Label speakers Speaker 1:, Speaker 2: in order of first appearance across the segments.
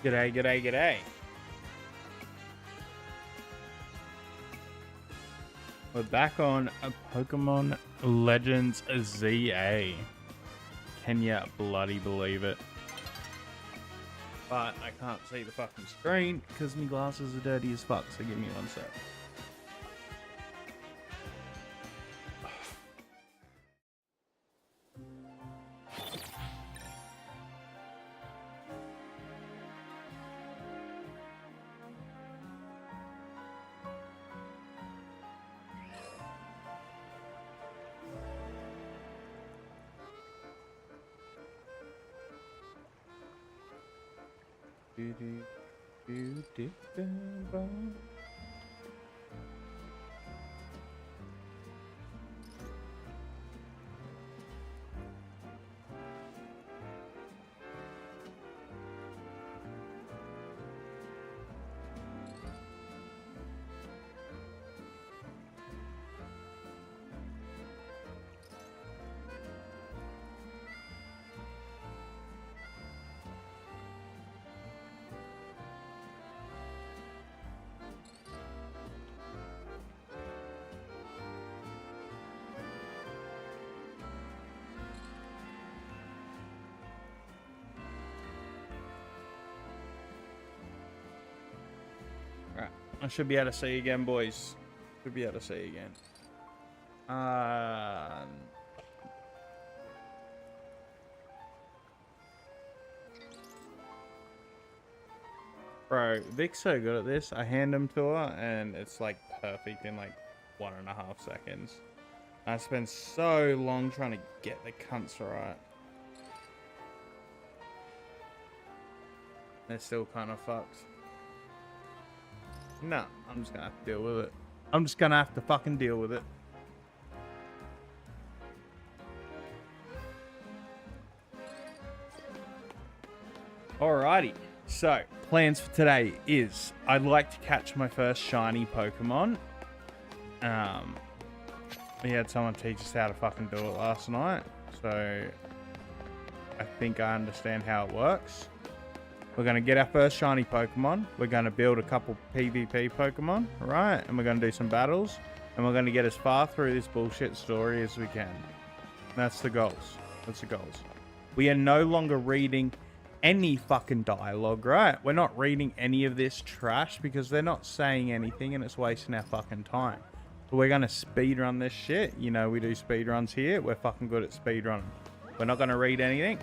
Speaker 1: G'day, g'day, g'day. We're back on a Pokemon Legends ZA. Can ya bloody believe it? But I can't see the fucking screen because my glasses are dirty as fuck, so give me one sec. Right, I should be able to see you again, boys. Should be able to see you again. Bro, Vic's so good at this. I hand him to her, and it's like perfect in like 1.5 seconds. I spent so long trying to get the cunts right. They're still kind of fucked. No, I'm just gonna have to deal with it. I'm just gonna have to fucking deal with it. Alrighty, so plans for today is I'd like to catch my first shiny Pokemon. We had someone teach us how to fucking do it last night, so I think I understand how it works. We're going to get our first shiny Pokemon. We're going to build a couple PvP Pokemon, right? And we're going to do some battles. And we're going to get as far through this bullshit story as we can. That's the goals. That's the goals. We are no longer reading any fucking dialogue, right? We're not reading any of this trash because they're not saying anything and it's wasting our fucking time. But we're going to speedrun this shit. You know, we do speedruns here. We're fucking good at speedrunning. We're not going to read anything.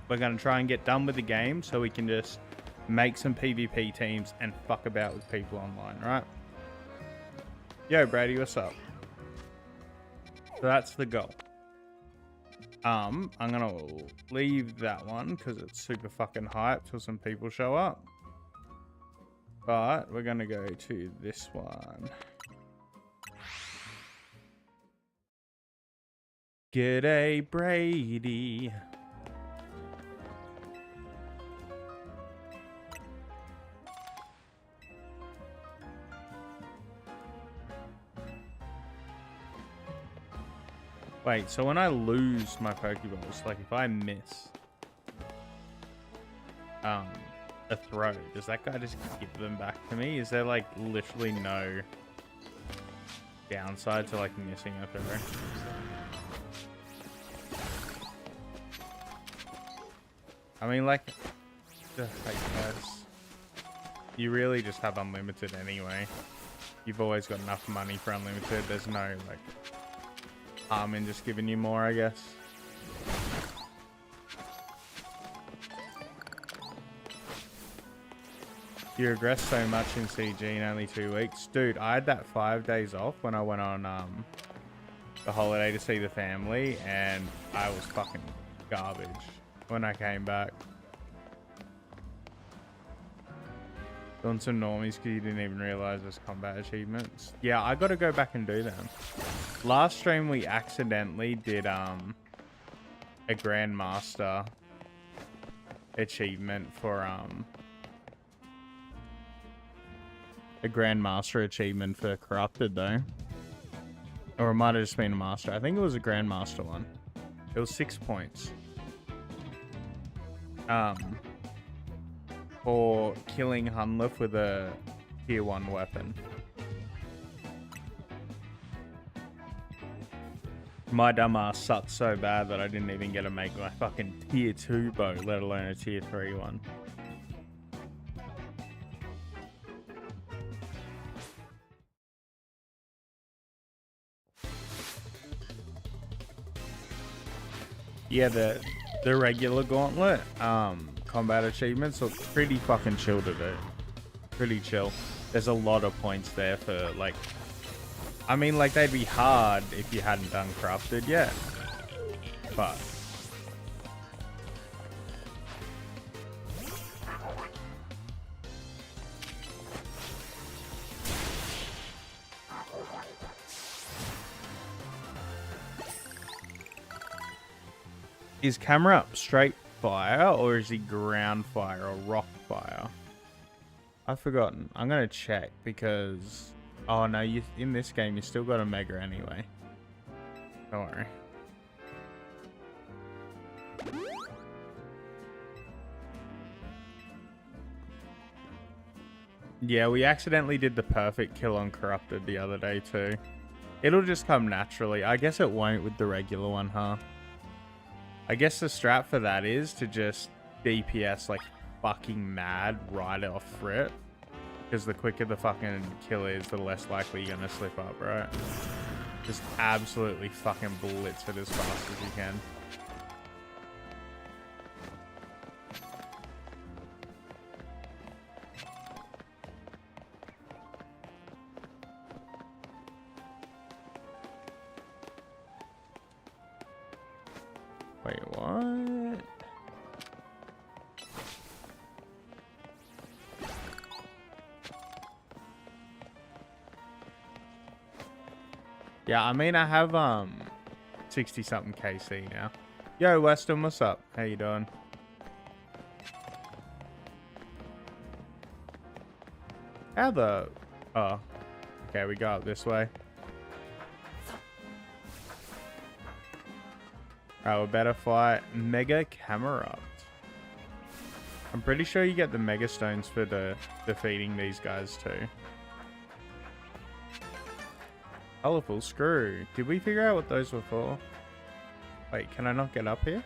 Speaker 1: We're going to try and get done with the game so we can just make some PvP teams and fuck about with people online, right? Yo, Brady, what's up? So that's the goal. I'm going to leave that one because it's super fucking hyped till some people show up. But we're going to go to this one. G'day, Brady. Wait, so when I lose my Pokeballs, like if I miss a throw, does that guy just give them back to me? Is there like literally no downside to like missing a throw? I mean, like, guys, you really just have unlimited anyway. You've always got enough money for unlimited. There's no like harm in just giving you more, I guess. You regress so much in CG in only 2 weeks. Dude, I had that 5 days off when I went on the holiday to see the family, and I was fucking garbage when I came back. Doing some normies because you didn't even realize there's combat achievements. Yeah, I gotta go back and do them. Last stream we accidentally did a Grandmaster achievement for a Grandmaster achievement for Corrupted though. Or it might have just been a Master. I think it was a Grandmaster one. It was 6 points. for killing Hunliff with a tier 1 weapon. My dumbass sucked so bad that I didn't even get to make my fucking tier 2 bow, let alone a tier 3 one. Yeah, the regular gauntlet combat achievements look pretty fucking chill to do. Pretty chill. There's a lot of points there for, like, I mean, like, they'd be hard if you hadn't done Corrupted yet, but is camera up straight fire, or is he ground fire or rock fire? I've forgotten. I'm gonna check because, oh no, you in this game you still got a mega anyway. Don't worry. Yeah, we accidentally did the perfect kill on Corrupted the other day too. It'll just come naturally. I guess it won't with the regular one, huh? I guess the strat for that is to just DPS like fucking mad right off rip. Because the quicker the fucking kill is, the less likely you're gonna slip up, right? Just absolutely fucking blitz it as fast as you can. Wait, what? Yeah, I mean, I have 60 something KC now. Yo, Weston, what's up? How you doing? How the... Oh. Okay, we go up this way. Alright, we better fight Mega Camerupt. I'm pretty sure you get the Mega Stones for defeating these guys too. Colorful Screw. Did we figure out what those were for? Wait, can I not get up here?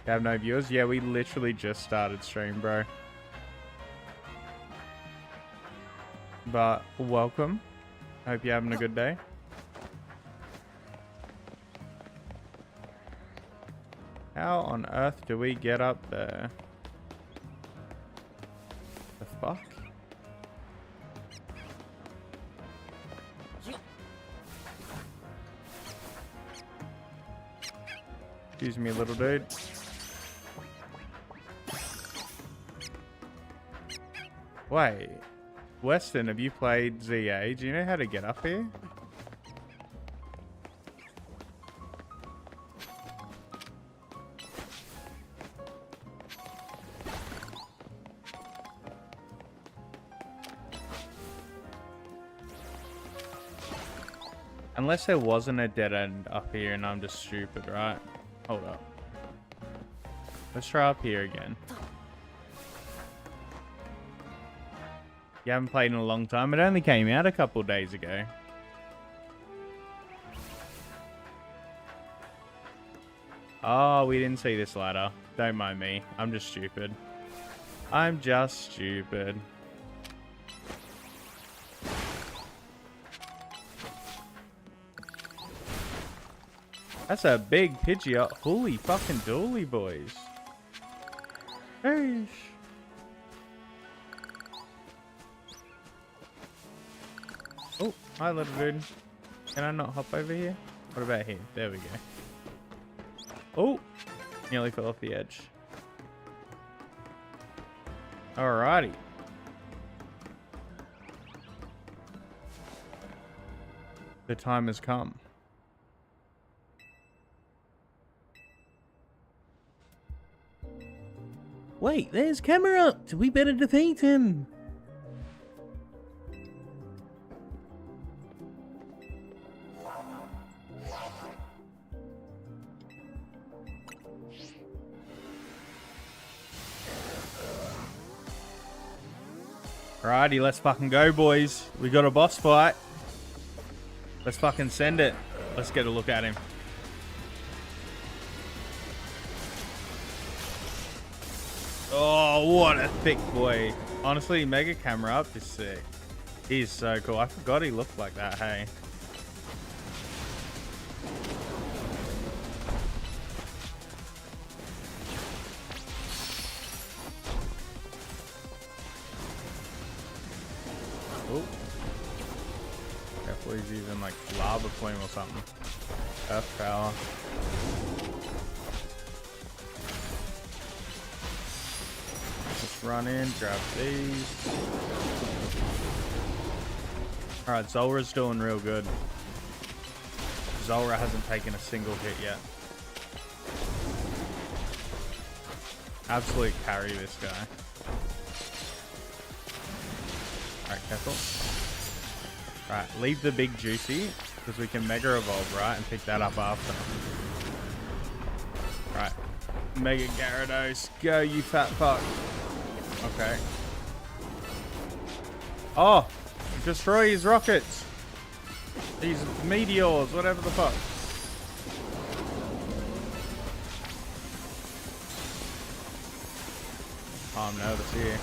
Speaker 1: You have no viewers? Yeah, we literally just started stream, bro. But welcome. Hope you're having a good day. How on earth do we get up there? The fuck? Excuse me, little dude. Wait. Weston, have you played ZA? Do you know how to get up here? Unless there wasn't a dead end up here and I'm just stupid, right? Hold up. Let's try up here again. You haven't played in a long time. It only came out a couple days ago. Oh, we didn't see this ladder. Don't mind me. I'm just stupid. I'm just stupid. That's a big Pidgeot. Holy fucking dooly, boys. Hey. Oh, hi, little dude. Can I not hop over here? What about here? There we go. Oh, nearly fell off the edge. Alrighty. The time has come. Wait, there's Camerupt! We better defeat him! Alrighty, let's fucking go, boys. We got a boss fight. Let's fucking send it. Let's get a look at him. Oh, what a thick boy. Honestly, mega camera up is sick. He's so cool. I forgot he looked like that, hey. Oh. Careful, he's using like lava flame or something. Earth power. Just run in, grab these. Alright, Zolra's doing real good. Zolra hasn't taken a single hit yet. Absolute carry this guy. Alright, careful. Alright, leave the big juicy, because we can Mega Evolve, right? And pick that up after. Right. Mega Gyarados. Go, you fat fuck. Okay. Oh! Destroy his rockets! These meteors, whatever the fuck. Oh, I'm nervous here.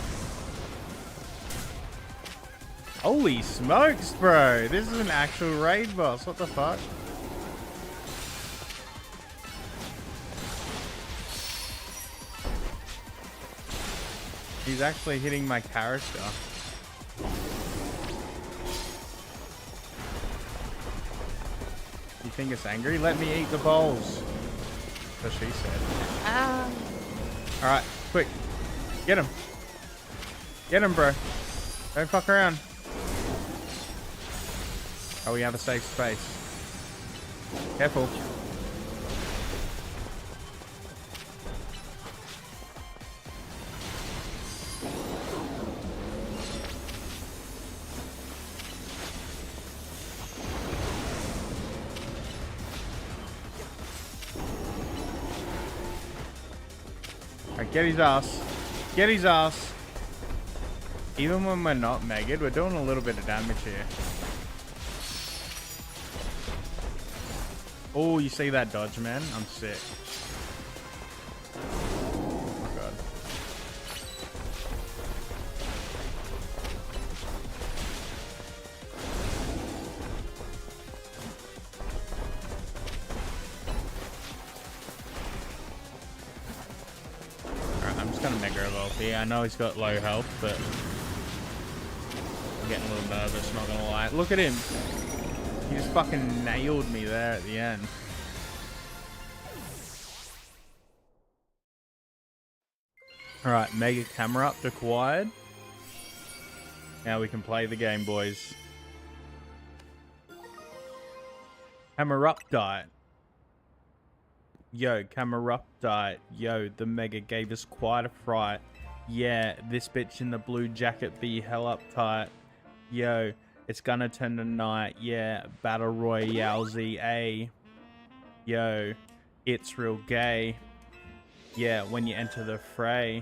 Speaker 1: Holy smokes, bro! This is an actual raid boss. What the fuck? He's actually hitting my character. You think it's angry? Let me eat the bowls. That's what she said. Ah. Alright, quick. Get him. Get him, bro. Don't fuck around. Oh, we have a safe space. Careful. Alright, get his ass. Get his ass. Even when we're not megged, we're doing a little bit of damage here. Oh, you see that dodge, man? I'm sick. Oh my god. Alright, I'm just gonna Mega Evolve here. I know he's got low health, but I'm getting a little nervous, not gonna lie. Look at him. He just fucking nailed me there at the end. Alright, Mega Camera up acquired. Now we can play the game, boys. Camera up diet. Yo, camera up diet. Yo, the Mega gave us quite a fright. Yeah, this bitch in the blue jacket be hell uptight. Yo. It's gonna turn to night, yeah. Battle Royale ZA. Yo, it's real gay. Yeah, when you enter the fray.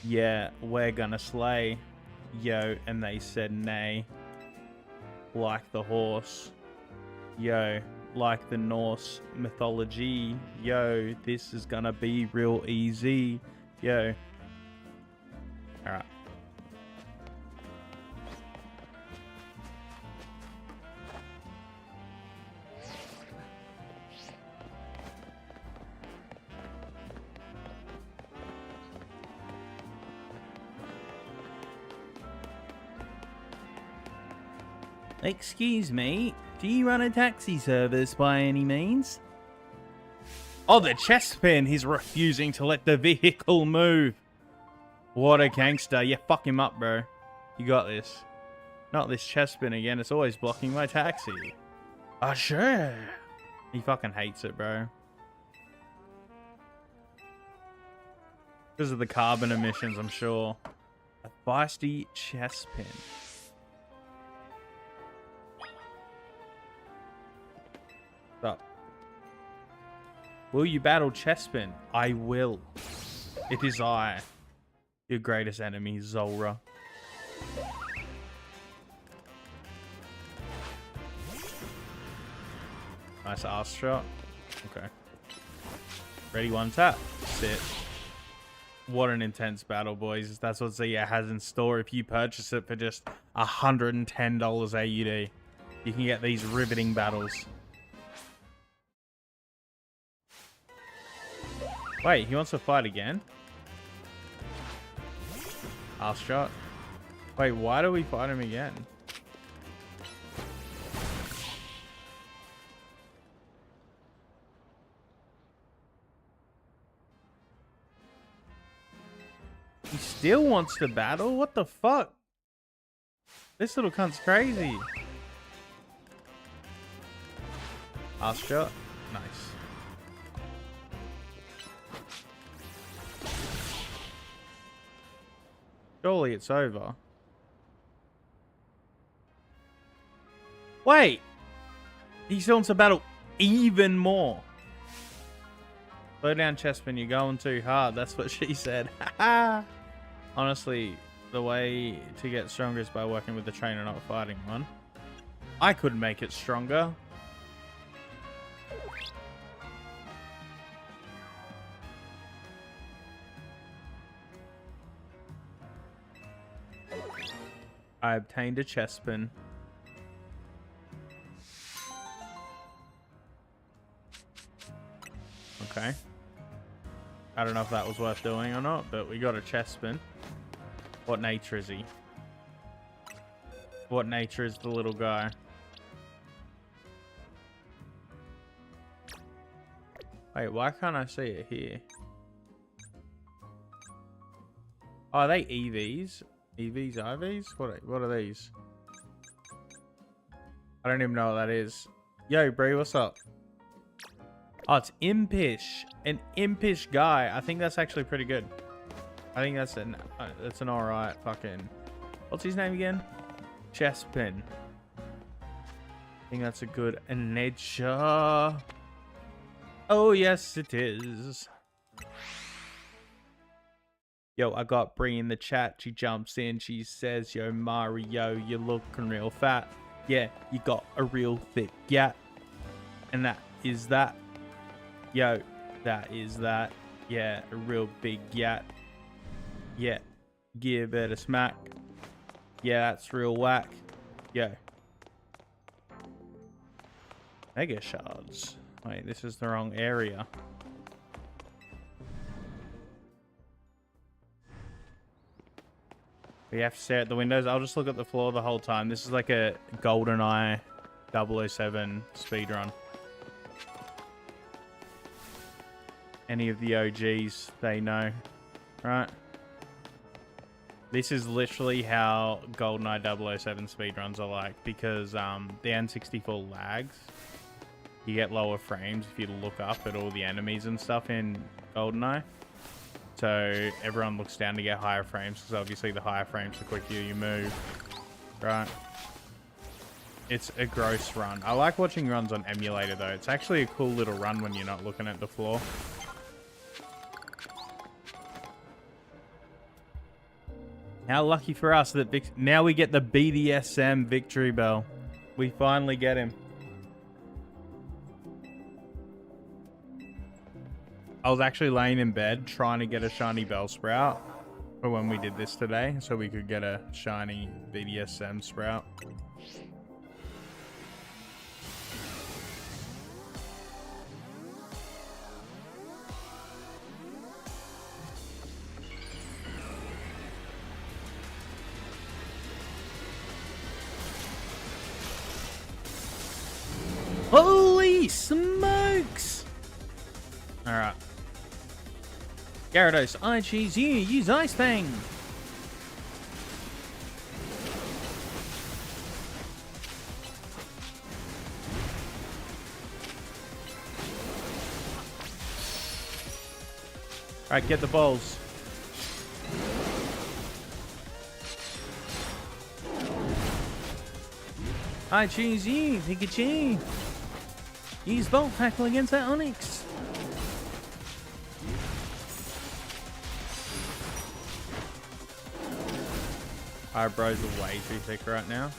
Speaker 1: Yeah, we're gonna slay. Yo, and they said nay. Like the horse. Yo, like the Norse mythology. Yo, this is gonna be real easy. Yo. Alright. Excuse me, do you run a taxi service by any means? Oh, the chest pin! He's refusing to let the vehicle move. What a gangster. Yeah, fuck him up, bro. You got this. Not this chest pin again. It's always blocking my taxi. Oh, sure. He fucking hates it, bro. Because of the carbon emissions, I'm sure. A feisty chest pin. Up. Will you battle Chespin? I will. It is I, your greatest enemy, Zolra. Nice arse shot. Okay. Ready, one tap. Sit. What an intense battle, boys. That's what Zia has in store. If you purchase it for just $110 AUD, you can get these riveting battles. Wait, he wants to fight again? Arse shot. Wait, why do we fight him again? He still wants to battle? What the fuck? This little cunt's crazy. Arse shot. Nice. Surely it's over. Wait! He still wants to battle even more. Slow down, Chespin. You're going too hard. That's what she said. Honestly, the way to get stronger is by working with the trainer, not fighting one. I could make it stronger. I obtained a Chespin. Okay. I don't know if that was worth doing or not, but we got a Chespin. What nature is he? What nature is the little guy? Wait, why can't I see it here? Oh, are they EVs? EVs, IVs? What are these? I don't even know what that is. Yo, Bree, what's up? Oh, it's Impish. An Impish guy. I think that's actually pretty good. I think that's an alright fucking... What's his name again? Chespin. I think that's a good nature. Oh, yes, it is. Yo, I got Bree in the chat. She jumps in. She says, yo, Mario, you're looking real fat. Yeah, you got a real thick gat. And that is that. Yo, that is that. Yeah, a real big yat. Yeah, give it a smack. Yeah, that's real whack. Yo. Mega shards. Wait, this is the wrong area. We have to stare at the windows. I'll just look at the floor the whole time. This is like a GoldenEye 007 speedrun. Any of the OGs, they know, right? This is literally how GoldenEye 007 speedruns are like, because the N64 lags. You get lower frames if you look up at all the enemies and stuff in GoldenEye. So everyone looks down to get higher frames, because obviously the higher frames the quicker you move, right? It's a gross run. I like watching runs on emulator though. It's actually a cool little run when you're not looking at the floor. How lucky for us that now we get the BDSM victory bell. We finally get him. I was actually laying in bed trying to get a shiny Bellsprout for when we did this today, so we could get a shiny BDSM Sprout. Holy smokes! Alright. Gyarados, I choose you. Use Ice Fang. Alright, get the balls. I choose you, Pikachu. Use Volt Tackle against that Onix. Our bros are way too thick right now.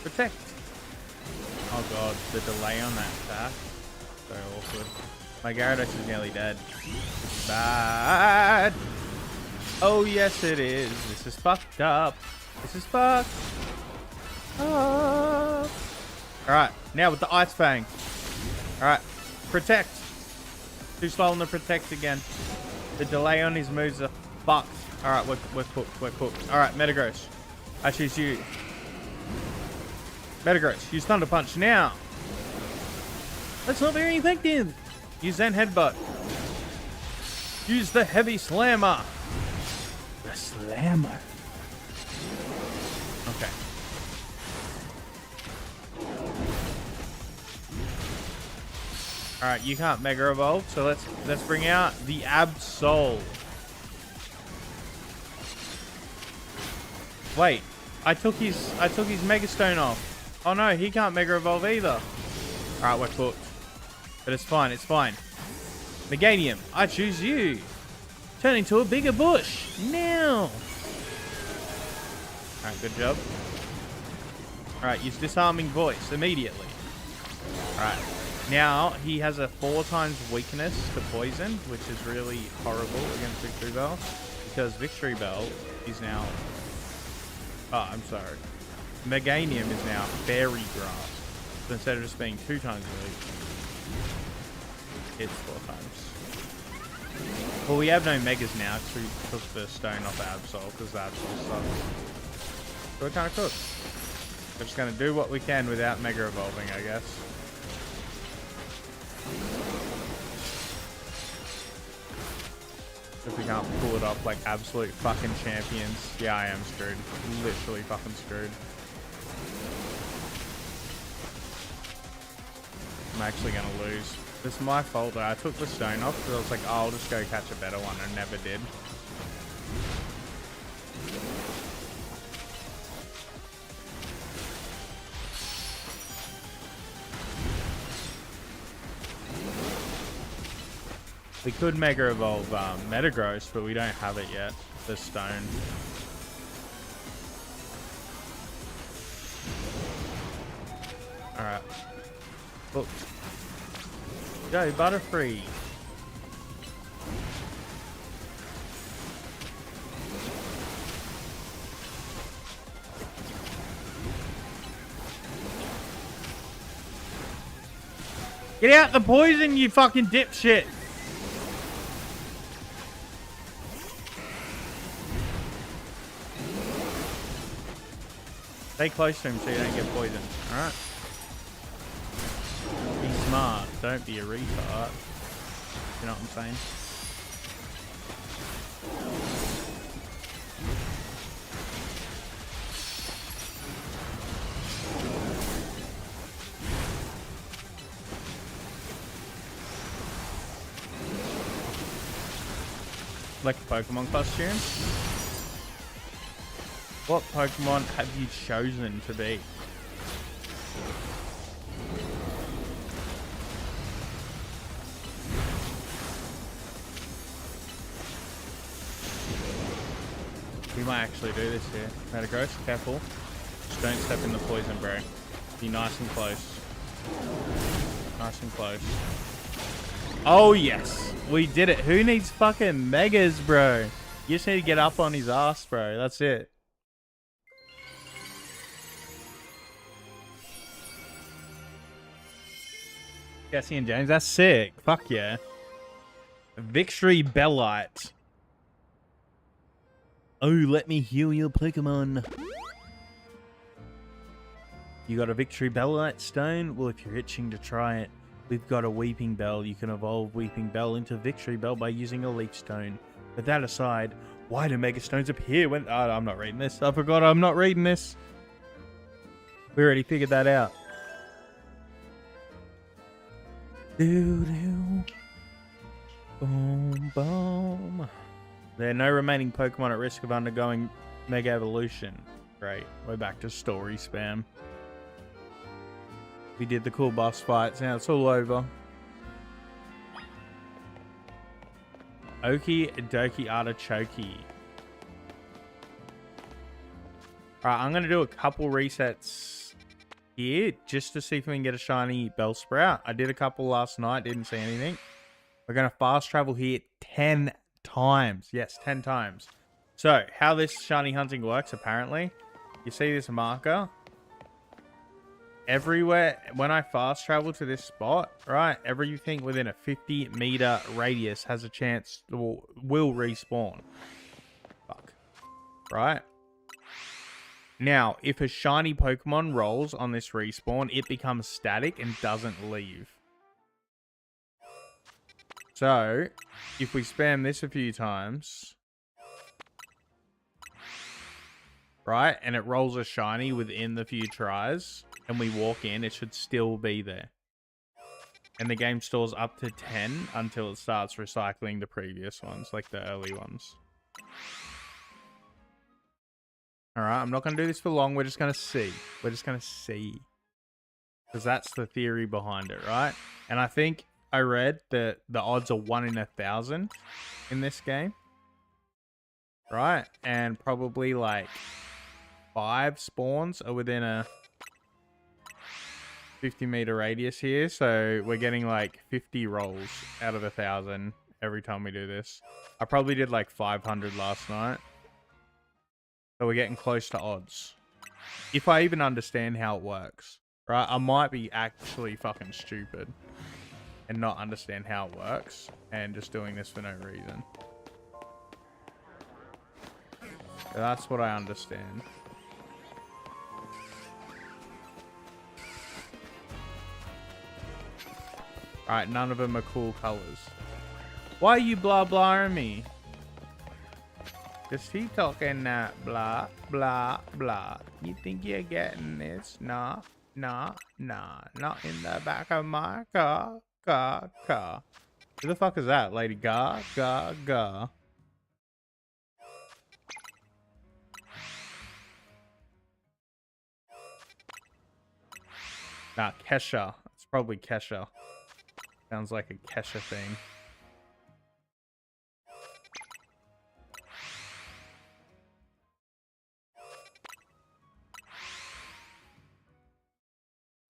Speaker 1: Protect. Oh god, the delay on that attack. So awkward. My Gyarados is nearly dead. It's bad. Oh yes it is. This is fucked up. This is fucked up. Alright, now with the Ice Fang. Alright, protect. Too slow on the protect again. The delay on his moves are fucked. Alright, we're cooked. We're cooked. Alright, Metagross. I choose you. Metagross, use Thunder Punch now. That's not very effective. Use Zen Headbutt. Use the Heavy Slammer. The Slammer. Okay. Alright, you can't Mega Evolve, so let's bring out the Absol. Wait, I took his Mega Stone off. Oh no, he can't Mega Evolve either. Alright, we're cooked. But it's fine, it's fine. Meganium, I choose you. Turn into a bigger bush. Now. Alright, good job. Alright, use Disarming Voice immediately. Alright. Now, he has a 4 times weakness to poison, which is really horrible against Victory Bell. Because Victory Bell is now... Oh, I'm sorry. Meganium is now Fairy Grass. So instead of just being 2 times weak, it's 4 times. Well, we have no Megas now because we took the stone off Absol because the Absol sucks. So we're kind of cooked. We're just going to do what we can without Mega Evolving, I guess. If we can't pull it off like absolute fucking champions, yeah, I am screwed. Literally fucking screwed. I'm actually gonna lose. This is my fault though. I took the stone off because I was like, oh, I'll just go catch a better one, and never did. We could Mega Evolve Metagross, but we don't have it yet. The stone. Alright. Look. Go, Butterfree. Get out the poison, you fucking dipshit! Stay close to him so you don't get poisoned. Alright. Be smart. Don't be a retard. You know what I'm saying? Like a Pokemon costume? What Pokemon have you chosen to be? We might actually do this here. Metagross, careful. Just don't step in the poison, bro. Be nice and close. Nice and close. Oh, yes. We did it. Who needs fucking Megas, bro? You just need to get up on his ass, bro. That's it. Cassie and James, that's sick. Fuck yeah. Victory Bellite. Oh, let me heal your Pokemon. You got a Victory Bellite stone? Well, if you're itching to try it, we've got a Weeping Bell. You can evolve Weeping Bell into Victory Bell by using a Leech Stone. But that aside, why do Mega Stones appear when... Oh, I'm not reading this. I forgot I'm not reading this. We already figured that out. Doo-doo. Boom, boom. There are no remaining Pokemon at risk of undergoing Mega Evolution. Great. We're back to story spam. We did the cool boss fights. Now it's all over. Okie dokie artichoke. Alright, I'm going to do a couple resets here just to see if we can get a shiny Bellsprout. I did a couple last night, didn't see anything. We're going to fast travel here 10 times. Yes, 10 times. So, how this shiny hunting works, apparently, you see this marker? Everywhere, when I fast travel to this spot, right, everything within a 50-meter radius has a chance, will respawn. Fuck. Right? Now, if a shiny Pokemon rolls on this respawn, it becomes static and doesn't leave. So, if we spam this a few times, right, and it rolls a shiny within the few tries, and we walk in, it should still be there. And the game stores up to 10 until it starts recycling the previous ones, like the early ones. Alright, I'm not going to do this for long. We're just going to see. We're just going to see. Because that's the theory behind it, right? And I think I read that the odds are 1 in 1,000 in this game. Right? And probably like 5 spawns are within a 50-meter radius here. So we're getting like 50 rolls out of 1,000 every time we do this. I probably did like 500 last night. So we're getting close to odds. If I even understand how it works. Right? I might be actually fucking stupid. And not understand how it works. And just doing this for no reason. So that's what I understand. Alright, none of them are cool colors. Why are you blah blahing me? Just keep talking that blah blah blah. You think you're getting this? Nah, nah, nah. Not in the back of my car. Who the fuck is that? Lady Gaga. Nah, Kesha. It's probably Kesha. Sounds like a Kesha thing.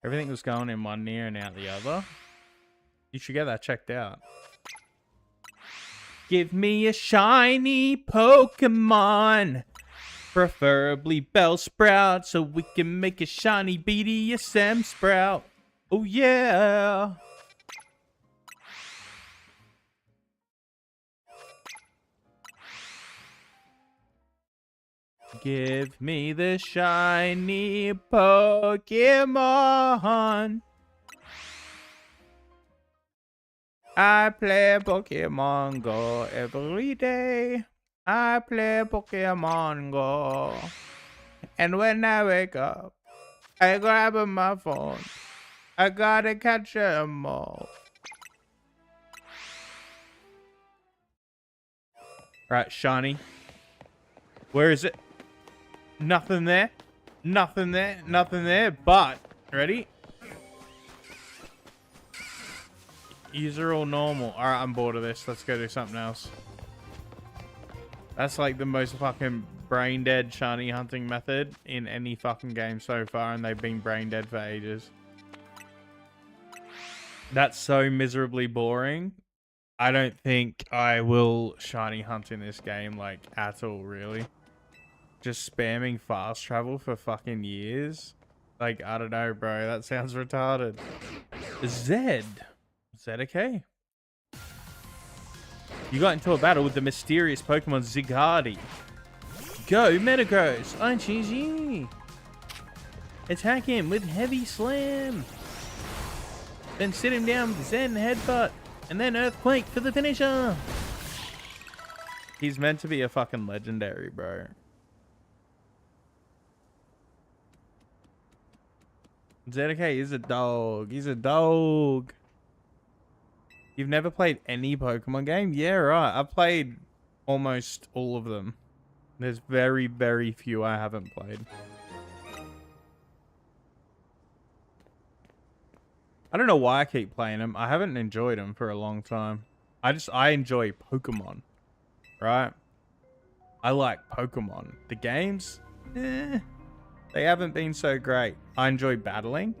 Speaker 1: Everything was going in one ear and out the other. You should get that checked out. Give me a shiny Pokemon. Preferably Bellsprout, so we can make a shiny BDSM Sprout. Oh yeah. Give me the shiny Pokemon. I play Pokemon Go every day. I play Pokemon Go. And when I wake up, I grab my phone. I gotta catch them all. Right, shiny. Where is it? Nothing there. Nothing there. Nothing there. But, ready? These are all normal. Alright, I'm bored of this. Let's go do something else. That's like the most fucking brain dead shiny hunting method in any fucking game so far, and they've been brain dead for ages. That's so miserably boring. I don't think I will shiny hunt in this game, like, at all, really. Just spamming fast travel for fucking years. Like, I don't know, bro. That sounds retarded. Zed. Okay? You got into a battle with the mysterious Pokemon Zigardi. Go, Metagross! I choose you! Attack him with Heavy Slam! Then sit him down with Zen Headbutt! And then Earthquake for the finisher! He's meant to be a fucking legendary, bro. ZK is a dog. He's a dog. You've never played any Pokemon game? Yeah, right. I've played almost all of them. There's very, very few I haven't played. I don't know why I keep playing them. I haven't enjoyed them for a long time. I enjoy Pokemon. Right? I like Pokemon. The games? Eh. They haven't been so great. I enjoy battling.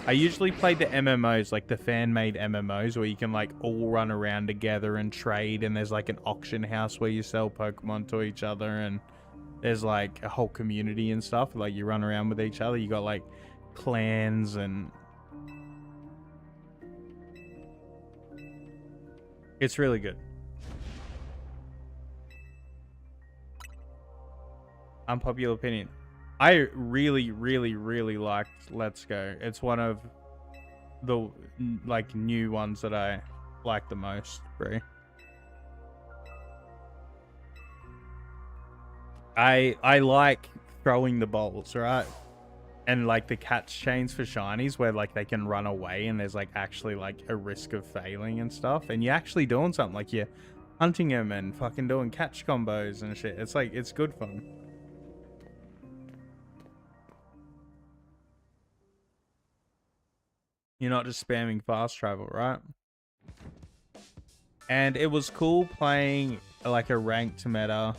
Speaker 1: I usually play the MMOs, like the fan-made MMOs, where you can like all run around together and trade, and there's like an auction house where you sell Pokemon to each other, and there's like a whole community and stuff. Like you run around with each other. You got like clans and it's really good. Unpopular opinion. I really, really, really liked Let's Go. It's one of the like new ones that I like the most, bro. I like throwing the balls, right? And like the catch chains for shinies where like they can run away and there's like actually like a risk of failing and stuff. And you're actually doing something, like you're hunting them and fucking doing catch combos and shit. It's like, it's good fun. You're not just spamming fast travel, right? And it was cool playing like a ranked meta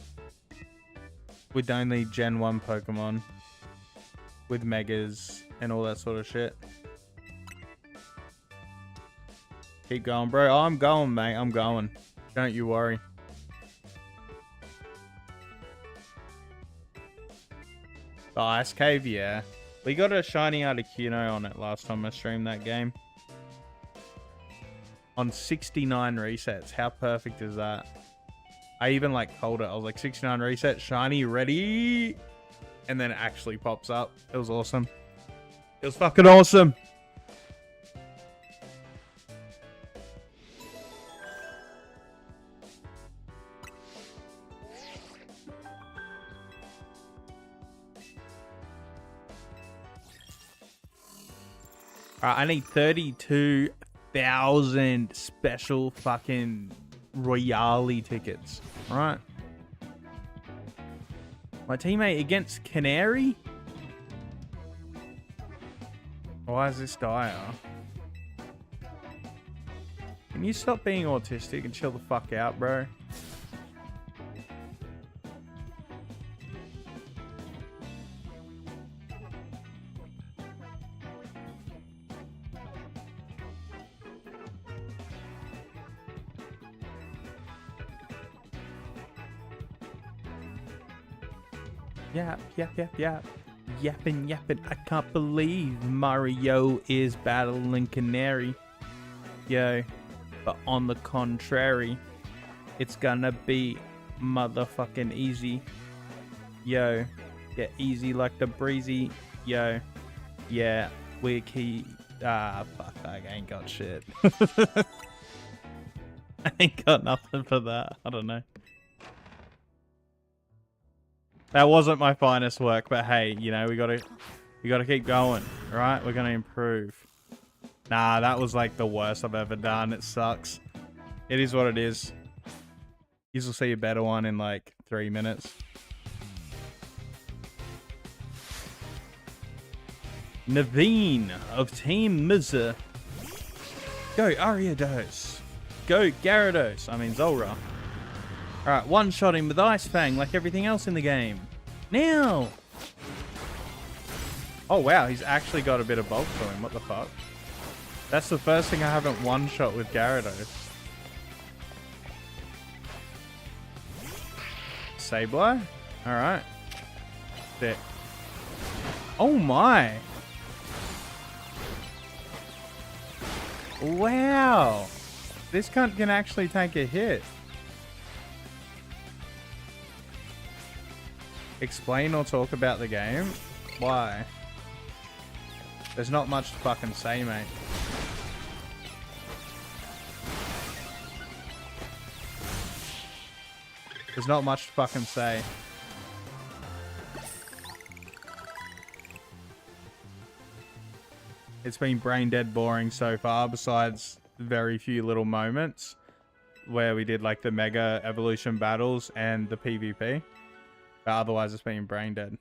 Speaker 1: with only Gen 1 Pokemon, with Megas and all that sort of shit. Keep going, bro. Oh, I'm going, mate. I'm going. Don't you worry. The Ice Cave, yeah. We got a shiny Articuno on it last time I streamed that game. On 69 resets. How perfect is that? I even like called it. I was like 69 resets, shiny, ready. And then it actually pops up. It was awesome. It was fucking awesome. Alright, I need 32,000 special fucking Royale tickets. Alright. My teammate against Canary? Why is this dire? Can you stop being autistic and chill the fuck out, bro? Yap, yap, yap, yap. Yapping, yapping. I can't believe Mario is battling Canary. Yo. But on the contrary, it's gonna be motherfucking easy. Yo. Get easy like the breezy. Yo. Yeah. We're key. Ah, fuck. I ain't got shit. I ain't got nothing for that. I don't know. That wasn't my finest work, but hey, you know, we gotta keep going, right? We're gonna improve. Nah, that was like the worst I've ever done. It sucks. It is what it is. You will see a better one in like 3 minutes. Naveen of Team Mizza. Go Ariados. Go Gyarados. I mean Zolra. Alright, one-shot him with Ice Fang like everything else in the game. Now! Oh wow, he's actually got a bit of bulk to him. What the fuck? That's the first thing I haven't one-shot with Gyarados. Sableye? Alright. Sick. Oh my! Wow! This cunt can actually take a hit. Explain or talk about the game? Why? There's not much to fucking say, mate. There's not much to fucking say. It's been brain dead boring so far, besides very few little moments where we did like the mega evolution battles and the PvP. But otherwise, it's been brain dead.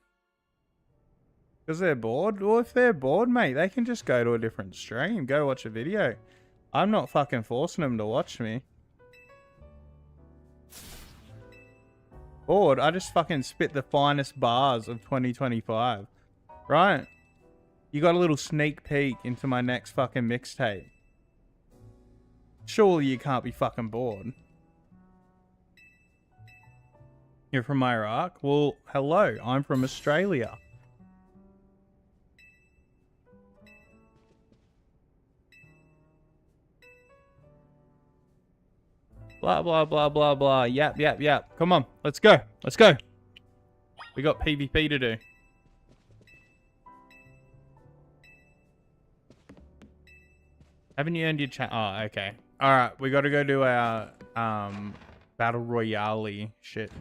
Speaker 1: Because they're bored? Well, if they're bored, mate, they can just go to a different stream. Go watch a video. I'm not fucking forcing them to watch me. Bored? I just fucking spit the finest bars of 2025. Right? You got a little sneak peek into my next fucking mixtape. Surely you can't be fucking bored. You're from Iraq? Well, hello. I'm from Australia. Blah, blah, blah, blah, blah. Yap, yap, yap. Come on. Let's go. Let's go. We got PvP to do. Haven't you earned your chat? Oh, okay. Alright, we gotta go do our Battle Royale shit.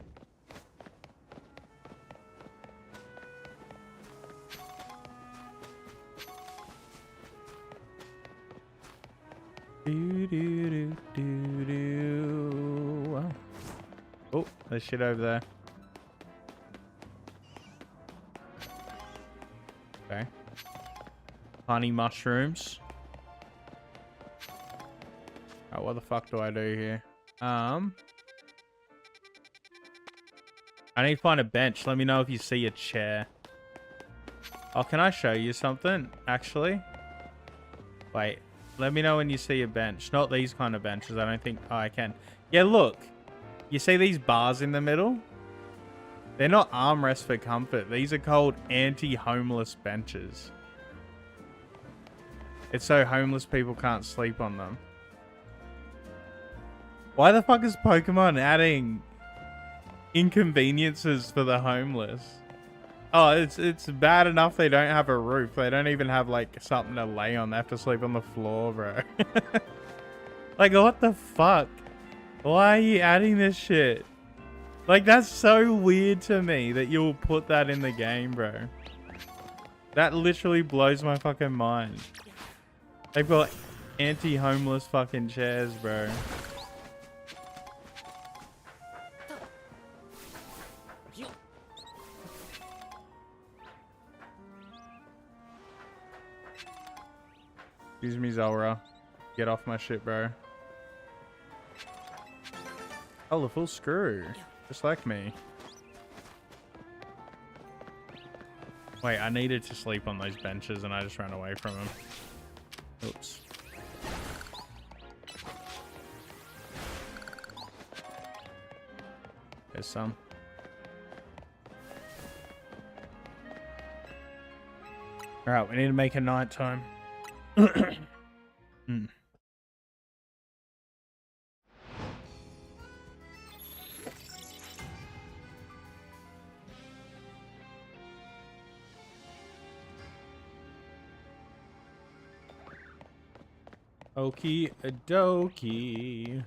Speaker 1: Oh, there's shit over there. Okay. Honey mushrooms. Oh, what the fuck do I do here? I need to find a bench. Let me know if you see a chair. Oh, can I show you something? Actually? Wait. Let me know when you see a bench. Not these kind of benches. I don't think... Oh, I can. Yeah, look. You see these bars in the middle? They're not armrests for comfort. These are called anti-homeless benches. It's so homeless people can't sleep on them. Why the fuck is Pokemon adding inconveniences for the homeless? Oh, it's bad enough they don't have a roof. They don't even have, like, something to lay on. They have to sleep on the floor, bro. Like, what the fuck? Why are you adding this shit? Like, that's so weird to me that you'll put that in the game, bro. That literally blows my fucking mind. They've got anti-homeless fucking chairs, bro. Excuse me, Zora. Get off my shit, bro. Oh, the full screw. Just like me. Wait, I needed to sleep on those benches and I just ran away from them. Oops. There's some. Alright, we need to make a nighttime. Mm. Okie dokie.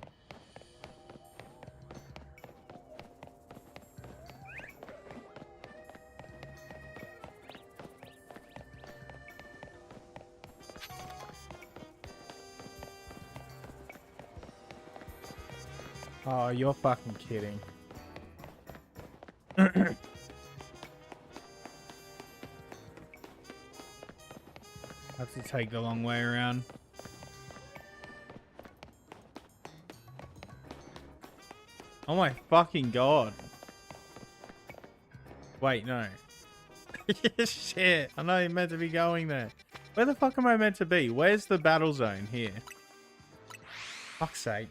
Speaker 1: Oh, you're fucking kidding. Have to take the long way around. Oh my fucking god. Wait, no. Shit, I know you're meant to be going there. Where the fuck am I meant to be? Where's the battle zone here? Fuck's sake.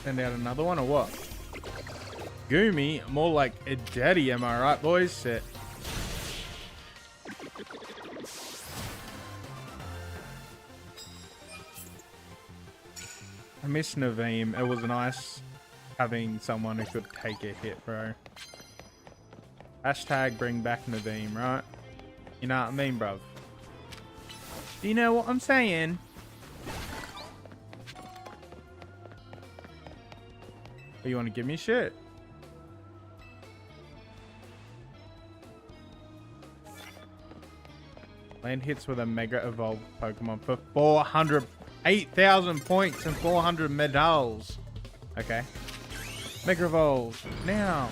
Speaker 1: Send out another one or what? Goomy, more like a daddy, am I right, boys? Sit. I miss Naveem. It was nice having someone who could take a hit, bro. Hashtag bring back Naveem, right? You know what I mean, bruv? Do you know what I'm saying? You want to give me shit? Land hits with a Mega Evolved Pokemon for 8,000 points and 400 medals. Okay. Mega Evolve. Now.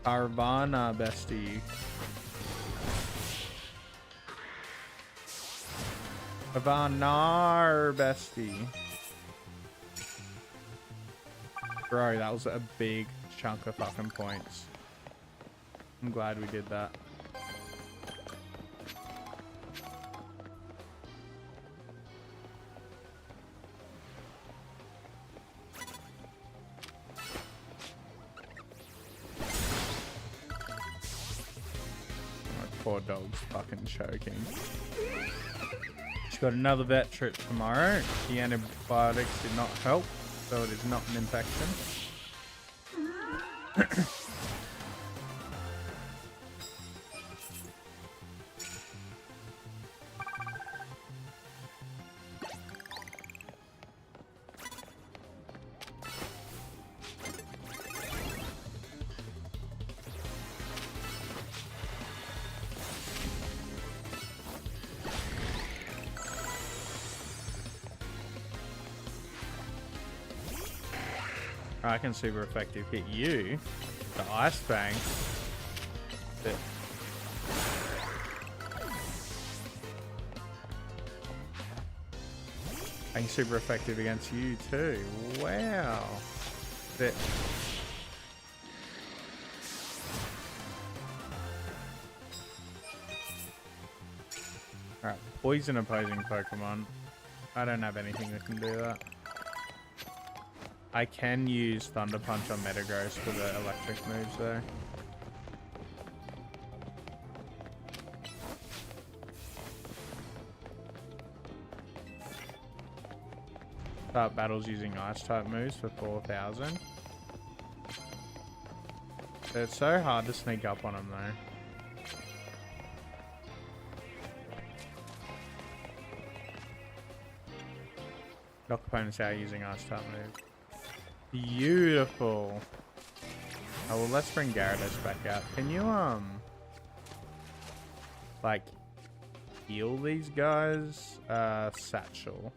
Speaker 1: Carvana, bestie. Carvanar, bestie. Bro, that was a big chunk of fucking points. I'm glad we did that. Poor dog's fucking choking. She's got another vet trip tomorrow. The antibiotics did not help, so it is not an infection. I can super effective hit you. The Ice Fang. I can super effective against you too. Wow. Bit. Alright, poison opposing Pokemon. I don't have anything that can do that. I can use Thunder Punch on Metagross for the electric moves though. Start battles using Ice type moves for 4,000. It's so hard to sneak up on them though. Knock opponents out using Ice type moves. Beautiful. Oh well, let's bring Gyarados back out. Can you like heal these guys? Satchel.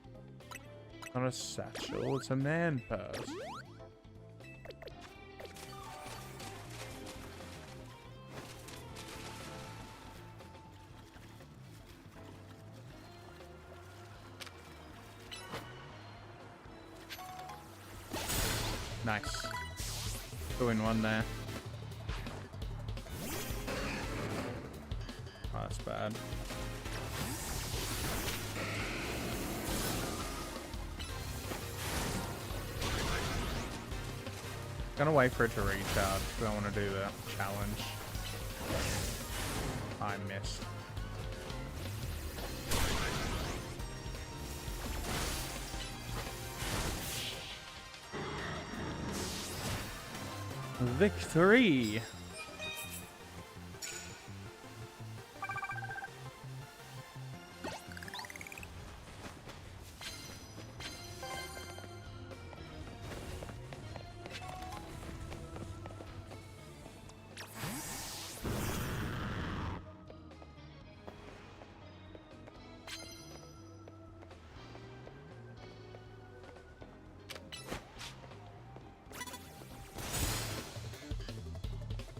Speaker 1: Not a satchel, it's a man purse. Nice. 2-in-1 there. Oh, that's bad. Gonna wait for it to recharge because I want to do the challenge. I missed. Victory!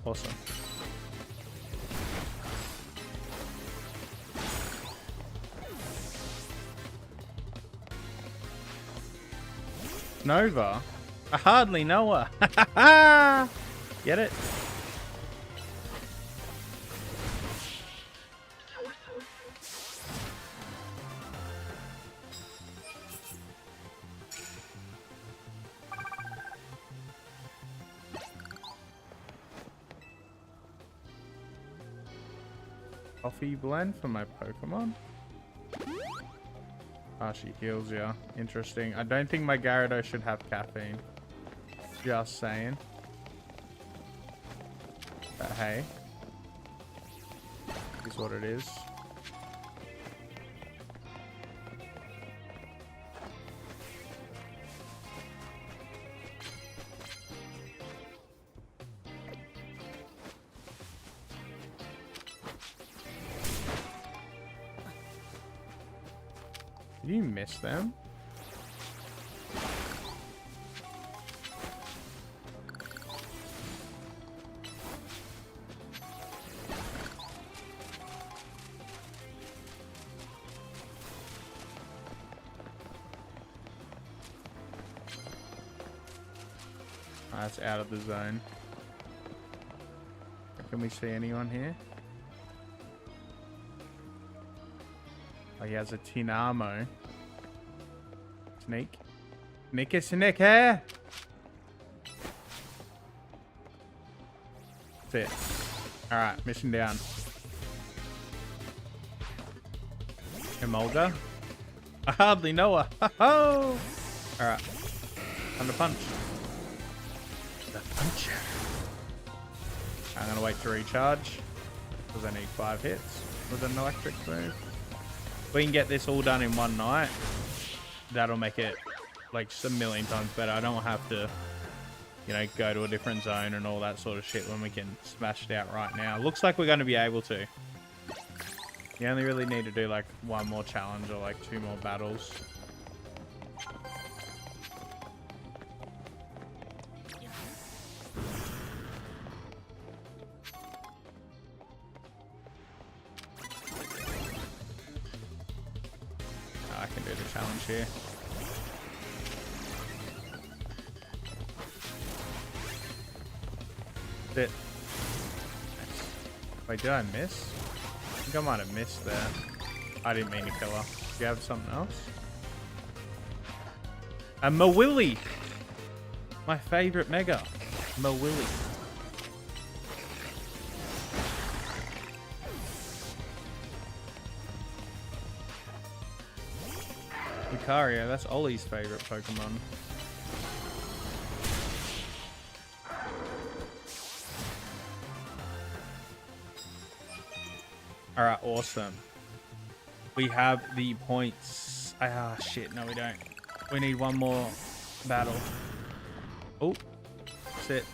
Speaker 1: Awesome. Nova? I hardly know her. Get it? Coffee blend for my Pokemon? Ah, she heals ya. Interesting. I don't think my Gyarados should have caffeine. Just saying. But hey. Is what it is. Did you miss them? That's out of the zone. Can we see anyone here? Oh, he has a Tinamo. Snake. Nicky Snake here. That's it. Alright, mission down. Emolga. I hardly know her. Alright. Time to punch. The puncher. I'm gonna wait to recharge because I need 5 hits with an electric move. If we can get this all done in one night, that'll make it like a million times better. I don't have to, you know, go to a different zone and all that sort of shit when we can smash it out right now. Looks like we're going to be able to. You only really need to do like 1 more challenge or like 2 more battles. I can do the challenge here. That's it. Nice. Wait, did I miss? I think I might have missed there. I didn't mean to kill her. Do you have something else? A Mawili! My favorite mega. Mawili. Lucario, that's Ollie's favorite Pokemon. Alright, awesome. We have the points. Ah, shit, no we don't. We need 1 more battle. Oh, that's it.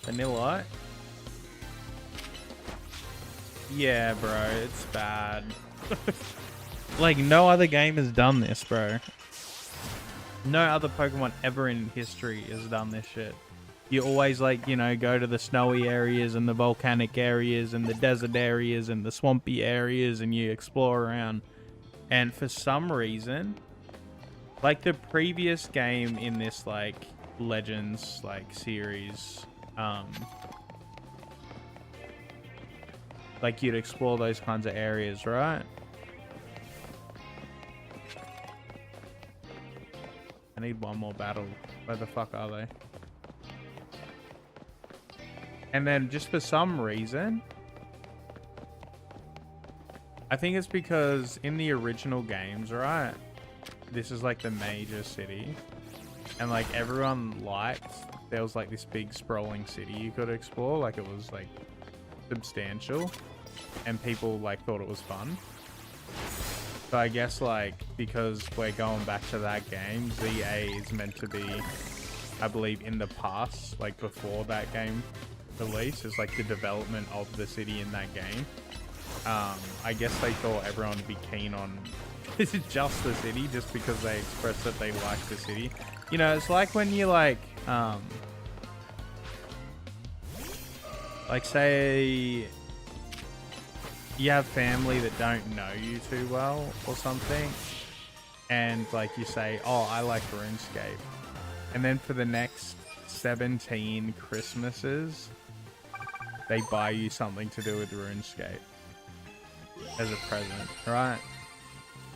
Speaker 1: Vanilla. Yeah, bro, it's bad. Like, no other game has done this, bro. No other Pokemon ever in history has done this shit. You always, like, you know, go to the snowy areas and the volcanic areas and the desert areas and the swampy areas and you explore around. And for some reason, like the previous game in this, like, Legends, like, series, like, you'd explore those kinds of areas, right? I need 1 more battle. Where the fuck are they? And then just for some reason, I think it's because in the original games, right? This is like the major city. And like everyone liked, there was like this big sprawling city you could explore. Like it was like substantial. And people like thought it was fun. So I guess like because we're going back to that game, ZA is meant to be, I believe, in the past, like before that game release, is like the development of the city in that game. I guess they thought everyone would be keen on just the city, just because they expressed that they like the city. You know, it's like when you like say you have family that don't know you too well or something, and like you say, oh, I like RuneScape, and then for the next 17 Christmases they buy you something to do with RuneScape as a present, right?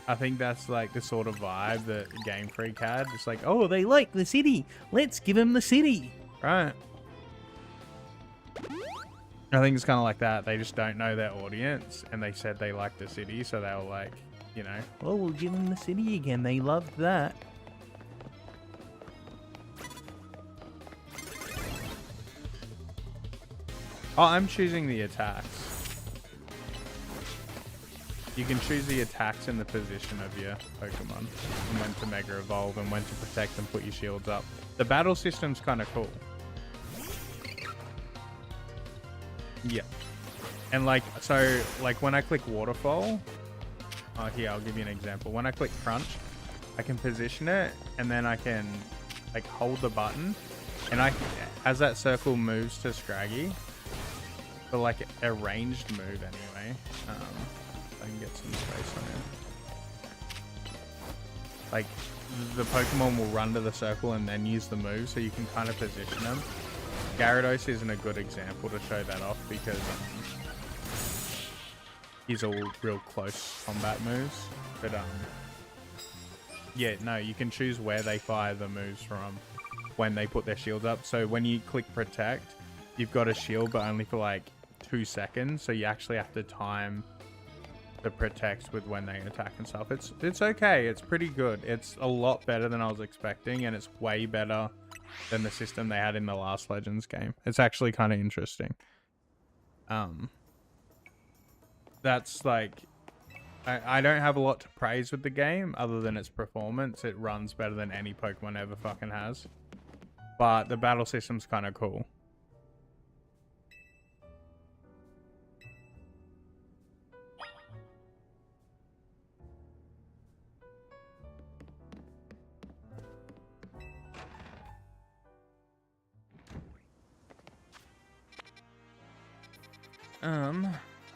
Speaker 1: I think that's like the sort of vibe that Game Freak had. It's like, oh, they like the city, let's give them the city, right? I think it's kind of like that. They just don't know their audience, and they said they like the city, so they were like, you know, oh, we'll give them the city again. They loved that. Oh, I'm choosing the attacks. You can choose the attacks and the position of your Pokemon, and when to Mega Evolve, and when to protect and put your shields up. The battle system's kind of cool. Yeah. And like, so like when I click Waterfall, here, I'll give you an example. When I click Crunch, I can position it, and then I can like hold the button, and as that circle moves to Scraggy, for like a ranged move anyway, I can get some space on him. Like, the Pokemon will run to the circle and then use the move, so you can kind of position them. Gyarados isn't a good example to show that off because he's all real close combat moves. But yeah, no, you can choose where they fire the moves from when they put their shields up. So when you click Protect, you've got a shield, but only for like 2 seconds. So you actually have to time the Protect with when they attack and stuff. It's okay. It's pretty good. It's a lot better than I was expecting, and it's way better than the system they had in the last Legends game. It's actually kind of interesting. That's like, I don't have a lot to praise with the game other than its performance. It runs better than any Pokemon ever fucking has. But the battle system's kind of cool.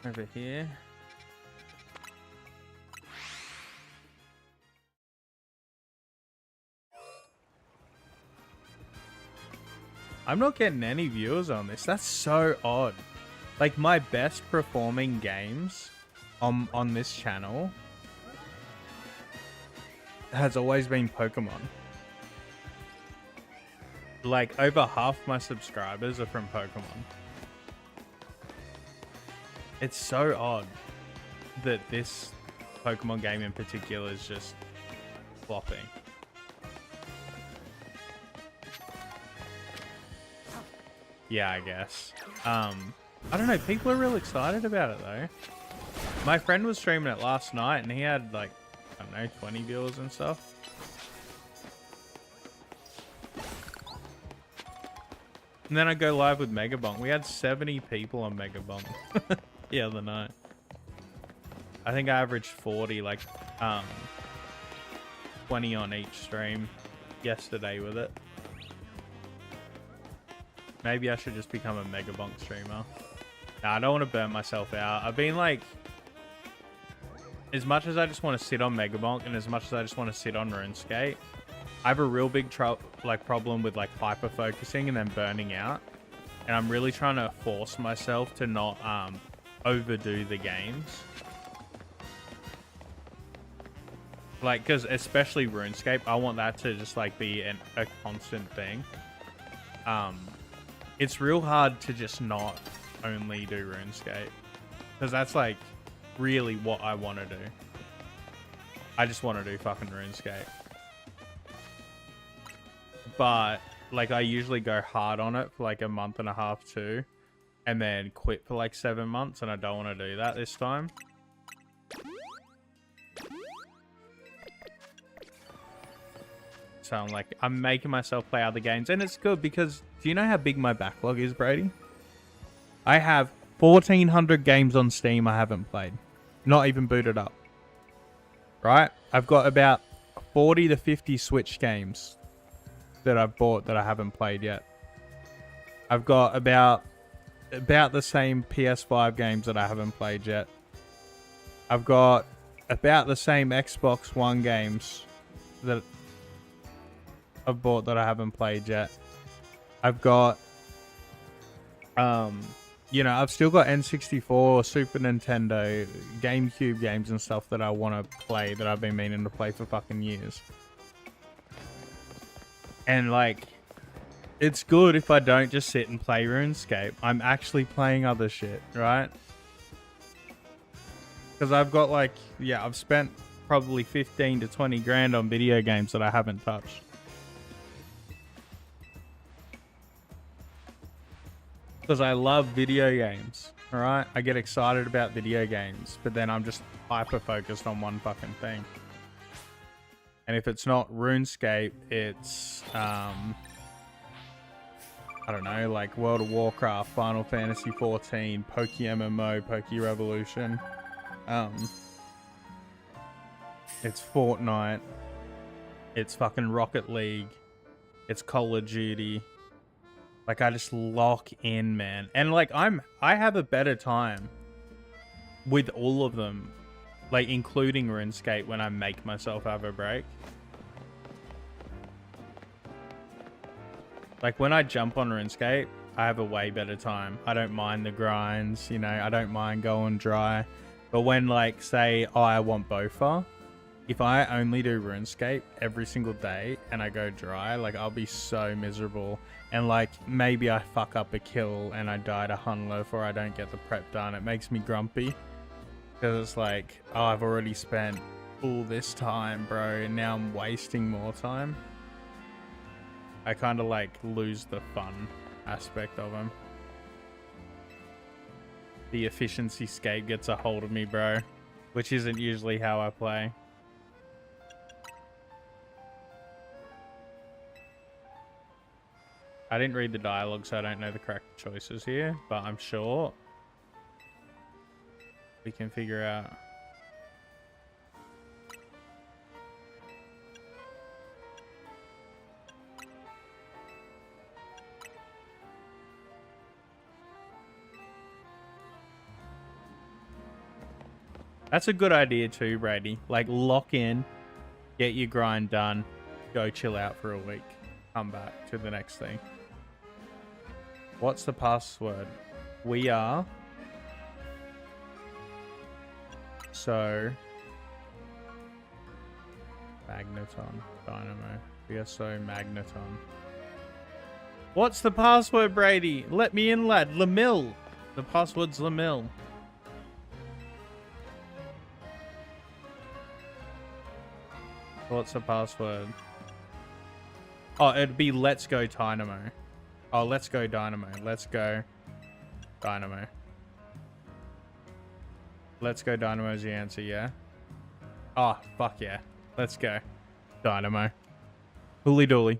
Speaker 1: Over here. I'm not getting any viewers on this. That's so odd. Like, my best performing games on this channel has always been Pokemon. Like, over half my subscribers are from Pokemon. It's so odd that this Pokemon game in particular is just flopping. Yeah, I guess. I don't know. People are real excited about it, though. My friend was streaming it last night, and he had, like, I don't know, 20 viewers and stuff. And then I go live with Megabonk. We had 70 people on Megabonk the other night. I think I averaged 40, like, 20 on each stream yesterday with it. Maybe I should just become a Megabonk streamer. Nah, I don't want to burn myself out. I've been like, as much as I just want to sit on Megabonk and as much as I just want to sit on RuneScape, I have a real big problem with like hyper focusing and then burning out. And I'm really trying to force myself to not overdo the games. Like, because especially RuneScape, I want that to just like be a constant thing. It's real hard to just not only do RuneScape, because that's like really what I want to do. I just want to do fucking RuneScape. But like, I usually go hard on it for like a month and a half too, and then quit for like 7 months, and I don't want to do that this time. So I'm making myself play other games, and it's good because do you know how big my backlog is, Brady? I have 1,400 games on Steam I haven't played, not even booted up. Right? I've got about 40 to 50 Switch games that I've bought that I haven't played yet. I've got about the same PS5 games that I haven't played yet. I've got about the same Xbox One games that I've bought that I haven't played yet. I've got, you know, I've still got N64, Super Nintendo, GameCube games and stuff that I want to play that I've been meaning to play for fucking years. And like, it's good if I don't just sit and play RuneScape. I'm actually playing other shit, right? Because I've got like, yeah, I've spent probably 15 to 20 grand on video games that I haven't touched. Because I love video games. All right, I get excited about video games, but then I'm just hyper focused on one fucking thing. And if it's not RuneScape, it's I don't know, like World of Warcraft, Final Fantasy 14, PokeMMO, Poke Revolution. It's Fortnite. It's fucking Rocket League. It's Call of Duty. Like, I just lock in, man. And like I have a better time with all of them, like including RuneScape, when I make myself have a break. Like, when I jump on RuneScape, I have a way better time. I don't mind the grinds, you know, I don't mind going dry. But when, like, say, oh, I want Bofa, if I only do RuneScape every single day and I go dry, like, I'll be so miserable. And, like, maybe I fuck up a kill and I die to Hunloaf or I don't get the prep done. It makes me grumpy. Because it's like, oh, I've already spent all this time, bro, and now I'm wasting more time. I kind of, like, lose the fun aspect of them. The efficiency scape gets a hold of me, bro. Which isn't usually how I play. I didn't read the dialogue, so I don't know the correct choices here, but I'm sure we can figure out. That's a good idea too, Brady. Like, lock in, get your grind done, go chill out for a week, come back to the next thing. What's the password? We are so Magneton Dynamo. We are so Magneton. What's the password, Brady? Let me in, lad. Lamil. The password's Lamil. What's the password? Oh, it'd be Let's Go Dynamo. Oh, Let's Go Dynamo. Let's go Dynamo. Let's Go Dynamo is the answer, yeah? Oh, fuck yeah. Let's go Dynamo. Hooly dooly.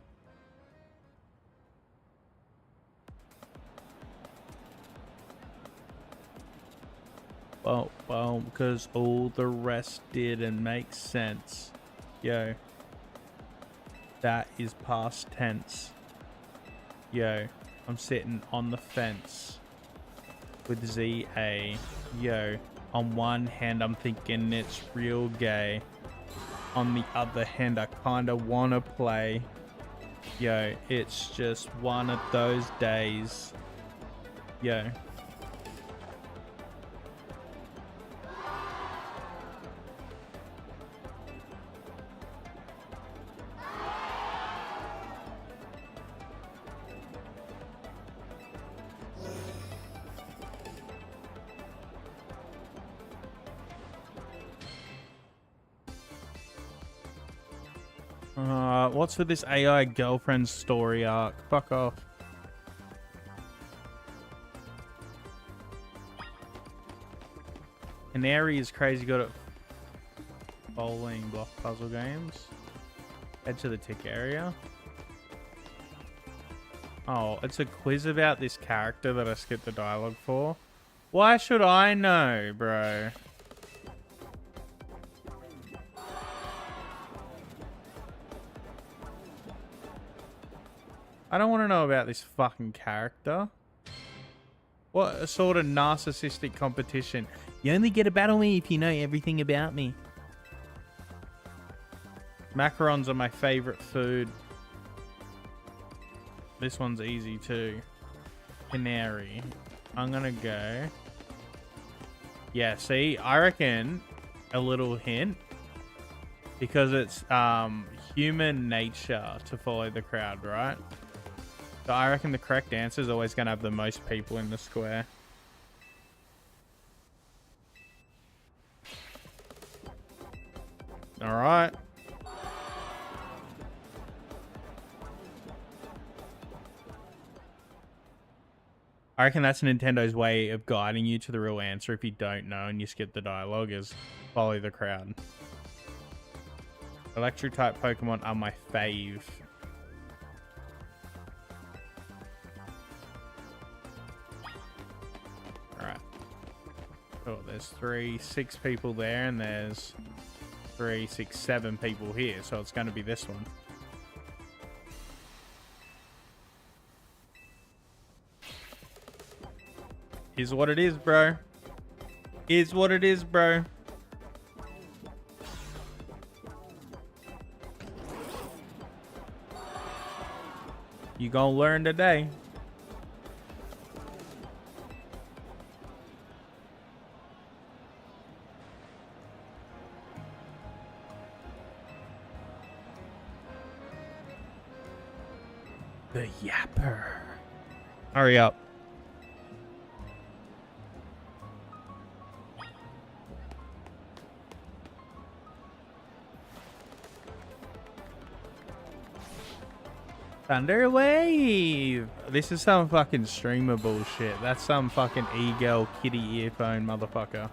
Speaker 1: Well, because all the rest didn't make sense. Yo. That is past tense. Yo, I'm sitting on the fence with ZA. Yo, on one hand, I'm thinking it's real gay. On the other hand, I kinda wanna play. Yo, it's just one of those days. Yo. What's with this AI girlfriend story arc? Fuck off. Canary is crazy good at bowling block puzzle games. Head to the tick area. Oh, it's a quiz about this character that I skipped the dialogue for. Why should I know, bro? I don't want to know about this fucking character. What a sort of narcissistic competition. You only get to battle me if you know everything about me. Macarons are my favorite food. This one's easy too. Canary. I'm gonna go. Yeah, see, I reckon a little hint. Because it's human nature to follow the crowd, right? So I reckon the correct answer is always going to have the most people in the square. All right. I reckon that's Nintendo's way of guiding you to the real answer if you don't know and you skip the dialogue, is follow the crowd. Electric type Pokemon are my fave. Alright. Oh, there's 6 people there, and there's 3, 6, 7 people here, so it's going to be this one. Is what it is, bro. Is what it is, bro. You gonna learn today. The Yapper. Hurry up. Thunder Wave. This is some fucking streamer bullshit. That's some fucking e-girl kitty earphone motherfucker.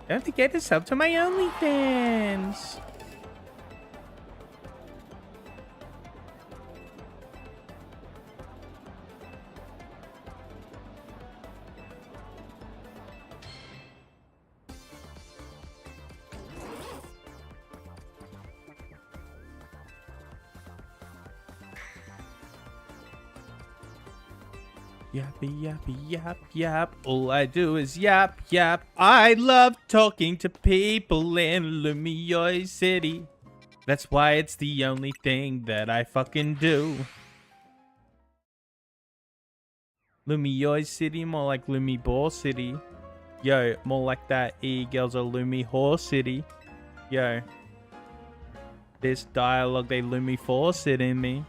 Speaker 1: Don't forget to sub to my OnlyFans. Yappy, yappy, yap, yap. All I do is yap, yap. I love talking to people in Lumio City. That's why it's the only thing that I fucking do. Lumio City, more like Lumibor City. Yo, more like that e-girls are Lumihor City. Yo. This dialogue, they Lumiforce it in me.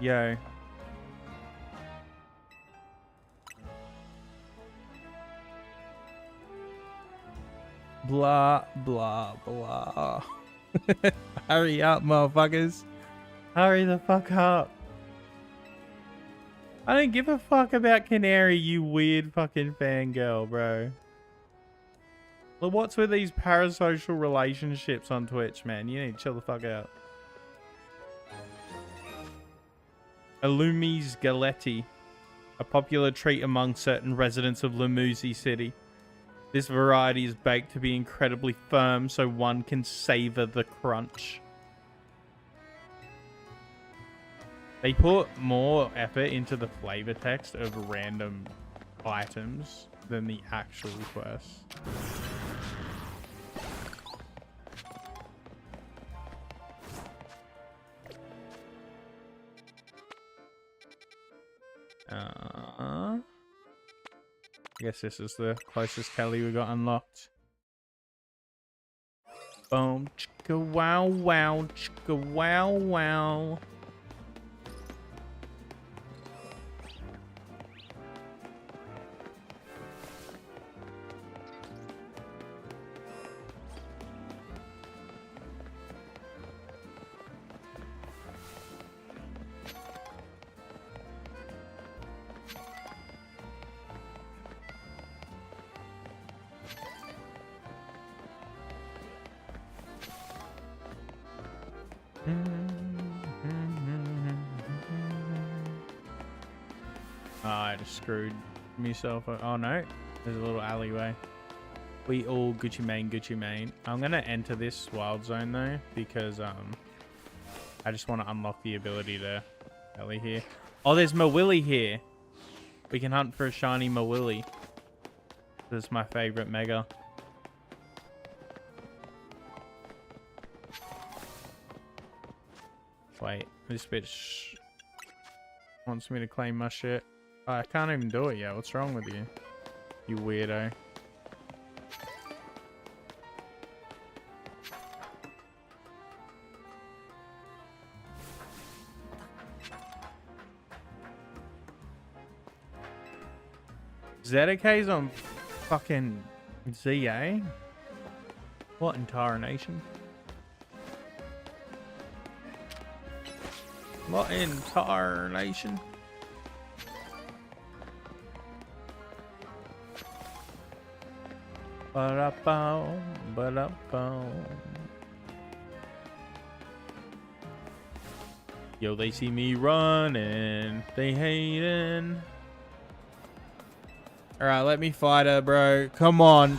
Speaker 1: Yo. Blah, blah, blah. Hurry up, motherfuckers. Hurry the fuck up. I don't give a fuck about Canary, you weird fucking fangirl, bro. Well, what's with these parasocial relationships on Twitch, man? You need to chill the fuck out. Illumi's Galetti. A popular treat among certain residents of Lamuzi City. This variety is baked to be incredibly firm so one can savor the crunch. They put more effort into the flavor text of random items than the actual quest. I guess this is the closest Kelly we got unlocked. Boom, chicka wow wow, chicka wow wow. I just screwed myself. Oh no, there's a little alleyway. We all Gucci Mane. I'm gonna enter this wild zone though because I just want to unlock the ability to Ellie here. Oh, there's Mawili here. We can hunt for a shiny Mawili. This is my favorite mega. Wait, this bitch wants me to claim my shit. Oh, I can't even do it yet. What's wrong with you? You weirdo. ZK's on fucking ZA? What in tarnation? What in tarnation? Ba-da-bow, ba-da-bow. Yo, they see me running. They hating. Alright, let me fight her, bro. Come on.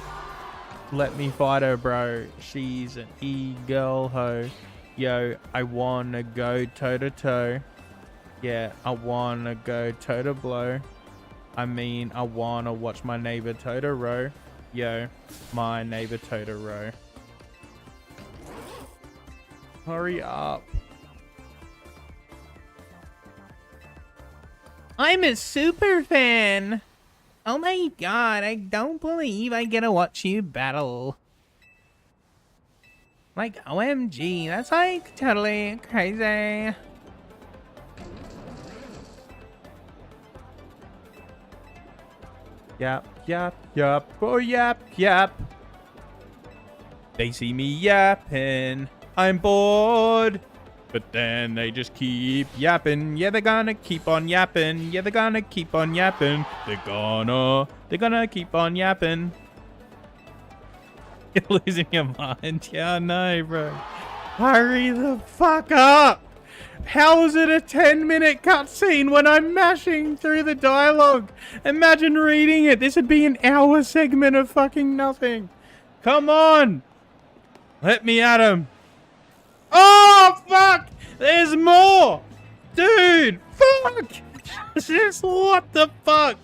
Speaker 1: Let me fight her, bro. She's an e-girl ho. Yo, I wanna go toe-to-toe. Yeah, I wanna go toe-to-blow. I mean, I wanna watch my neighbor Totoro. Yo, my neighbor Totoro. Hurry up. I'm a super fan. Oh my god, I don't believe I get to watch you battle. Like, OMG, that's like totally crazy. Yap, yap, yap, oh yap, yap. They see me yapping, I'm bored. But then they just keep yapping. Yeah, they're gonna keep on yapping. Yeah, they're gonna keep on yapping. They're gonna keep on yapping. You're losing your mind. Yeah, I know, bro. Hurry the fuck up. How is it a 10-minute cutscene when I'm mashing through the dialogue? Imagine reading it. This would be an hour segment of fucking nothing. Come on. Let me at him. Oh, fuck. There's more. Dude, fuck. Just what the fuck?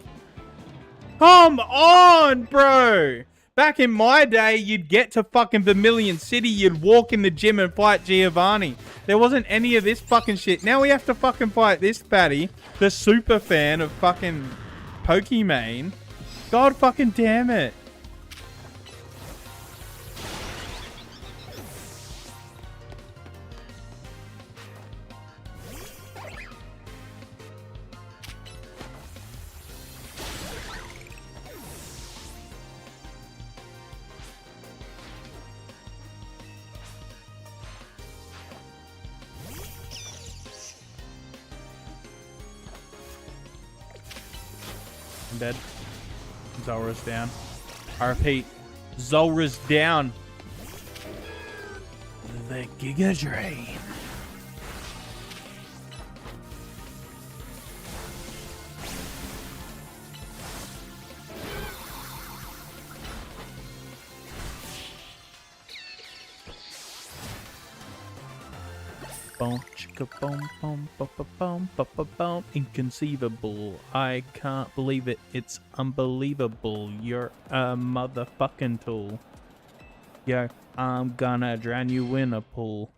Speaker 1: Come on, bro. Back in my day, you'd get to fucking Vermilion City, you'd walk in the gym and fight Giovanni. There wasn't any of this fucking shit. Now we have to fucking fight this fatty, the super fan of fucking Pokemon. God fucking damn it. I'm dead. Zolra's down. I repeat, Zolra's down. The Giga Drain. Boom, chicka, boom, boom, boom, boom, boom, boom, boom. Inconceivable. I can't believe it. It's unbelievable. You're a motherfucking tool. Yo, I'm gonna drown you in a pool.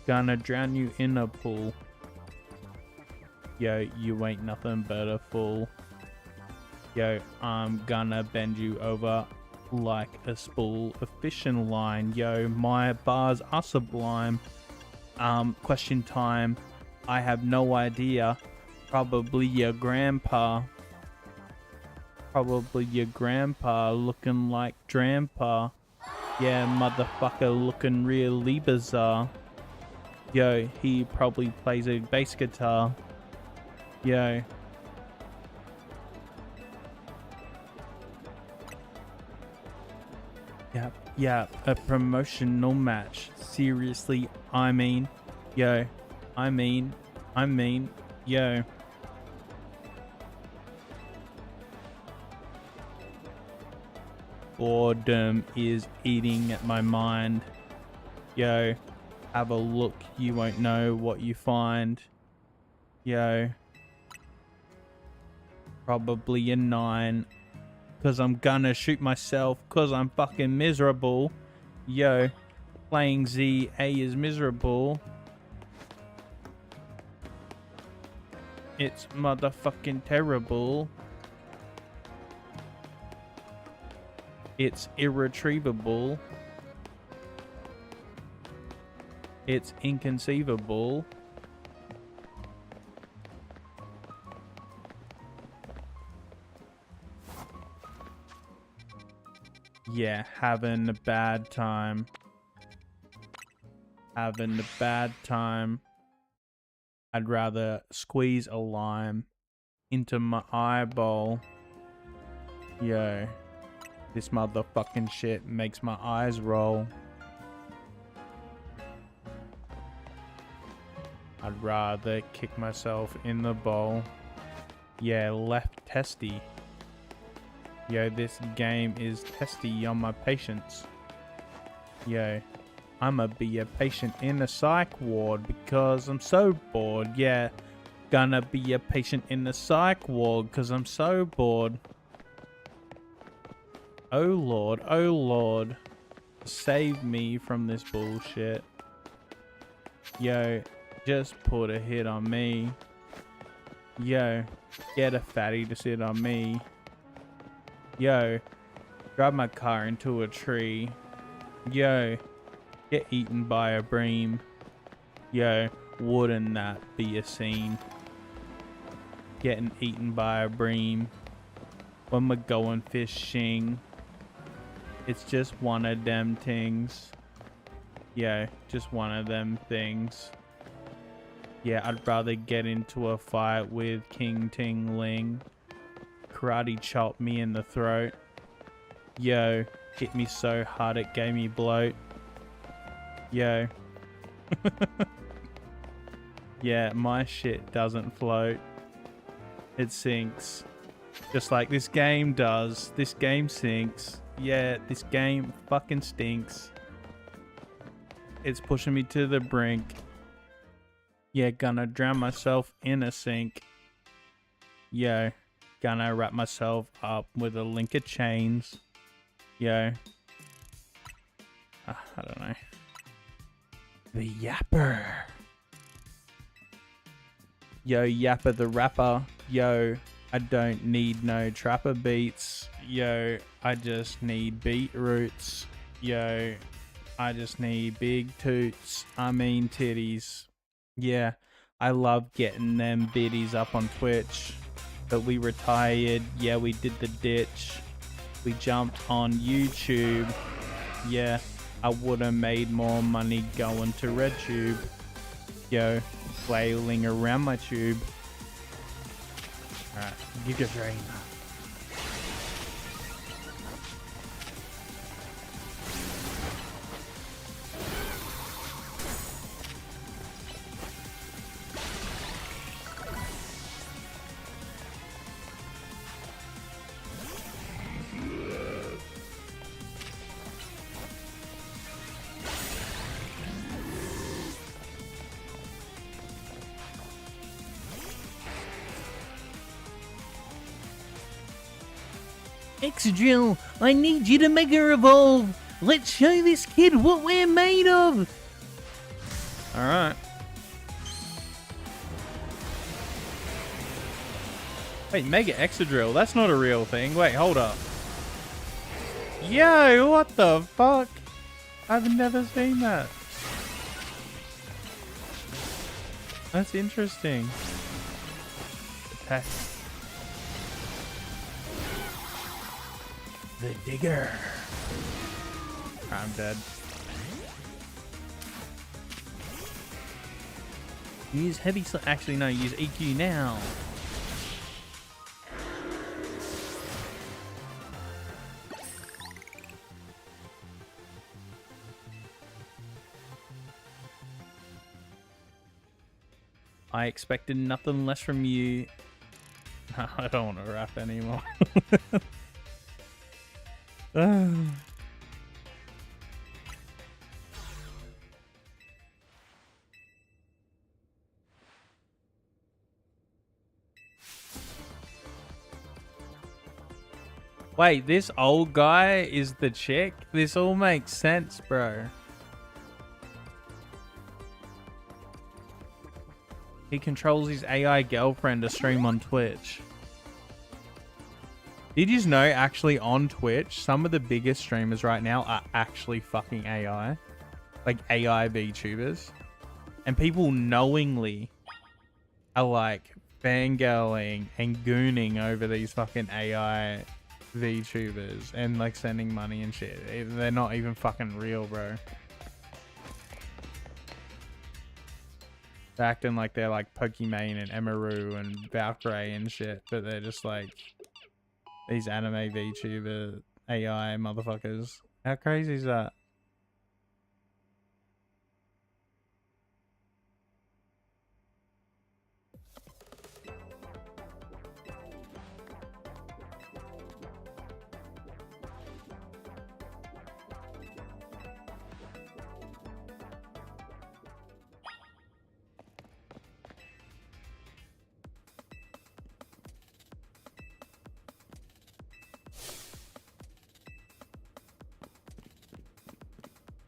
Speaker 1: Gonna drown you in a pool. Yo, you ain't nothing but a fool. Yo, I'm gonna bend you over like a spool of fishing line. Yo, my bars are sublime. Question time. I have no idea. Probably your grandpa. Probably your grandpa looking like Drampa. Yeah, motherfucker looking really bizarre. Yo, he probably plays a bass guitar. Yo. Yep, a promotional match. Seriously, I mean, yo. I mean, yo. Boredom is eating at my mind. Yo, have a look, you won't know what you find. Yo. Probably a 9. Cause I'm gonna shoot myself, cause I'm fucking miserable. Yo, playing ZA is miserable. It's motherfucking terrible. It's irretrievable. It's inconceivable. Yeah, having a bad time. Having a bad time. I'd rather squeeze a lime into my eyeball. Yo. This motherfucking shit makes my eyes roll. I'd rather kick myself in the bowl. Yeah, left testy. Yo, this game is testy on my patience. Yo, I'ma be a patient in a psych ward because I'm so bored. Yeah, gonna be a patient in the psych ward because I'm so bored. Oh Lord, save me from this bullshit. Yo, just put a hit on me. Yo, get a fatty to sit on me. Yo, drive my car into a tree. Yo, get eaten by a bream. Yo, wouldn't that be a scene? Getting eaten by a bream when we're going fishing. It's just one of them things. Yeah, just one of them things. Yeah, I'd rather get into a fight with King Ting Ling. Karate chop me in the throat. Yo, hit me so hard it gave me bloat. Yo. Yeah, my shit doesn't float. It sinks. Just like this game does. This game sinks. Yeah, this game fucking stinks. It's pushing me to the brink. Yeah, gonna drown myself in a sink. Yo, gonna wrap myself up with a link of chains. Yo. I don't know. The Yapper. Yo, Yapper the rapper. Yo, I don't need no trapper beats. Yo, I just need beetroots. Yo, I just need big toots. I mean titties. Yeah, I love getting them biddies up on Twitch. But we retired. Yeah, we did the ditch. We jumped on YouTube. Yeah, I would have made more money going to RedTube. Yo, flailing around my tube. Alright, Giga Drain.
Speaker 2: X-Drill, I need you to Mega Evolve. Let's show this kid what we're made of.
Speaker 1: Alright. Wait, Mega Exadrill, that's not a real thing. Wait, hold up. Yo, what the fuck? I've never seen that. That's interesting. Attack.
Speaker 2: The Digger.
Speaker 1: I'm dead.
Speaker 2: Use heavy actually no, use EQ now.
Speaker 1: I expected nothing less from you. I don't want to rap anymore. Wait, this old guy is the chick? This all makes sense, bro. He controls his AI girlfriend to stream on Twitch. Did you know actually on Twitch, some of the biggest streamers right now are actually fucking AI? Like AI VTubers. And people knowingly are like fangirling and gooning over these fucking AI VTubers and like sending money and shit. They're not even fucking real, bro. They're acting like they're like Pokemon and Emaru and Valkyrie and shit, but they're just like these anime VTuber AI motherfuckers. How crazy is that?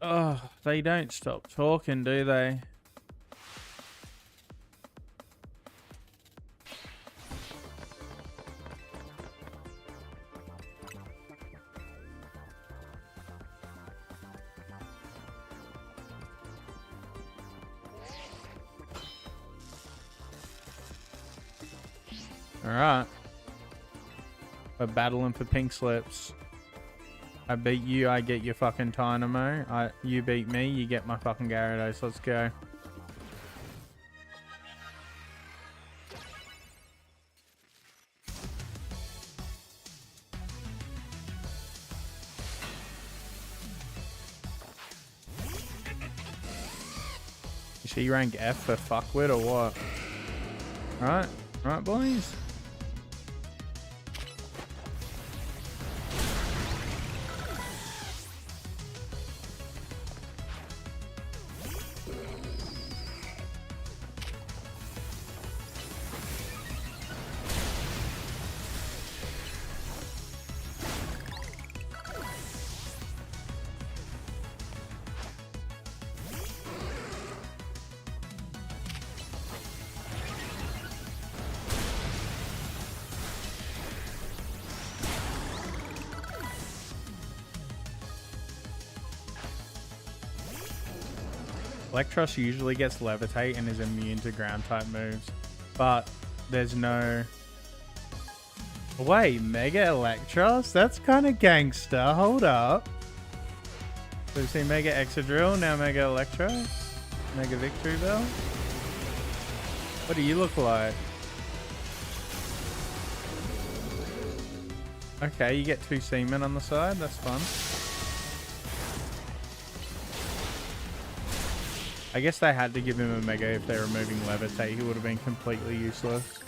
Speaker 1: Oh, they don't stop talking, do they? Alright. We're battling for pink slips. I beat you, I get your fucking Dynamo. You beat me, you get my fucking Gyarados. Let's go. Is she rank F for fuckwit or what? Alright, alright boys. Electros usually gets Levitate and is immune to ground type moves, but there's no... Wait, Mega Electros? That's kind of gangster. Hold up. So we've seen Mega Exadrill, now Mega Electros, Mega Victory Bell. What do you look like? Okay, you get 2 Seamen on the side. That's fun. I guess they had to give him a Mega if they're removing Levitate. He would have been completely useless.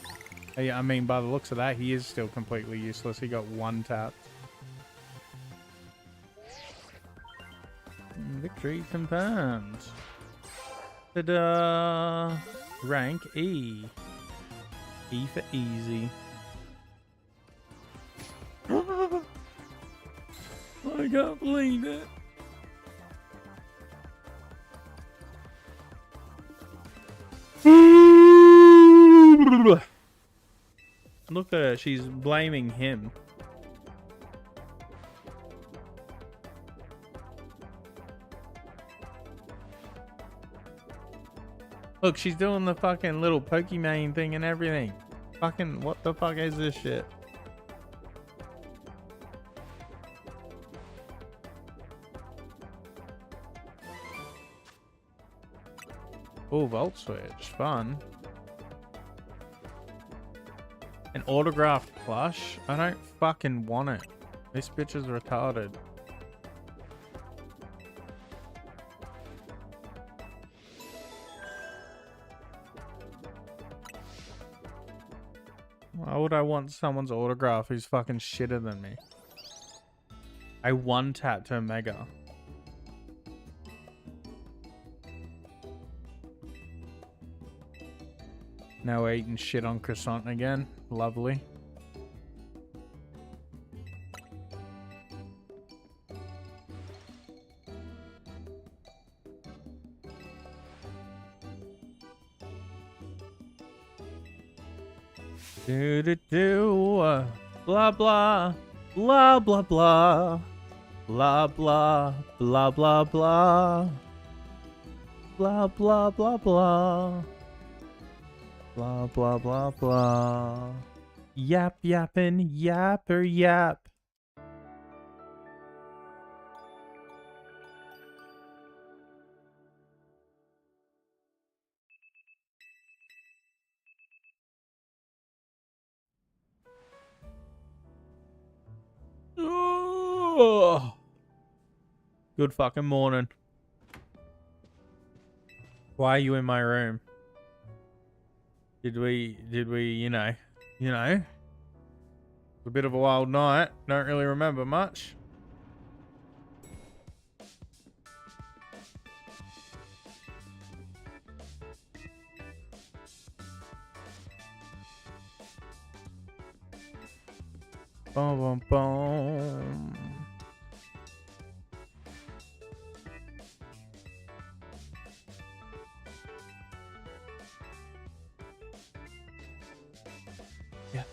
Speaker 1: I mean, by the looks of that, he is still completely useless. He got 1 tap. Victory confirmed. Ta-da! Rank E. E for easy. I can't believe it. Look at her, she's blaming him. Look, she's doing the fucking little Pokemon thing and everything. Fucking, what the fuck is this shit? Oh, Volt Switch, fun. An autographed plush? I don't fucking want it. This bitch is retarded. Why would I want someone's autograph who's fucking shitter than me? I one-tapped her Mega. Now we're eating shit on croissant again. Lovely. Do do do. Blah blah. Blah blah blah. Blah blah. Blah blah blah. Blah blah blah blah. Blah blah blah blah. Yap yappin', yapper yap. Oh, good fucking morning. Why are you in my room? Did we, a bit of a wild night. Don't really remember much. Boom, boom, boom.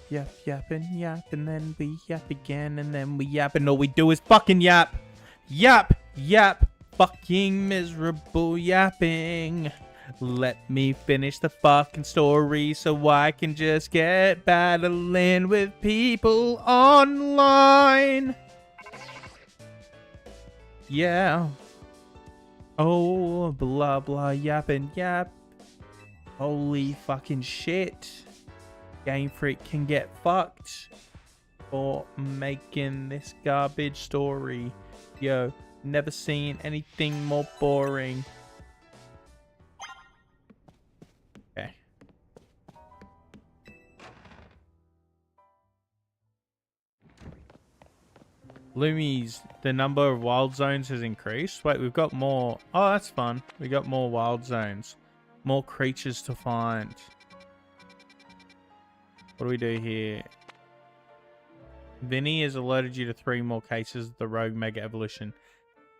Speaker 1: Yap, and yap, and then we yap again, and then we yap, and all we do is fucking yap. Yap, yap, fucking miserable yapping. Let me finish the fucking story so I can just get battling with people online. Yeah. Oh, blah, blah, yap and yap. Holy fucking shit. Game Freak can get fucked for making this garbage story. Yo, never seen anything more boring. Okay. Loomies, the number of wild zones has increased. Wait, we've got more. Oh, that's fun. We got more wild zones. More creatures to find. What do we do here? Vinny has alerted you to 3 more cases of the Rogue Mega Evolution.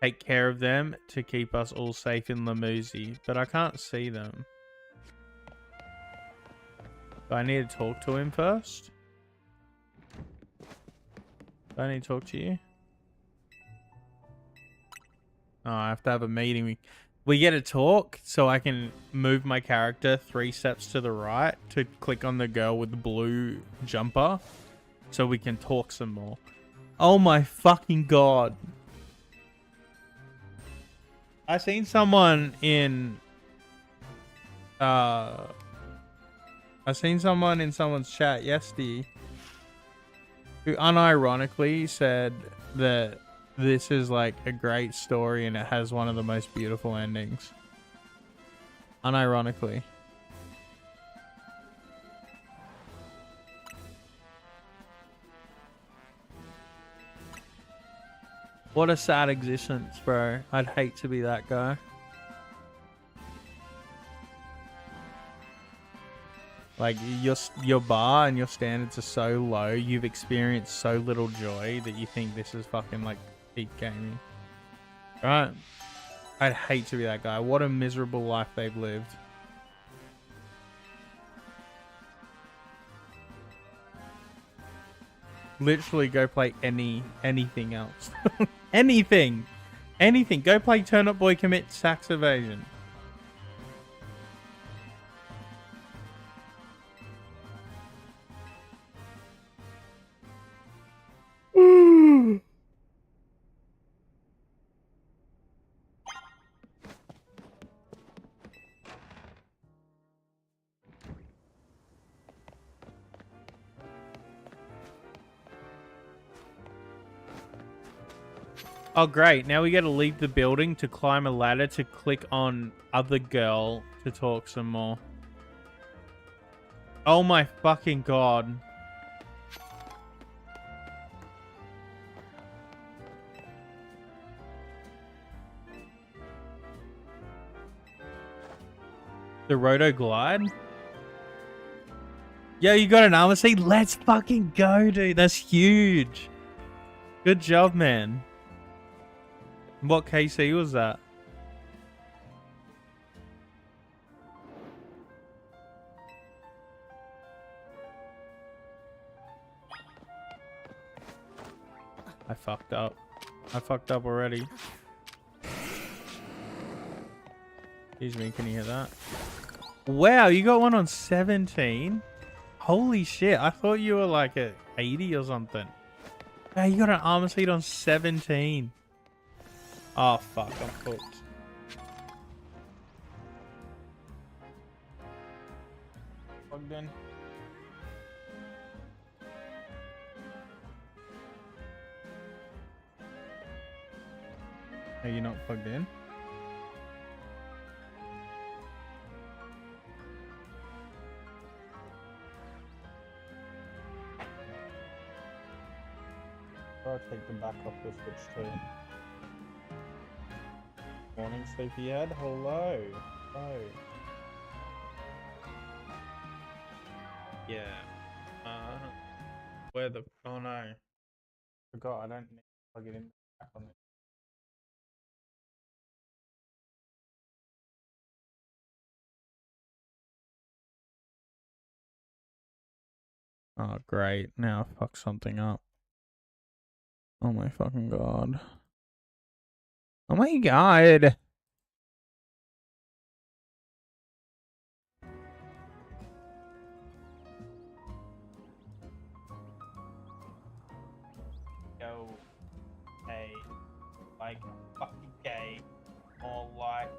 Speaker 1: Take care of them to keep us all safe in Lamouzi. But I can't see them. Do I need to talk to him first? Do I need to talk to you? Oh, I have to have a meeting. We get to talk, so I can move my character 3 steps to the right to click on the girl with the blue jumper, so we can talk some more. Oh my fucking god. I seen someone in someone's chat yesterday who unironically said that this is like a great story and it has one of the most beautiful endings. Unironically. What a sad existence, bro. I'd hate to be that guy. Like, your bar and your standards are so low, you've experienced so little joy that you think this is fucking like peak gaming. Right? I'd hate to be that guy. What a miserable life they've lived. Literally go play anything else. Anything. Go play Turnip Boy Commit Sax Evasion. Oh, great. Now we got to leave the building to climb a ladder to click on other girl to talk some more. Oh my fucking god. The Roto Glide? Yo, you got an armor seat? Let's fucking go, dude. That's huge. Good job, man. What KC was that? I fucked up. I fucked up already. Excuse me, can you hear that? Wow, you got one on 17? Holy shit, I thought you were like at 80 or something. Wow, you got an armor seat on 17. Oh fuck, I'm cooked. Plugged in. Are you not plugged in? I'll take them back off the switch too. Morning, sleepyhead. Hello. Hello. Yeah. Where the? Oh no. Forgot. I don't need to plug it in back on it. Oh great. Now I fucked something up. Oh my fucking god. Oh my god. Go. Hey. Like fucking gay. Or like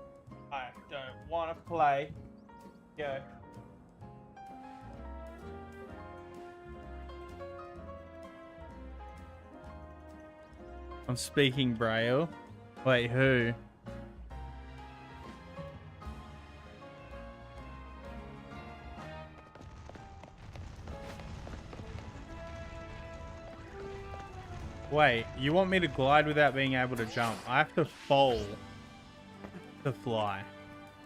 Speaker 1: I don't want to play. Go. I'm speaking Braille. Wait, who? Wait, you want me to glide without being able to jump? I have to fall to fly.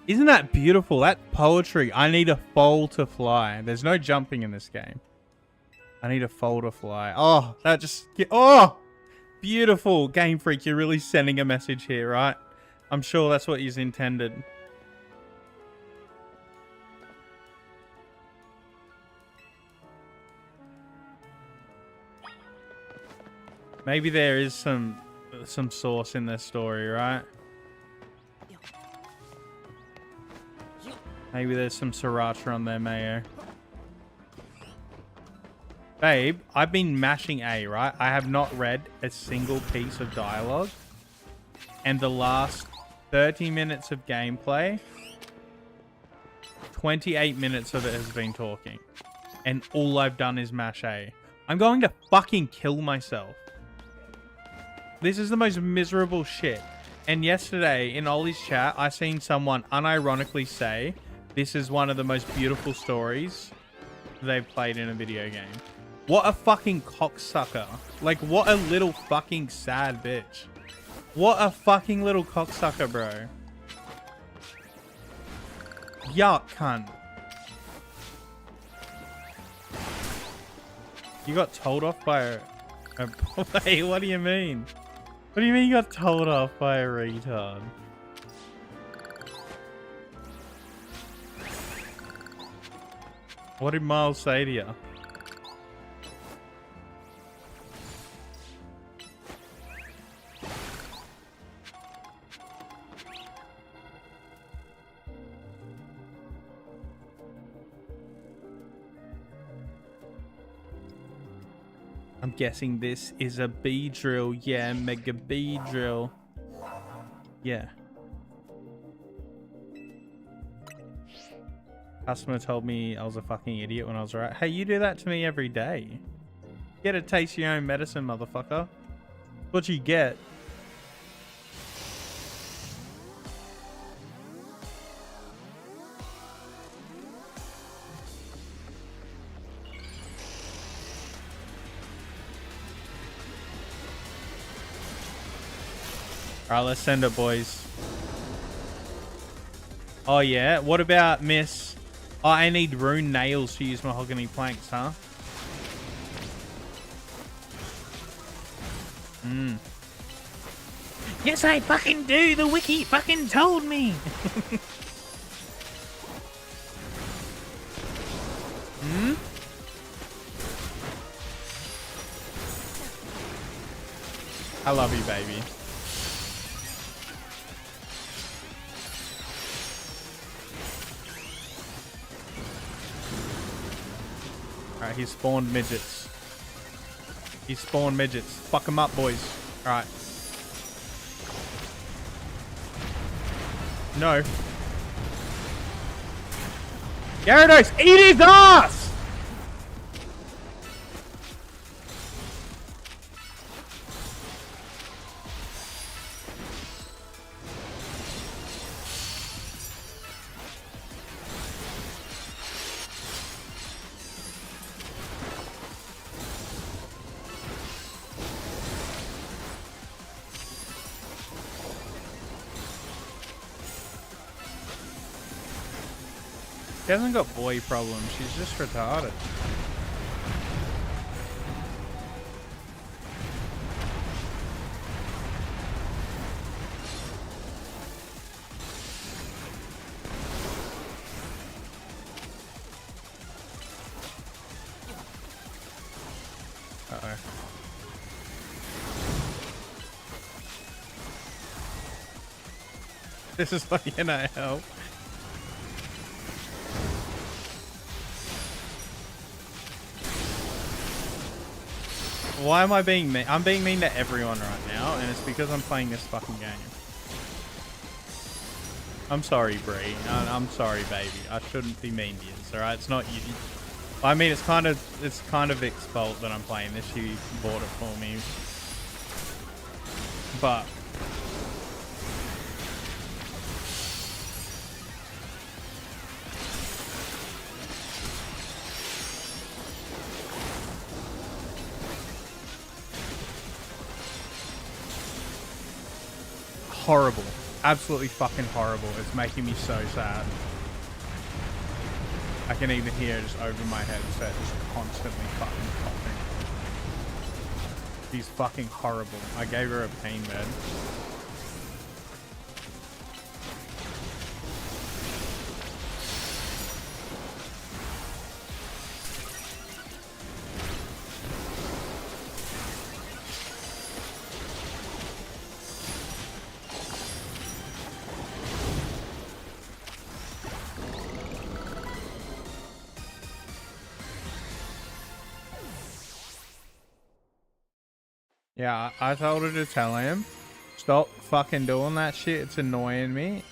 Speaker 1: Isn't that beautiful? That poetry. I need a fall to fly. There's no jumping in this game. I need a fall to fly. Oh, that just... Oh! Beautiful. Game Freak, you're really sending a message here, right? I'm sure that's what you've intended. Maybe there is some sauce in this story, right? Maybe there's some sriracha on there, mayo. Babe, I've been mashing A, right? I have not read a single piece of dialogue. And the last 30 minutes of gameplay, 28 minutes of it has been talking. And all I've done is mash A. I'm going to fucking kill myself. This is the most miserable shit. And yesterday, in Ollie's chat, I seen someone unironically say, this is one of the most beautiful stories they've played in a video game. What a fucking cocksucker. Like, what a little fucking sad bitch. What a fucking little cocksucker, bro. Yuck, cunt. You got told off by a... Wait, what do you mean? What do you mean you got told off by a retard? What did Miles say to you? I'm guessing this is a B drill. Yeah, mega B drill. Yeah. Customer told me I was a fucking idiot when I was right. Hey, you do that to me every day. Get to taste your own medicine, motherfucker. What you get. Alright, let's send it, boys. Oh, yeah? What about Miss... Oh, I need rune nails to use mahogany planks, huh? Hmm.
Speaker 2: Yes, I fucking do. The wiki fucking told me.
Speaker 1: Hmm? I love you, baby. Alright, he spawned midgets. He spawned midgets. Fuck him up, boys. Alright. No. Gyarados, eat his ass! She hasn't got boy problems, she's just retarded. Uh-oh. This is not gonna help. Why am I being mean? I'm being mean to everyone right now, and it's because I'm playing this fucking game. I'm sorry, Bree. I'm sorry, baby. I shouldn't be mean to you, alright? It's not you. I mean, it's kind of Vic's fault that I'm playing this. She bought it for me. But horrible. Absolutely fucking horrible. It's making me so sad. I can even hear just over my headset just constantly fucking coughing. She's fucking horrible. I gave her a pain med. Yeah, I told her to tell him, stop fucking doing that shit. It's annoying me.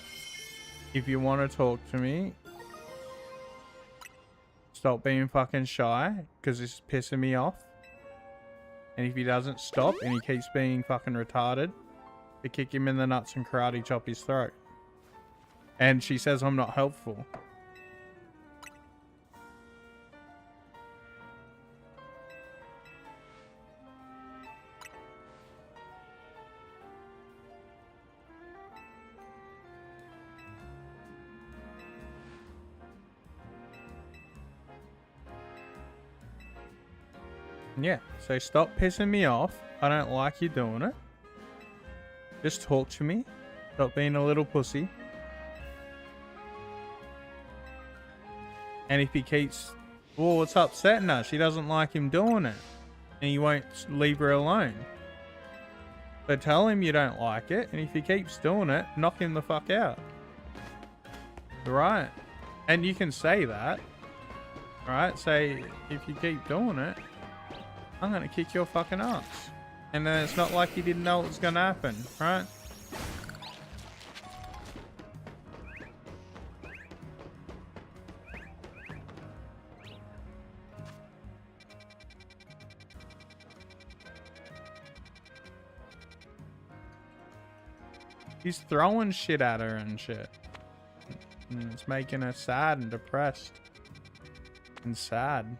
Speaker 1: If you want to talk to me, stop being fucking shy, because it's pissing me off. And if he doesn't stop and he keeps being fucking retarded, to kick him in the nuts and karate chop his throat. And she says I'm not helpful. Yeah, so stop pissing me off. I don't like you doing it. Just talk to me. Stop being a little pussy. And if he keeps... Well, it's upsetting her. She doesn't like him doing it. And he won't leave her alone. So tell him you don't like it. And if he keeps doing it, knock him the fuck out. Right? And you can say that. Right? Say, if you keep doing it, I'm gonna kick your fucking ass. And then it's not like you didn't know it was gonna happen, right? He's throwing shit at her and shit. And it's making her sad and depressed. And sad.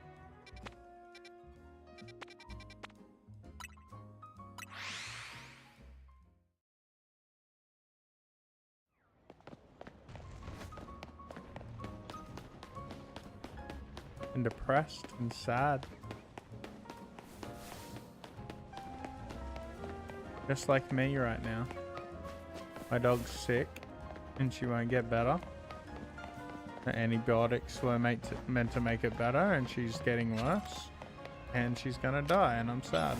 Speaker 1: And depressed and sad. Just like me right now. My dog's sick and she won't get better. The antibiotics were meant to make it better and she's getting worse. And she's gonna die and I'm sad.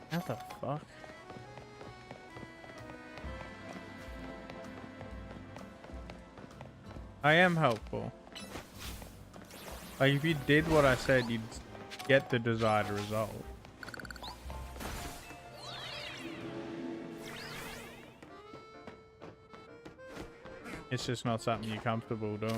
Speaker 1: What the fuck? I am helpful. Like, if you did what I said, you'd get the desired result. It's just not something you're comfortable doing.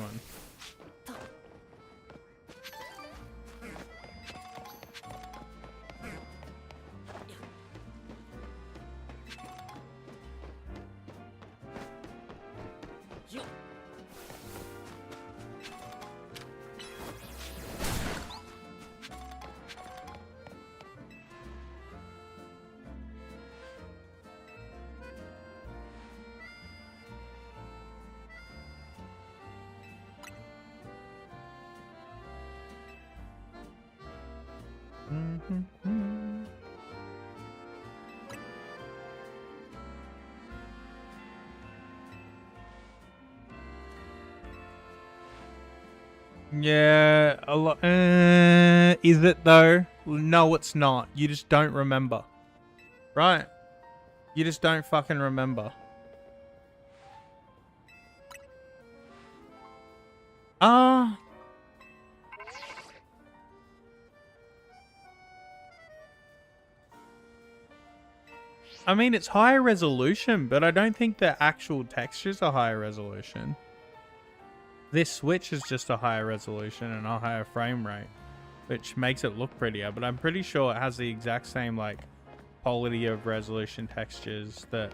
Speaker 1: Yeah, a lot. Is it though? No, it's not. You just don't remember. Right? You just don't fucking remember. I mean, it's higher resolution, but I don't think the actual textures are higher resolution. This Switch is just a higher resolution and a higher frame rate, which makes it look prettier, but I'm pretty sure it has the exact same, like, quality of resolution textures that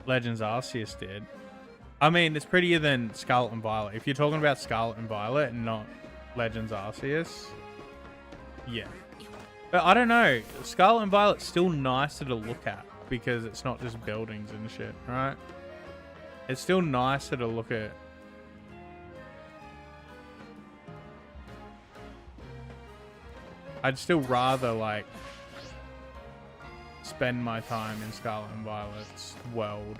Speaker 1: Legends Arceus did. I mean, it's prettier than Scarlet and Violet. If you're talking about Scarlet and Violet and not Legends Arceus, yeah. But I don't know. Scarlet and Violet's still nicer to look at because it's not just buildings and shit, right? It's still nicer to look at. I'd still rather, like, spend my time in Scarlet and Violet's world.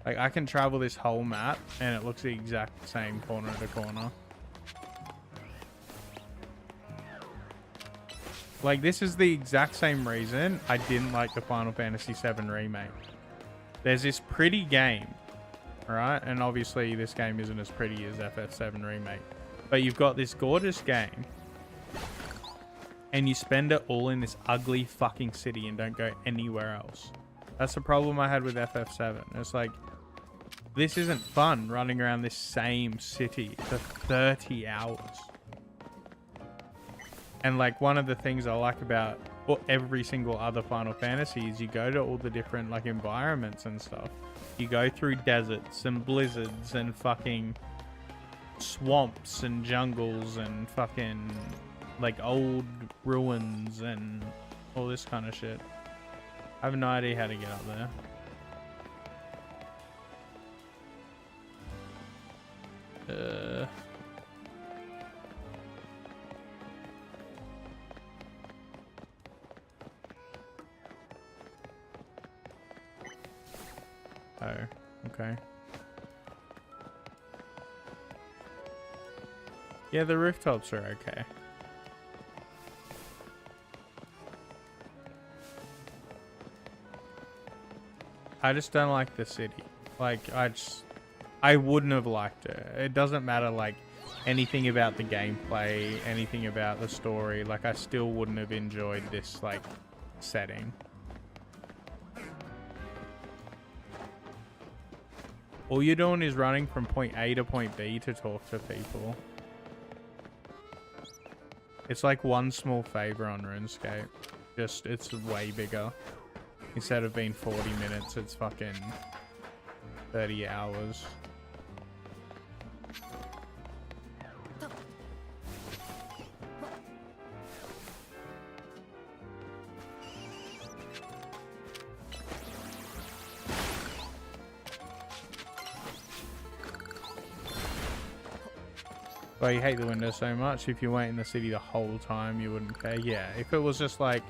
Speaker 1: Like, I can travel this whole map and it looks the exact same corner to corner. Like, this is the exact same reason I didn't like the Final Fantasy VII Remake. There's this pretty game, right? And obviously this game isn't as pretty as FF7 Remake. But you've got this gorgeous game, and you spend it all in this ugly fucking city and don't go anywhere else. That's the problem I had with FF7. It's like, this isn't fun running around this same city for 30 hours. And, like, one of the things I like about every single other Final Fantasy is you go to all the different, like, environments and stuff. You go through deserts and blizzards and fucking swamps and jungles and fucking, like, old ruins and all this kind of shit. I have no idea how to get up there. Oh, okay. Yeah, the rooftops are okay. I just don't like the city. Like, I wouldn't have liked it. It doesn't matter, like, anything about the gameplay, anything about the story. Like, I still wouldn't have enjoyed this, like, setting. All you're doing is running from point A to point B to talk to people. It's like one small favor on RuneScape. Just, it's way bigger. Instead of being 40 minutes, it's fucking 30 hours. Well, you hate the window so much. If you went in the city the whole time, you wouldn't care. Yeah, if it was just like,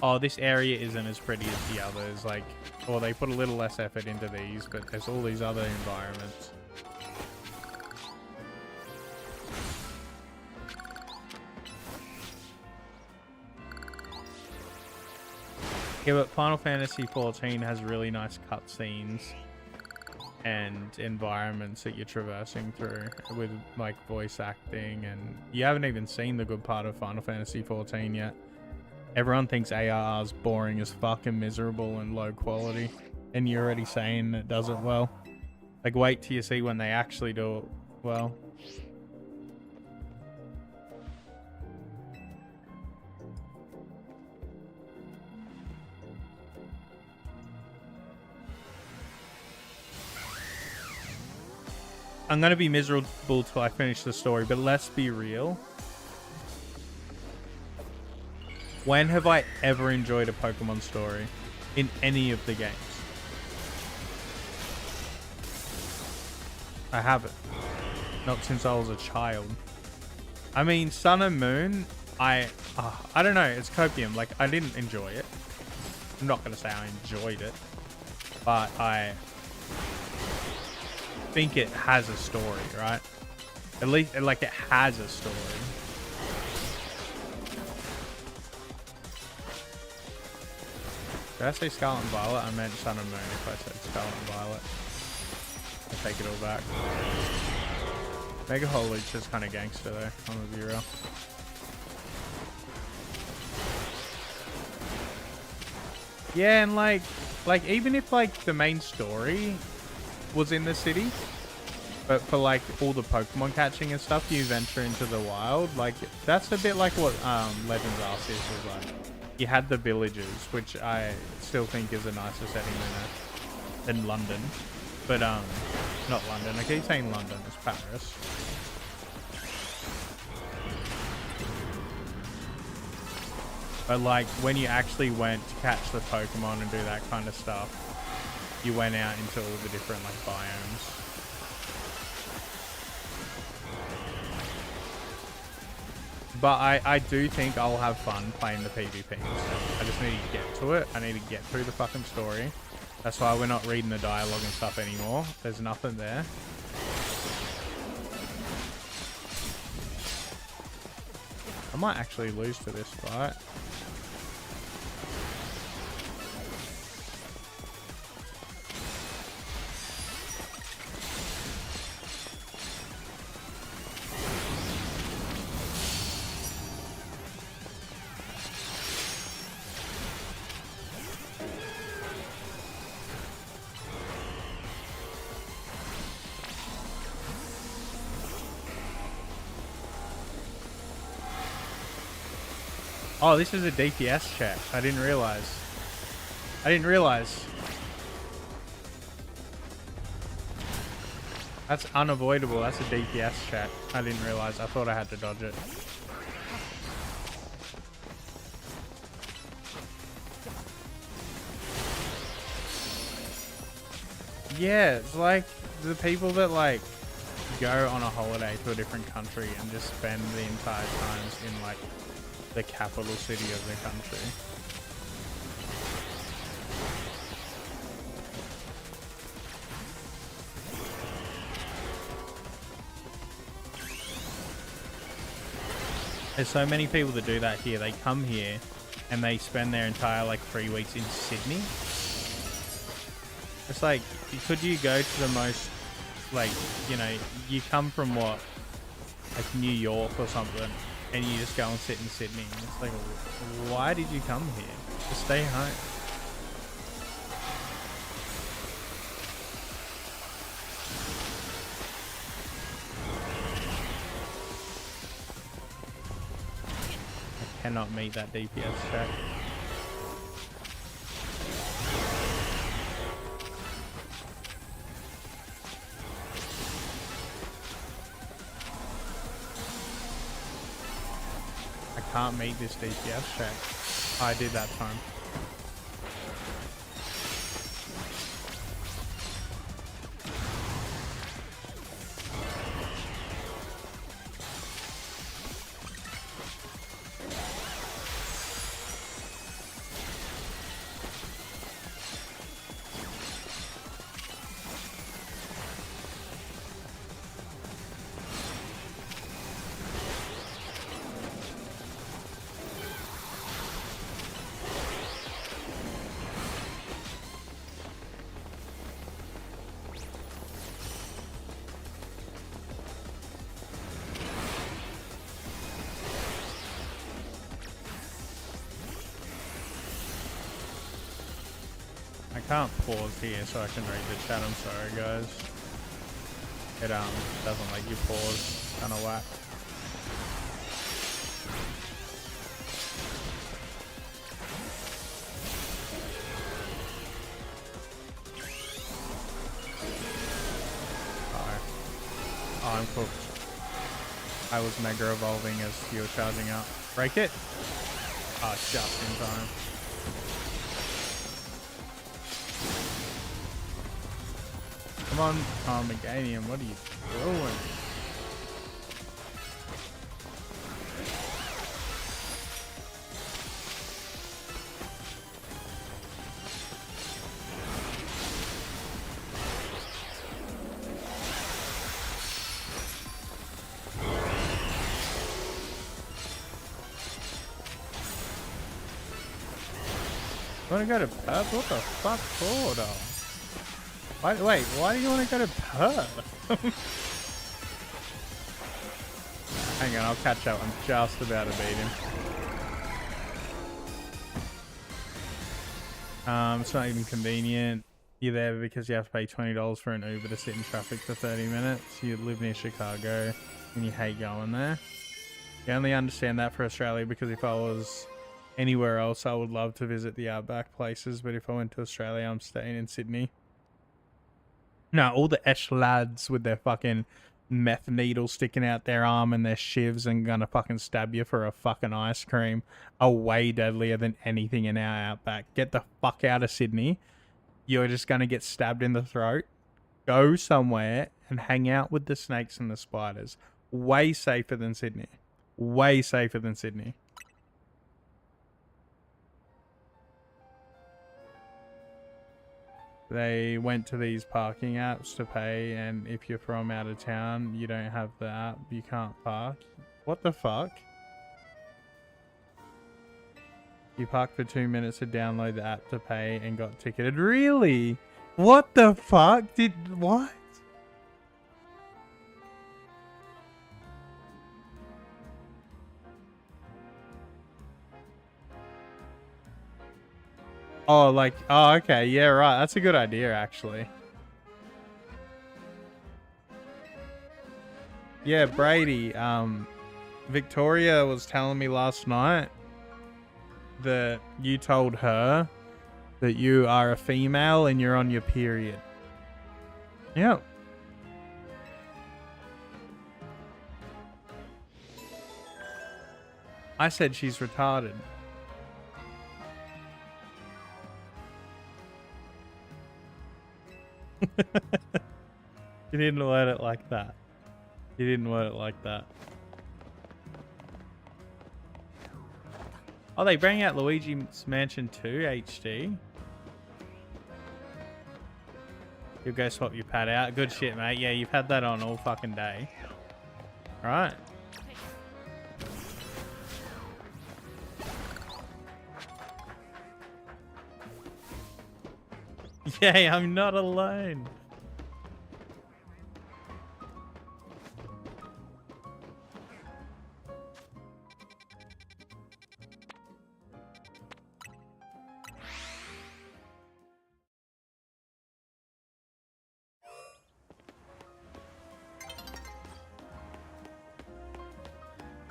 Speaker 1: oh, this area isn't as pretty as the others, like, or they put a little less effort into these, but there's all these other environments. Yeah, but Final Fantasy XIV has really nice cutscenes and environments that you're traversing through with, like, voice acting, and you haven't even seen the good part of Final Fantasy XIV yet. Everyone thinks ARR is boring as fucking miserable and low quality. And you're already saying it does it well. Like, wait till you see when they actually do it well. I'm going to be miserable till I finish the story, but let's be real. When have I ever enjoyed a Pokemon story in any of the games? I haven't. Not since I was a child. I mean, Sun and Moon, I don't know, it's copium. Like, I didn't enjoy it. I'm not going to say I enjoyed it, but I think it has a story, right? At least, like, it has a story. Did I say Scarlet and Violet? I meant Sun and Moon if I said Scarlet and Violet. I take it all back. Mega Leech is kind of gangster though, I'm gonna be real. Yeah, and like even if like the main story was in the city, but for like all the Pokemon catching and stuff, you venture into the wild. Like that's a bit like what Legends Arceus was like. You had the villages, which I still think is a nicer setting than London. But not London. I keep saying London. It's Paris. But like when you actually went to catch the Pokemon and do that kind of stuff, you went out into all the different like biomes. But I do think I'll have fun playing the PvPs. I just need to get to it. I need to get through the fucking story. That's why we're not reading the dialogue and stuff anymore. There's nothing there. I might actually lose to this fight. Oh, this is a DPS check. I didn't realize. That's unavoidable. That's a DPS check. I didn't realize. I thought I had to dodge it. Yeah, it's like the people that like go on a holiday to a different country and just spend the entire times in like the capital city of the country. There's so many people that do that here. They come here and they spend their entire like 3 weeks in Sydney. It's like, could you go to the most, like, you know, you come from what, like New York or something, and you just go and sit in Sydney. And it's like, why did you come here? Just stay home. I cannot meet that DPS check. Can't meet this DPS check. I did that time. can't pause here so I can read the chat. I'm sorry, guys. It doesn't let you pause. Kind of whack. Oh, I'm cooked. I was mega evolving as you were charging up. Break it. Oh, just in time. Come on, Meganium, what are you doing? Want to go to Perth? What the fuck for, though? Wait, why do you want to go to Perth? Hang on, I'll catch up. I'm just about to beat him. It's not even convenient. You're there because you have to pay $20 for an Uber to sit in traffic for 30 minutes. You live near Chicago and you hate going there. You only understand that for Australia because if I was anywhere else, I would love to visit the outback places. But if I went to Australia, I'm staying in Sydney. No, all the Esh lads with their fucking meth needle sticking out their arm and their shivs and gonna fucking stab you for a fucking ice cream are way deadlier than anything in our outback. Get the fuck out of Sydney. You're just gonna get stabbed in the throat. Go somewhere and hang out with the snakes and the spiders. Way safer than Sydney. Way safer than Sydney. They went to these parking apps to pay, and if you're from out of town, you don't have the app, you can't park. What the fuck? You parked for 2 minutes to download the app to pay and got ticketed. Really? What the fuck? What? Oh, like, oh, okay, yeah, right. That's a good idea, actually. Yeah, Brady, Victoria was telling me last night that you told her that you are a female and you're on your period. Yep. I said she's retarded. You didn't word it like that. You didn't word it like that. Oh, they bring out Luigi's Mansion 2 HD. You'll go swap your pad out. Good shit, mate. Yeah, you've had that on all fucking day. Alright. Yay, I'm not alone.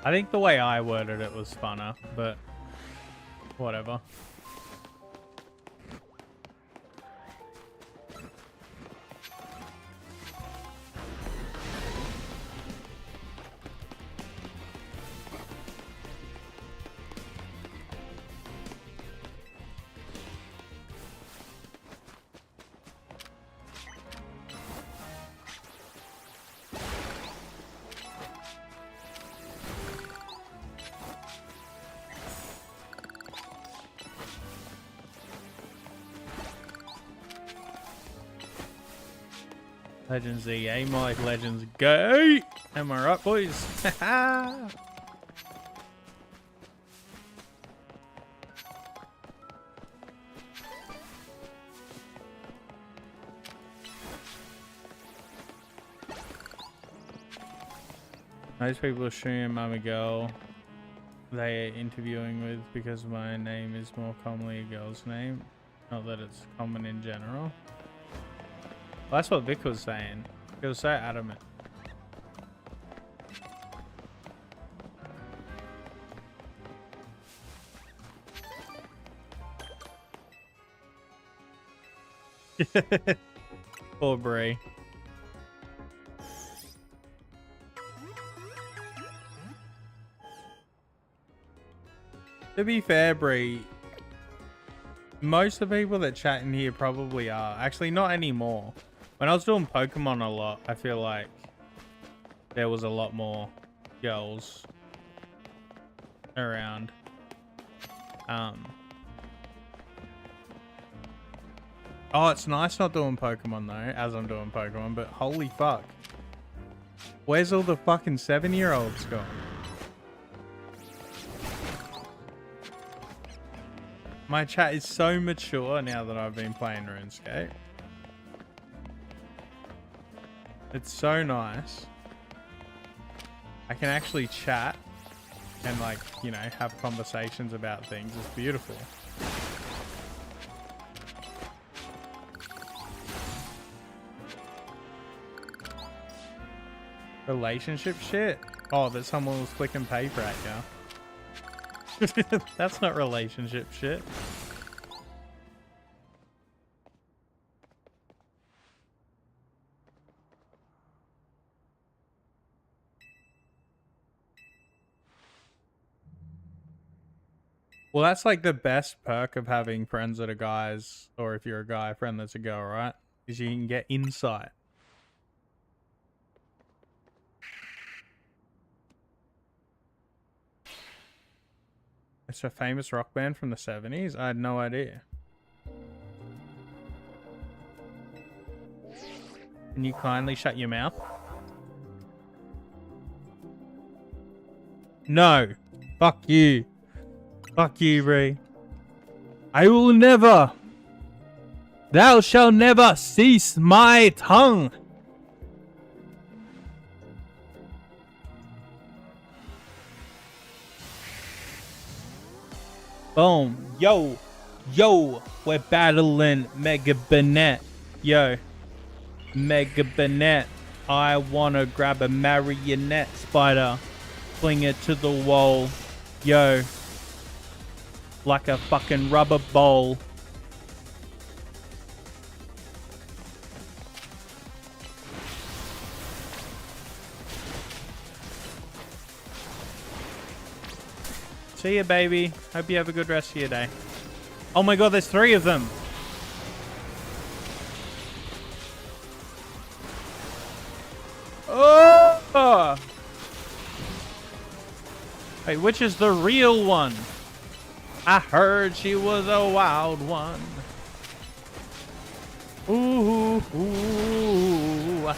Speaker 1: I think the way I worded it was funner, but whatever. Legends EA, more like Legends Go! Am I right, boys? Most people assume I'm a girl they are interviewing with because my name is more commonly a girl's name. Not that it's common in general. Well, that's what Vic was saying. He was so adamant. Poor Brie. To be fair, Brie, most of the people that chat in here probably are. Actually, not anymore. When I was doing Pokemon a lot, I feel like there was a lot more girls around. Oh, it's nice not doing Pokemon though, as I'm doing Pokemon, but holy fuck. Where's all the fucking 7-year-olds gone? My chat is so mature now that I've been playing RuneScape. It's so nice. I can actually chat and, like, you know, have conversations about things. It's beautiful. Relationship shit? Oh, that someone was flicking paper at you. That's not relationship shit. Well, that's like the best perk of having friends that are guys, or if you're a guy, a friend that's a girl, right? Is you can get insight. It's a famous rock band from the 70s? I had no idea. Can you kindly shut your mouth? No. Fuck you. Fuck you, Ree. I will never. Thou shalt never cease my tongue. Boom. Yo. Yo. We're battling Mega Banette. Yo. Mega Banette. I wanna grab a marionette spider. Fling it to the wall. Yo. Like a fucking rubber ball. See ya, baby. Hope you have a good rest of your day. Oh my god, there's 3 of them. Oh! Wait, which is the real one? I heard she was a wild one. Ooh, ooh.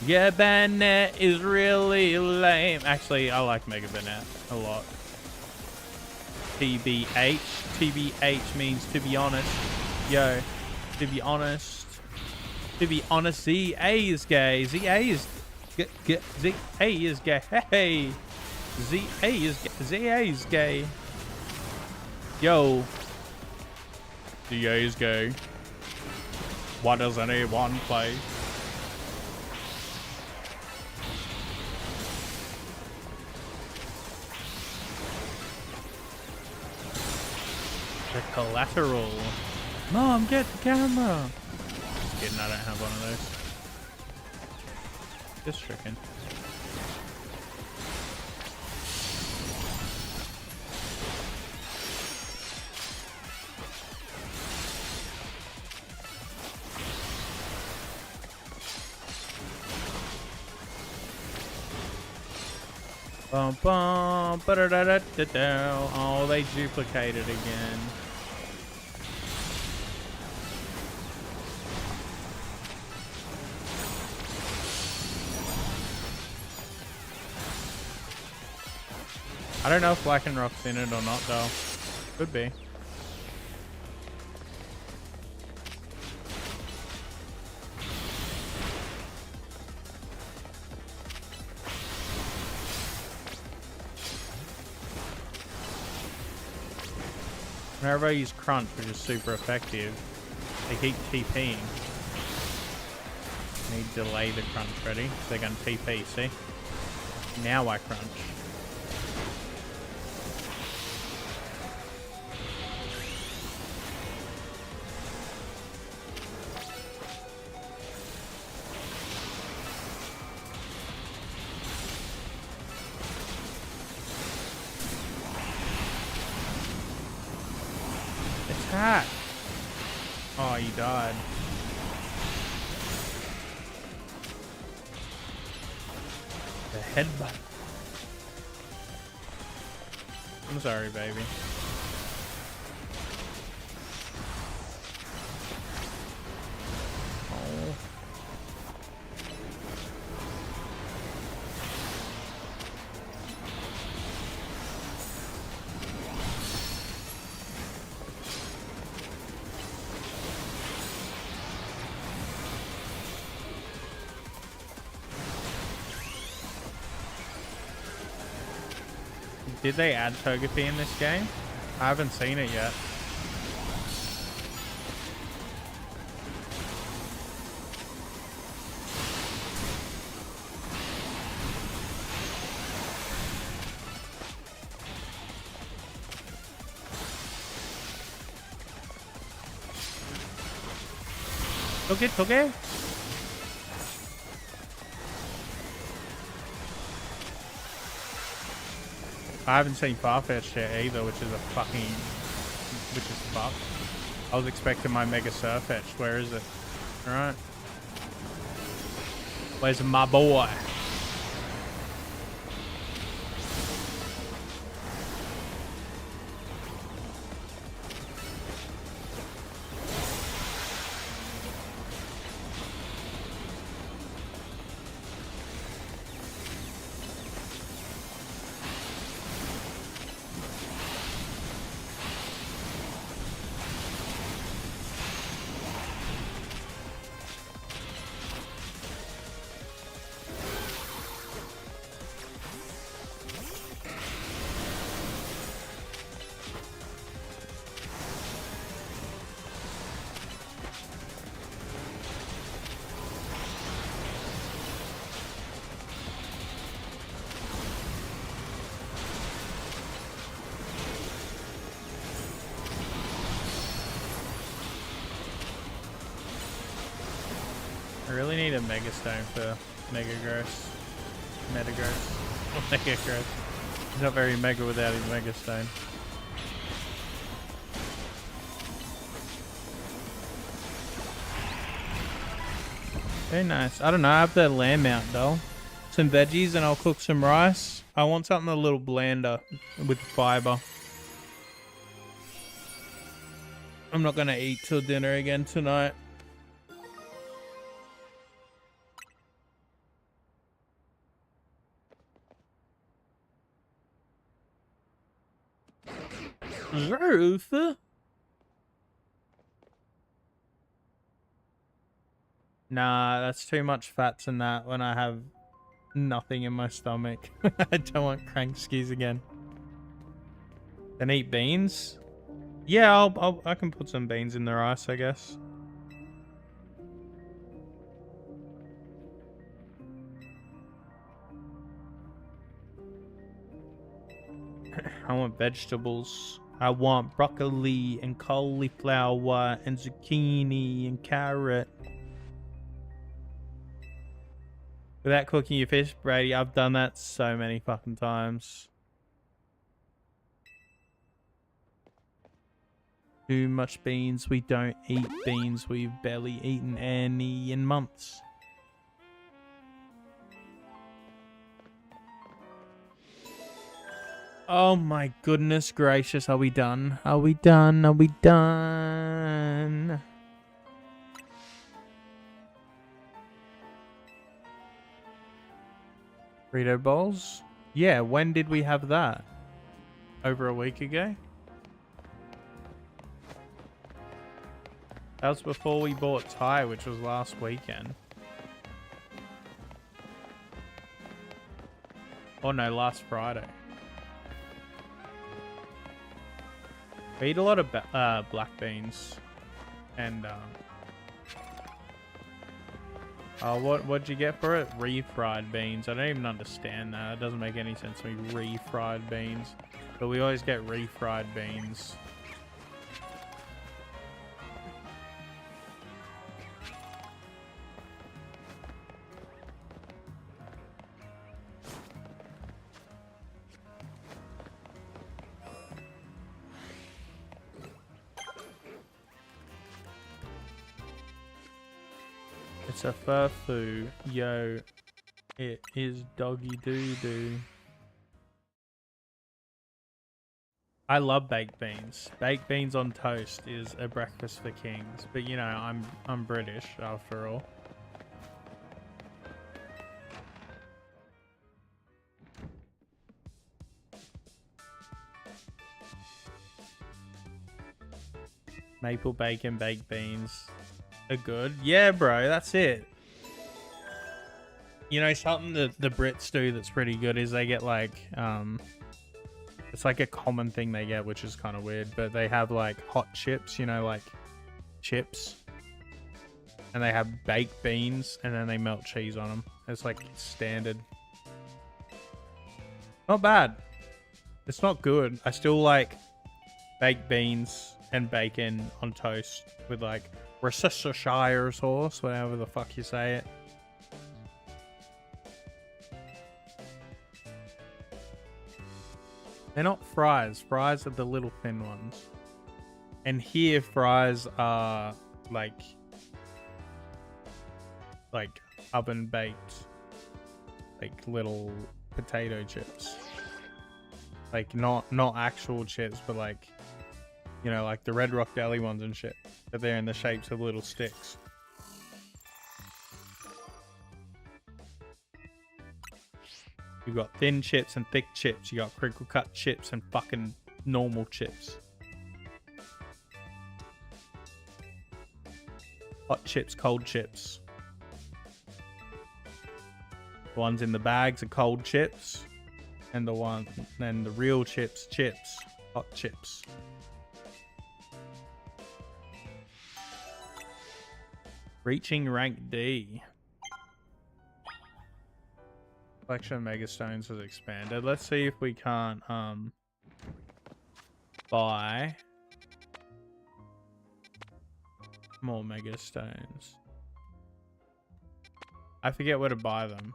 Speaker 1: Yeah, Banette is really lame. Actually, I like Mega Banette a lot. TBH. TBH means to be honest. Yo, to be honest. To be honest, ZA is gay. ZA is... ZA is gay. Hey. ZA is gay. Yo. ZA is gay. Why does anyone play? The collateral. Mom, get the camera. Just kidding, I don't have one of those. Just tricking. Bum bum, ba-da-da-da-da-da. Oh, they duplicated again. I don't know if Black and Rock's in it or not, though. Could be. Whenever I use crunch, which is super effective, they keep TPing. I need to delay the crunch ready. So they're going to TP, see? Now I crunch. Attack! Oh, you died. The headbutt. I'm sorry, baby. Oh. Did they add Togepi in this game? I haven't seen it yet. Toge? I haven't seen Farfetch'd yet either, which is fucked. I was expecting my Mega Surfetch'd. Where is it? Alright. Where's my boy? I really need a Mega Stone for Mega Gross. Metagross. Or Mega Gross. He's not very Mega without his Mega Stone. Very nice. I don't know, I have the lamb out though. Some veggies and I'll cook some rice. I want something a little blander with fiber. I'm not gonna eat till dinner again tonight. Ruth? Nah, that's too much fats in that when I have nothing in my stomach. I don't want crank skis again. Then eat beans? Yeah, I can put some beans in the rice, I guess. I want vegetables. I want broccoli and cauliflower and zucchini and carrot. Without cooking your fish, Brady, I've done that so many fucking times. Too much beans. We don't eat beans. We've barely eaten any in months. Oh my goodness gracious, are we done? Are we done? Are we done? Burrito bowls? Yeah, when did we have that? Over a week ago? That was before we bought Thai, which was last weekend. Oh no, last Friday. I eat a lot of black beans. And, what'd you get for it? Refried beans. I don't even understand that. It doesn't make any sense to me. Refried beans. But we always get refried beans. It's a furfu. Yo, it is doggy doo-doo. I love baked beans. Baked beans on toast is a breakfast for kings. But you know, I'm British after all. Maple bacon baked beans are good. Yeah, bro, that's it. You know, something that the Brits do that's pretty good is they get like, it's like a common thing they get, which is kind of weird, but they have like hot chips, you know, like chips. And they have baked beans and then they melt cheese on them. It's like standard. Not bad. It's not good. I still like baked beans and bacon on toast with like Worcestershire sauce, whatever the fuck you say it. They're not fries. Fries are the little thin ones. And here fries are like oven baked, like little potato chips. Like not actual chips, but like, you know, like the Red Rock Deli ones and shit. But they're in the shapes of little sticks. You got thin chips and thick chips. You got crinkle cut chips and fucking normal chips. Hot chips, cold chips. The ones in the bags are cold chips. And the real chips, hot chips. Reaching rank D. Collection of Mega Stones has expanded. Let's see if we can't buy more Mega Stones. I forget where to buy them.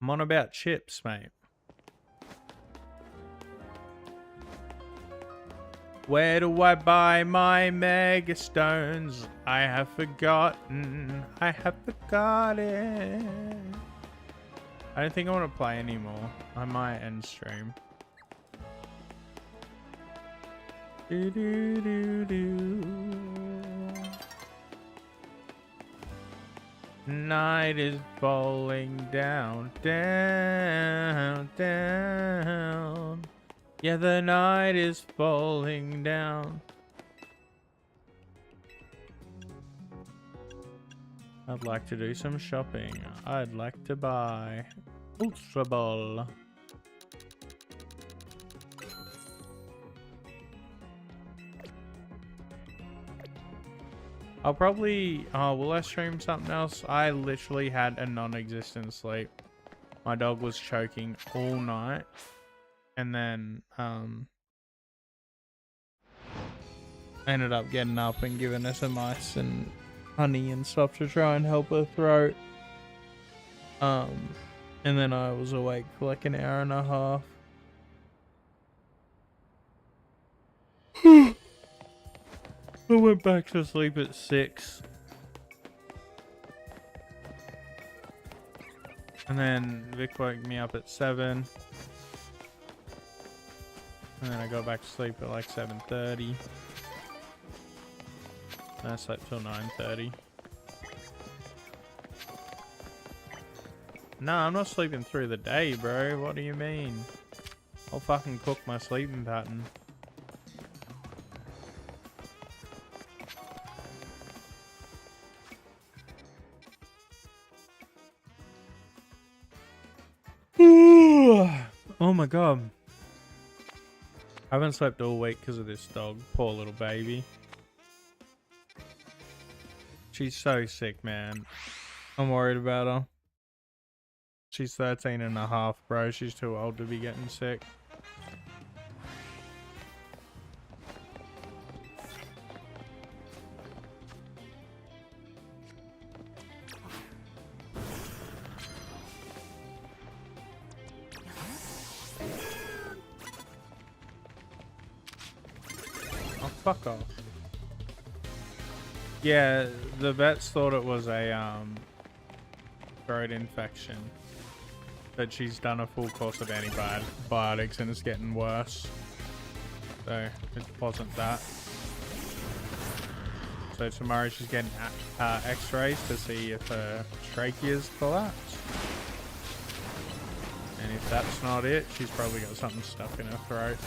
Speaker 1: I'm on about chips, mate. Where do I buy my Mega Stones? I have forgotten. I have forgotten. I don't think I want to play anymore. I might end stream. Do do do do. Night is falling down, down, down. Yeah, the night is falling down. I'd like to do some shopping. I'd like to buy Ultra Ball. I'll probably, will I stream something else? I literally had a non-existent sleep. My dog was choking all night. And then, ended up getting up and giving her some ice and honey and stuff to try and help her throat. And then I was awake for like an hour and a half. I went back to sleep at 6. And then Vic woke me up at 7. And then I got back to sleep at like 7:30. And I slept till 9:30. No, I'm not sleeping through the day, bro. What do you mean? I'll fucking cook my sleeping pattern. Oh my god. I haven't slept all week because of this dog. Poor little baby. She's so sick, man. I'm worried about her. She's 13 and a half, bro. She's too old to be getting sick. Oh, fuck off. Yeah, the vets thought it was a throat infection, but she's done a full course of antibiotics and it's getting worse. So it wasn't that. So tomorrow she's getting x-rays to see if her trachea's collapsed. And if that's not it, she's probably got something stuck in her throat.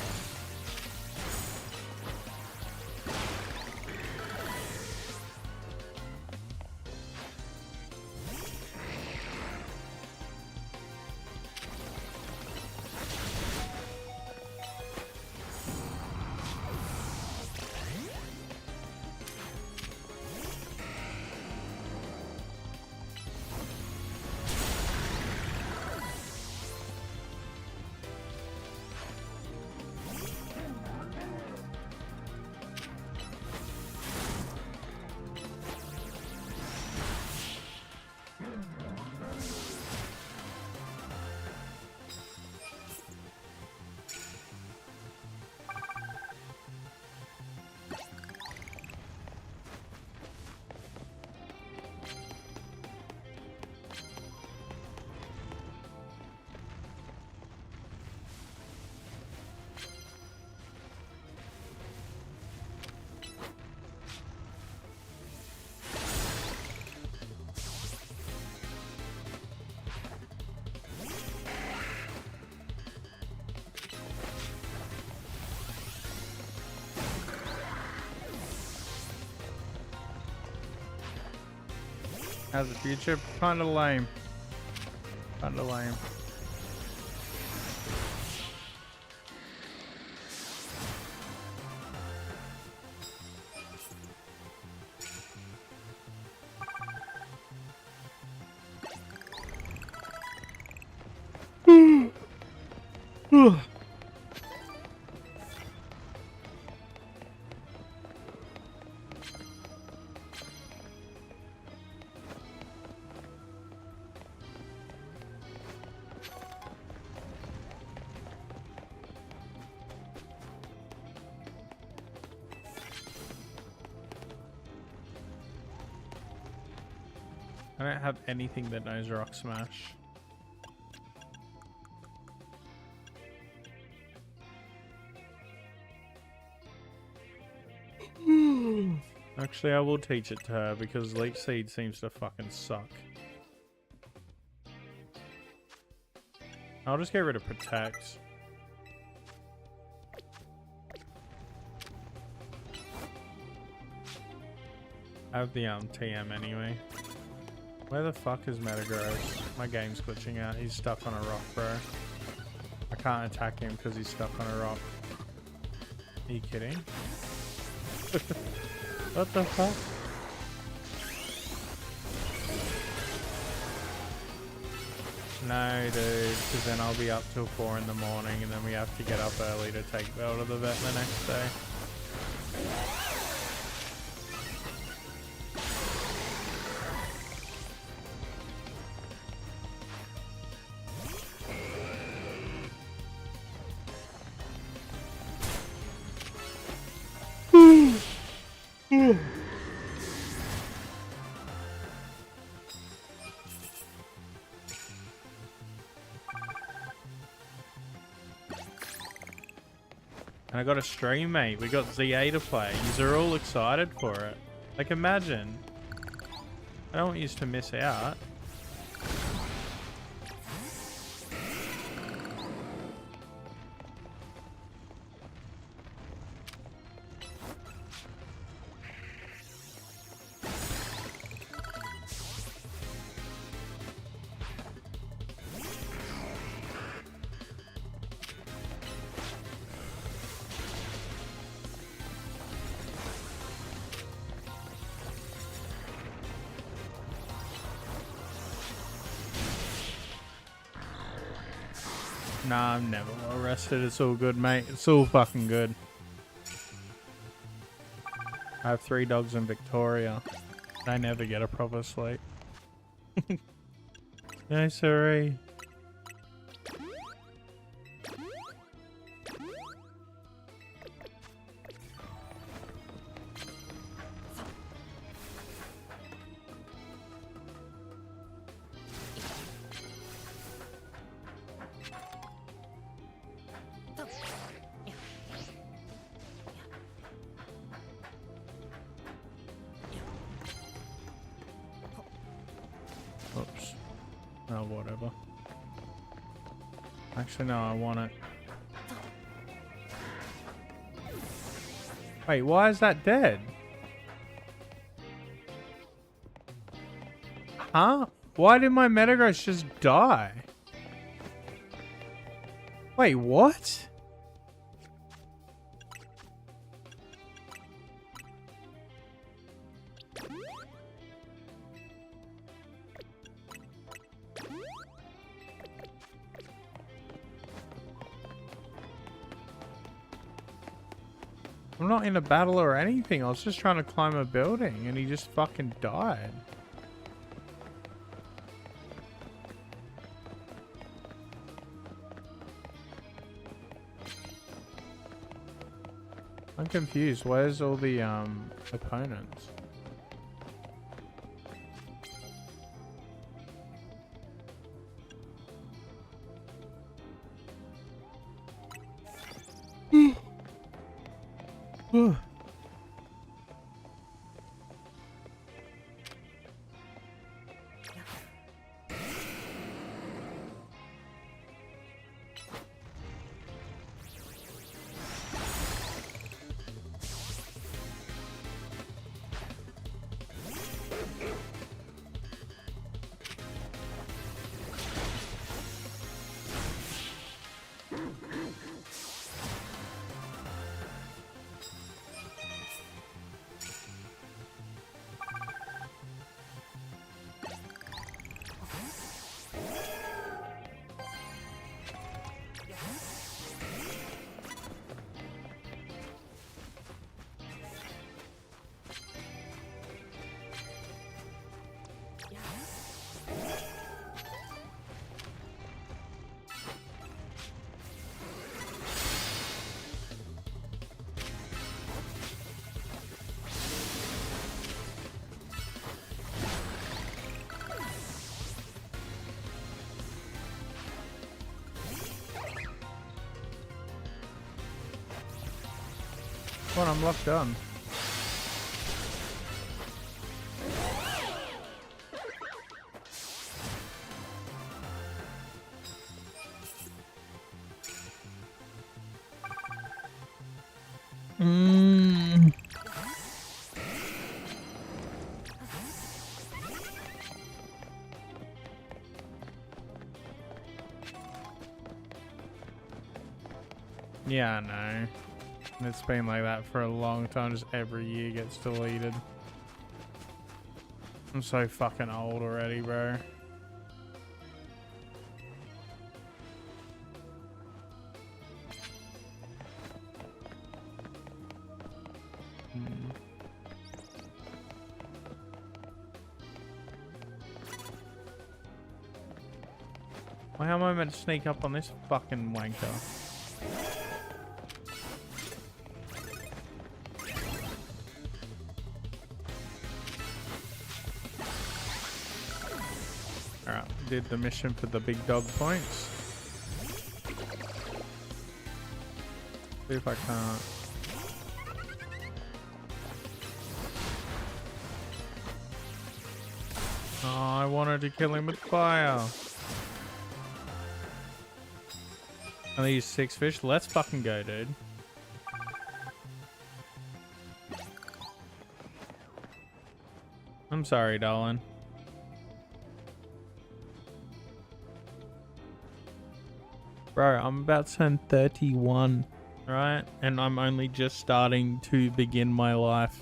Speaker 1: How's the future? Kinda lame. Kinda lame. I don't have anything that knows Rock Smash. Actually, I will teach it to her because Leech Seed seems to fucking suck. I'll just get rid of Protect. I have the TM anyway. Where the fuck is Metagross? My game's glitching out. He's stuck on a rock, bro. I can't attack him because he's stuck on a rock. Are you kidding? What the fuck? No, dude, because then I'll be up till 4 in the morning and then we have to get up early to take Belle to the vet the next day. And I got a stream, mate. We got ZA to play. You're all excited for it. Like, imagine. I don't want you to miss out. Nah, I'm never well rested. It's all good, mate. It's all fucking good. I have 3 dogs in Victoria. They never get a proper sleep. No, sorry. Oops. Oh, whatever. Actually, no, I want it. Wait, why is that dead? Huh? Why did my Metagross just die? Wait, what? I'm not in a battle or anything. I was just trying to climb a building and he just fucking died. I'm confused. Where's all the opponents? Well, I'm locked on. Yeah, I know. It's been like that for a long time. Just every year gets deleted. I'm so fucking old already, bro. Well, how am I meant to sneak up on this fucking wanker? Alright, did the mission for the big dog points. See if I can't. Oh, I wanted to kill him with fire. Are these 6 fish? Let's fucking go, dude. I'm sorry, darling. Bro, I'm about to turn 31, right? And I'm only just starting to begin my life.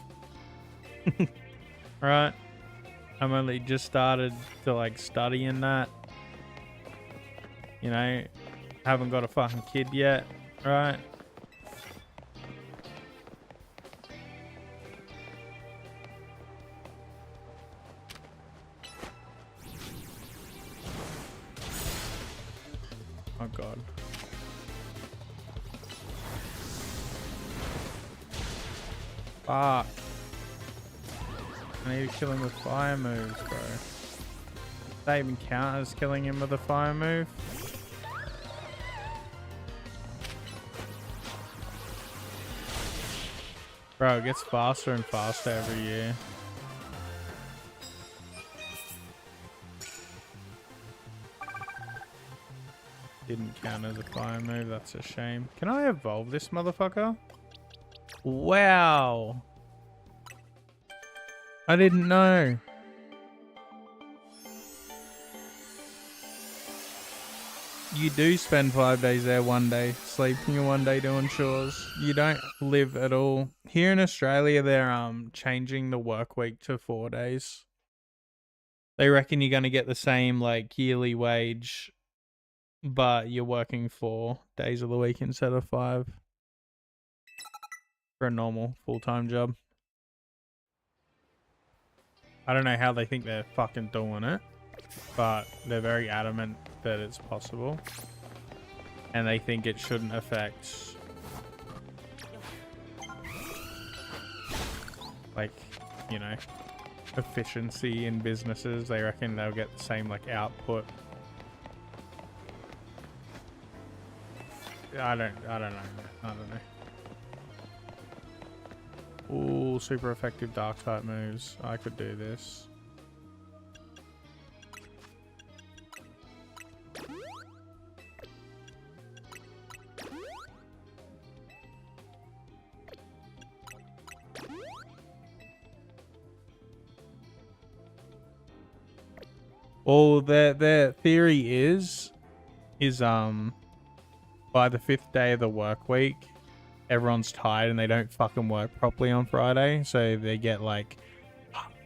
Speaker 1: Right? I'm only just started to like study in that. You know? Haven't got a fucking kid yet, right? Oh god. Fuck. I need to kill him with fire moves, bro. Does that even count as killing him with a fire move? Bro, it gets faster and faster every year. Didn't count as a fire move, that's a shame. Can I evolve this motherfucker? Wow. I didn't know. You do spend 5 days there, 1 day sleeping and 1 day doing chores. You don't live at all. Here in Australia, they're changing the work week to 4 days. They reckon you're gonna get the same like yearly wage, but you're working 4 days of the week instead of 5 for a normal full-time job. I don't know how they think they're fucking doing it, but they're very adamant that it's possible. And they think it shouldn't affect, like, you know, efficiency in businesses. They reckon they'll get the same, like, output. I don't know. Ooh, super effective dark type moves. I could do this. Well, their theory is by the 5th day of the work week, everyone's tired and they don't fucking work properly on Friday, so they get like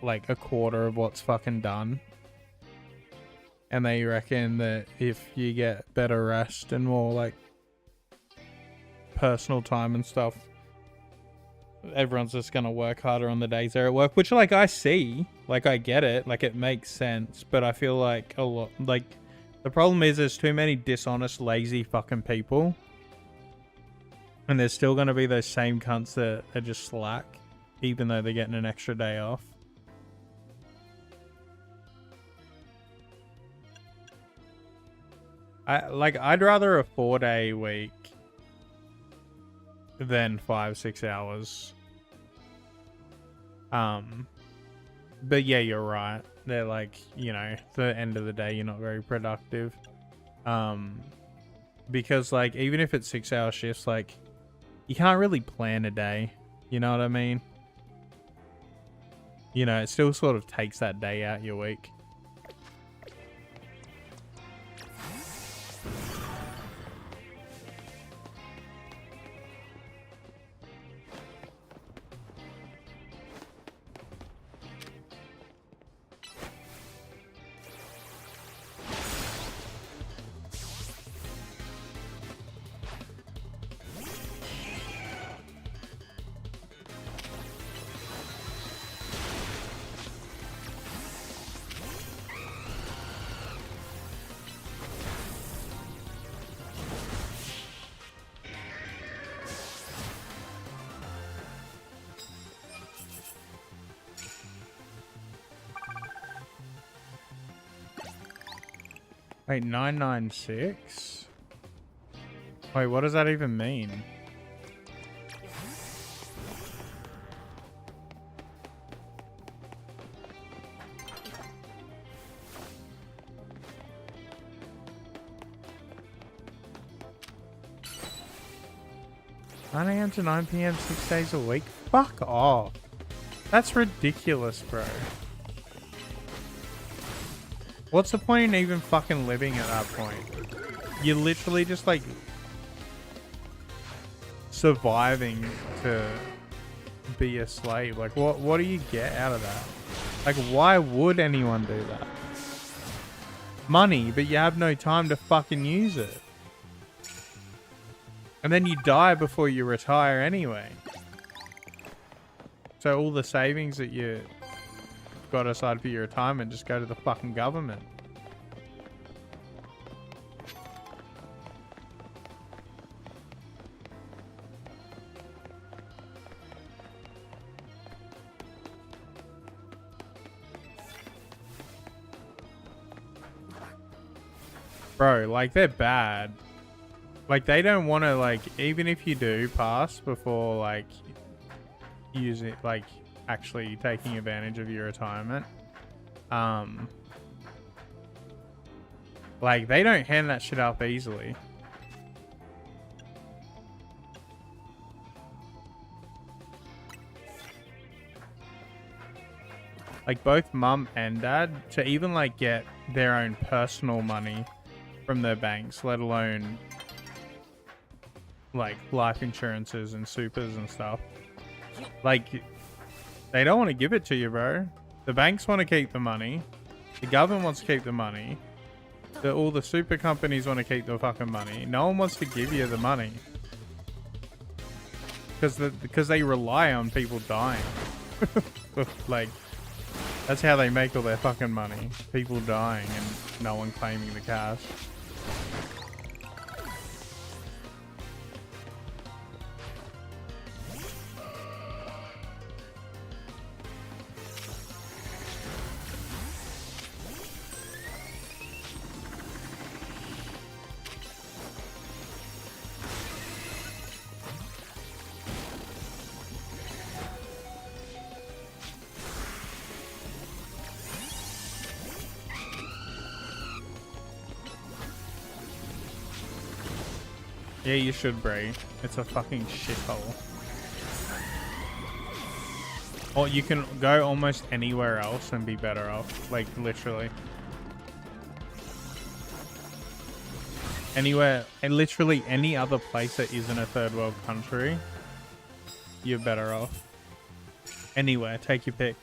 Speaker 1: a quarter of what's fucking done. And they reckon that if you get better rest and more like personal time and stuff, everyone's just gonna work harder on the days they're at work, which like I see, like I get it, like it makes sense, but I feel like a lot, like the problem is there's too many dishonest, lazy fucking people. And there's still going to be those same cunts that are just slack, even though they're getting an extra day off. I'd rather a 4-day week than 5-6 hours. But yeah, you're right. They're like, you know, at the end of the day, you're not very productive. Because like, even if it's 6-hour shifts, like, you can't really plan a day. You know what I mean? You know, it still sort of takes that day out your week. Wait, 996? Wait, what does that even mean? (9 AM to 9 PM 6 days a week? Fuck off. That's ridiculous, bro. What's the point in even fucking living at that point? You're literally just like surviving to be a slave. Like what do you get out of that? Like why would anyone do that? Money, but you have no time to fucking use it. And then you die before you retire anyway. So all the savings that you got aside for your retirement just go to the fucking government. Bro, like, they're bad. Like, they don't want to, like, even if you do pass before, like, using, like, actually taking advantage of your retirement, like, they don't hand that shit up easily. Like, both mum and dad, to even, like, get their own personal money from their banks, let alone like life insurances and supers and stuff, like, they don't want to give it to you, bro. The banks want to keep the money, the government wants to keep the money, all the super companies want to keep the fucking money. No one wants to give you the money because they rely on people dying. Like, that's how they make all their fucking money, people dying and no one claiming the cash. Yeah, you should, Bray. It's a fucking shithole. Or you can go almost anywhere else and be better off. Like, literally. Anywhere, and literally any other place that isn't a third world country, you're better off. Anywhere, take your pick.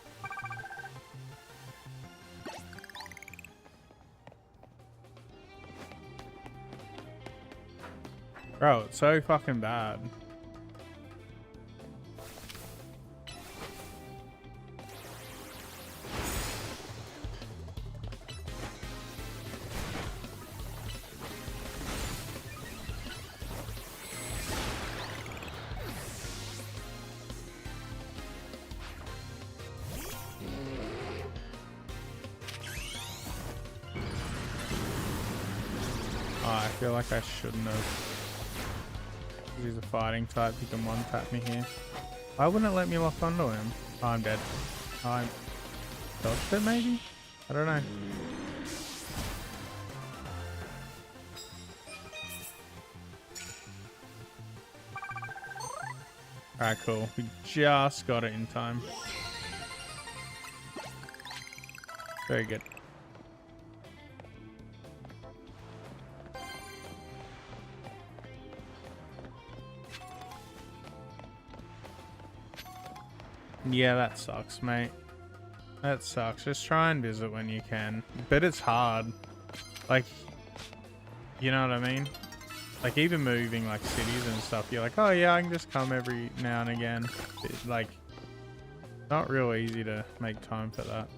Speaker 1: Bro, it's so fucking bad. Oh, I feel like I shouldn't have. He's a fighting type, he can one-tap me here. Why wouldn't it let me lock onto him? Oh, I'm dead. I dodged it, maybe? I don't know. Alright, cool. We just got it in time. Very good. Yeah, that sucks, mate. That sucks. Just try and visit when you can. But it's hard. Like, you know what I mean? Like, even moving, like, cities and stuff, you're like, oh yeah, I can just come every now and again. It's, like, not real easy to make time for that.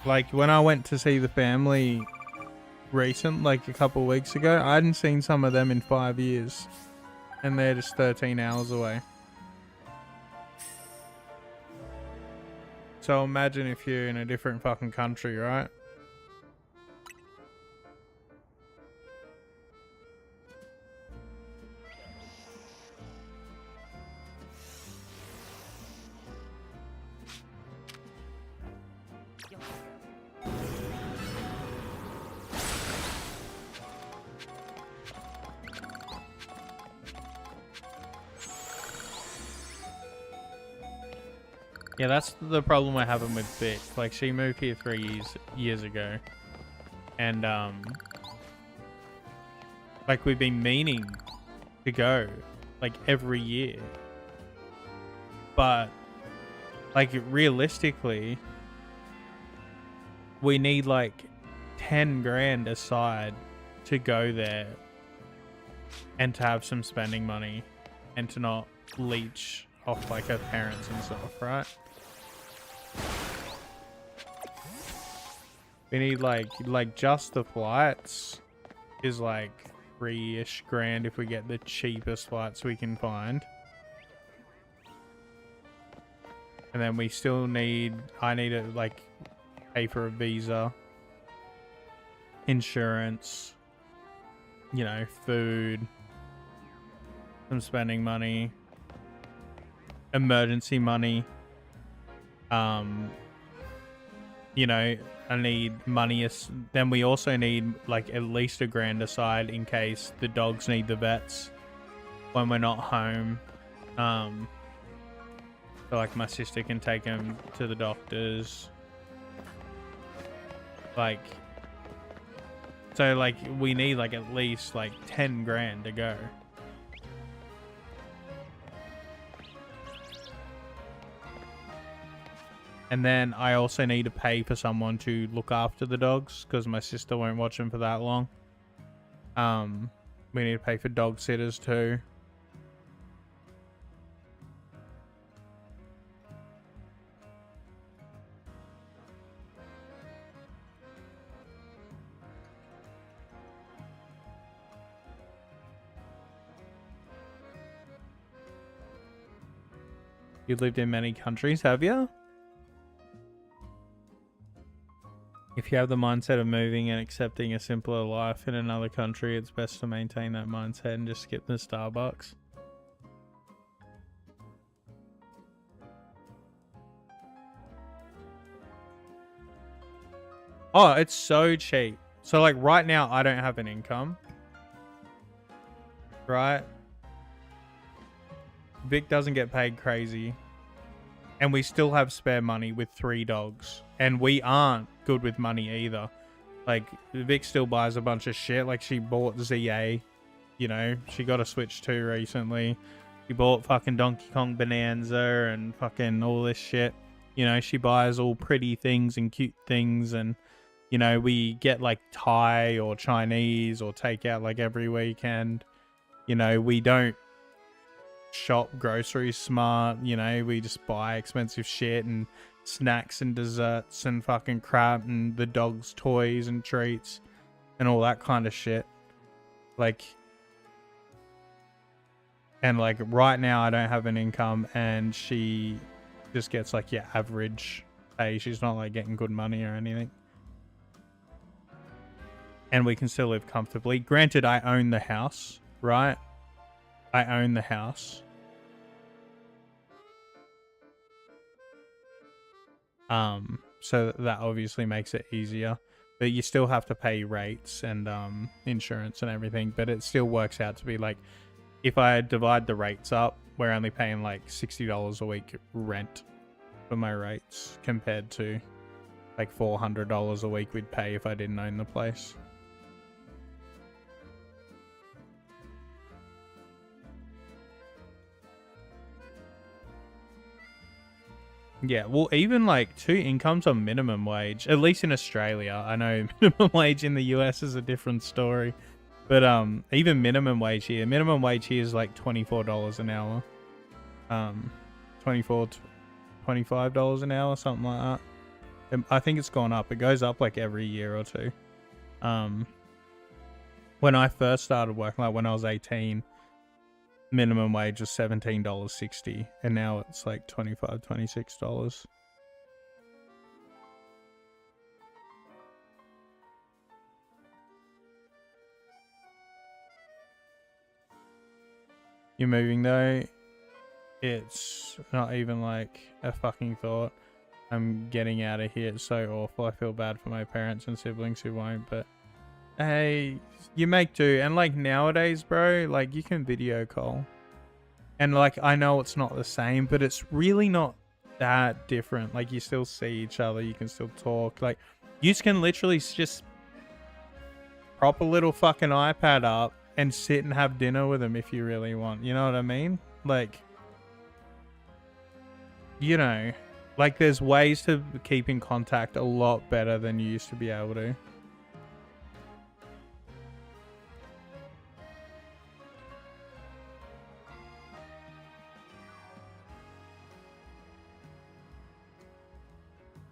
Speaker 1: Like, when I went to see the family like a couple of weeks ago, I hadn't seen some of them in 5 years. And they're just 13 hours away. So imagine if you're in a different fucking country, right? Yeah, that's the problem we're having with Vic. Like, she moved here 3 years ago. And, like, we've been meaning to go, like, every year. But, like, realistically, we need, like, 10 grand aside to go there and to have some spending money and to not leech off like her parents and stuff, right? We need like just the flights is like 3-ish grand if we get the cheapest flights we can find. And then we still need, I need to like pay for a visa, insurance, you know, food, some spending money, emergency money. You know, I need money. Then we also need like at least $1 grand aside in case the dogs need the vets when we're not home. So like my sister can take them to the doctors. Like, so like we need like at least like 10 grand to go. And then I also need to pay for someone to look after the dogs because my sister won't watch them for that long. We need to pay for dog sitters too. You lived in many countries, have you? If you have the mindset of moving and accepting a simpler life in another country, it's best to maintain that mindset and just skip the Starbucks. Oh, it's so cheap. So like right now, I don't have an income. Right? Vic doesn't get paid crazy. And we still have spare money with 3 dogs. And we aren't good with money either. Like, Vic still buys a bunch of shit. Like, she bought ZA. You know, she got a Switch 2 recently. She bought fucking Donkey Kong Bonanza and fucking all this shit. You know, she buys all pretty things and cute things. And, you know, we get, like, Thai or Chinese or takeout, like, every weekend. You know, we don't shop groceries smart, you know, we just buy expensive shit and snacks and desserts and fucking crap and the dog's toys and treats and all that kind of shit. Like, and like right now I don't have an income and she just gets like your average pay. She's not like getting good money or anything. And we can still live comfortably. Granted, I own the house, right? I own the house. So that obviously makes it easier. But you still have to pay rates and insurance and everything. But it still works out to be like, if I divide the rates up, we're only paying like $60 a week rent for my rates compared to like $400 a week we'd pay if I didn't own the place. Yeah, well, even like 2 incomes on minimum wage, at least in Australia. I know minimum wage in the US is a different story. But even minimum wage here is like $24 an hour. $24, $25 an hour, something like that. I think it's gone up. It goes up like every year or two. When I first started working, like when I was 18, minimum wage was $17.60, and now it's like $25, $26. You're moving though, it's not even like a fucking thought. I'm getting out of here. It's so awful. I feel bad for my parents and siblings who won't, but hey, you make do. And like nowadays, bro, like you can video call. And like, I know it's not the same, but it's really not that different. Like you still see each other. You can still talk. Like you can literally just prop a little fucking iPad up and sit and have dinner with them if you really want. You know what I mean? Like, you know, like there's ways to keep in contact a lot better than you used to be able to.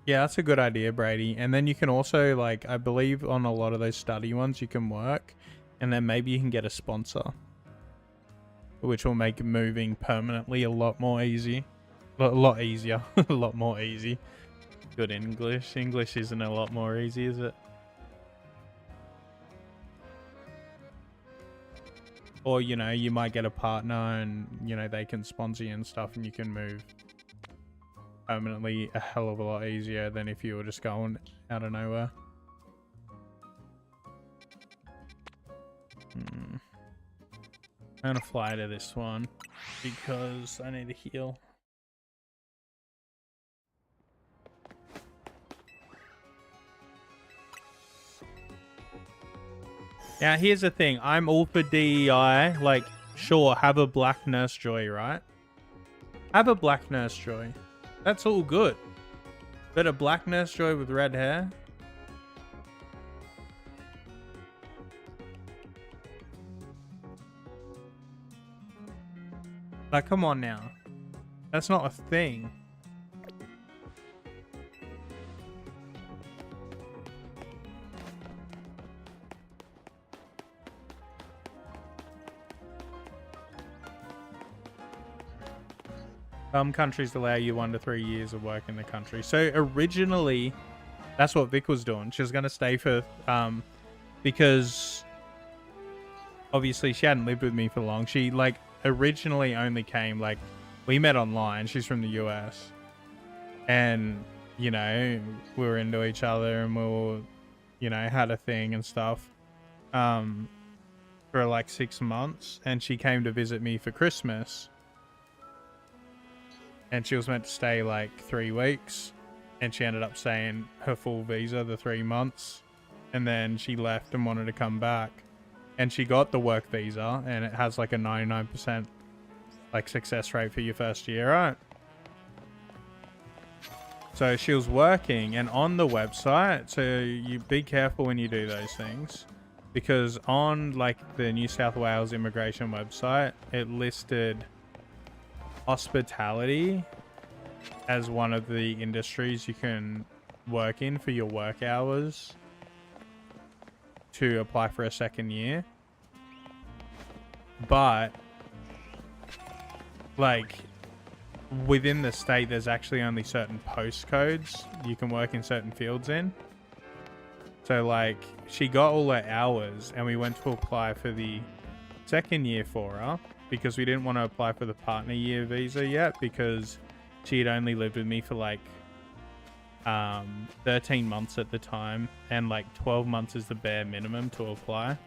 Speaker 1: Yeah, that's a good idea, Brady. And then you can also, like, I believe on a lot of those study ones, you can work, and then maybe you can get a sponsor, which will make moving permanently a lot more easy. A lot easier. A lot more easy. Good English. English isn't a lot more easy, is it? Or, you know, you might get a partner and, you know, they can sponsor you and stuff, and you can move permanently a hell of a lot easier than if you were just going out of nowhere. I'm gonna fly to this one because I need to heal. Now, here's the thing. I'm all for DEI. Like, sure, have a black Nurse Joy, right? Have a black Nurse Joy. That's all good. But a black Nurse Joy with red hair? Like, come on now. That's not a thing. Some countries allow you 1 to 3 years of work in the country. So originally, that's what Vic was doing. She was going to stay for, because obviously she hadn't lived with me for long. She, like, originally only came, like, we met online. She's from the US. And, you know, we were into each other and we were, you know, had a thing and stuff, for like 6 months. And she came to visit me for Christmas. And she was meant to stay like 3 weeks, and she ended up staying her full visa, the 3 months, and then she left and wanted to come back, and she got the work visa, and it has like a 99% like success rate for your first year, right? So she was working, and on the website, so you be careful when you do those things, because on like the New South Wales immigration website, it listed hospitality as one of the industries you can work in for your work hours to apply for a second year. But like within the state, there's actually only certain postcodes you can work in certain fields in. So like she got all her hours, and we went to apply for the second year for her, because we didn't want to apply for the partner year visa yet, because she had only lived with me for like 13 months at the time, and like 12 months is the bare minimum to apply.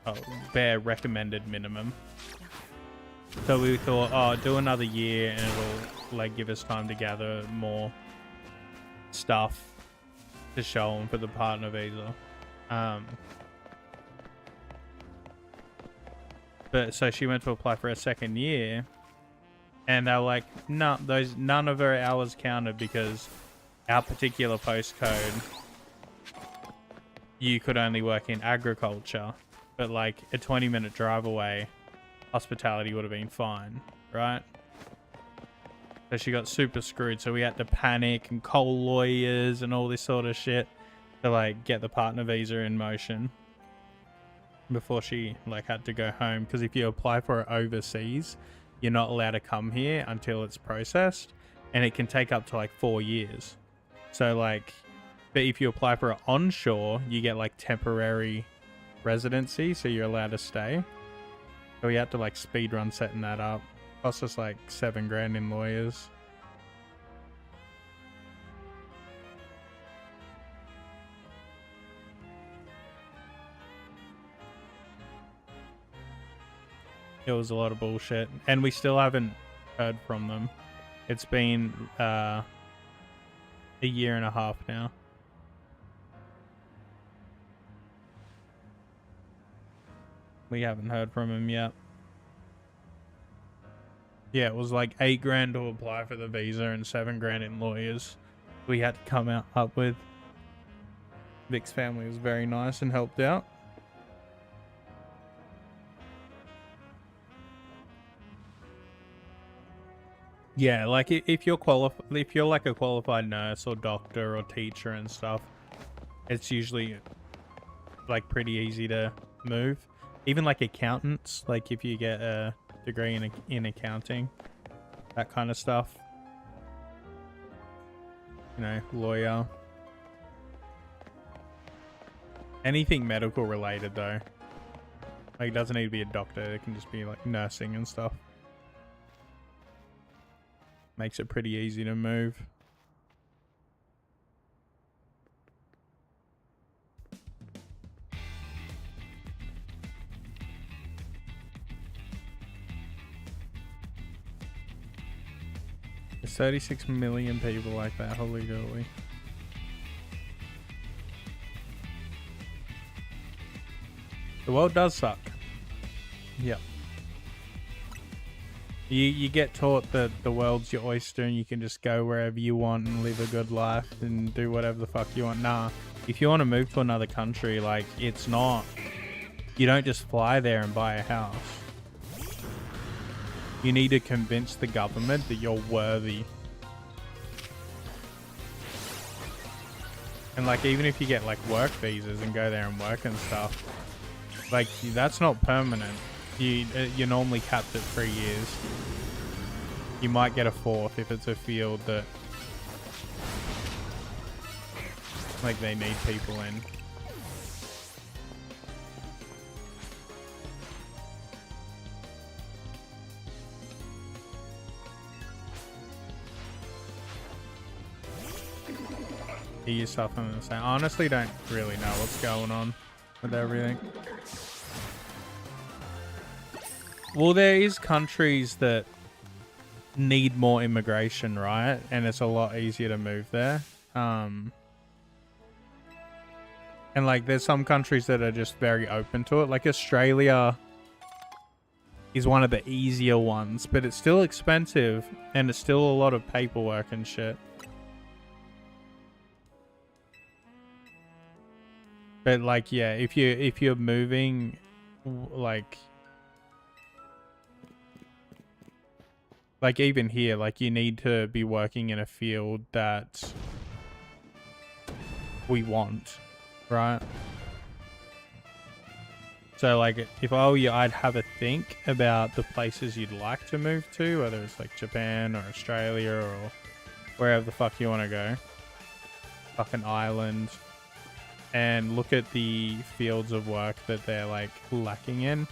Speaker 1: Oh, bare recommended minimum. So we thought, oh, do another year and it'll like give us time to gather more stuff to show them for the partner visa. But so she went to apply for a second year, and they're like, no, none of her hours counted, because our particular postcode, you could only work in agriculture, but like a 20-minute drive away, hospitality would have been fine, right? So she got super screwed. So we had to panic and call lawyers and all this sort of shit to like get the partner visa in motion before she like had to go home, because if you apply for it overseas, you're not allowed to come here until it's processed, and it can take up to like 4 years. So like, but if you apply for it onshore, you get like temporary residency, so you're allowed to stay. So we had to like speedrun setting that up. Cost us like $7,000 in lawyers. It was a lot of bullshit, and we still haven't heard from them. It's been a year and a half now. We haven't heard from him yet. Yeah, it was like $8,000 to apply for the visa and $7,000 in lawyers we had to come up with. Vic's family was very nice and helped out.
Speaker 2: Yeah, like if you're like a qualified nurse or doctor or teacher and stuff, it's usually like pretty easy to move. Even like accountants, like if you get a degree in accounting, that kind of stuff. You know, lawyer. Anything medical related though. Like it doesn't need to be a doctor, it can just be like nursing and stuff. Makes it pretty easy to move. There's 36 million people like that, holy dooly. The world does suck. Yep. You get taught that the world's your oyster and you can just go wherever you want and live a good life and do whatever the fuck you want. Nah, if you want to move to another country, like, it's not... You don't just fly there and buy a house. You need to convince the government that you're worthy. And, like, even if you get, like, work visas and go there and work and stuff, like, that's not permanent. You're normally capped at 3 years. You might get a 4th if it's a field that, like, they need people in. Get yourself in the same. I honestly don't really know what's going on with everything. Well, there is countries that need more immigration, right? And it's a lot easier to move there. And like, there's some countries that are just very open to it. Like Australia is one of the easier ones, but it's still expensive and it's still a lot of paperwork and shit. But like, yeah, if you're moving, like even here, like you need to be working in a field that we want, right? So like, if I were you, I'd have a think about the places you'd like to move to, whether it's like Japan or Australia or wherever the fuck you want to go. Fucking Ireland. And look at the fields of work that they're like lacking in.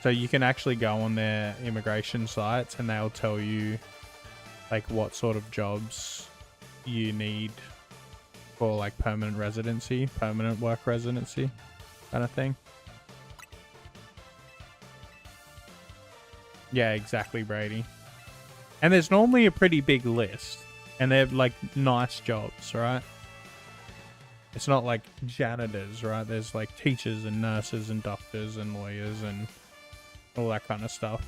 Speaker 2: So you can actually go on their immigration sites and they'll tell you like what sort of jobs you need for like permanent residency, permanent work residency kind of thing. Yeah, exactly, Brady. And there's normally a pretty big list and they're like nice jobs, right? It's not like janitors, right? There's like teachers and nurses and doctors and lawyers and all that kind of stuff.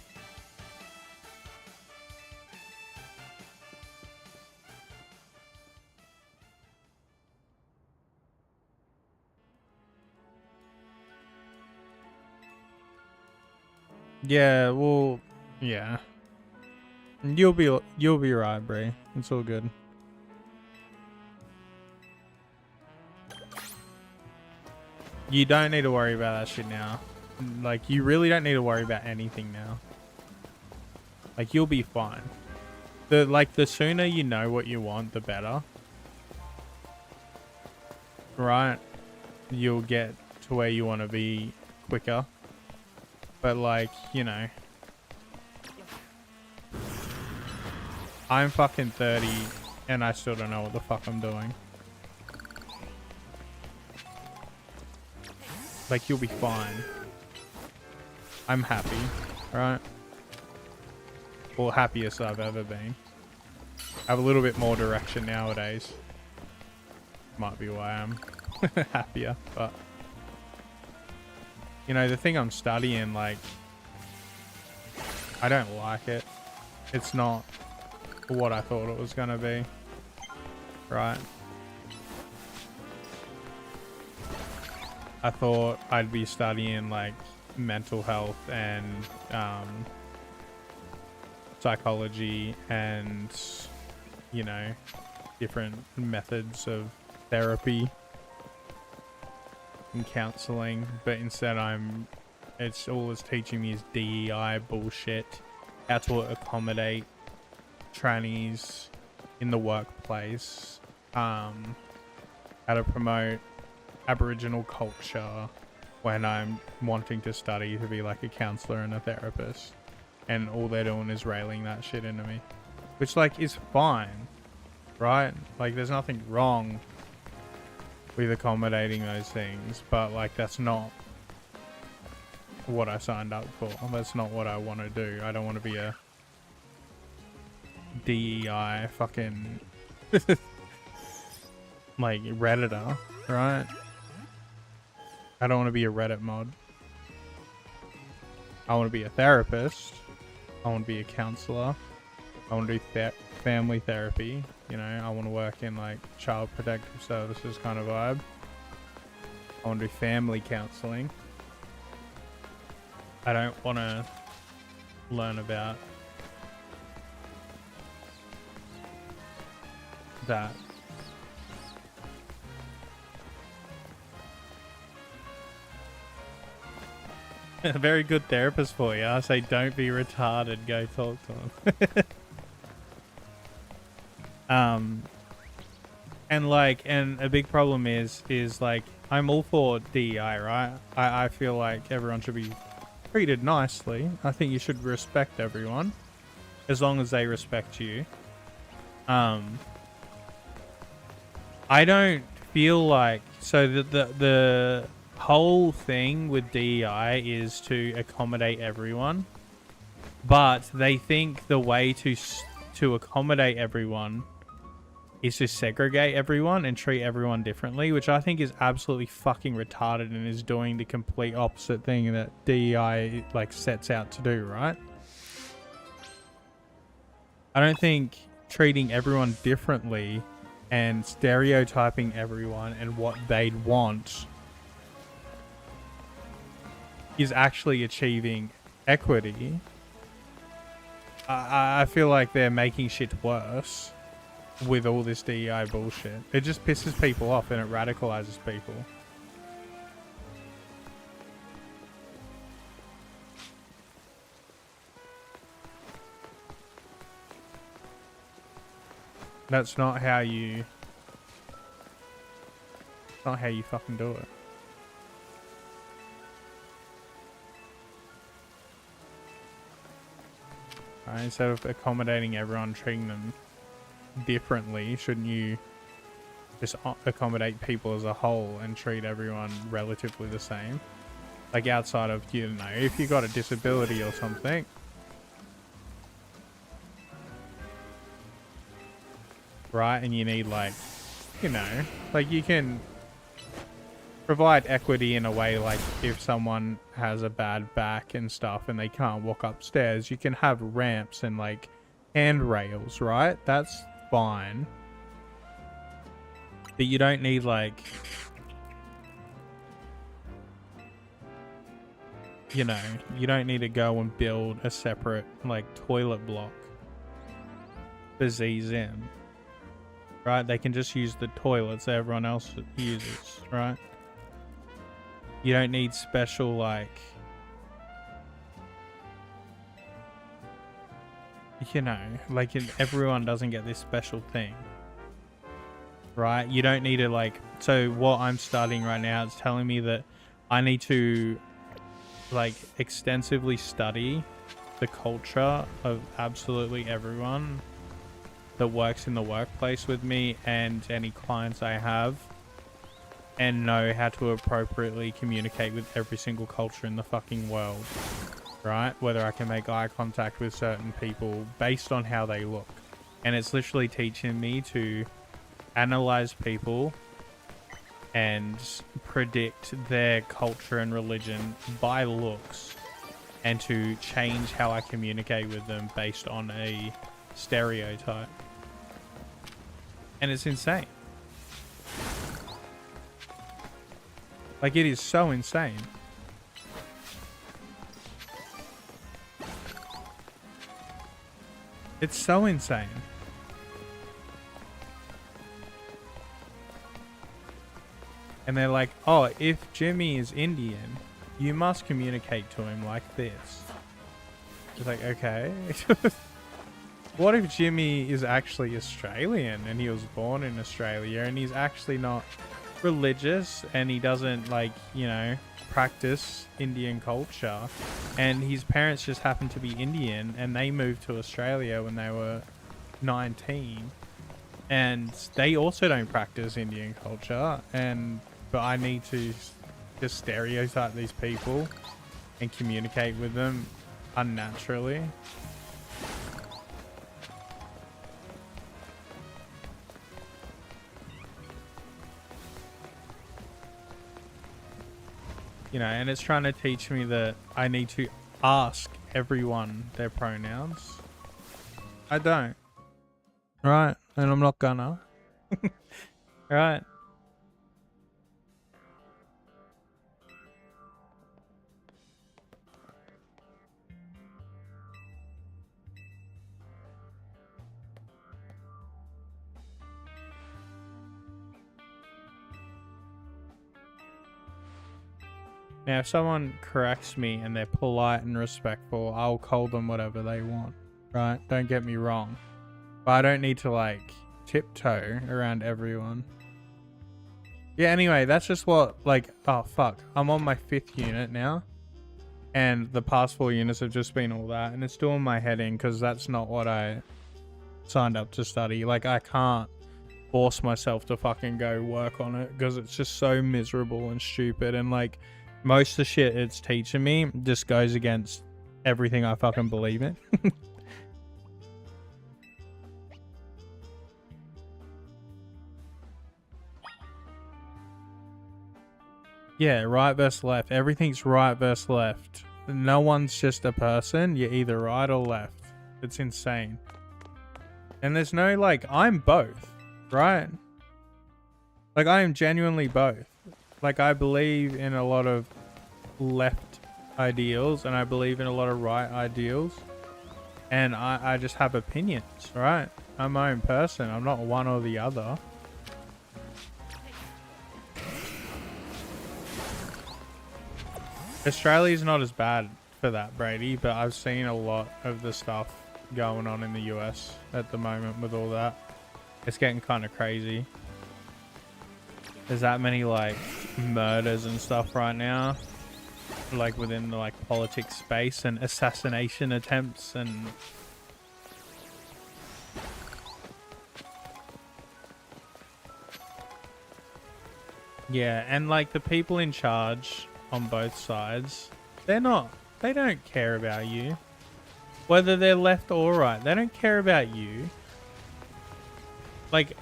Speaker 2: Yeah, well, yeah. You'll be right, Bray. It's all good. You don't need to worry about that shit now. Like, you really don't need to worry about anything now. Like, you'll be fine. The sooner you know what you want, the better. Right? You'll get to where you want to be quicker. But, like, you know. I'm fucking 30 and I still don't know what the fuck I'm doing. Like, you'll be fine. I'm happy, right? Well, happiest I've ever been. I have a little bit more direction nowadays. Might be why I'm happier, but... You know, the thing I'm studying, like... I don't like it. It's not what I thought it was gonna be. Right? I thought I'd be studying like mental health and psychology and, you know, different methods of therapy and counseling, but instead it's all it's teaching me is DEI bullshit, how to accommodate trannies in the workplace, how to promote Aboriginal culture when I'm wanting to study to be like a counselor and a therapist, and all they're doing is railing that shit into me, which like is fine, right? Like there's nothing wrong with accommodating those things, but like that's not what I signed up for. That's not what I want to do. I don't want to be a DEI fucking like Redditor, right? I don't want to be a Reddit mod. I want to be a therapist. I want to be a counselor. I want to do family therapy. You know, I want to work in like child protective services kind of vibe. I want to do family counseling. I don't want to learn about that. A very good therapist for you. I say don't be retarded, go talk to him. And a big problem is like I'm all for DEI, right? I feel like everyone should be treated nicely. I think you should respect everyone as long as they respect you. I don't feel like the whole thing with DEI is to accommodate everyone, but they think the way to accommodate everyone is to segregate everyone and treat everyone differently, which I think is absolutely fucking retarded and is doing the complete opposite thing that DEI like sets out to do, right? I don't think treating everyone differently and stereotyping everyone and what they'd want is actually achieving equity. I feel like they're making shit worse with all this DEI bullshit. It just pisses people off and it radicalizes people. That's not how you... It's not how you fucking do it. Right, instead of accommodating everyone, treating them differently, shouldn't you just accommodate people as a whole and treat everyone relatively the same? Like outside of, you know, if you got a disability or something, right, and you need like, you know, like you can provide equity in a way, like if someone has a bad back and stuff and they can't walk upstairs, you can have ramps and like handrails, right? That's fine. But you don't need like, you know, you don't need to go and build a separate like toilet block for Z's in, right? They can just use the toilets that everyone else uses, right? You don't need special, like, you know, like everyone doesn't get this special thing, right? You don't need to like, so what I'm studying right now is telling me that I need to like extensively study the culture of absolutely everyone that works in the workplace with me and any clients I have, and know how to appropriately communicate with every single culture in the fucking world, right? Whether I can make eye contact with certain people based on how they look. And it's literally teaching me to analyze people and predict their culture and religion by looks, and to change how I communicate with them based on a stereotype. And it's insane. Like, it is so insane. It's so insane. And they're like, oh, if Jimmy is Indian, you must communicate to him like this. It's like, okay. What if Jimmy is actually Australian and he was born in Australia and he's actually not religious and he doesn't, like, you know, practice Indian culture, and his parents just happen to be Indian and they moved to Australia when they were 19 and they also don't practice Indian culture, but I need to just stereotype these people and communicate with them unnaturally. You know, and it's trying to teach me that I need to ask everyone their pronouns. I don't. Right, and I'm not gonna. Right. Now, if someone corrects me and they're polite and respectful, I'll call them whatever they want, right? Don't get me wrong. But I don't need to, like, tiptoe around everyone. Yeah, anyway, that's just what, like, oh, fuck. I'm on my 5th unit now. And the past 4 units have just been all that. And it's doing my head in because that's not what I signed up to study. Like, I can't force myself to fucking go work on it because it's just so miserable and stupid. And, like, most of the shit it's teaching me just goes against everything I fucking believe in. Yeah, right versus left. Everything's right versus left. No one's just a person. You're either right or left. It's insane. And there's no, like, I'm both, right? Like, I am genuinely both. Like, I believe in a lot of left ideals and I believe in a lot of right ideals. And I just have opinions, right? I'm my own person. I'm not one or the other. Australia's not as bad for that, Brady, but I've seen a lot of the stuff going on in the US at the moment with all that. It's getting kind of crazy. There's that many, like, murders and stuff right now, like, within the, like, politics space, and assassination attempts, and yeah, and, like, the people in charge on both sides, they don't care about you, whether they're left or right. They don't care about you. Like,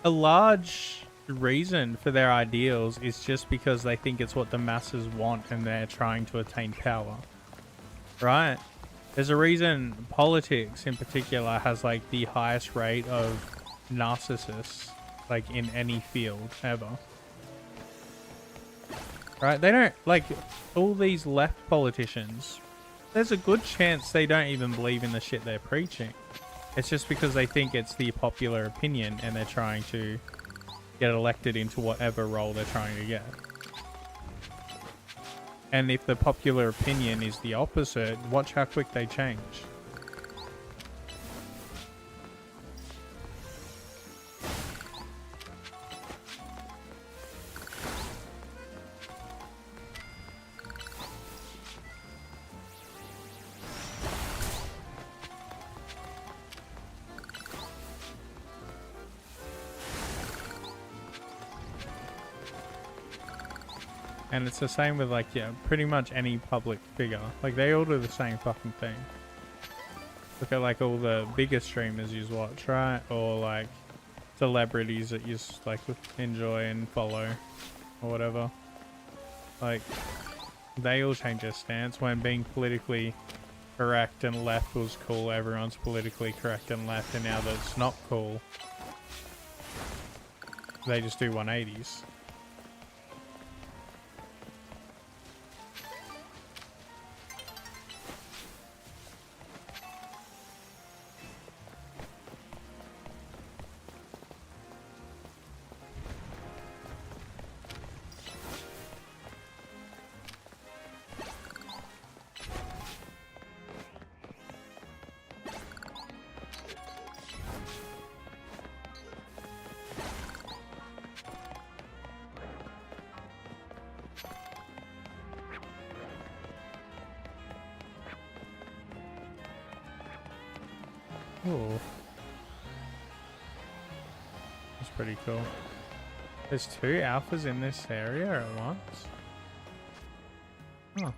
Speaker 2: a large reason for their ideals is just because they think it's what the masses want and they're trying to attain power, right? There's a reason politics in particular has, like, the highest rate of narcissists, like, in any field ever, right? They don't, like, all these left politicians, there's a good chance they don't even believe in the shit they're preaching. It's just because they think it's the popular opinion and they're trying to get elected into whatever role they're trying to get. And if the popular opinion is the opposite, watch how quick they change. And it's the same with, like, yeah, pretty much any public figure. Like, they all do the same fucking thing. Look at, like, all the bigger streamers you watch, right? Or, like, celebrities that you, like, enjoy and follow or whatever. Like, they all change their stance when being politically correct and left was cool. Everyone's politically correct and left, and now that it's not cool, they just do 180s. Ooh. That's pretty cool. There's 2 alphas in this area at once. Oh.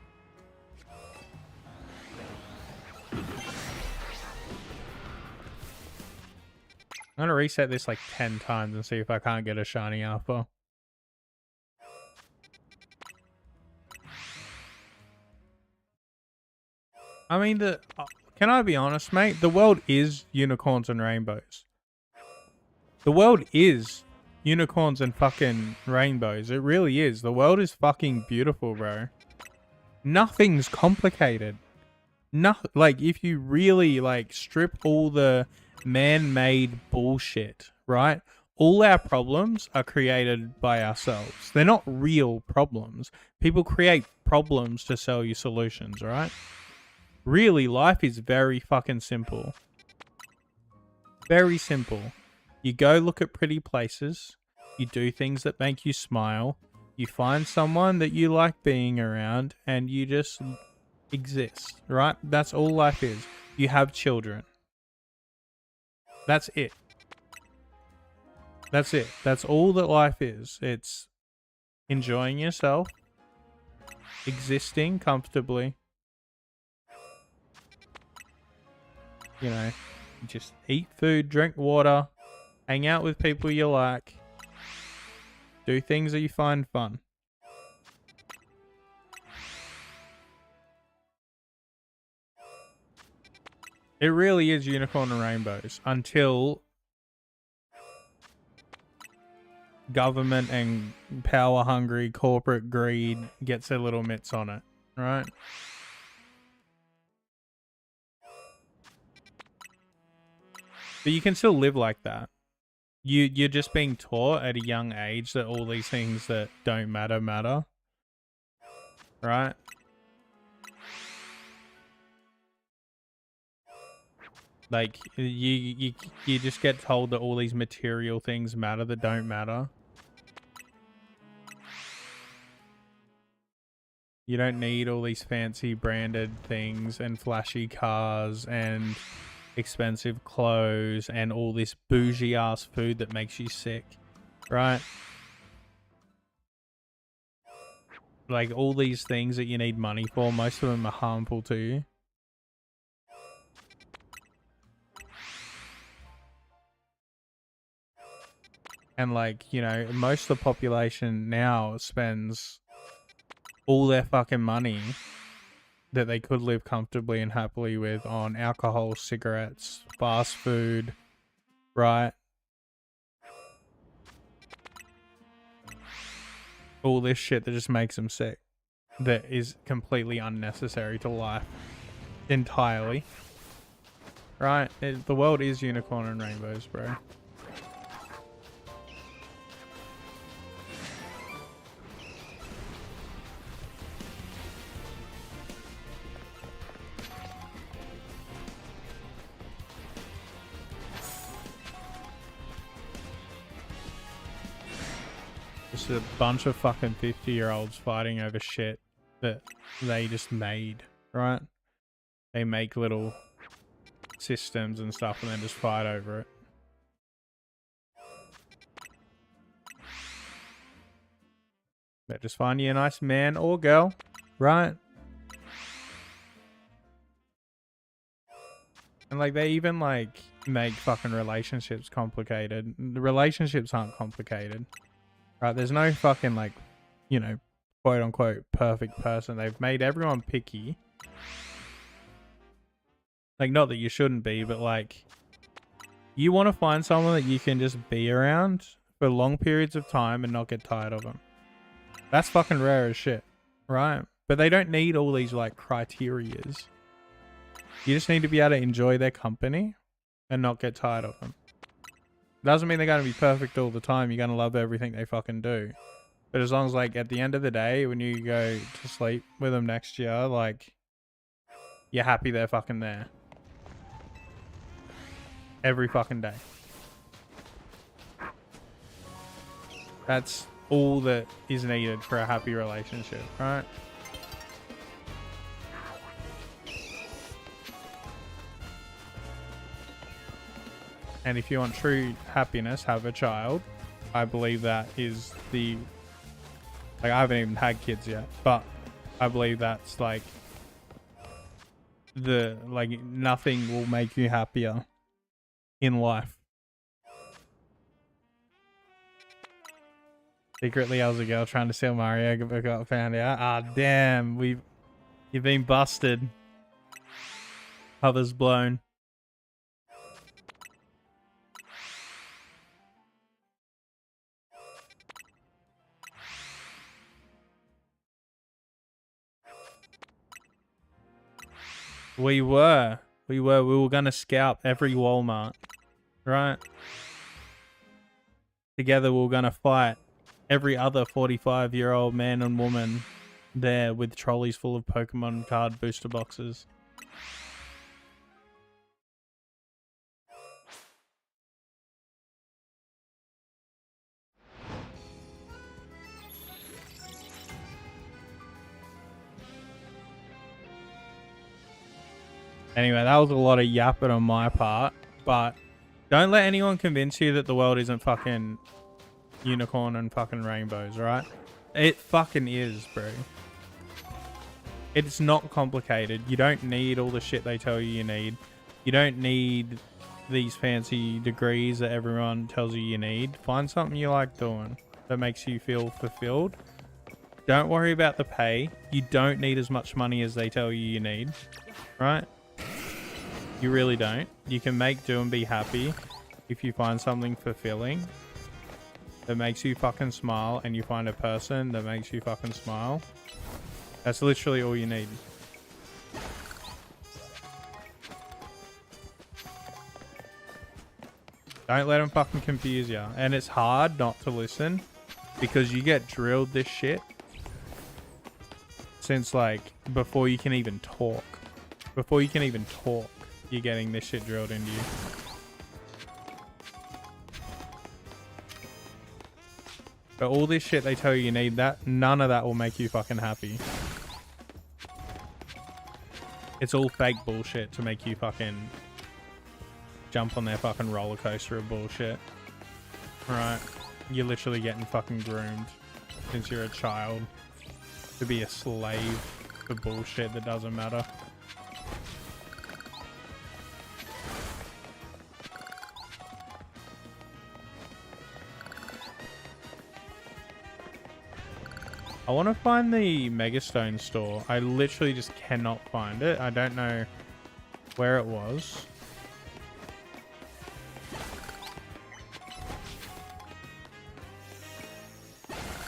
Speaker 2: I'm gonna reset this like 10 times and see if I can't get a shiny alpha. I mean, can I be honest, mate? The world is unicorns and rainbows. The world is unicorns and fucking rainbows. It really is. The world is fucking beautiful, bro. Nothing's complicated. Like, if you really, like, strip all the man-made bullshit, right? All our problems are created by ourselves. They're not real problems. People create problems to sell you solutions, right? Really, life is very fucking simple. Very simple. You go look at pretty places. You do things that make you smile. You find someone that you like being around, and you just exist, right? That's all life is. You have children. That's it. That's it. That's all that life is. It's enjoying yourself, existing comfortably. You know, just eat food, drink water, hang out with people you like, do things that you find fun. It really is unicorn and rainbows until government and power-hungry corporate greed gets their little mitts on it, right? But you can still live like that. You're just being taught at a young age that all these things that don't matter matter, right? Like, you just get told that all these material things matter that don't matter. You don't need all these fancy branded things and flashy cars and expensive clothes and all this bougie ass food that makes you sick, right? Like, all these things that you need money for, most of them are harmful to you. And, like, you know, most of the population now spends all their fucking money that they could live comfortably and happily with on alcohol, cigarettes, fast food, right? All this shit that just makes them sick. That is completely unnecessary to life. Entirely. Right? The world is unicorn and rainbows, bro. Just a bunch of fucking 50-year-olds fighting over shit that they just made, right? They make little systems and stuff and then just fight over it. But just find you a nice man or girl, right? And like, they even like make fucking relationships complicated. The relationships aren't complicated. Right, there's no fucking, like, you know, quote-unquote perfect person. They've made everyone picky. Like, not that you shouldn't be, but, like, you want to find someone that you can just be around for long periods of time and not get tired of them. That's fucking rare as shit, right? But they don't need all these, like, criterias. You just need to be able to enjoy their company and not get tired of them. Doesn't mean they're going to be perfect all the time. You're going to love everything they fucking do. But as long as, like, at the end of the day, when you go to sleep with them next year, like, you're happy they're fucking there. Every fucking day. That's all that is needed for a happy relationship, right? And if you want true happiness, have a child. I believe that is the... Like, I haven't even had kids yet, but I believe that's like... Like, nothing will make you happier in life. Secretly, I was a girl trying to steal Mario, but got found out. Ah, damn. You've been busted. Cover's blown. We were going to scout every Walmart, right? Together we were going to fight every other 45-year-old man and woman there with trolleys full of Pokemon card booster boxes. Anyway, that was a lot of yapping on my part, but don't let anyone convince you that the world isn't fucking unicorn and fucking rainbows, right? It fucking is, bro. It's not complicated. You don't need all the shit they tell you need. You don't need these fancy degrees that everyone tells you you need. Find something you like doing that makes you feel fulfilled. Don't worry about the pay. You don't need as much money as they tell you need, right? You really don't. You can make do and be happy if you find something fulfilling that makes you fucking smile, and you find a person that makes you fucking smile. That's literally all you need. Don't let them fucking confuse you. And it's hard not to listen because you get drilled this shit since, like, before you can even talk. Before you can even talk, you're getting this shit drilled into you. But all this shit they tell you need, that none of that will make you fucking happy. It's all fake bullshit to make you fucking jump on their fucking roller coaster of bullshit. Right? You're literally getting fucking groomed since you're a child to be a slave to bullshit that doesn't matter. I want to find the Megastone store. I literally just cannot find it. I don't know where it was.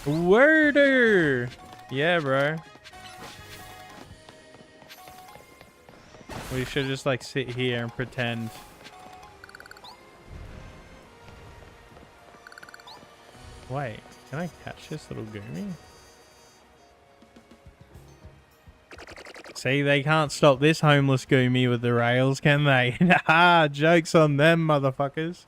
Speaker 2: Worder! Yeah, bro. We should just like sit here and pretend. Wait, can I catch this little goomy? See, they can't stop this homeless goomy with the rails, can they? Haha, joke's on them, motherfuckers.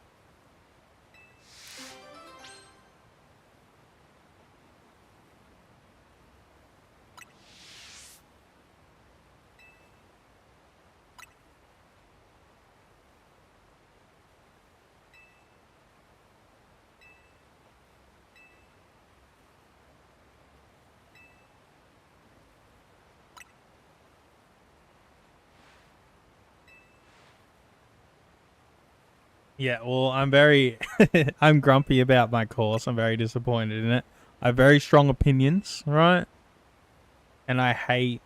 Speaker 2: Yeah, well, I'm very, I'm grumpy about my course. I'm very disappointed in it. I have very strong opinions, right? And I hate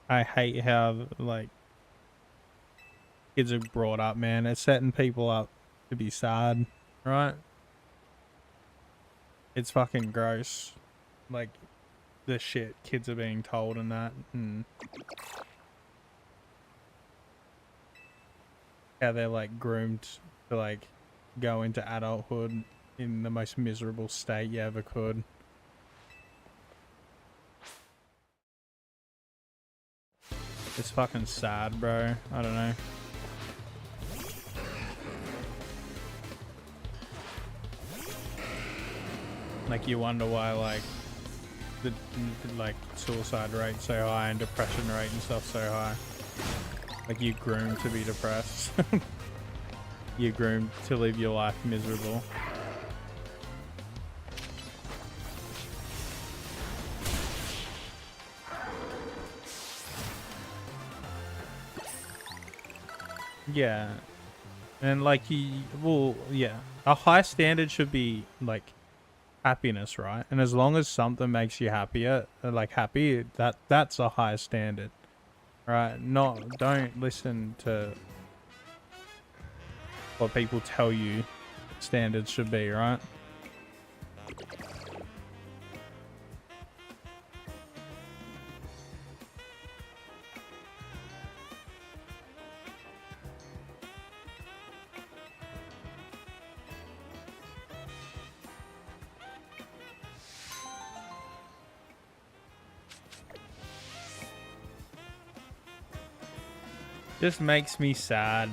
Speaker 2: how, like, kids are brought up, man. It's setting people up to be sad, right? It's fucking gross. Like, the shit kids are being told and that. And how they're, like, groomed to, like, go into adulthood in the most miserable state you ever could. It's fucking sad, bro. I don't know. Like, you wonder why, like, the like, suicide rate's so high and depression rate and stuff so high. Like, you groomed to be depressed. you're groomed to live your life miserable. Yeah. And like yeah. A high standard should be like happiness, right? And as long as something makes you happier, happy, that's a high standard. Right? Don't listen to what people tell you standards should be, right? Just makes me sad.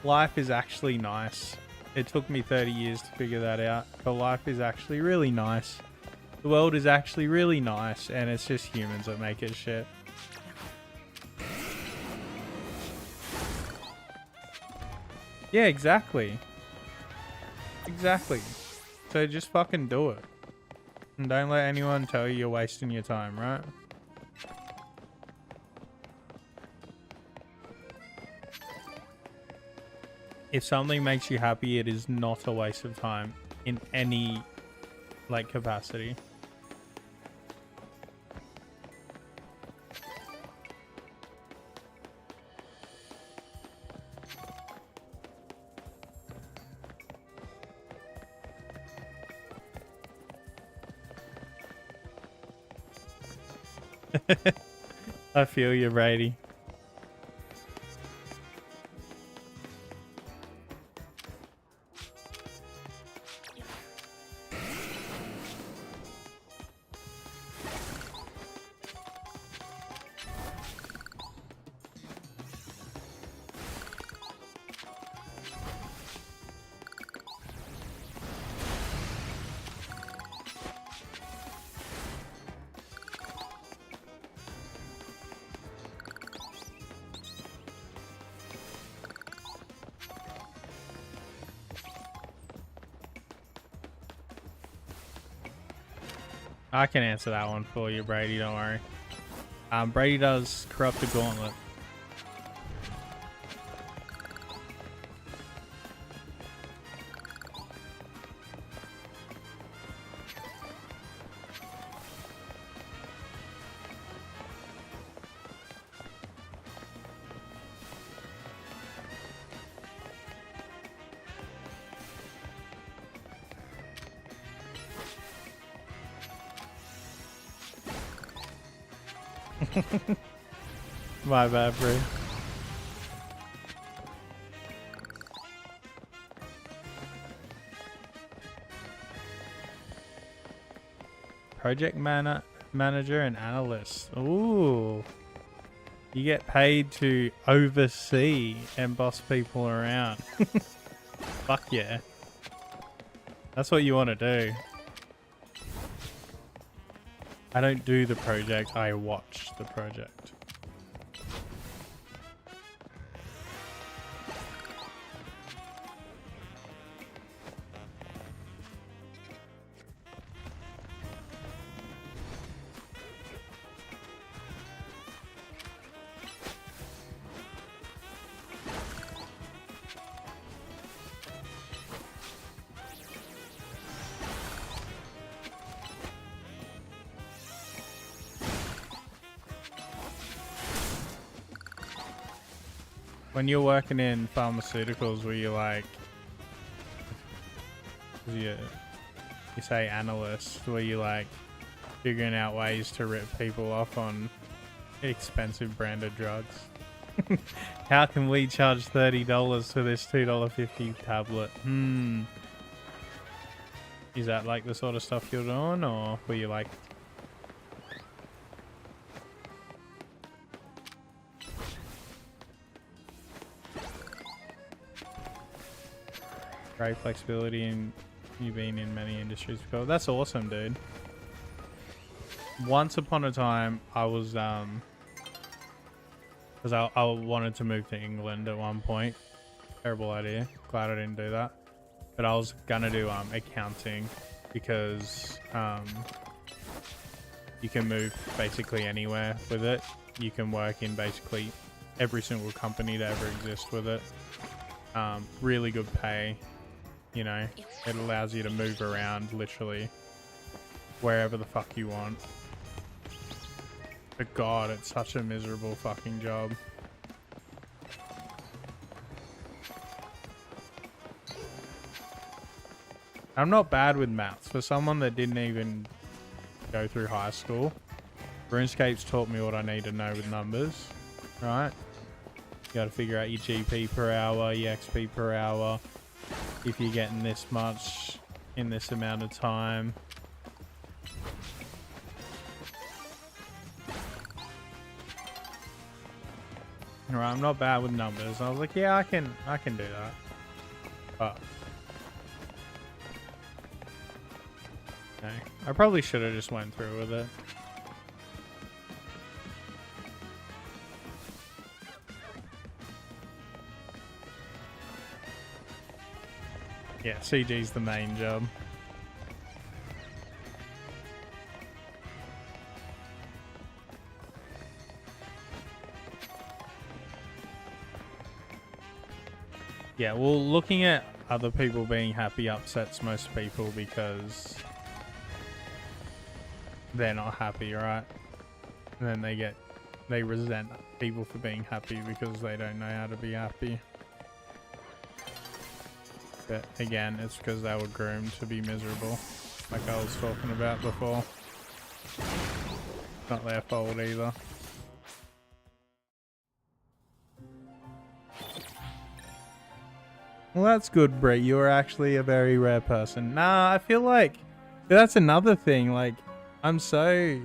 Speaker 2: Life is actually nice. It took me 30 years to figure that out, but life is actually really nice. The world is actually really nice, and it's just humans that make it shit. Yeah, exactly. Exactly. So just fucking do it. And don't let anyone tell you you're wasting your time, right? If something makes you happy, it is not a waste of time in any, capacity. I feel you, Brady. I can answer that one for you, Brady. Don't worry. Brady does corrupt the gauntlet. My bad, bro. Project manager and analyst. Ooh. You get paid to oversee and boss people around. Fuck yeah. That's what you want to do. I don't do the project, I watch the project. When you're working in pharmaceuticals, where you you say analyst, where you figuring out ways to rip people off on expensive branded drugs. How can we charge $30 for this $2.50 tablet? Is that the sort of stuff you're doing, or were you great flexibility, and you've been in many industries before? That's awesome, dude. Once upon a time, I was Because I wanted to move to England at one point. Terrible idea. Glad I didn't do that. But I was gonna do accounting because you can move basically anywhere with it. You can work in basically every single company that ever exists with it. Really good pay. You know, it allows you to move around literally wherever the fuck you want. But God, it's such a miserable fucking job. I'm not bad with maths. For someone that didn't even go through high school, RuneScape's taught me what I need to know with numbers, right? You gotta figure out your GP per hour, your XP per hour, if you're getting this much in this amount of time. Right, I'm not bad with numbers. I was like, yeah, I can do that. But no, I probably should have just went through with it. Yeah, CG's the main job. Yeah, well, looking at other people being happy upsets most people because they're not happy, right? And then they resent people for being happy because they don't know how to be happy. But again, it's because they were groomed to be miserable, like I was talking about before. Not their fault either. Well, that's good, Brett. You're actually a very rare person. Nah, I feel like that's another thing. Like, I'm so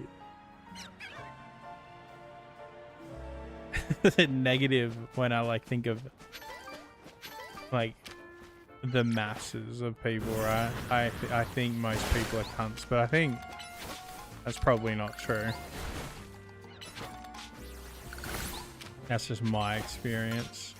Speaker 2: negative when I like think of like the masses of people, right? I think most people are cunts, but I think that's probably not true. That's just my experience.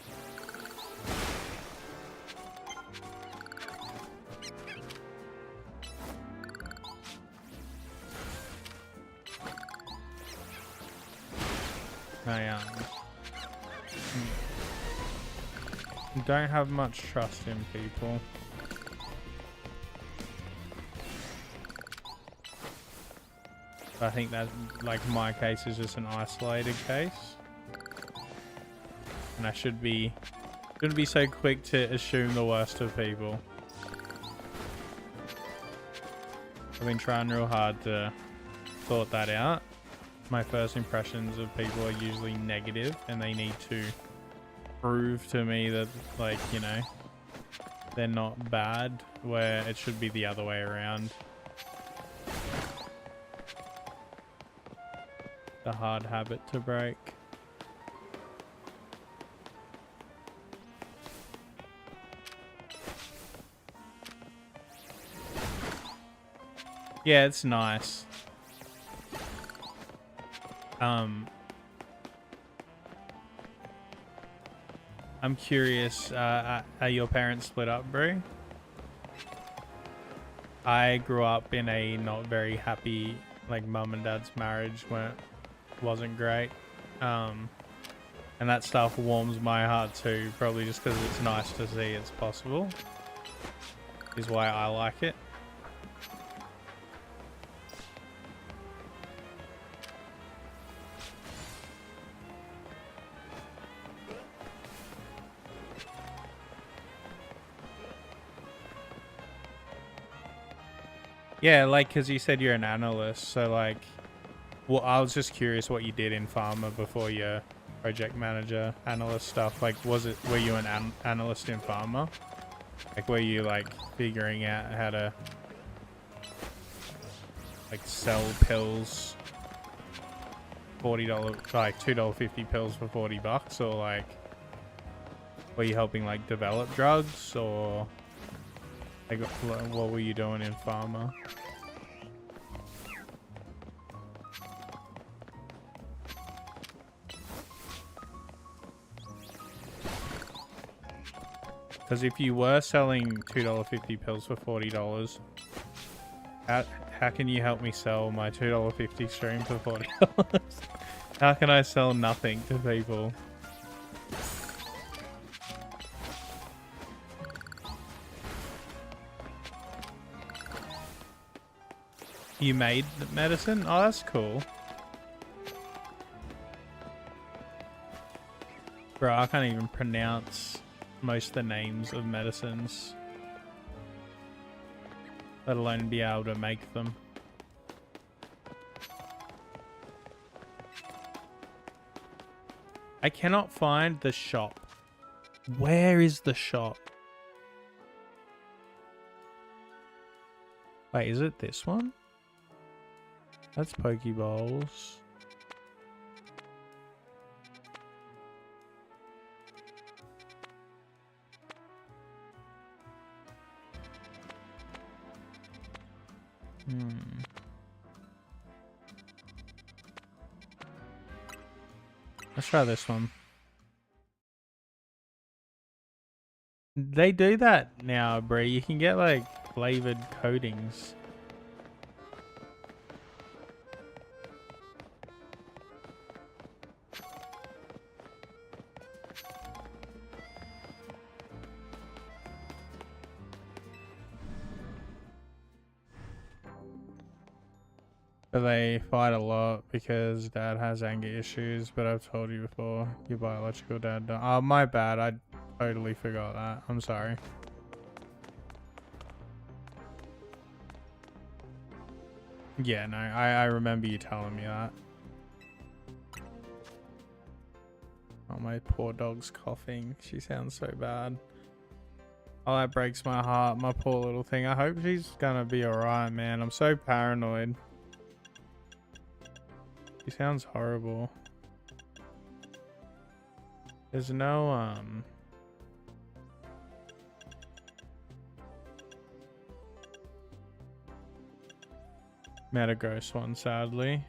Speaker 2: I don't have much trust in people. I think that, like, my case is just an isolated case, and I shouldn't be so quick to assume the worst of people. I've been trying real hard to sort that out. My first impressions of people are usually negative, and they need to prove to me that, like, you know, they're not bad, where it should be the other way around. The hard habit to break. Yeah, it's nice. I'm curious, are your parents split up, bro? I grew up in a not very happy, like, mum and dad's marriage when it wasn't great. And that stuff warms my heart too, probably just because it's nice to see it's possible, is why I like it. Yeah, like, because you said you're an analyst, so, like, well, I was just curious what you did in Pharma before your project manager analyst stuff. Like, were you an analyst in Pharma? Like, were you, like, figuring out how to, like, sell pills, $40, like, $2.50 pills for $40, or, like, were you helping, like, develop drugs, or, like, what were you doing in Pharma? Because if you were selling $2.50 pills for $40, how can you help me sell my $2.50 stream for $40? How can I sell nothing to people? You made the medicine? Oh, that's cool. Bro, I can't even pronounce most of the names of medicines, let alone be able to make them. I cannot find the shop. Where is the shop? Wait, is it this one? That's Pokeballs. Let's try this one. They do that now, bro. You can get like flavored coatings. But they fight a lot because dad has anger issues, but I've told you before, your biological dad don't. Oh, my bad. I totally forgot that. I'm sorry. Yeah, no, I remember you telling me that. Oh, my poor dog's coughing. She sounds so bad. Oh, that breaks my heart. My poor little thing. I hope she's gonna be alright, man. I'm so paranoid. She sounds horrible. There's no, Metagross one, sadly.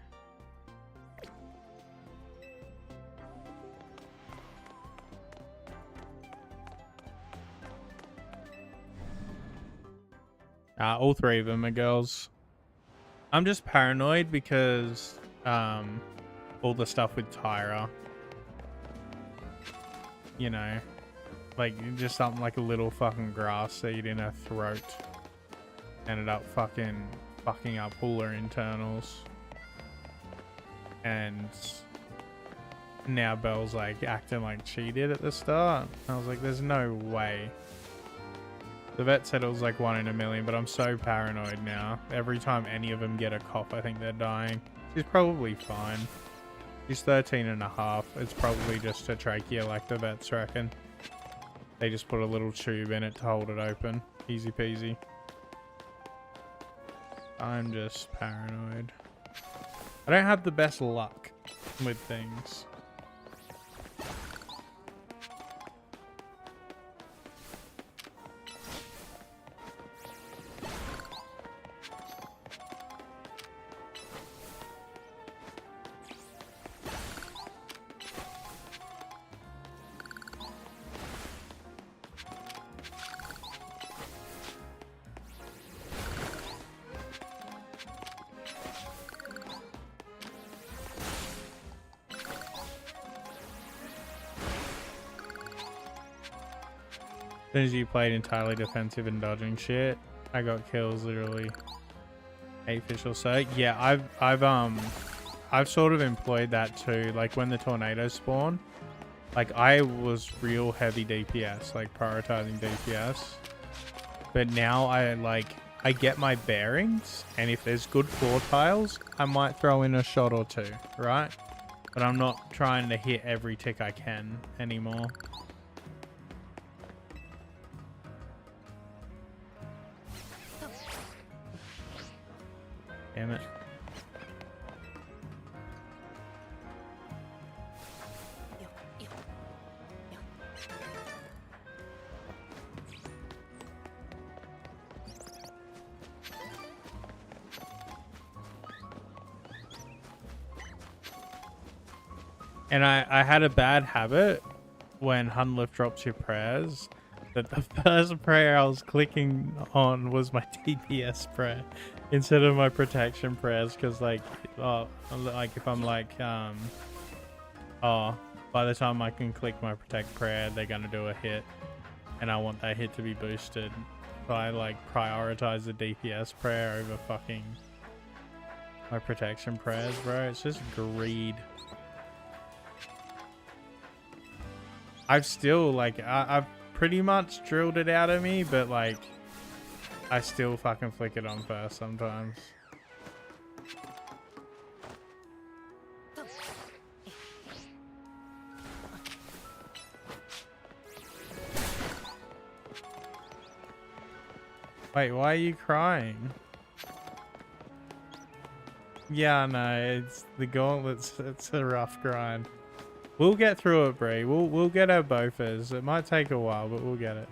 Speaker 2: All three of them are girls. I'm just paranoid because all the stuff with Tyra, you know, like just something like a little fucking grass seed in her throat ended up fucking up all her internals, and now Belle's like acting like she did at the start. I was like, there's no way. The vet said it was like 1 in a million, but I'm so paranoid now. Every time any of them get a cough, I think they're dying. She's probably fine. She's 13 and a half. It's probably just a trachea like the vets reckon. They just put a little tube in it to hold it open. Easy peasy. I'm just paranoid. I don't have the best luck with things. As soon as you played entirely defensive and dodging shit, I got kills literally 8 fish or so. Yeah, I've sort of employed that too. Like when the tornadoes spawn, like I was real heavy DPS, like prioritizing DPS. But now I get my bearings, and if there's good floor tiles, I might throw in a shot or two, right? But I'm not trying to hit every tick I can anymore. Damn it. And I had a bad habit when Hunlift drops your prayers. that the first prayer I was clicking on was my DPS prayer instead of my protection prayers, because like, oh, like if I'm like, oh, by the time I can click my protect prayer, they're gonna do a hit, and I want that hit to be boosted. So I like prioritize the DPS prayer over fucking my protection prayers, bro. It's just greed. I've still like, I've pretty much drilled it out of me, but like, I still fucking flick it on first sometimes. Wait, why are you crying? Yeah, no, it's the gauntlets. It's a rough grind. We'll get through it, Bree. We'll get our bofas. It might take a while, but we'll get it.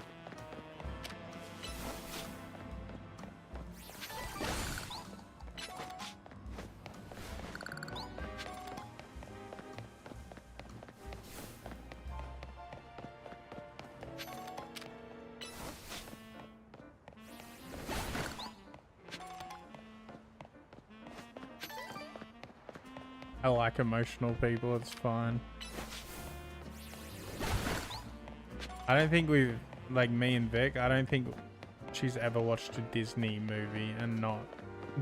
Speaker 2: I like emotional people, it's fine. I don't think we've, like me and Vic, I don't think she's ever watched a Disney movie and not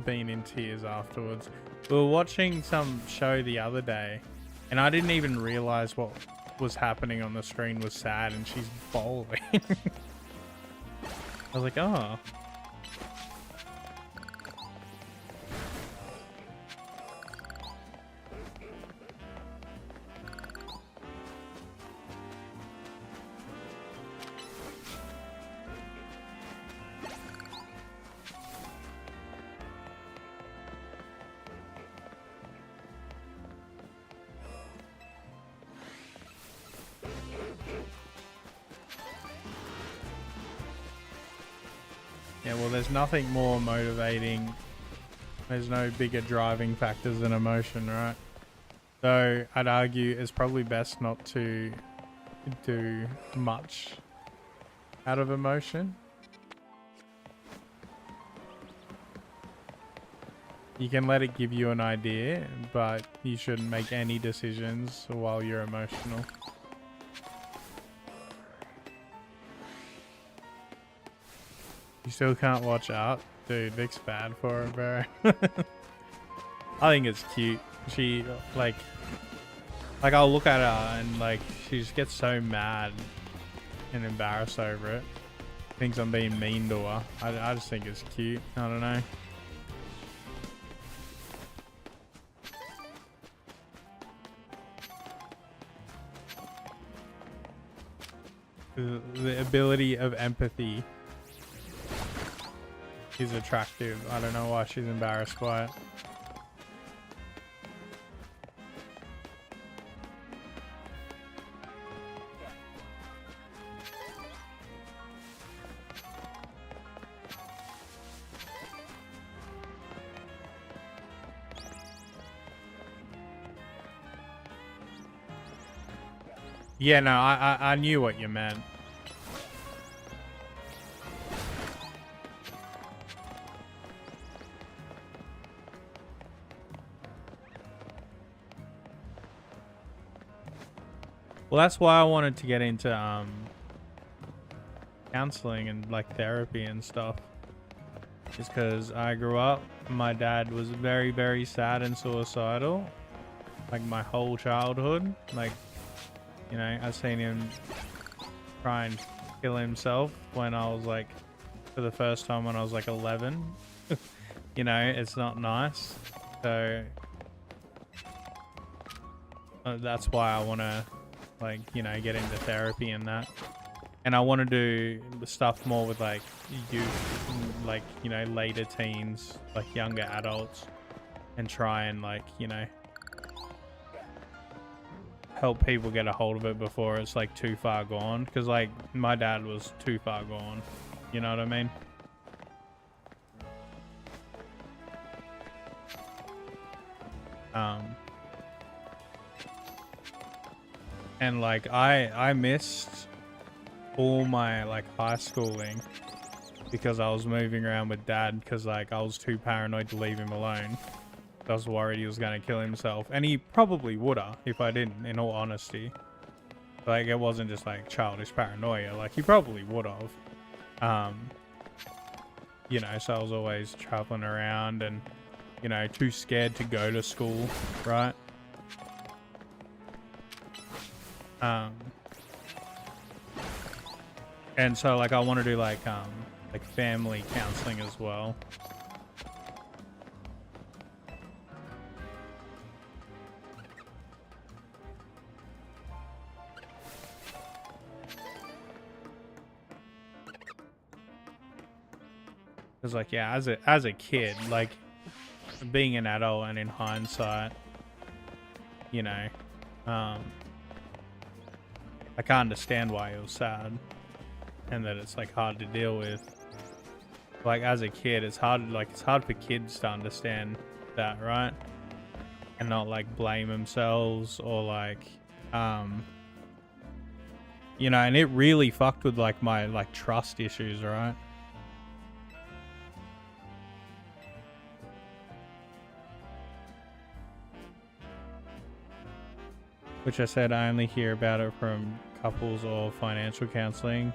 Speaker 2: been in tears afterwards. We were watching some show the other day and I didn't even realize what was happening on the screen was sad, and she's bawling. I was like, oh. Yeah, well, there's nothing more motivating. There's no bigger driving factors than emotion, right? So I'd argue it's probably best not to do much out of emotion. You can let it give you an idea, but you shouldn't make any decisions while you're emotional. You still can't watch Up? Dude, Vic's bad for it, bro. I think it's cute. She, like I'll look at her and, like, she just gets so mad and embarrassed over it. Thinks I'm being mean to her. I just think it's cute. I don't know. The ability of empathy is attractive. I don't know why she's embarrassed by it. Yeah, no, I knew what you meant. Well, that's why I wanted to get into counseling and like therapy and stuff. Just because I grew up, my dad was very, very sad and suicidal. Like my whole childhood. Like, you know, I've seen him try and kill himself when I was like, for the first time when I was like 11. You know, it's not nice. So that's why I want to, like, you know, get into therapy and that. And I want to do the stuff more with like youth, like, you know, later teens, like younger adults, and try and, like, you know, help people get a hold of it before it's like too far gone. Because like my dad was too far gone, you know what I mean? And like I missed all my like high schooling because I was moving around with dad because like I was too paranoid to leave him alone. I was worried he was going to kill himself, and he probably would have if I didn't, in all honesty. Like, it wasn't just like childish paranoia, like he probably would have. You know, so I was always traveling around and, you know, too scared to go to school, right? And so like I want to do like family counseling as well. Because like, yeah, as a kid, like being an adult and in hindsight, you know, I can understand why it was sad and that it's like hard to deal with. Like as a kid, it's hard for kids to understand that, right? And not like blame themselves or like, you know, and it really fucked with like my like trust issues, right? Which I said I only hear about it from couples or financial counseling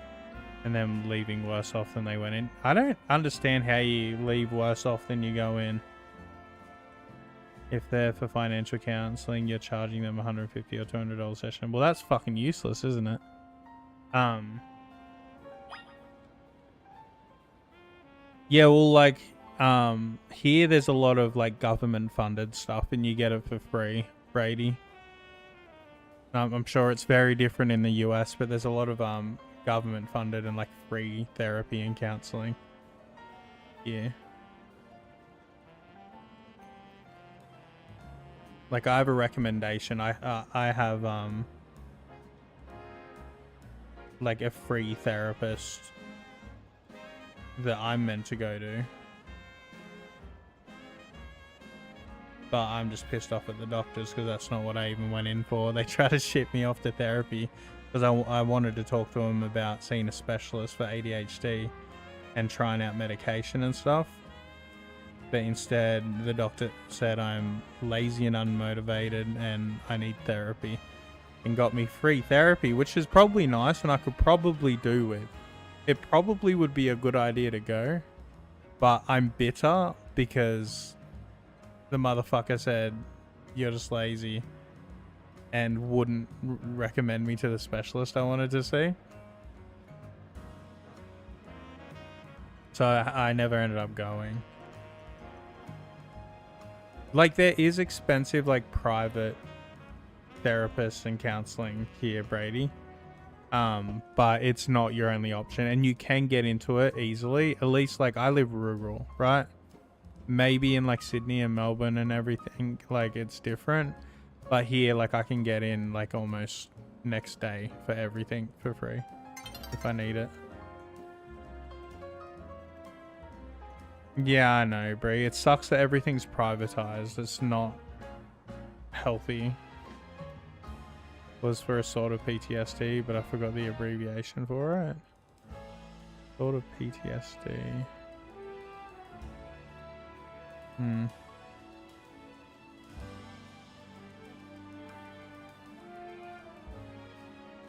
Speaker 2: and them leaving worse off than they went in. I don't understand how you leave worse off than you go in. If they're for financial counseling, you're charging them $150 or $200 a session. Well, that's fucking useless, isn't it? Yeah, well, like, here there's a lot of like government funded stuff and you get it for free, Brady. I'm sure it's very different in the US, but there's a lot of government funded and like free therapy and counseling. Yeah. Like I have a recommendation. I have like a free therapist that I'm meant to go to. But I'm just pissed off at the doctors because that's not what I even went in for. They try to ship me off to therapy because I wanted to talk to them about seeing a specialist for ADHD and trying out medication and stuff. But instead, the doctor said I'm lazy and unmotivated and I need therapy. And got me free therapy, which is probably nice and I could probably do with. It probably would be a good idea to go. But I'm bitter because the motherfucker said, you're just lazy, and wouldn't recommend me to the specialist I wanted to see. So I never ended up going. Like, there is expensive, like, private therapists and counseling here, Brady. But it's not your only option, and you can get into it easily. At least, like, I live rural, right? Maybe in like Sydney and Melbourne and everything, like it's different, but here like I can get in like almost next day for everything for free if I need it. Yeah, I know, Brie. It sucks that everything's privatized. It's not healthy. Was for a sort of PTSD, but I forgot the abbreviation for it. Sort of PTSD.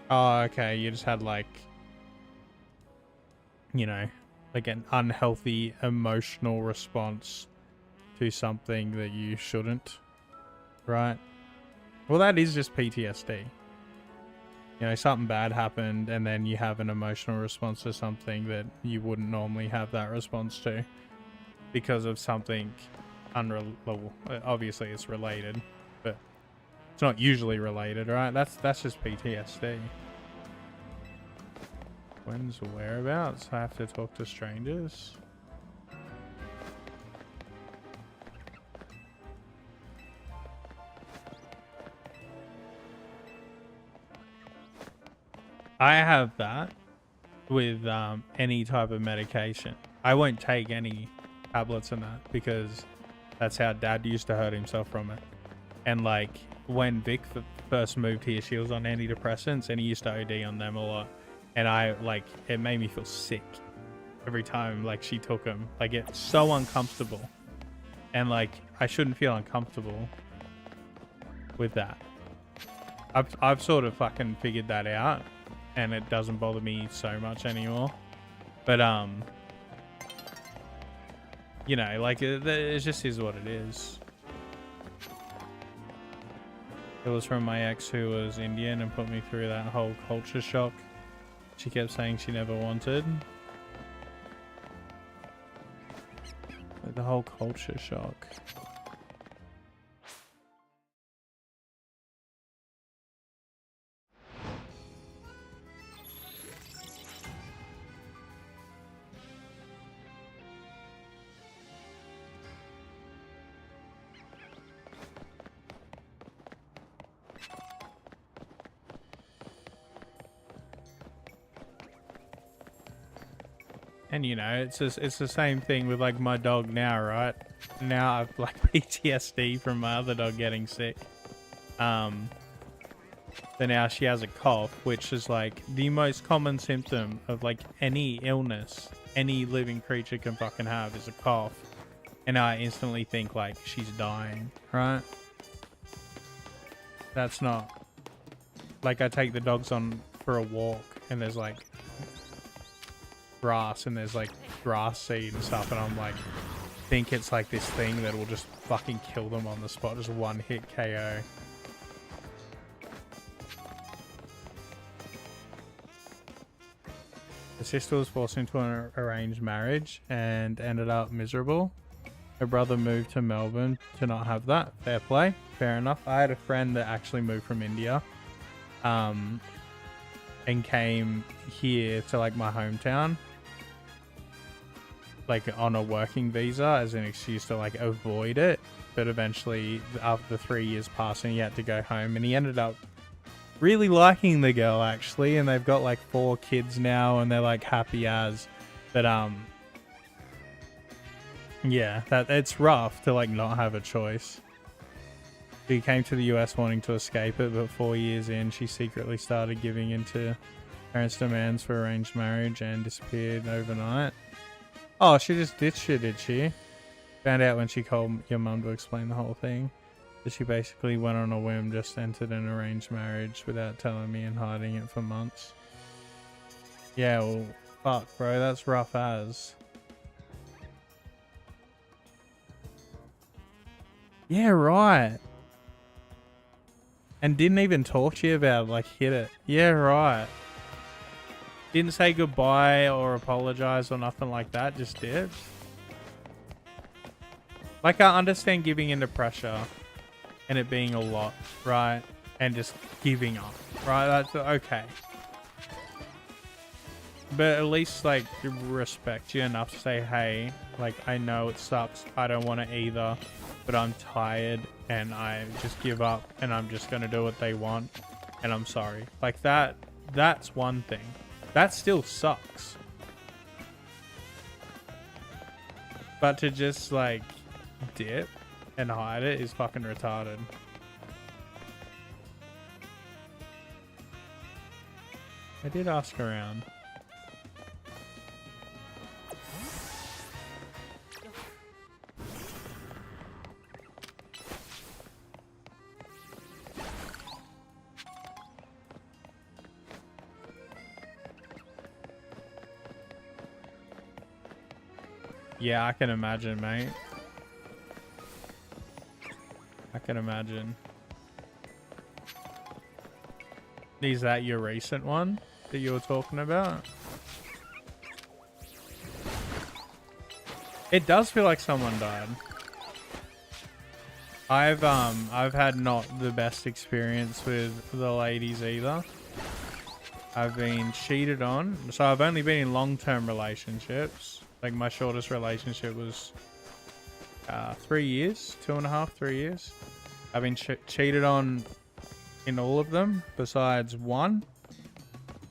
Speaker 2: Oh, okay. You just had like, you know, like an unhealthy emotional response to something that you shouldn't, right? Well, that is just PTSD. You know, something bad happened and then you have an emotional response to something that you wouldn't normally have that response to because of something unrelated. Obviously it's related, but it's not usually related, right? That's just PTSD. When's whereabouts? I have to talk to strangers. I have that with any type of medication. I won't take any tablets in that because that's how Dad used to hurt himself from it. And like when Vic first moved here, she was on antidepressants and he used to OD on them a lot. and it made me feel sick every time like she took him. Like, it's so uncomfortable, and like I shouldn't feel uncomfortable with that. I've sort of fucking figured that out, and it doesn't bother me so much anymore. But you know, like it just is what it is. It was from my ex who was Indian and put me through that whole culture shock she kept saying she never wanted. Like the whole culture shock. And you know, it's the same thing with like my dog now, right? Now I've like PTSD from my other dog getting sick. So now she has a cough, which is like the most common symptom of like any illness any living creature can fucking have is a cough. And I instantly think like she's dying, right? That's not like, I take the dogs on for a walk and there's like grass and there's like grass seed and stuff, and I'm like, think it's like this thing that will just fucking kill them on the spot, just one hit KO. The sister was forced into an arranged marriage and ended up miserable. Her brother moved to Melbourne to not have that. Fair play, fair enough. I had a friend that actually moved from India and came here to like my hometown, like on a working visa as an excuse to like avoid it. But eventually after 3 years passing, he had to go home, and he ended up really liking the girl actually, and they've got like 4 kids now and they're like happy as. But yeah, that it's rough to like not have a choice. She came to the US wanting to escape it, but 4 years in she secretly started giving into parents' demands for arranged marriage and disappeared overnight. Oh, she just ditched you, did she? Found out when she called your mum to explain the whole thing. That she basically went on a whim, just entered an arranged marriage without telling me and hiding it for months. Yeah, well, fuck, bro, that's rough as. Yeah, right. And didn't even talk to you about it, like hit it. Yeah, right. Didn't say goodbye or apologize or nothing like that, just did. Like, I understand giving into pressure and it being a lot, right? And just giving up, right? That's okay. But at least, like, respect you enough to say, hey, like, I know it sucks. I don't want to either, but I'm tired and I just give up and I'm just going to do what they want and I'm sorry. Like, that's one thing. That still sucks. But to just, like, dip and hide it is fucking retarded. I did ask around. Yeah, I can imagine, mate. I can imagine. Is that your recent one that you were talking about? It does feel like someone died. I've had not the best experience with the ladies either. I've been cheated on. So I've only been in long-term relationships. Like, my shortest relationship was 3 years, 2.5, 3 years. I've been cheated on in all of them besides one.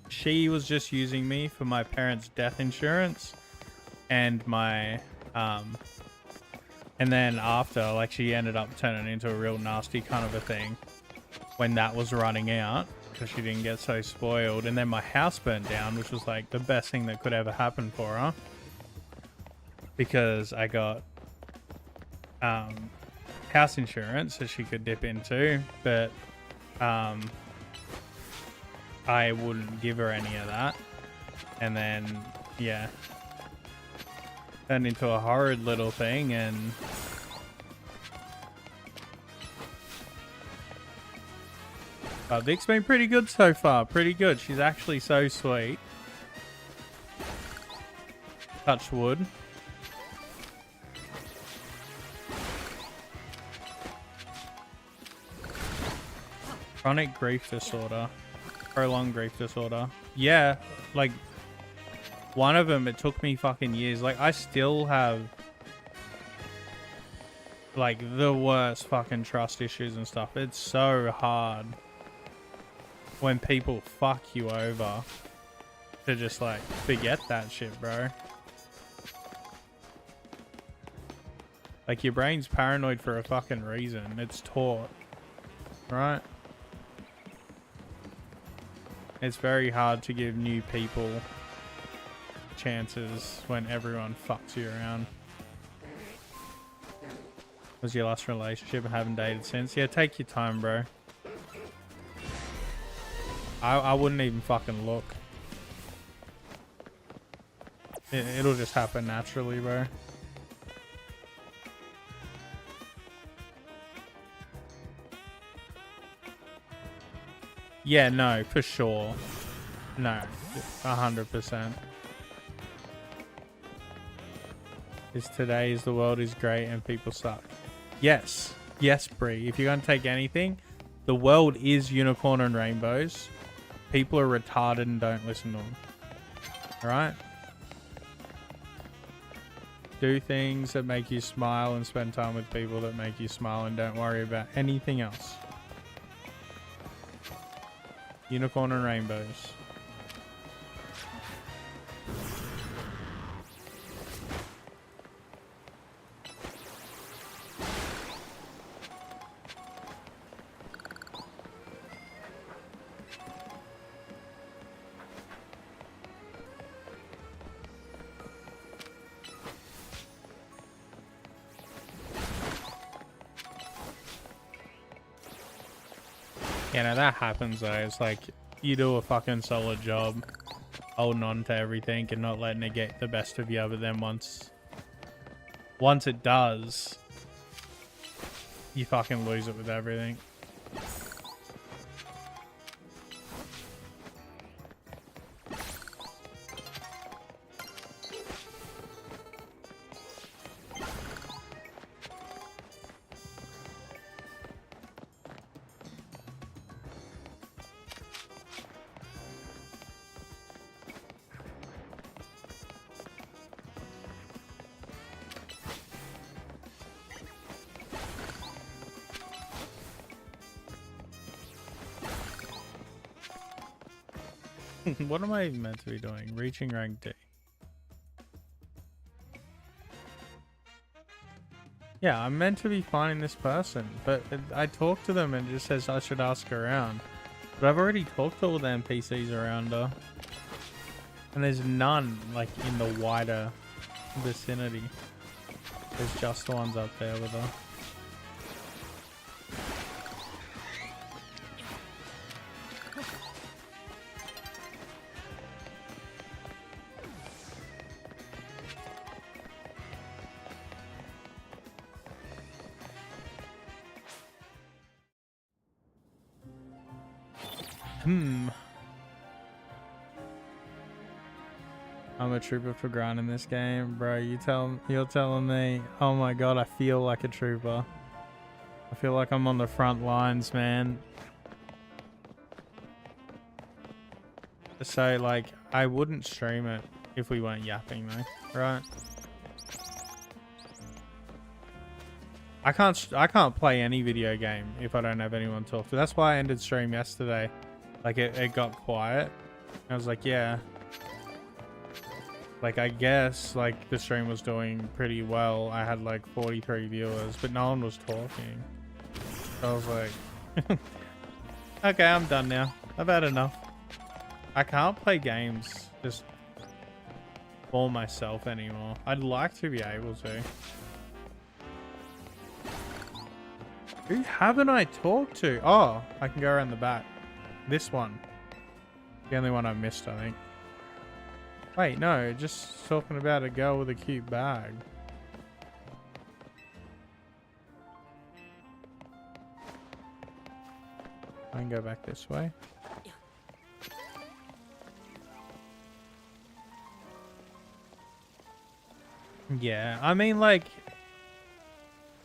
Speaker 2: She was just using me for my parents' death insurance and my and then after, like, she ended up turning into a real nasty kind of a thing when that was running out. because she didn't get so spoiled. And then my house burnt down, which was like the best thing that could ever happen for her, because I got house insurance that she could dip into, but I wouldn't give her any of that. And then, yeah, turned into a horrid little thing. And but Vic's been pretty good so far. Pretty good. She's actually so sweet. Touch wood. Chronic grief disorder. Prolonged grief disorder. Yeah, like one of them, it took me fucking years. Like I still have like the worst fucking trust issues and stuff. It's so hard when people fuck you over to just like forget that shit, bro. Like your brain's paranoid for a fucking reason. It's taught, right? It's very hard to give new people chances when everyone fucks you around. Was your last relationship and haven't dated since? Yeah, take your time, bro. I wouldn't even fucking look. It'll just happen naturally, bro. Yeah, no, for sure. No, 100%. Is today's the world is great and people suck. Yes. Yes, Bree. If you're going to take anything, the world is unicorn and rainbows. People are retarded and don't listen to them. Alright? Do things that make you smile and spend time with people that make you smile and don't worry about anything else. Unicorn and rainbows. Yeah, no, that happens though. It's like you do a fucking solid job holding on to everything and not letting it get the best of you, but then once it does, you fucking lose it with everything. What am I even meant to be doing? Reaching rank D. Yeah, I'm meant to be finding this person, but I talk to them and it just says I should ask around. But I've already talked to all the NPCs around her. And there's none, like, in the wider vicinity. There's just the ones up there with her. I'm a trooper for grinding this game, bro. You're telling me, oh my god, I feel like a trooper. I feel like I'm on the front lines, man. So like, I wouldn't stream it if we weren't yapping though, right? I can't play any video game if I don't have anyone to talk to. That's why I ended stream yesterday. Like it got quiet. I was like, yeah. Like I guess like the stream was doing pretty well. I had like 43 viewers, but no one was talking. So I was like, okay, I'm done now. I've had enough. I can't play games just for myself anymore. I'd like to be able to. Who haven't I talked to? Oh, I can go around the back. This one. The only one I missed, I think. Wait, no, just talking about a girl with a cute bag. I can go back this way. Yeah, I mean, like,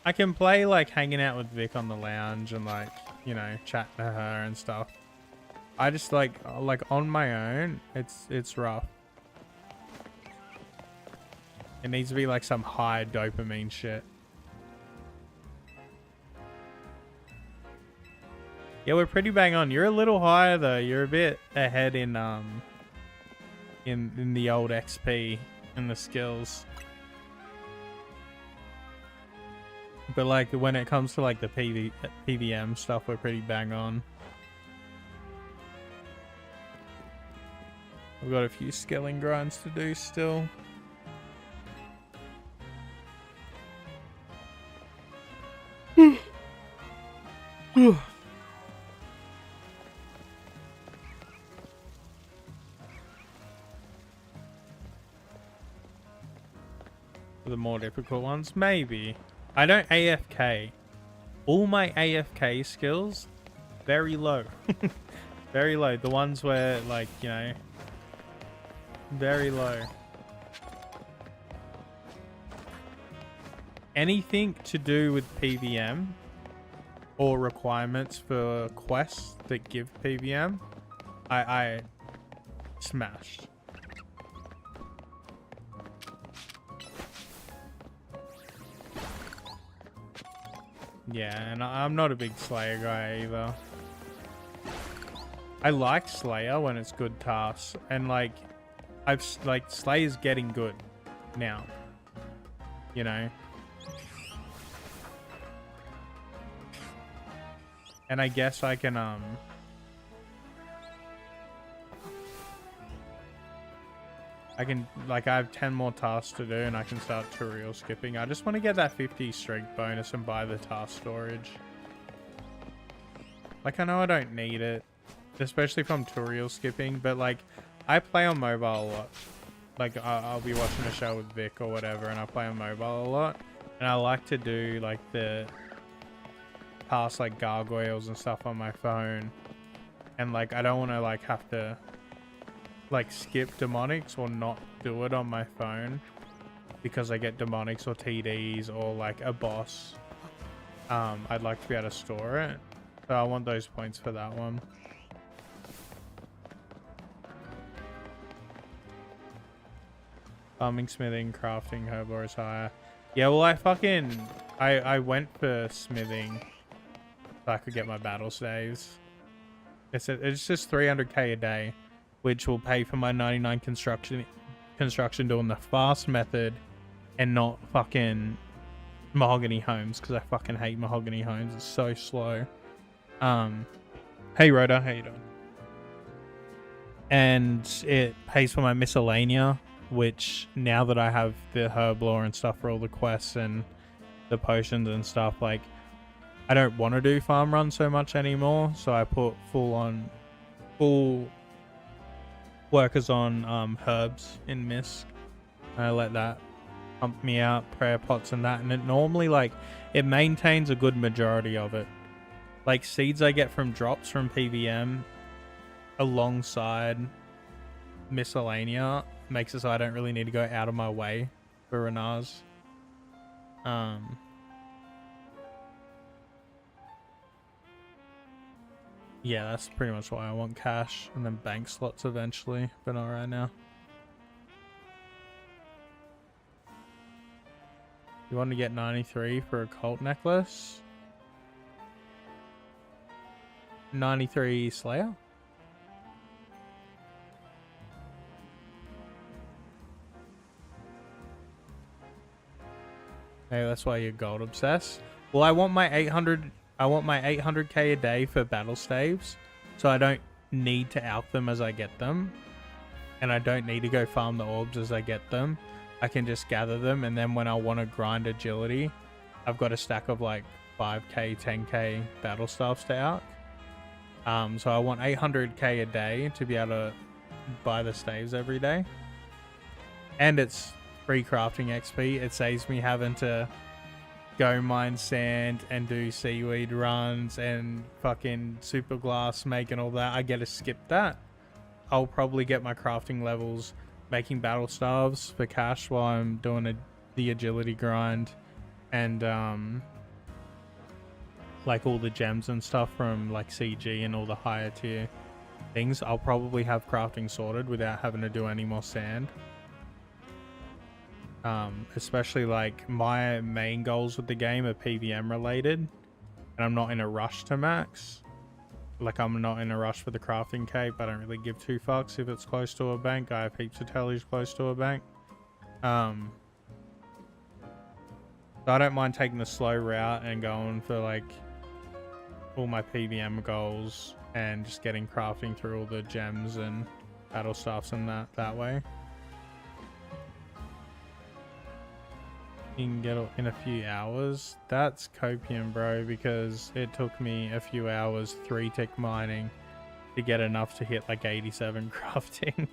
Speaker 2: I can play, like, hanging out with Vic on the lounge and, like, you know, chatting to her and stuff. I just, like on my own, it's rough. It needs to be, like, some high dopamine shit. Yeah, we're pretty bang on. You're a little higher, though. You're a bit ahead in the old XP and the skills. But, like, when it comes to, like, the PVM stuff, we're pretty bang on. We've got a few skilling grinds to do still. The more difficult ones, maybe. I don't AFK. All my AFK skills, very low. Very low. The ones where, like, you know, very low. Anything to do with PVM or requirements for quests that give PVM, I smashed. Yeah, and I'm not a big Slayer guy either. I like Slayer when it's good tasks, and like Slayer's getting good now, you know. And I guess I can like, I have 10 more tasks to do and I can start tutorial skipping. I just want to get that 50 strength bonus and buy the task storage. Like, I know I don't need it, especially if I'm tutorial skipping, but like, I play on mobile a lot. Like, I'll be watching a show with Vic or whatever, and I play on mobile a lot, and I like to do like the tasks like gargoyles and stuff on my phone, and like, I don't want to like have to like skip demonics or not do it on my phone because I get demonics or TDs or like a boss. I'd like to be able to store it, so I want those points for that one. Farming, smithing, crafting, herbivore is higher. Yeah, well, I went for smithing so I could get my battle staves. It's just 300k a day, which will pay for my 99 construction doing the fast method and not fucking mahogany homes, because I fucking hate mahogany homes. It's so slow. Hey Rhoda, how you doing? And it pays for my miscellanea, which now that I have the herb lore and stuff for all the quests and the potions and stuff, like, I don't want to do farm runs so much anymore, so I put full workers on herbs in Misk. I let that pump me out, prayer pots and that, and it normally, like, it maintains a good majority of it. Like, seeds I get from drops from PVM alongside miscellanea makes it so I don't really need to go out of my way for Renars. Yeah, that's pretty much why I want cash, and then bank slots eventually, but not right now. You want to get 93 for a cult necklace? 93 Slayer? Hey, that's why you're gold obsessed. Well, I want my 800k a day for battle staves, so I don't need to alch them as I get them, and I don't need to go farm the orbs as I get them. I can just gather them, and then when I want to grind agility, I've got a stack of like 5k, 10k battle staffs to alch. So I want 800k a day to be able to buy the staves every day, and it's free crafting XP. It saves me having to go mine sand and do seaweed runs and fucking super glass make and all that. I get to skip that. I'll probably get my crafting levels making battle staves for cash while I'm doing the agility grind, and like all the gems and stuff from like CG and all the higher tier things. I'll probably have crafting sorted without having to do any more sand. Especially like my main goals with the game are PVM related, and I'm not in a rush to max. Like, I'm not in a rush for the crafting cape. I don't really give two fucks if it's close to a bank. I have heaps of tellies close to a bank. So I don't mind taking the slow route and going for like all my PVM goals and just getting crafting through all the gems and battle stuffs and that way. You can get it in a few hours. That's copium, bro, because it took me a few hours 3-tick mining to get enough to hit like 87 crafting.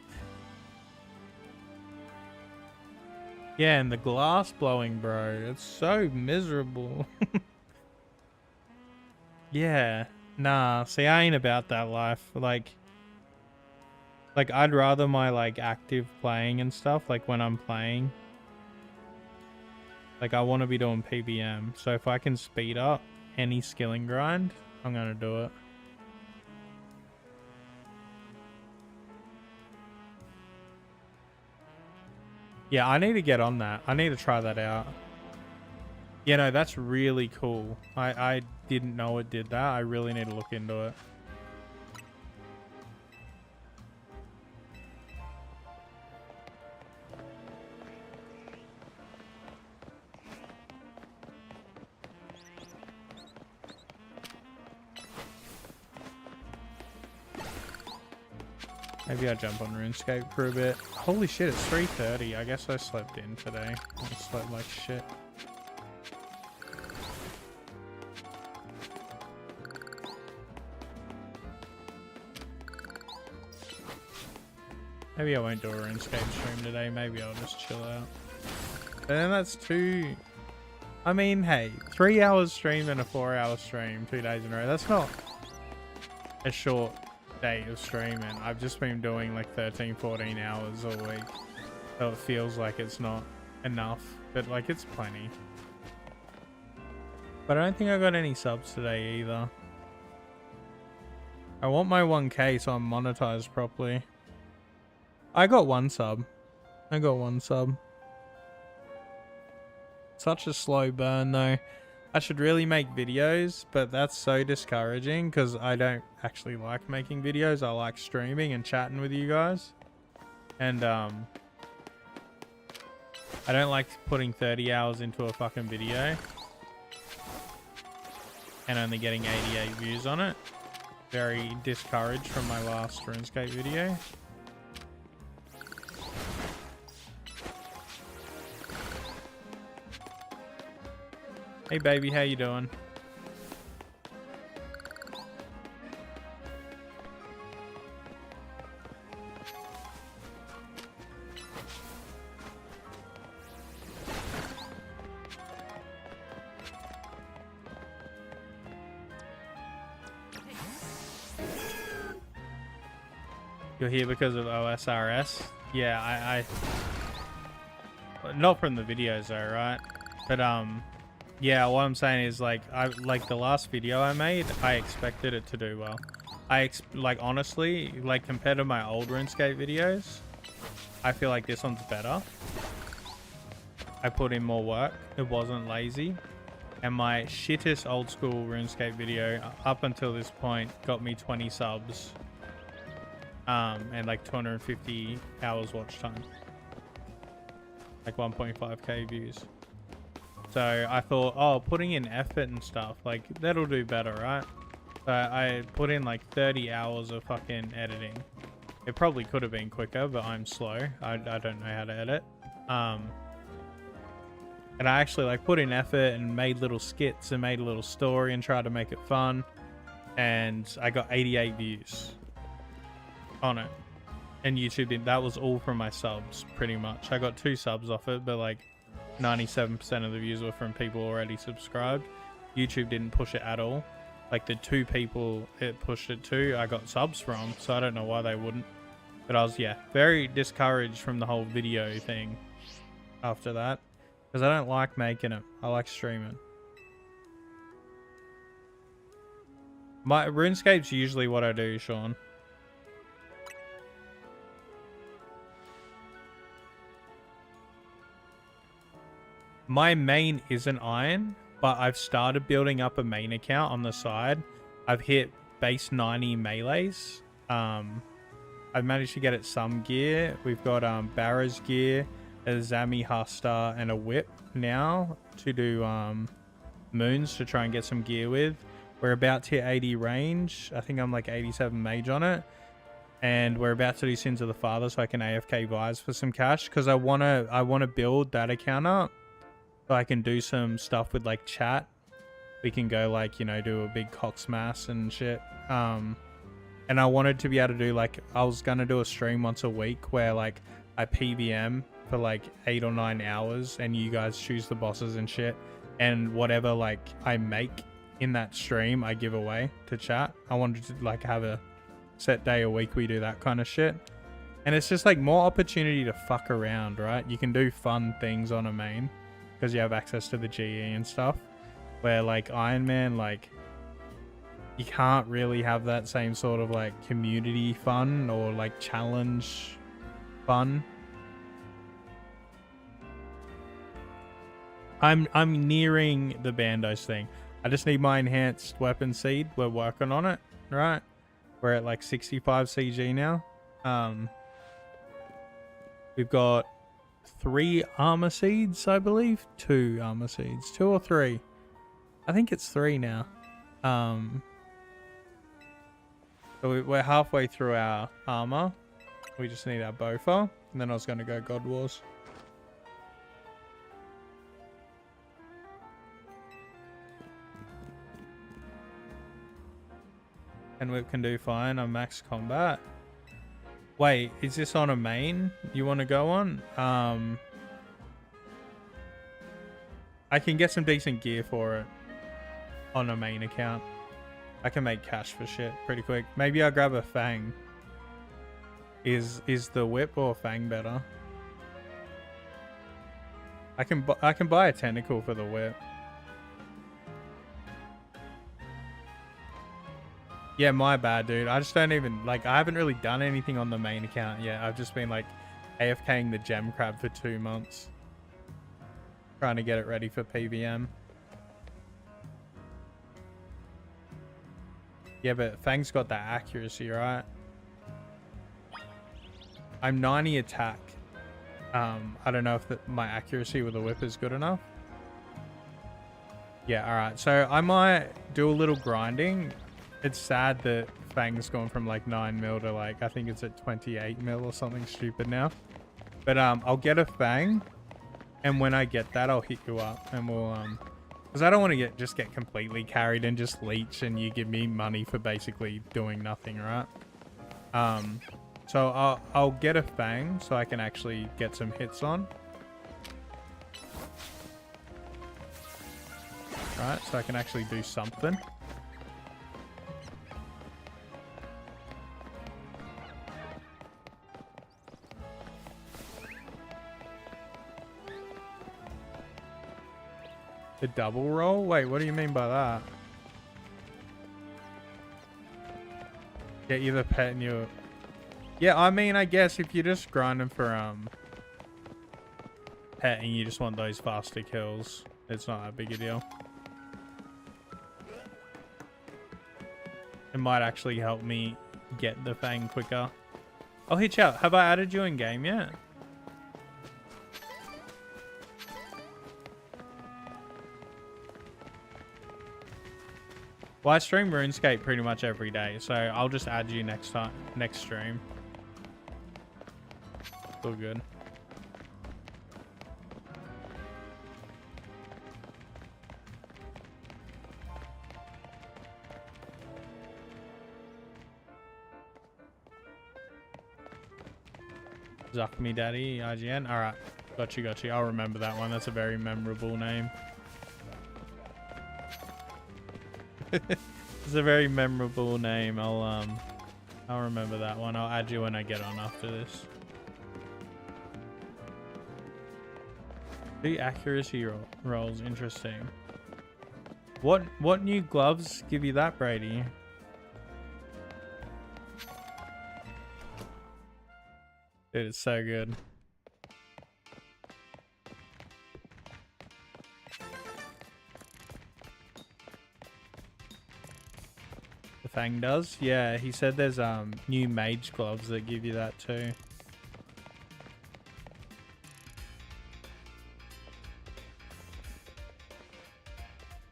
Speaker 2: Yeah, and the glass blowing, bro, it's so miserable. Yeah, nah, see, I ain't about that life. Like I'd rather my like active playing and stuff, like when I'm playing, like I want to be doing PBM. So if I can speed up any skilling grind, I'm gonna do it. Yeah, I need to get on that. I need to try that out. You know, that's really cool. I didn't know it did that. I really need to look into it. Maybe I'll jump on RuneScape for a bit. Holy shit, it's 3:30. I guess I slept in today. I slept like shit. Maybe I won't do a RuneScape stream today. Maybe I'll just chill out. And then that's two... I mean, hey, 3 hours stream and a 4-hour stream 2 days in a row. That's not a short day of streaming. I've just been doing like 13, 14 hours a week. So it feels like it's not enough. But like, it's plenty. But I don't think I got any subs today either. I want my 1k so I'm monetized properly. I got one sub. Such a slow burn though. I should really make videos, but that's so discouraging because I don't actually like making videos. I like streaming and chatting with you guys. And I don't like putting 30 hours into a fucking video and only getting 88 views on it. Very discouraged from my last RuneScape video. Hey baby, how you doing? You're here because of OSRS? Yeah, I not from the videos though, right? But yeah, what I'm saying is like the last video I made, I expected it to do well. Like honestly, like compared to my old RuneScape videos, I feel like this one's better. I put in more work. It wasn't lazy. And my shittest old school RuneScape video up until this point got me 20 subs. And like 250 hours watch time. Like 1.5k views. So I thought, oh, putting in effort and stuff, like that'll do better, right? So I put in like 30 hours of fucking editing. It probably could have been quicker, but I'm slow. I don't know how to edit. And I actually like put in effort and made little skits and made a little story and tried to make it fun. And I got 88 views on it. And YouTube did. That was all from my subs, pretty much. I got 2 subs off it, but like 97% of the views were from people already subscribed. YouTube didn't push it at all. Like the 2 people it pushed it to, I got subs from, so I don't know why they wouldn't. But I was, yeah, very discouraged from the whole video thing after that. Because I don't like making it. I like streaming. My RuneScape's usually what I do, Sean. My main isn't iron, but I've started building up a main account on the side. I've hit base 90 melees. I've managed to get it some gear. We've got Barra's gear, a Zami Huster, and a whip now to do moons to try and get some gear with. We're about to hit 80 range. I think I'm like 87 mage on it. And we're about to do Sins of the Father so I can AFK Vise for some cash. Because I wanna build that account up so I can do some stuff with like chat. We can go like, you know, do a big cock smash and shit. And I wanted to be able to do like, I was gonna do a stream once a week where like I PVM for like 8 or 9 hours and you guys choose the bosses and shit. And whatever like I make in that stream, I give away to chat. I wanted to like have a set day a week we do that kind of shit. And it's just like more opportunity to fuck around, right? You can do fun things on a main because you have access to the GE and stuff. Where like Iron Man, like you can't really have that same sort of like community fun or like challenge fun. I'm nearing the Bandos thing. I just need my enhanced weapon seed. We're working on it, right? We're at like 65 CG now. We've got 3 armor seeds, I believe. 2 armor seeds. 2 or 3. I think it's 3 now. So we're halfway through our armor. We just need our Bofa. And then I was going to go God Wars. And Whip can do fine on max combat. Wait, is this on a main you want to go on? I can get some decent gear for it on a main account. I can make cash for shit pretty quick. Maybe I'll grab a Fang. Is the Whip or Fang better? I can buy a Tentacle for the Whip. Yeah, my bad, dude. I just don't even, like, I haven't really done anything on the main account yet. I've just been, like, AFKing the Gem Crab for 2 months. Trying to get it ready for PVM. Yeah, but Fang's got that accuracy, right? I'm 90 attack. I don't know if my accuracy with the Whip is good enough. Yeah, alright. So I might do a little grinding. It's sad that Fang's gone from like 9 mil to like, I think it's at 28 mil or something stupid now. But I'll get a Fang. And when I get that, I'll hit you up and we'll, because I don't want to just get completely carried and just leech and you give me money for basically doing nothing, right? So I'll get a Fang so I can actually get some hits on. Right, so I can actually do something. The double roll? Wait, what do you mean by that? Get you the pet and you... Yeah, I mean, I guess if you're just grinding for pet and you just want those faster kills, it's not that big a deal. It might actually help me get the Fang quicker. I'll hit you up. Have I added you in game yet? Well, I stream RuneScape pretty much every day, so I'll just add you next stream. All good. Zuck me daddy, IGN. Alright. Got you. I'll remember that one. That's a very memorable name. It's a very memorable name. I'll remember that one. I'll add you when I get on after this. The accuracy rolls. Interesting. What new gloves give you that, Brady? Dude, it's so good. The Fang does? Yeah, he said there's new mage gloves that give you that too.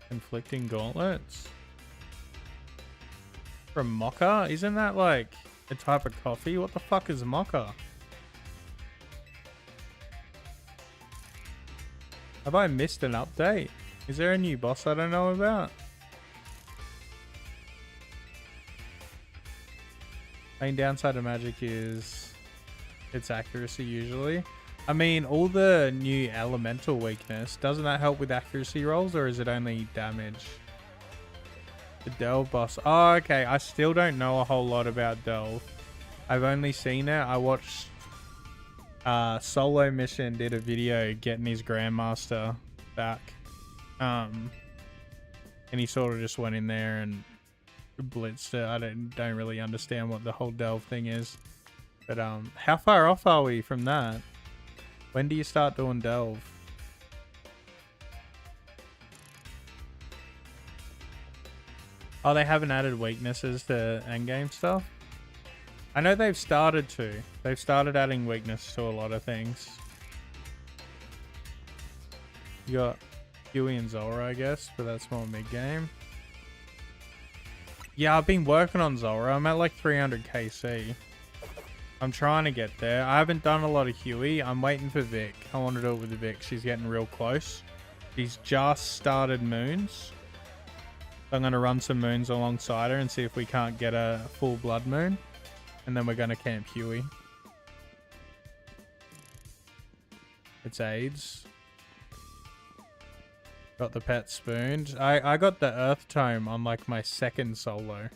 Speaker 2: Conflicting gauntlets? From Mocha? Isn't that like a type of coffee? What the fuck is Mocha? Have I missed an update? Is there a new boss I don't know about? Main downside of magic is its accuracy usually. I mean, all the new elemental weakness, doesn't that help with accuracy rolls, or is it only damage? The Delve boss. Oh, okay. I still don't know a whole lot about Delve. I've only seen it. I watched Solo Mission did a video getting his Grandmaster back. And he sort of just went in there and blitzed it. I don't really understand what the whole Delve thing is. But how far off are we from that? When do you start doing Delve? Oh, they haven't added weaknesses to endgame stuff? I know they've started to. They've started adding weakness to a lot of things. You got Huey and Zora, I guess, but that's more mid-game. Yeah, I've been working on Zora. I'm at like 300 KC. I'm trying to get there. I haven't done a lot of Huey. I'm waiting for Vic. I want to do it with Vic. She's getting real close. She's just started moons. I'm going to run some moons alongside her and see if we can't get a full blood moon. And then we're going to camp Huey. It's AIDS. Got the pet spooned. I got the Earth Tome on like my second solo.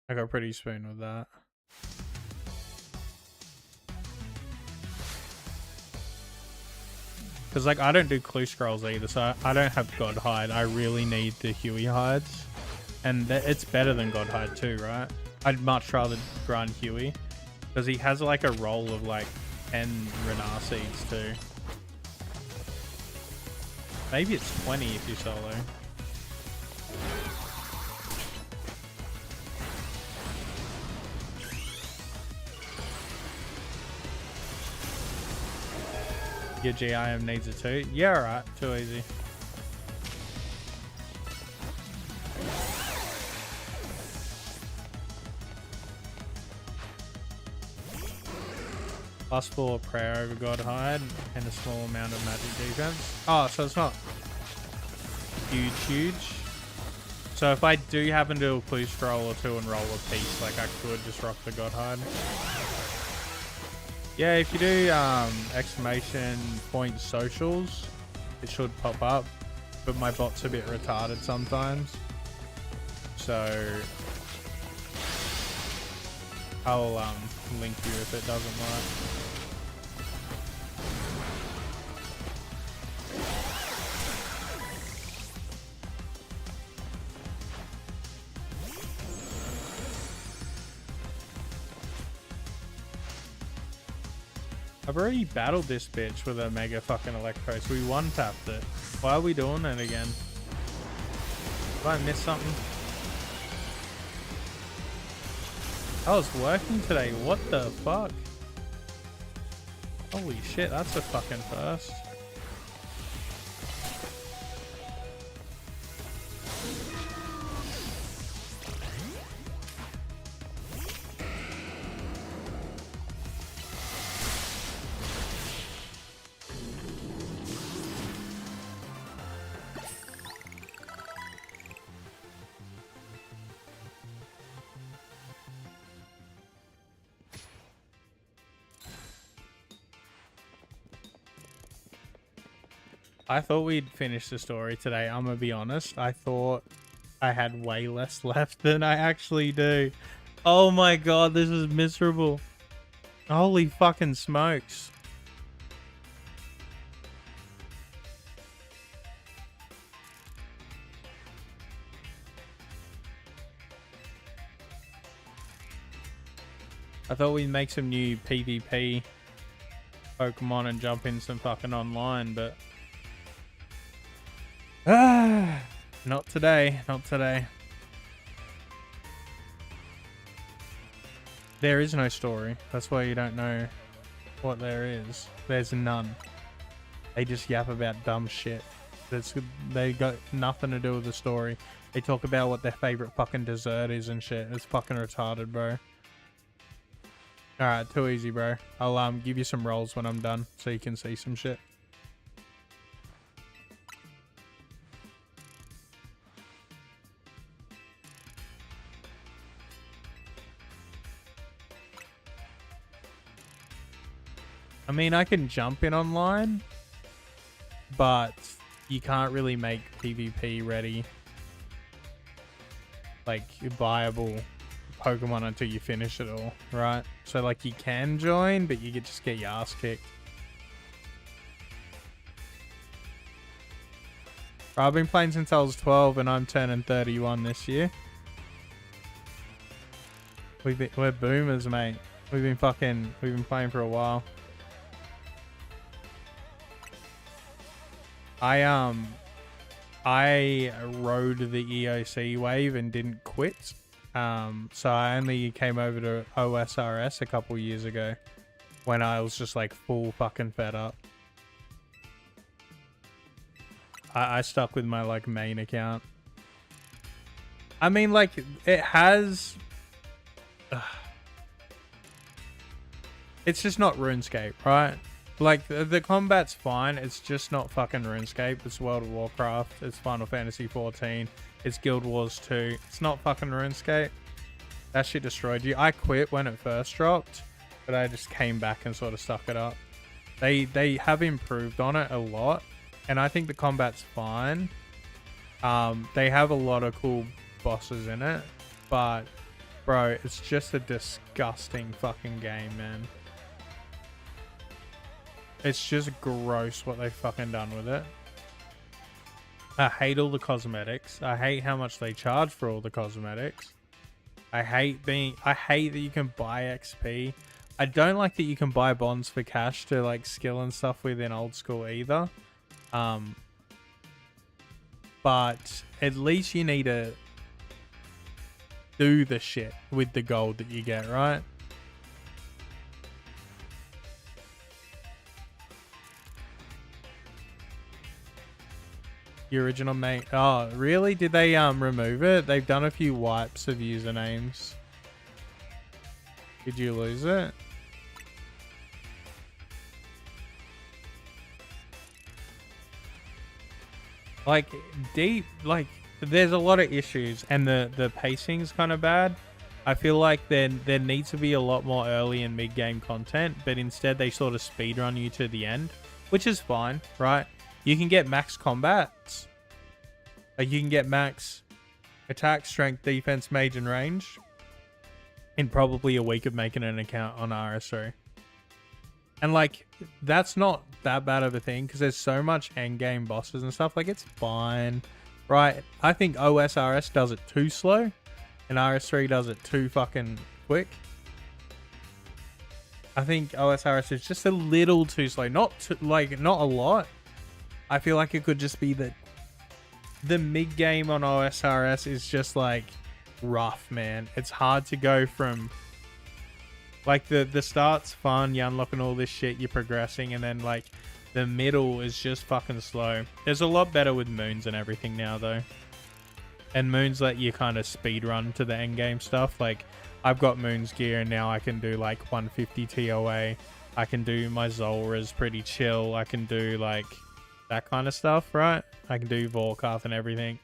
Speaker 2: I got pretty spoon with that. Because like I don't do clue scrolls either, so I don't have God Hide. I really need the Huey hides. And it's better than God Hide too, right? I'd much rather grind Huey. Because he has like a roll of like 10 Renar seeds too. Maybe it's 20 if you solo. Your GIM needs it too? Yeah, alright. Too easy. +4 prayer over God Hide and a small amount of magic defense. Oh, so it's not huge. So if I do happen to do a clue scroll or two and roll a piece, like I could just rock the God Hide. Yeah, if you do exclamation point socials, it should pop up. But my bot's a bit retarded sometimes. So I'll link you if it doesn't work. I've already battled this bitch with a mega fucking electro, so we one-tapped it. Why are we doing it again? Did I miss something? I was working today, what the fuck? Holy shit, that's a fucking first. I thought we'd finish the story today. I'm gonna be honest. I thought I had way less left than I actually do. Oh my god, this is miserable. Holy fucking smokes. I thought we'd make some new PvP Pokemon and jump in some fucking online, but not today, not today. There is no story. That's why you don't know what there is. There's none. They just yap about dumb shit. They got nothing to do with the story. They talk about what their favorite fucking dessert is and shit. It's fucking retarded, bro. Alright, too easy, bro. I'll give you some rolls when I'm done so you can see some shit. I mean, I can jump in online, but you can't really make PvP ready, like, viable Pokemon until you finish it all, right? So, like, you can join, but you could just get your ass kicked. I've been playing since I was 12, and I'm turning 31 this year. We're boomers, mate. We've been playing for a while. I rode the EOC wave and didn't quit. So I only came over to OSRS a couple years ago when I was just like full fucking fed up. I stuck with my like main account. I mean, like, it has... It's just not RuneScape, right? Like, the combat's fine. It's just not fucking RuneScape. It's World of Warcraft. It's Final Fantasy 14. It's Guild Wars 2. It's not fucking RuneScape. That shit destroyed you. I quit when it first dropped, but I just came back and sort of stuck it up. They have improved on it a lot, and I think the combat's fine. They have a lot of cool bosses in it, but, bro, it's just a disgusting fucking game, man. It's just gross what they've fucking done with it. I hate all the cosmetics. I hate how much they charge for all the cosmetics. I hate that you can buy XP. I don't like that you can buy bonds for cash to like skill and stuff within old school either. But at least you need to do the shit with the gold that you get, right? The original mate. Oh, really? Did they remove it? They've done a few wipes of usernames. Did you lose it? Like, deep, like, there's a lot of issues, and the pacing's kind of bad. I feel like there needs to be a lot more early and mid-game content, but instead they sort of speedrun you to the end, which is fine, right? You can get max combats. Like, you can get max attack, strength, defense, mage, and range in probably a week of making an account on RS3. And, like, that's not that bad of a thing because there's so much endgame bosses and stuff. Like, it's fine, right? I think OSRS does it too slow and RS3 does it too fucking quick. I think OSRS is just a little too slow. Not a lot. I feel like it could just be that the mid game on OSRS is just like rough, man. It's hard to go from like the start's fun, you're unlocking all this shit, you're progressing, and then like the middle is just fucking slow. There's a lot better with moons and everything now though. And moons let you kind of speed run to the end game stuff. Like, I've got moons gear and now I can do like 150 TOA. I can do my Zolra's pretty chill. I can do like that kind of stuff, right? I can do Volcarth and everything.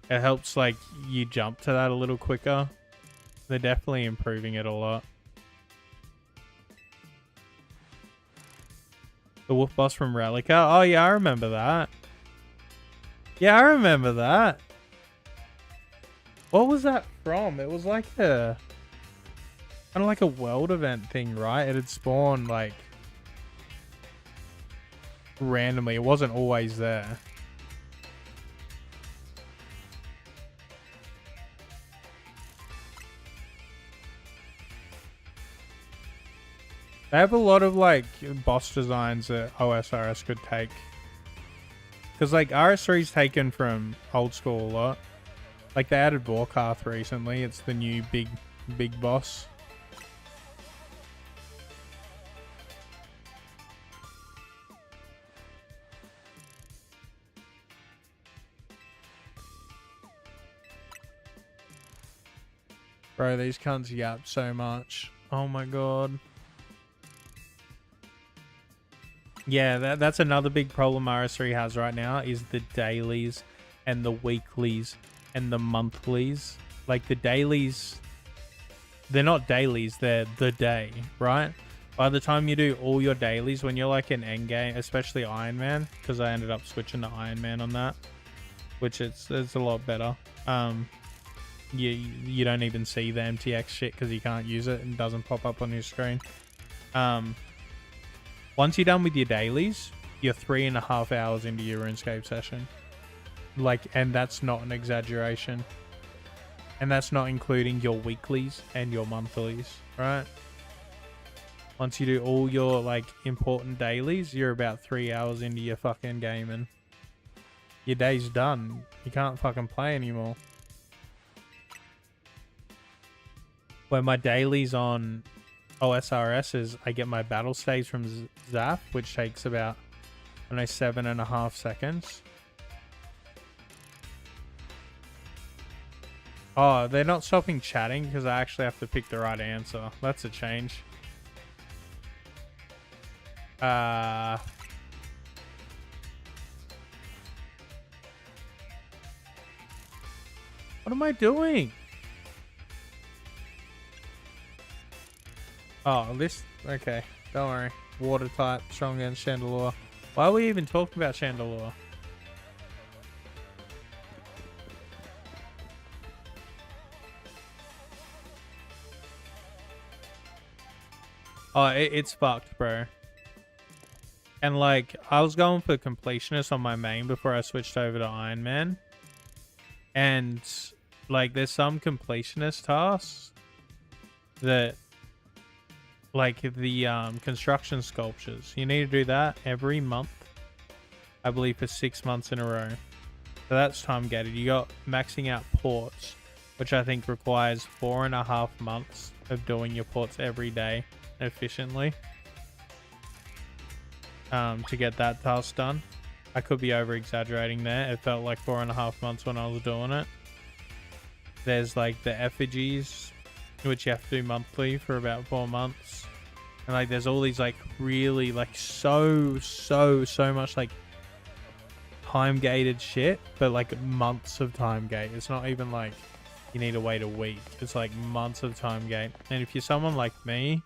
Speaker 2: It helps like you jump to that a little quicker. They're definitely improving it a lot. The wolf boss from Relica. Oh yeah, I remember that. Yeah, I remember that. What was that from? It was like a kind of like a world event thing, right? It had spawned like randomly. It wasn't always there. They have a lot of like boss designs that OSRS could take. Because like RS3's taken from old school a lot. Like they added Vorkarth recently. It's the new big boss. Bro, these cunts yap so much. Oh my god. Yeah, that's another big problem RS3 has right now is the dailies and the weeklies and the monthlies. Like the dailies, they're not dailies, they're the day, right? By the time you do all your dailies, when you're like in endgame, especially Iron Man, because I ended up switching to Iron Man on that, which it's a lot better. You don't even see the MTX shit because you can't use it and it doesn't pop up on your screen. Once you're done with your dailies, you're 3.5 hours into your RuneScape session. Like, and that's not an exaggeration. And that's not including your weeklies and your monthlies, right? Once you do all your, like, important dailies, you're about 3 hours into your fucking game and your day's done. You can't fucking play anymore. When my dailies on OSRS is I get my battle stage from Zap, which takes about, I don't know, 7.5 seconds. Oh, they're not stopping chatting because I actually have to pick the right answer. That's a change. What am I doing? Oh, this... Okay, don't worry. Water type, strong against Chandelure. Why are we even talking about Chandelure? Oh, it's fucked, bro. And like, I was going for completionist on my main before I switched over to Iron Man. And like, there's some completionist tasks that... Like the construction sculptures. You need to do that every month. I believe for 6 months in a row. So that's time gated. You got maxing out ports, which I think requires 4.5 months of doing your ports every day efficiently. To get that task done. I could be over exaggerating there. It felt like 4.5 months when I was doing it. There's like the effigies, which you have to do monthly for about 4 months. And like there's all these like really like so much like time gated shit, but like months of time gate. It's not even like you need to wait a week. It's like months of time gate. And if you're someone like me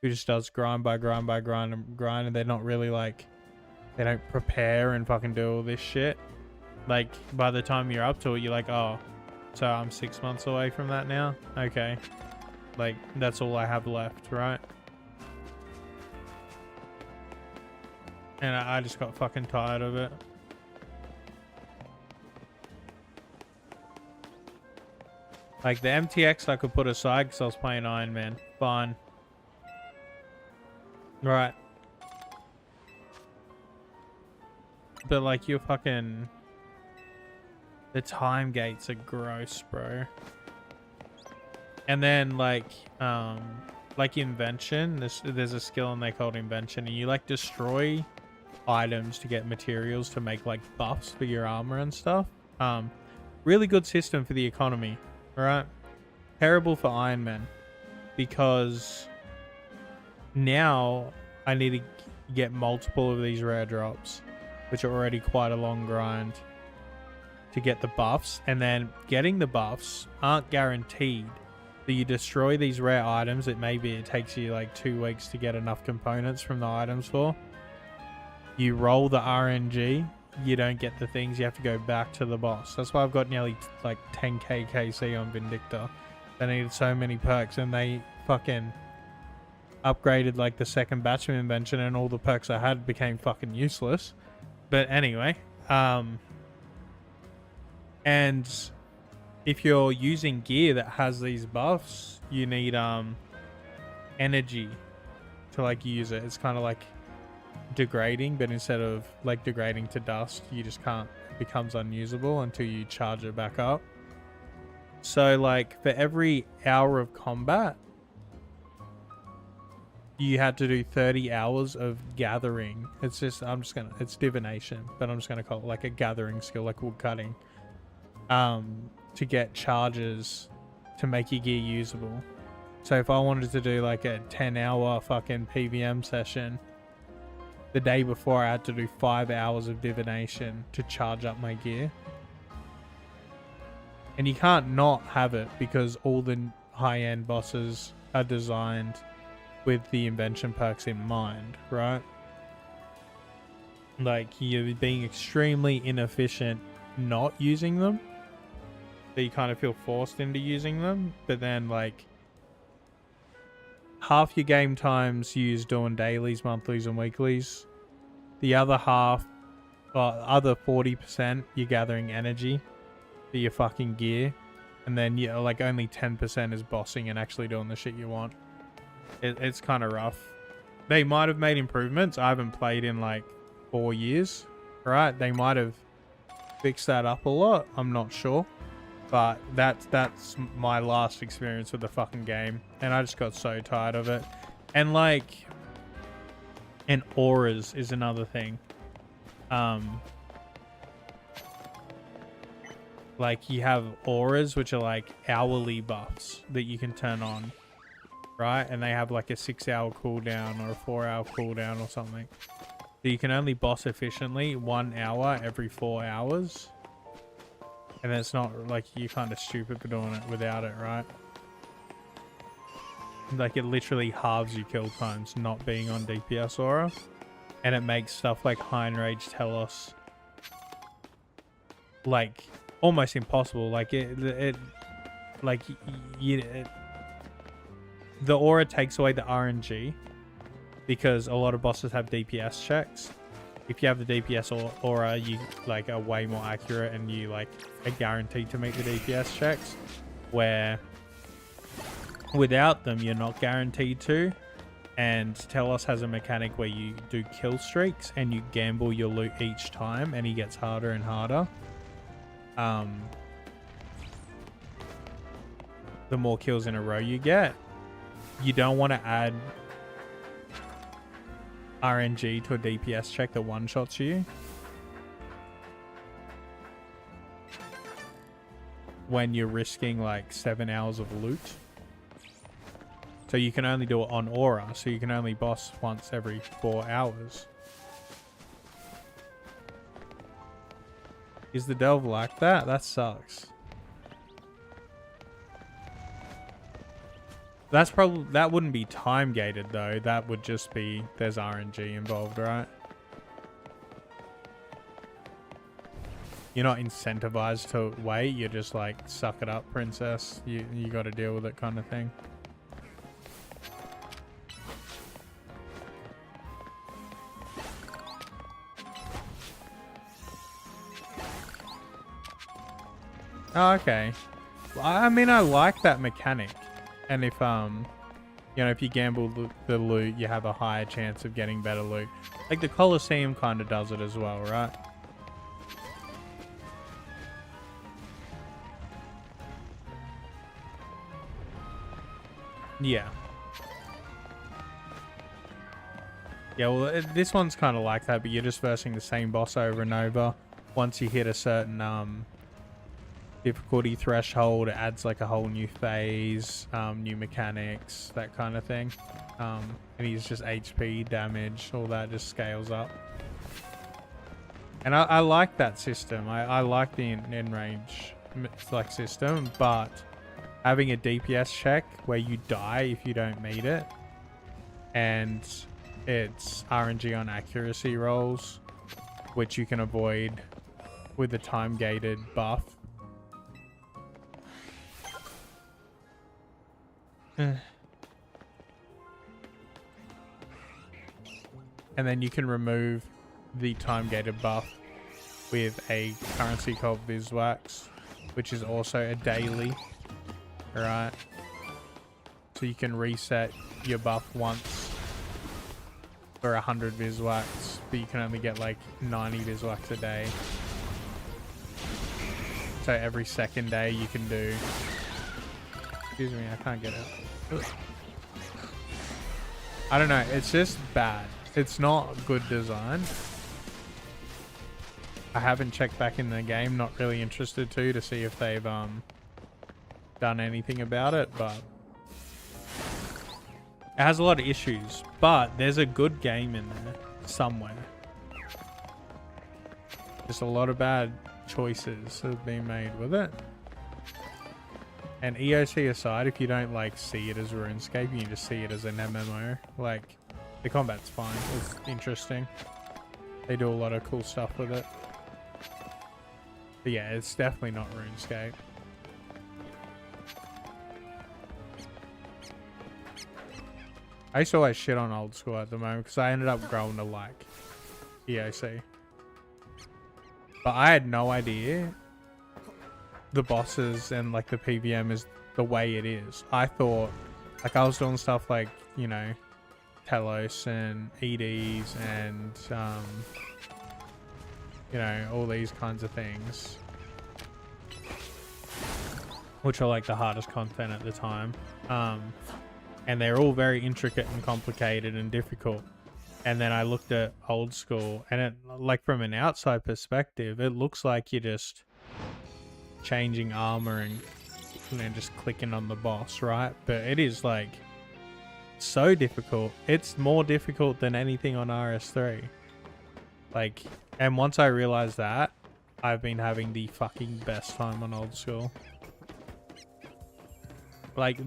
Speaker 2: who just does grind by grind by grind and they're not really like, they don't prepare and fucking do all this shit, like by the time you're up to it, you're like, oh, so I'm 6 months away from that now? Okay. Like, that's all I have left, right? And I just got fucking tired of it. Like, the MTX I could put aside because I was playing Iron Man. Fine. Right. But, like, you're fucking... The time gates are gross, bro. And then like invention, there's a skill and they call it invention, and you like destroy items to get materials to make like buffs for your armor and stuff. Really good system for the economy, right? Terrible for Iron Man because now I need to get multiple of these rare drops, which are already quite a long grind to get the buffs, and then getting the buffs aren't guaranteed. So you destroy these rare items, it takes you like 2 weeks to get enough components from the items for. you roll the RNG, you don't get the things. You have to go back to the boss. That's why I've got nearly like 10k KC on Vindicta. They needed so many perks, and they fucking upgraded like the second batch of invention, and all the perks I had became fucking useless. But anyway, and if you're using gear that has these buffs, you need energy to like use it. It's kind of like degrading, but instead of like degrading to dust, you just can't, it becomes unusable until you charge it back up. So like for every hour of combat, you had to do 30 hours of gathering. It's just, it's divination, but I'm just gonna call it like a gathering skill, like wood cutting, to get charges to make your gear usable. So if I wanted to do like a 10-hour fucking PVM session, the day before I had to do 5 hours of divination to charge up my gear. And you can't not have it because all the high-end bosses are designed with the invention perks in mind, right? Like, you're being extremely inefficient not using them, so you kind of feel forced into using them. But then like half your game time's used doing dailies, monthlies and weeklies. The other half, other 40%, you're gathering energy for your fucking gear. And then you like only 10% is bossing and actually doing the shit you want. It's kind of rough. They might have made improvements. I haven't played in like 4 years, right? They might have fixed that up a lot. I'm not sure. But that's my last experience with the fucking game. And I just got so tired of it. And like... And auras is another thing. Like you have auras, which are like hourly buffs that you can turn on, right? And they have like a 6-hour cooldown or a 4-hour cooldown or something. So you can only boss efficiently 1 hour every 4 hours. And it's not like you're kind of stupid for doing it without it, right? Like it literally halves your kill times not being on DPS aura. And it makes stuff like High Enrage Telos like almost impossible. Like the aura takes away the RNG because a lot of bosses have DPS checks. If you have the DPS aura, you like are way more accurate and you like are guaranteed to make the DPS checks, where without them you're not guaranteed to. And Telos has a mechanic where you do kill streaks and you gamble your loot each time, and he gets harder and harder. The more kills in a row you get. You don't want to add RNG to a DPS check that one-shots you when you're risking like 7 hours of loot. So you can only do it on aura, so you can only boss once every 4 hours. Is the delve like that? That sucks. That's probably, that wouldn't be time gated though. That would just be, there's RNG involved, right? You're not incentivized to wait. You're just like, suck it up, princess. You got to deal with it kind of thing. Oh, okay. Well, I mean, I like that mechanic. And if, you know, if you gamble the loot, you have a higher chance of getting better loot. Like the Colosseum kind of does it as well, right? Yeah. Yeah, well, this one's kind of like that, but you're just versing the same boss over and over. Once you hit a certain, difficulty threshold, it adds like a whole new phase, new mechanics, that kind of thing. And he's just HP, damage, all that just scales up. And I like that system. I like the in-range like system, but having a DPS check where you die if you don't meet it, and it's RNG on accuracy rolls, which you can avoid with the time gated buff. And then you can remove the time gated buff with a currency called Viswax, which is also a daily. Alright. So you can reset your buff once for 100 Viswax, but you can only get like 90 Viswax a day. So every second day you can do... Excuse me, I can't get it. I don't know, it's just bad. It's not good design. I haven't checked back in the game, not really interested to see if they've done anything about it, but it has a lot of issues, but there's a good game in there somewhere. Just a lot of bad choices have been made with it. And EOC aside, if you don't like see it as RuneScape, you just see it as an MMO. Like, the combat's fine. It's interesting. They do a lot of cool stuff with it. But yeah, it's definitely not RuneScape. I used to always shit on old school at the moment because I ended up growing to like EOC. But I had no idea the bosses and like the PVM is the way it is. I thought, like, I was doing stuff like, you know, Telos and EDs and you know, all these kinds of things, which are like the hardest content at the time, and they're all very intricate and complicated and difficult. And then I looked at old school, and it, like, from an outside perspective, it looks like you're just changing armor and, you know, just clicking on the boss, right? But it is like so difficult. It's more difficult than anything on RS3. Like, and once I realized that, I've been having the fucking best time on old school. Like,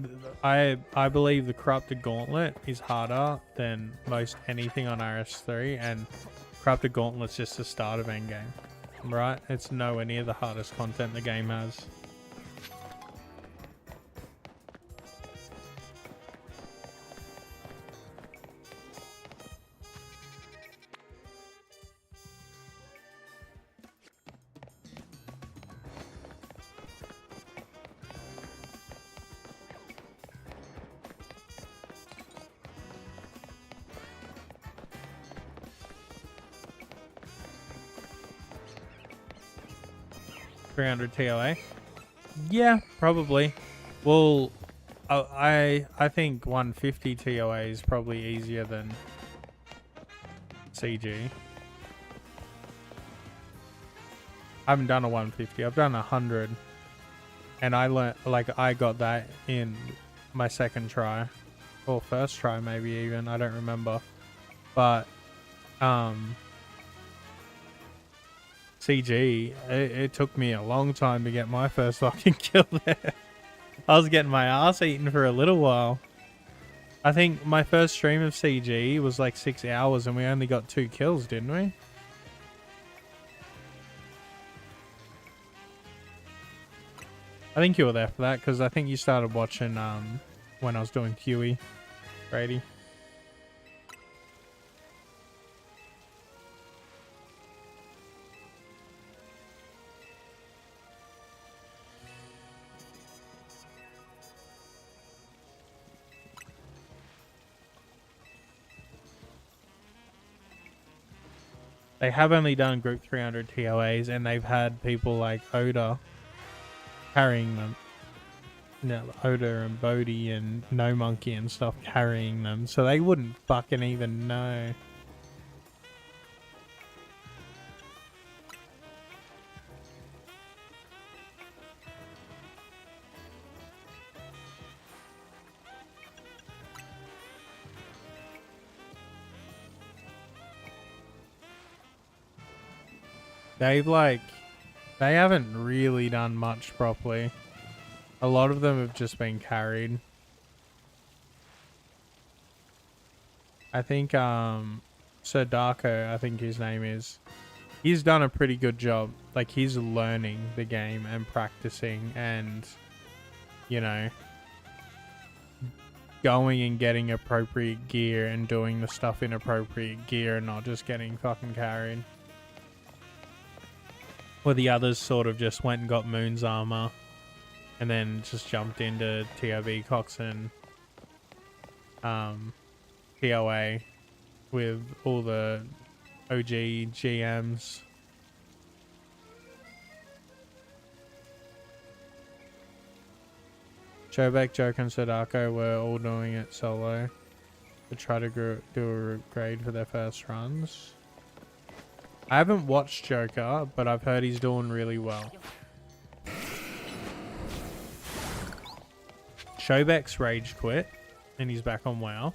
Speaker 2: I believe the Corrupted Gauntlet is harder than most anything on RS3, and Corrupted Gauntlet's just the start of endgame, right? It's nowhere near the hardest content the game has. $300 TOA? Yeah, probably. Well, I think 150 TOA is probably easier than CG. I haven't done a 150. I've done 100, and I learned, like, I got that in my second try, or first try maybe even. I don't remember, but CG, it took me a long time to get my first fucking kill there. I was getting my ass eaten for a little while. I think my first stream of CG was like 6 hours and we only got 2 kills, didn't we? I think you were there for that because I think you started watching when I was doing QE, Brady. They have only done group 300 TOAs, and they've had people like Oda carrying them. No, Oda and Bodhi and No Monkey and stuff carrying them, so they wouldn't fucking even know. They haven't really done much properly. A lot of them have just been carried. I think Sir Darko, I think his name is, he's done a pretty good job. Like, he's learning the game and practicing and, you know, going and getting appropriate gear and doing the stuff in appropriate gear and not just getting fucking carried. Where the others sort of just went and got Moon's armor and then just jumped into TOB Coxon POA with all the OG GMs. Chobek, Joker, and Sadako were all doing it solo to try to do a grade for their first runs. I haven't watched Joker, but I've heard he's doing really well. Chobek's rage quit, and he's back on WoW.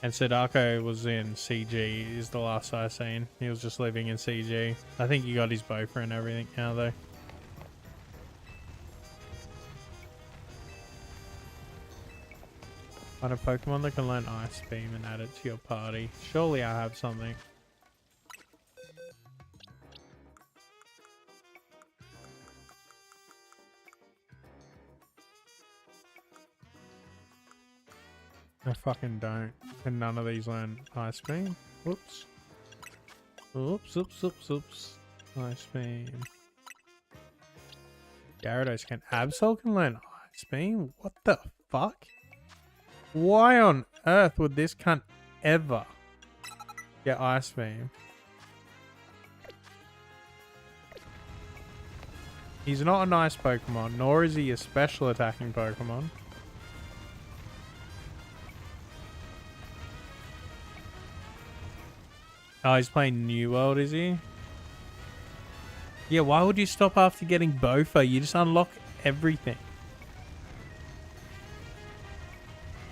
Speaker 2: And Sadako was in CG, is the last I seen. He was just living in CG. I think he got his Bofa and everything now, though. Find a Pokemon that can learn Ice Beam and add it to your party. Surely I have something. I fucking don't. And none of these learn Ice Beam. Oops. Oops, oops, oops, oops. Ice Beam. Gyarados can. Absol can learn Ice Beam? What the fuck? Why on earth would this cunt ever get Ice Beam? He's not a nice Pokemon, nor is he a special attacking Pokemon. Oh, he's playing New World, is he? Yeah, why would you stop after getting Bofa? You just unlock everything.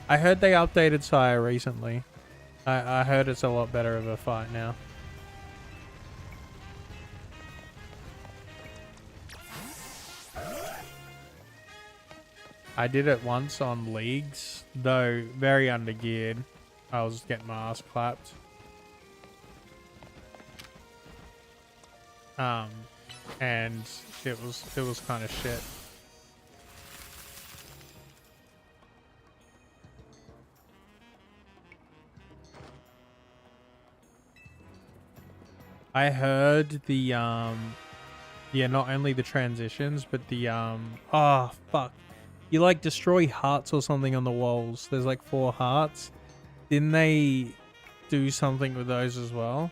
Speaker 2: I heard they updated Sire recently. I heard it's a lot better of a fight now. I did it once on Leagues, though very undergeared. I was getting my ass clapped. And it was kind of shit. I heard the yeah, not only the transitions, but the oh fuck. You like destroy hearts or something on the walls. There's like 4 hearts. Didn't they do something with those as well?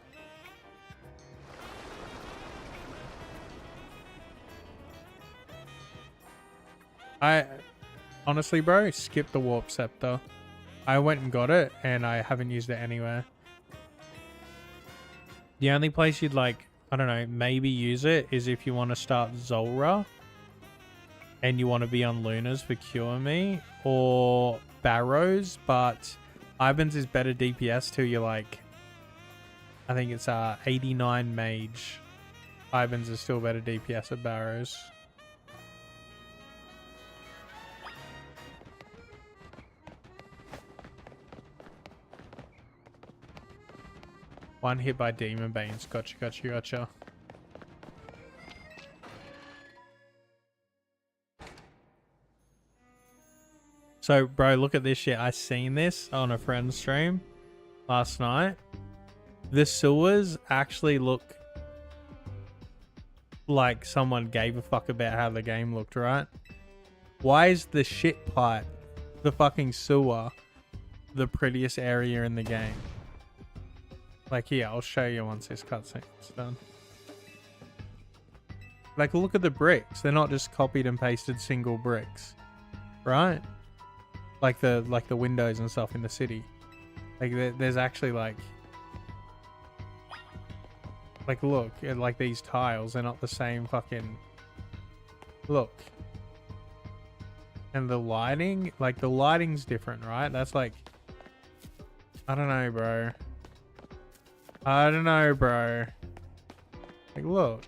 Speaker 2: I honestly, bro, skipped the Warp Scepter. I went and got it, and I haven't used it anywhere. The only place you'd like, I don't know, maybe use it is if you want to start Zulra and you want to be on Lunas for Cure Me or Barrows, but Ivan's is better DPS till you're like, I think it's 89 Mage. Ivan's is still better DPS at Barrows. One hit by Demon Banes. Gotcha, gotcha, gotcha. So, bro, look at this shit. I seen this on a friend's stream last night. The sewers actually look like someone gave a fuck about how the game looked, right? Why is the shit pipe, the fucking sewer, the prettiest area in the game? Like, here, I'll show you once this cutscene's done. Like, look at the bricks. They're not just copied and pasted single bricks, right? Like the windows and stuff in the city. Like, there's actually like look at like these tiles. They're not the same fucking. Look. And the lighting, like the lighting's different, right? That's like, I don't know, bro. I don't know, bro. Like, look.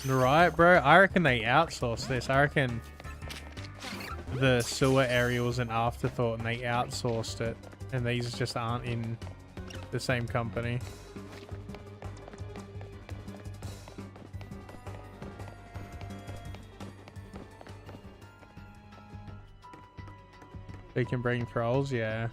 Speaker 2: Right, bro? I reckon they outsource this. I reckon the sewer area was an afterthought and they outsourced it. And these just aren't in the same company. They can bring trolls, yeah.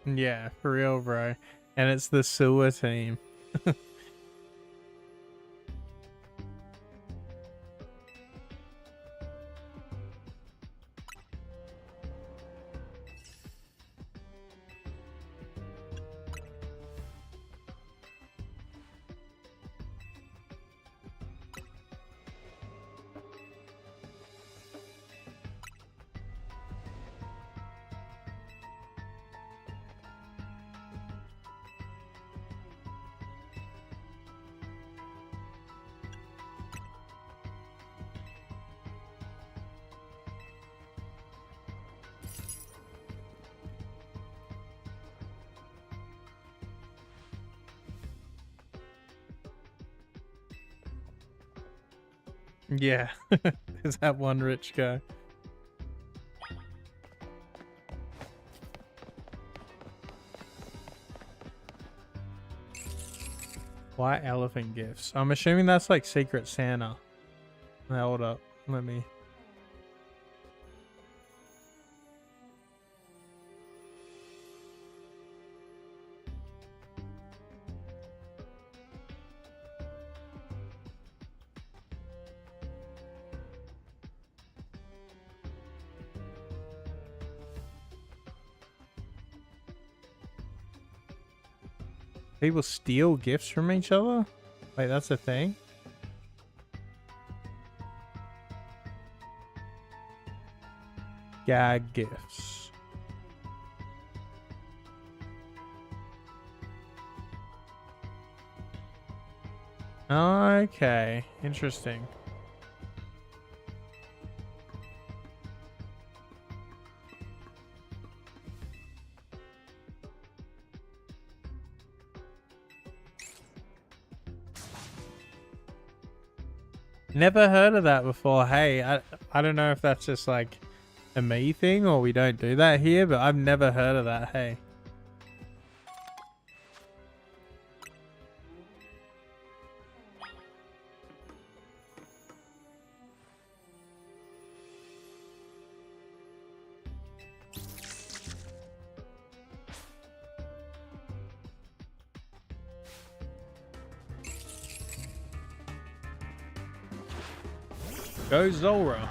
Speaker 2: Yeah, for real, bro. And it's the sewer team. Yeah, there's that one rich guy. Why elephant gifts? I'm assuming that's like Secret Santa. Hold up, let me. People steal gifts from each other? Wait, that's a thing? Gag gifts. Okay, interesting. Never heard of that before. Hey, I don't know if that's just like a me thing or we don't do that here, but I've never heard of that. Hey. Go Zora.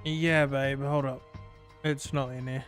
Speaker 2: Yeah, babe, hold up. It's not in here.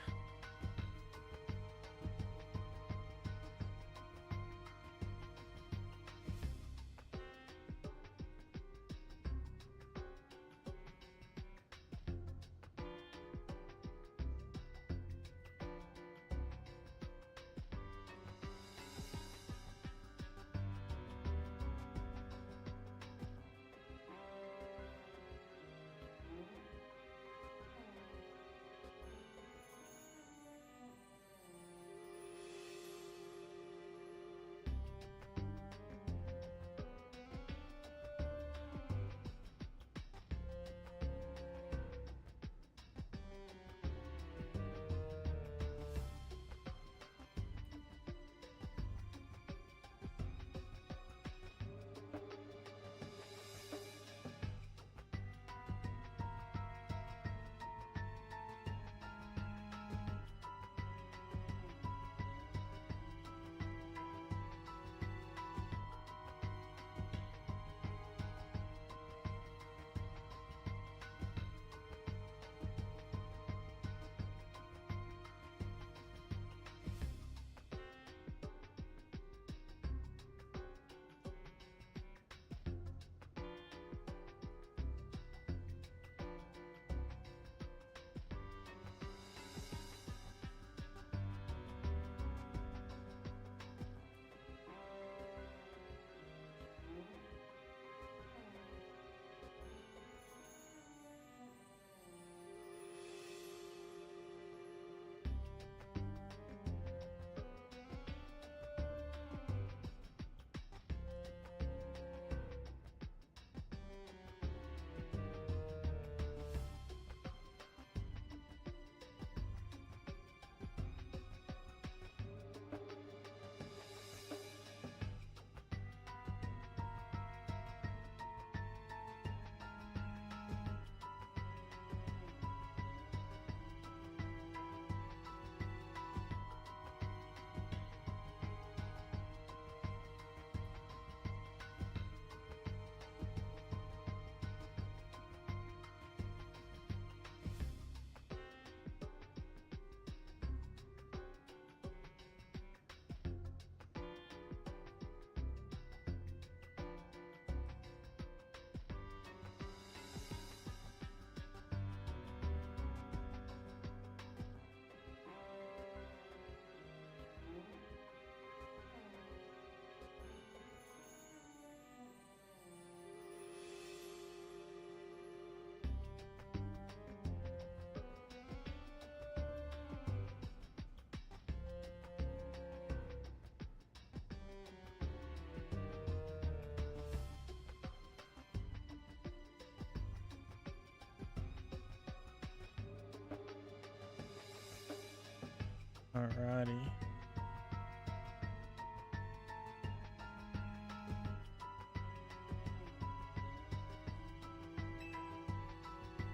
Speaker 2: Alrighty.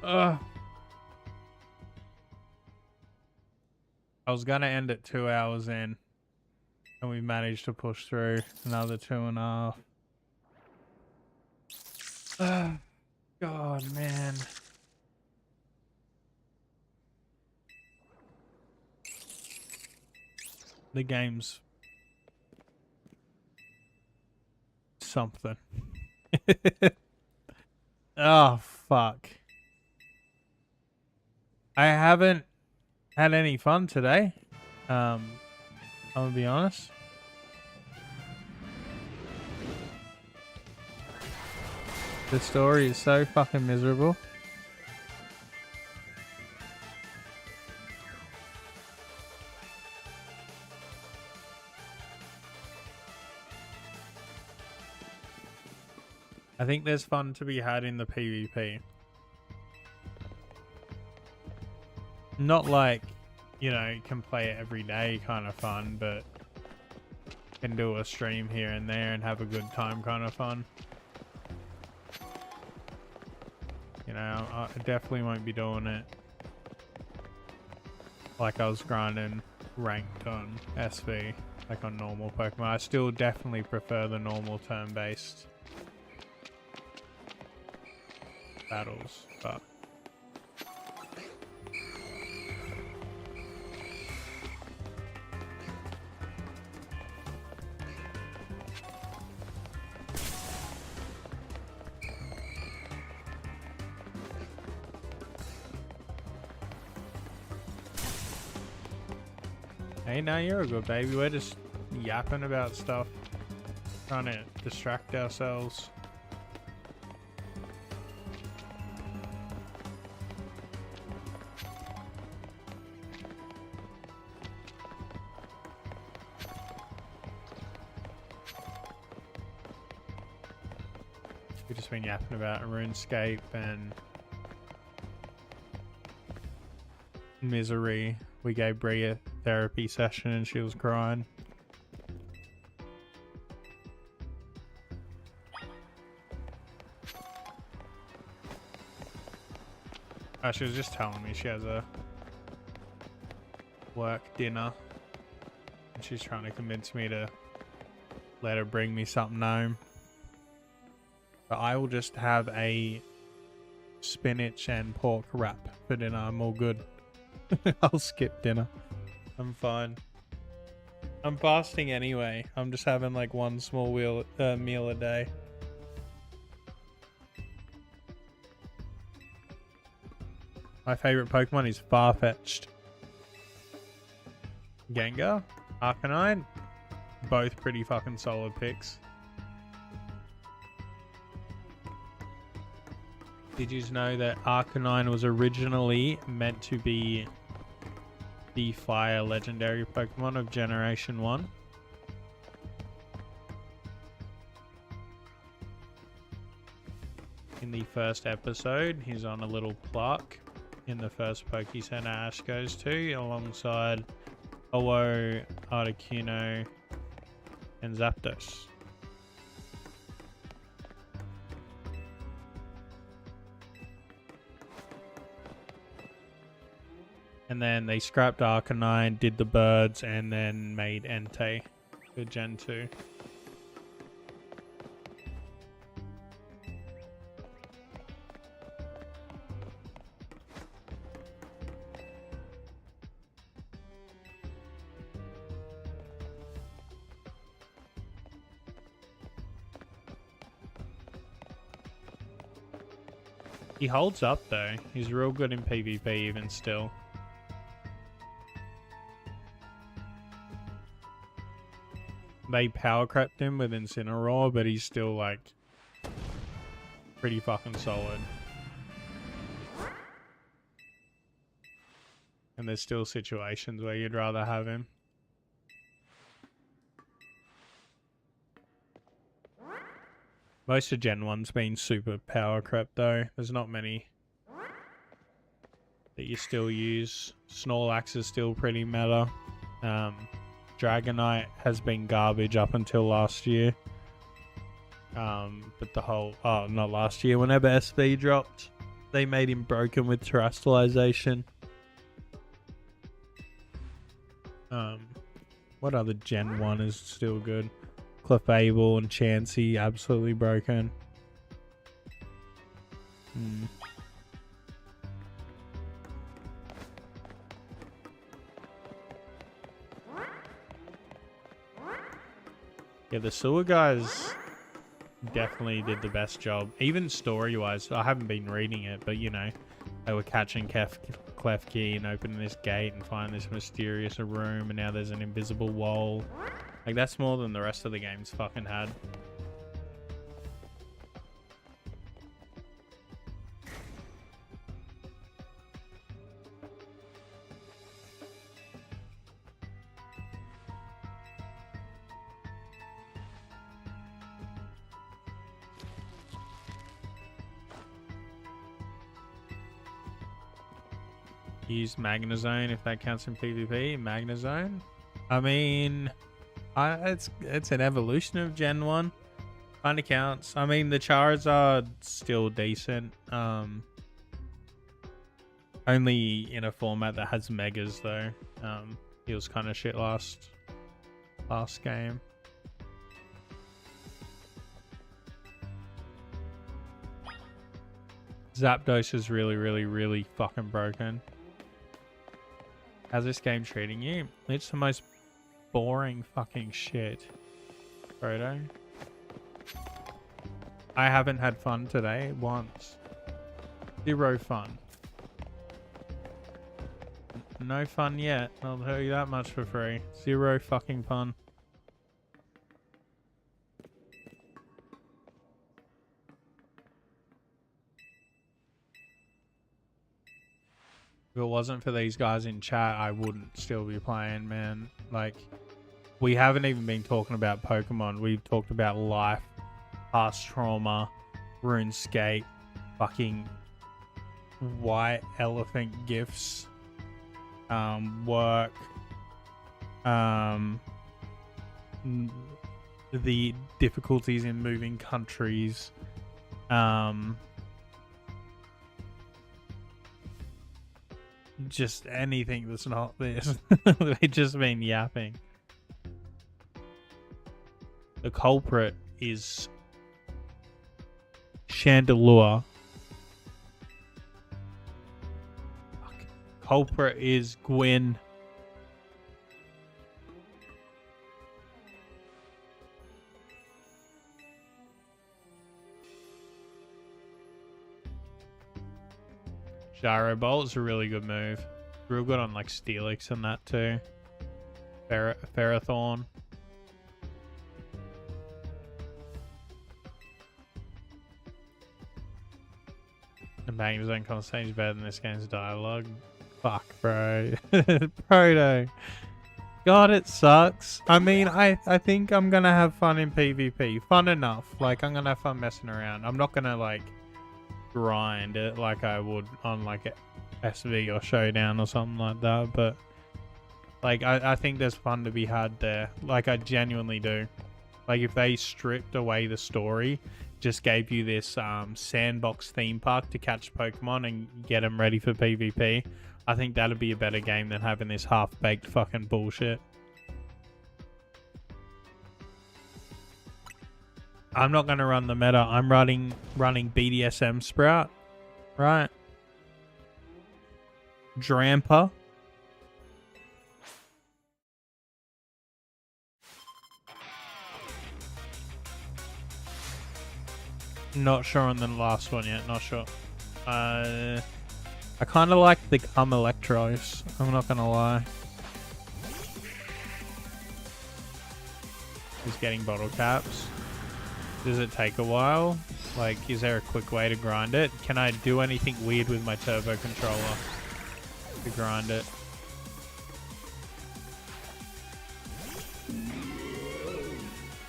Speaker 2: Ugh. I was gonna end at 2 hours in, and we managed to push through another 2.5. God, man. The game's something. Oh, fuck. I haven't had any fun today. I'm gonna be honest. The story is so fucking miserable. I think there's fun to be had in the PvP. Not like, you know, you can play it every day kind of fun, but can do a stream here and there and have a good time kind of fun. You know, I definitely won't be doing it like I was grinding ranked on SV, like on normal Pokemon. I still definitely prefer the normal turn-based battles, but hey, now you're a good baby. We're just yapping about stuff, trying to distract ourselves. We've just been yapping about RuneScape and misery. We gave Brie a therapy session and she was crying. She was just telling me she has a work dinner and she's trying to convince me to let her bring me something home. But I will just have a spinach and pork wrap for dinner. I'm all good. I'll skip dinner. I'm fine. I'm fasting anyway. I'm just having like one small meal a day. My favorite Pokemon is Farfetch'd. Gengar, Arcanine, both pretty fucking solid picks. Did you know that Arcanine was originally meant to be the fire legendary Pokemon of Generation 1? In the first episode, he's on a little plaque in the first Poke Center Ash goes to, alongside Ho-Oh, Articuno, and Zapdos. And then they scrapped Arcanine, did the birds, and then made Entei for Gen 2. He holds up though. He's real good in PvP even still. They power crept him with Incineroar, but he's still like pretty fucking solid. And there's still situations where you'd rather have him. Most of Gen 1's been super power crept though. There's not many that you still use. Snorlax is still pretty meta. Dragonite has been garbage up until last year. But the whole, not last year, whenever SV dropped, they made him broken with terrestrialization. What other Gen 1 is still good? Clefable and Chansey, absolutely broken. Yeah, the sewer guys definitely did the best job. Even story-wise, I haven't been reading it, but you know, they were catching Klefki and opening this gate and finding this mysterious room, and now there's an invisible wall. Like, that's more than the rest of the game's fucking had. Use Magnezone if that counts in PvP. Magnezone? I mean, it's an evolution of Gen 1. Kinda counts. I mean, the Charizard still decent. Only in a format that has Megas though. He was kind of shit last game. Zapdos is really fucking broken. How's this game treating you? It's the most boring fucking shit. Frodo. I haven't had fun today once. Zero fun. No fun yet. I'll tell you that much for free. Zero fucking fun. If it wasn't for these guys in chat, I wouldn't still be playing, man. Like, we haven't even been talking about Pokemon. We've talked about life, past trauma, RuneScape, fucking white elephant gifts, work, the difficulties in moving countries, just anything that's not this. They've just been yapping. The culprit is Chandelure. Fuck. Culprit is Gwyn. Gyro Bolt's a really good move. Real good on like Steelix and that too. Ferrothorn. The Magnezone conversation is better than this game's dialogue. Fuck, bro. Proto. God, it sucks. I mean, I think I'm gonna have fun in PvP. Fun enough. Like, I'm gonna have fun messing around. I'm not gonna, like, grind it like I would on, like, SV or Showdown or something like that. But, like, I think there's fun to be had there. Like, I genuinely do. Like, if they stripped away the story, just gave you this sandbox theme park to catch Pokemon and get them ready for PvP, I think that'd be a better game than having this half-baked fucking bullshit. I'm not going to run the meta. I'm running BDSM Sprout, right? Drampa. Not sure on the last one yet. Not sure. I kind of like the Electros. I'm not gonna lie. Just getting bottle caps. Does it take a while? Like, is there a quick way to grind it? Can I do anything weird with my turbo controller to grind it?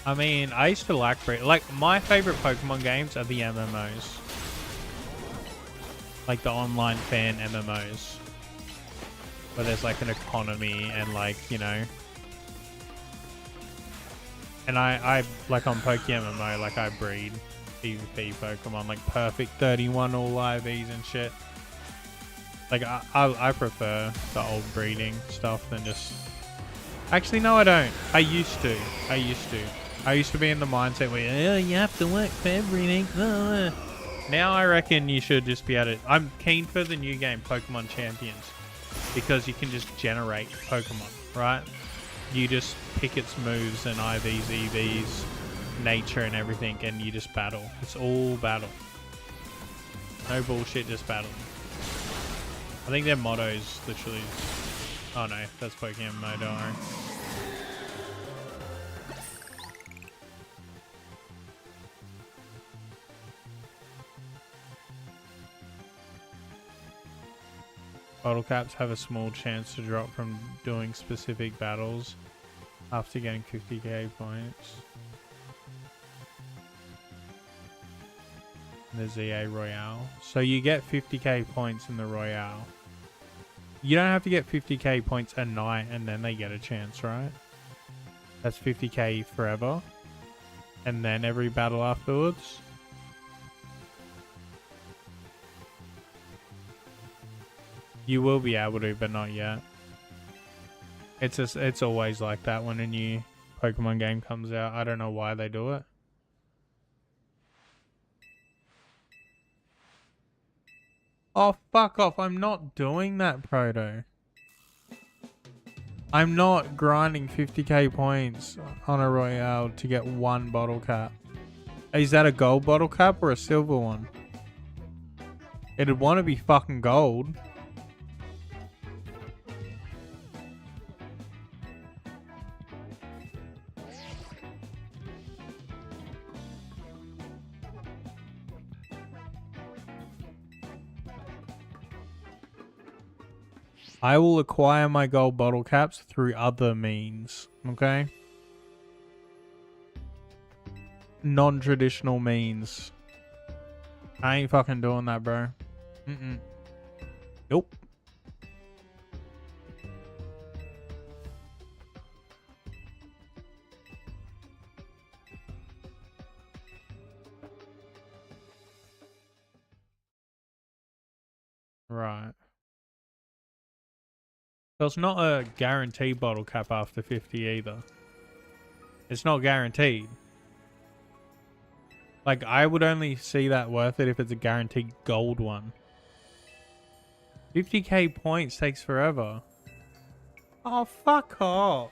Speaker 2: I mean, I used to like my favorite Pokemon games are the MMOs. Like the online fan MMOs. where there's like an economy and like, you know. And I like on Pokemon, like I breed PvP Pokemon, like perfect 31 all IVs and shit. Like I prefer the old breeding stuff than just. Actually, no, I don't. I used to be in the mindset where, oh, you have to work for everything. Now I reckon you should just be able to. I'm keen for the new game, Pokemon Champions, because you can just generate Pokemon, right? You just pick its moves and IVs, EVs, nature and everything, and you just battle. It's all battle. No bullshit, just battle. I think their motto is literally... Oh no, that's Pokemon mode, don't worry. Bottle caps have a small chance to drop from doing specific battles after getting 50k points. The ZA Royale. So you get 50k points in the Royale. You don't have to get 50k points a night and then they get a chance, right? That's 50k forever. And then every battle afterwards. You will be able to, but not yet. It's always like that when a new Pokemon game comes out. I don't know why they do it. Oh, fuck off. I'm not doing that, Proto. I'm not grinding 50k points on a Royale to get one bottle cap. Is that a gold bottle cap or a silver one? It'd want to be fucking gold. I will acquire my gold bottle caps through other means, okay? Non-traditional means. I ain't fucking doing that, bro. Nope. Right. So it's not a guaranteed bottle cap after 50 either. It's not guaranteed. Like, I would only see that worth it if it's a guaranteed gold one. 50k points takes forever. Oh, fuck off.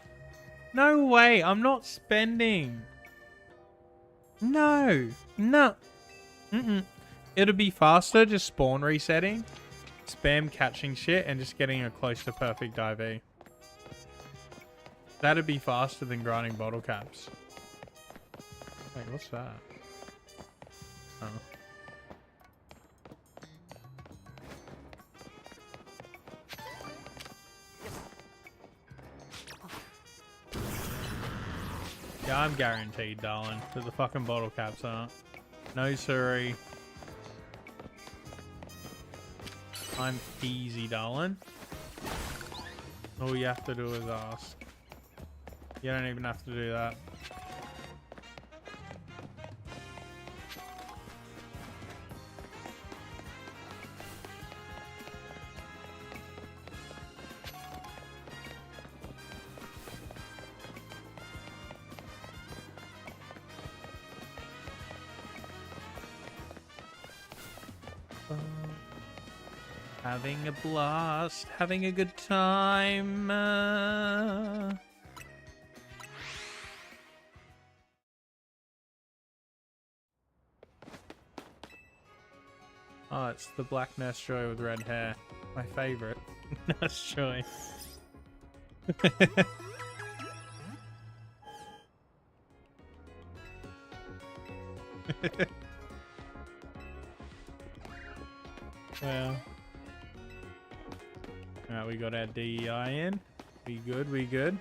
Speaker 2: No way. I'm not spending. No. No. It'll be faster just spawn resetting. Spam catching shit and just getting a close to perfect IV. That'd be faster than grinding bottle caps. Wait, what's that? Oh. Yeah, I'm guaranteed, darling, that the fucking bottle caps aren't. No, sorry. I'm easy, darling. All you have to do is ask. You don't even have to do that. Having a blast, having a good time. Oh, it's the black Nurse Joy with red hair. My favorite. Nurse Joy. Well. Alright, we got our DEI in. We good, we good.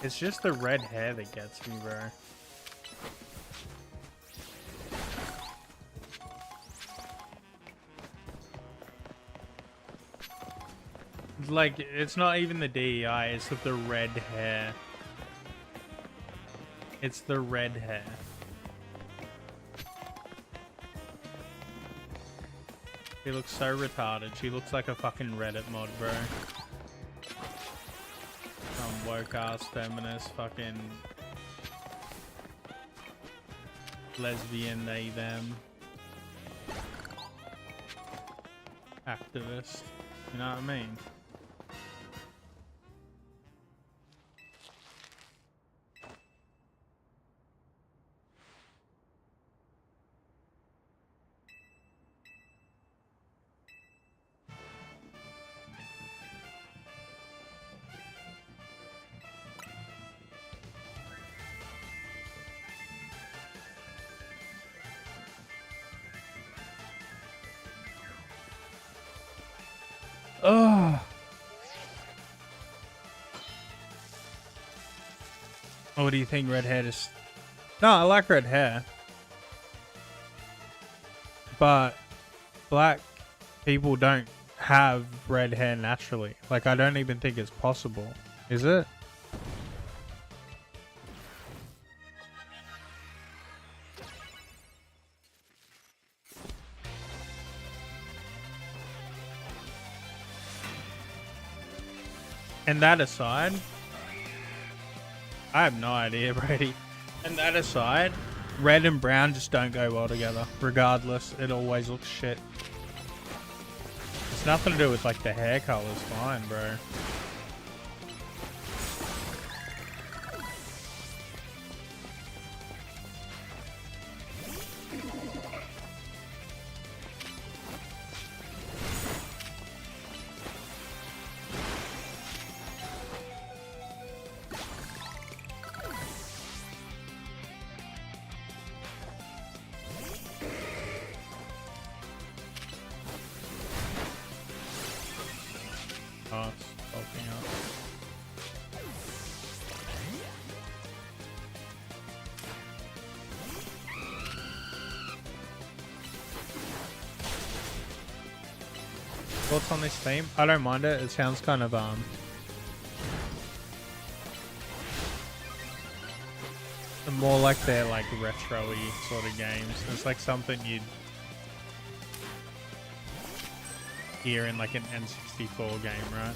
Speaker 2: It's just the red hair that gets me, bro. Like, it's not even the DEI, it's the red hair. It's the red hair. She looks so retarded. She looks like a fucking Reddit mod, bro. Some woke ass feminist fucking lesbian, they, them. Activist. You know what I mean? Oh. Oh, what do you think? Red hair is... No, I like red hair. But black people don't have red hair naturally. Like, I don't even think it's possible. Is it? And that aside, I have no idea, Brady. And that aside, red and brown just don't go well together. Regardless, it always looks shit. It's nothing to do with like the hair color's fine, bro. Oh, it's bulking up. Thoughts on this theme? I don't mind it. It sounds kind of more like they're like retro-y sort of games. It's like something you'd hear in like an N64 game, right?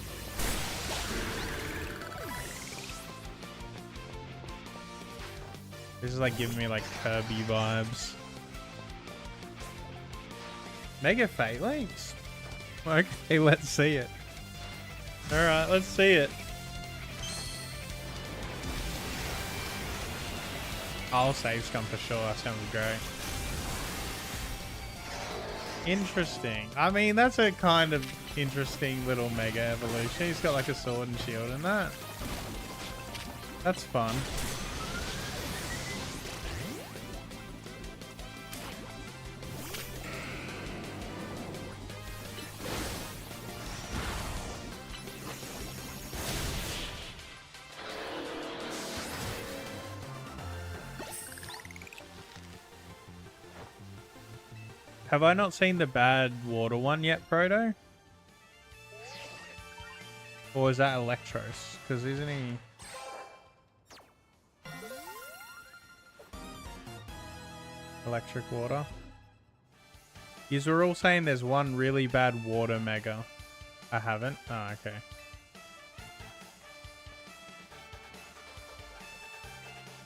Speaker 2: This is like giving me like Kirby vibes. Mega Phalanx? Okay, let's see it. Alright, let's see it. I'll save scum for sure, that sounds great. Interesting. I mean, that's a kind of interesting little mega evolution. He's got like a sword and shield in that. That's fun. Have I not seen the bad water one yet, Proto? Or is that Electros? Because isn't he... Electric water? Yous were all saying there's one really bad water mega. I haven't? Oh, okay.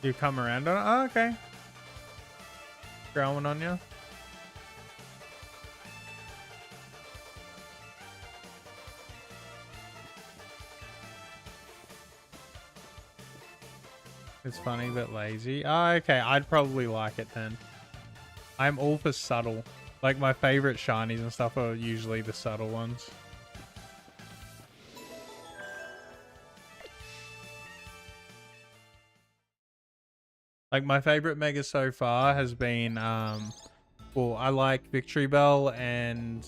Speaker 2: You come around on it? Oh, okay. Growing on you. It's funny but lazy. Oh, okay. I'd probably like it then. I'm all for subtle. Like my favorite shinies and stuff are usually the subtle ones. Like my favorite mega so far has been, well, I like Victory Bell and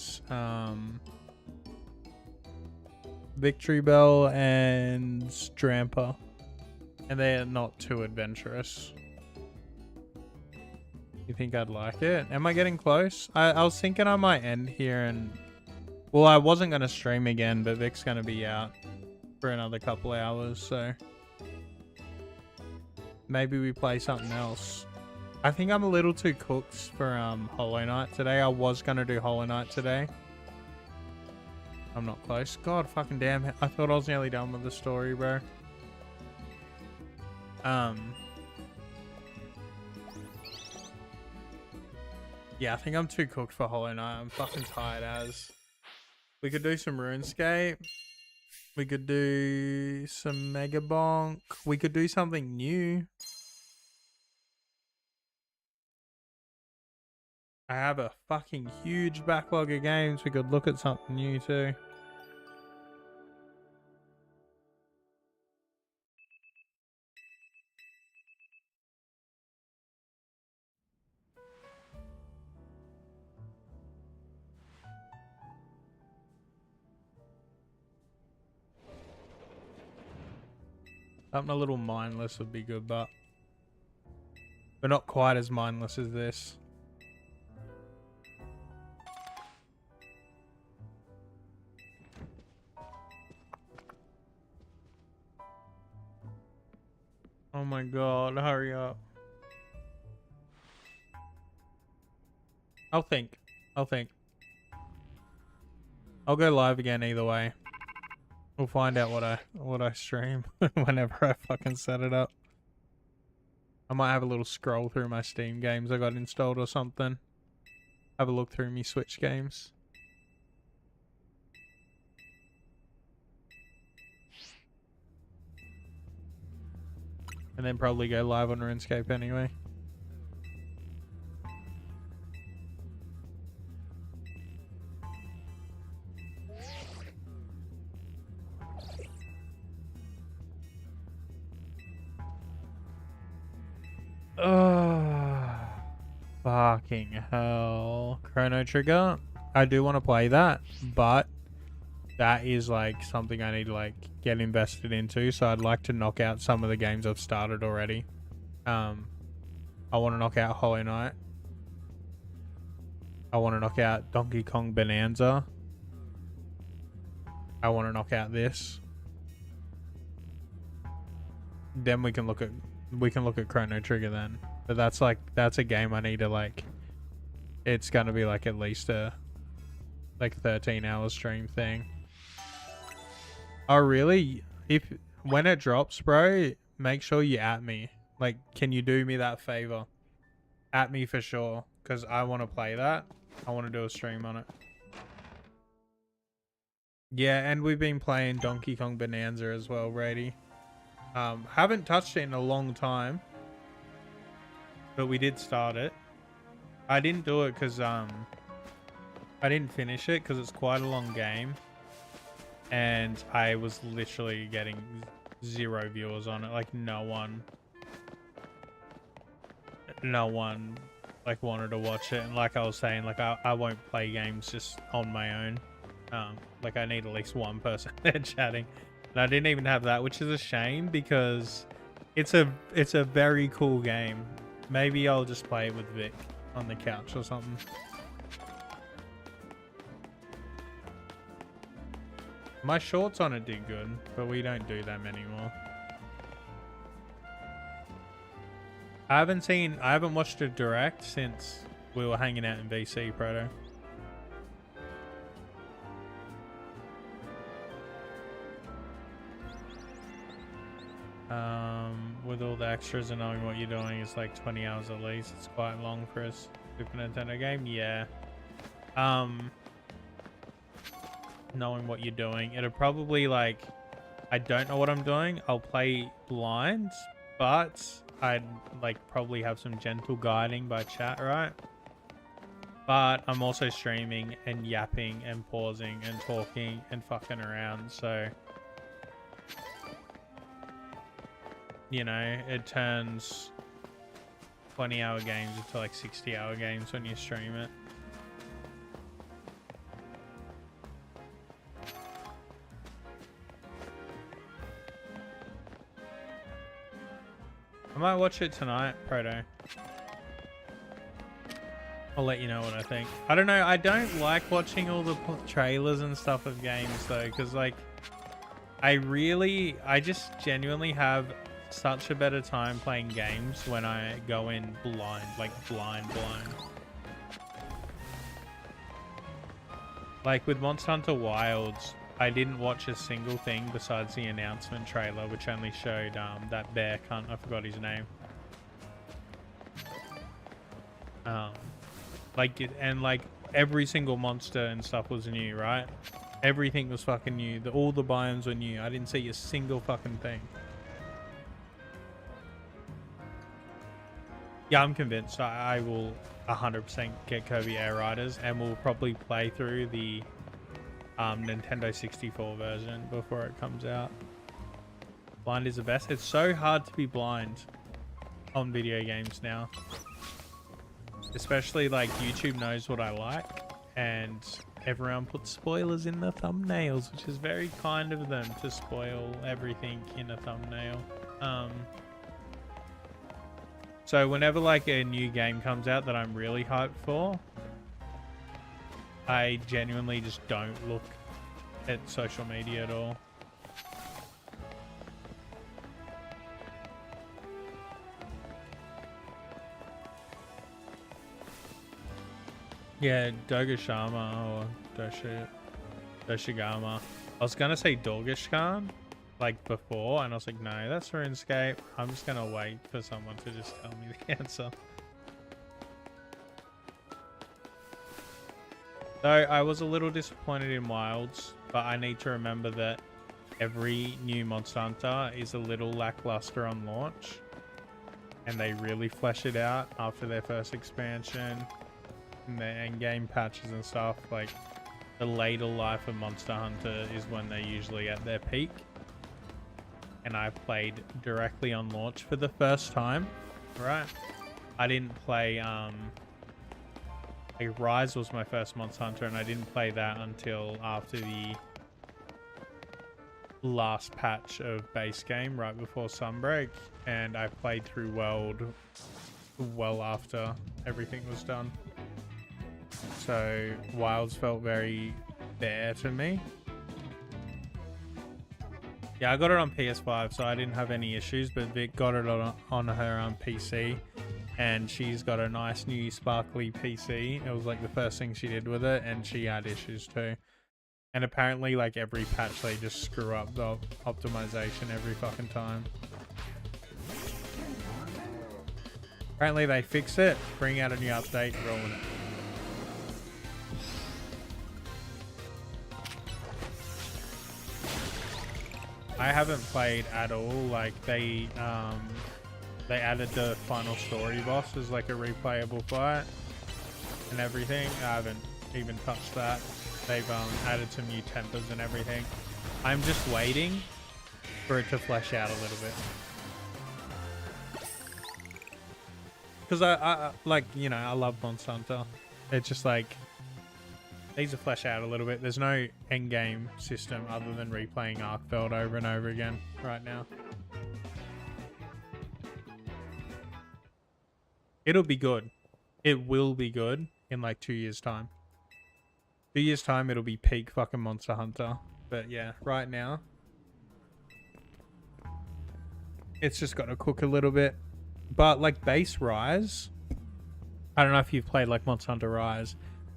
Speaker 2: Drampa. And they're not too adventurous. You think I'd like it? Am I getting close? I was thinking I might end here and... Well, I wasn't going to stream again, but Vic's going to be out for another couple hours, so... Maybe we play something else. I think I'm a little too cooked for Hollow Knight today. I was going to do Hollow Knight today. I'm not close. God fucking damn it. I thought I was nearly done with the story, bro. Yeah, I think I'm too cooked for Hollow Knight. I'm fucking tired as. We could do some RuneScape. We could do some Mega Bonk. We could do something new. I have a fucking huge backlog of games. We could look at something new too. Something a little mindless would be good, but not quite as mindless as this. Oh my god, hurry up. I'll think. I'll go live again either way. We'll find out what I stream whenever I fucking set it up. I might have a little scroll through my Steam games I got installed or something. Have a look through me Switch games. And then probably go live on RuneScape anyway. Oh, fucking hell. Chrono Trigger. I do want to play that, but that is like something I need to like get invested into. So I'd like to knock out some of the games I've started already. I want to knock out Hollow Knight. I want to knock out Donkey Kong Bonanza. I want to knock out this. Then we can look at Chrono Trigger then. But that's a game I need to like. It's gonna be like at least a 13-hour stream thing. Oh really? When it drops, bro, make sure you at me. Like, can you do me that favor? At me for sure, because I want to play that. I want to do a stream on it. Yeah, and we've been playing Donkey Kong Bonanza as well, Brady. Haven't touched it in a long time, but we did start it. I didn't do it because I didn't finish it because it's quite a long game, and I was literally getting 0 viewers on it. Like no one like wanted to watch it. And like I was saying, like I won't play games just on my own. Like I need at least one person there chatting. And I didn't even have that, which is a shame because it's a very cool game. Maybe I'll just play it with Vic on the couch or something. My shorts on it did good, but we don't do them anymore. I haven't watched a direct since we were hanging out in VC, Proto. With all the extras and knowing what you're doing, it's like 20 hours at least. It's quite long for a Super Nintendo game. Yeah. Knowing what you're doing, it'll probably like, I don't know what I'm doing. I'll play blind, but I'd like probably have some gentle guiding by chat, right? But I'm also streaming and yapping and pausing and talking and fucking around, so you know, it turns 20-hour games into like 60-hour games when you stream it. might watch it tonight, Proto. I'll let you know what I think. I don't know. I don't like watching all the trailers and stuff of games though, because like, I just genuinely have such a better time playing games when I go in blind, like blind. Like with Monster Hunter Wilds, I didn't watch a single thing besides the announcement trailer, which only showed that bear cunt. I forgot his name. Like every single monster and stuff was new, right? Everything was fucking new. All the biomes were new. I didn't see a single fucking thing. Yeah, I'm convinced I will 100% get Kirby Air Riders, and we'll probably play through the Nintendo 64 version before it comes out. Blind is the best. It's so hard to be blind on video games now. Especially like YouTube knows what I like, and everyone puts spoilers in the thumbnails, which is very kind of them to spoil everything in a thumbnail. So whenever like a new game comes out that I'm really hyped for, I genuinely just don't look at social media at all. Yeah, Dogashama or Doshigama. I was gonna say Dorgashkan like before, and I was like, no, that's RuneScape. I'm just gonna wait for someone to just tell me the answer. Though I was a little disappointed in Wilds, but I need to remember that every new Monster Hunter is a little lackluster on launch, and they really flesh it out after their first expansion and their end-game patches and stuff. Like the later life of Monster Hunter is when they're usually at their peak. And I played directly on launch for the first time, right? I didn't play, like Rise was my first Monster Hunter, and I didn't play that until after the last patch of base game, right before Sunbreak, and I played through World well after everything was done. So Wilds felt very bare to me. Yeah, I got it on PS5, so I didn't have any issues, but Vic got it on her PC, and she's got a nice new sparkly PC. It was like the first thing she did with it, and she had issues too. And apparently, like every patch, they just screw up the optimization every fucking time. Apparently they fix it, bring out a new update, ruin it. I haven't played at all. Like they added the final story boss as like a replayable fight and everything. I haven't even touched that. They've added some new tempers and everything. I'm just waiting for it to flesh out a little bit. Because I like, you know, I love Monster Hunter. It's just like needs to flesh out a little bit. There's no end game system other than replaying Arkfeld over and over again right now. It'll be good. It will be good in like 2 years time. 2 years time it'll be peak fucking Monster Hunter. But yeah, right now it's just got to cook a little bit. But like base Rise, I don't know if you've played like Monster Hunter Rise,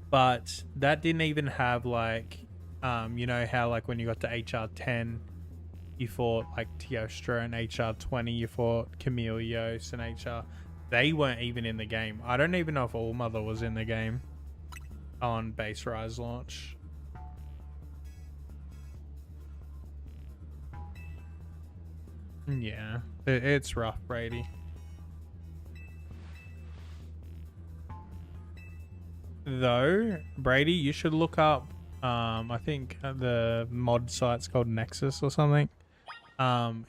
Speaker 2: but that didn't even have like, you know how like when you got to HR10, you fought like Teostra, and HR20 you fought Chameleos and HR. They weren't even in the game. I don't even know if All Mother was in the game on base Rise launch. Yeah, it's rough, Brady. Though, Brady, you should look up, I think the mod site's called Nexus or something.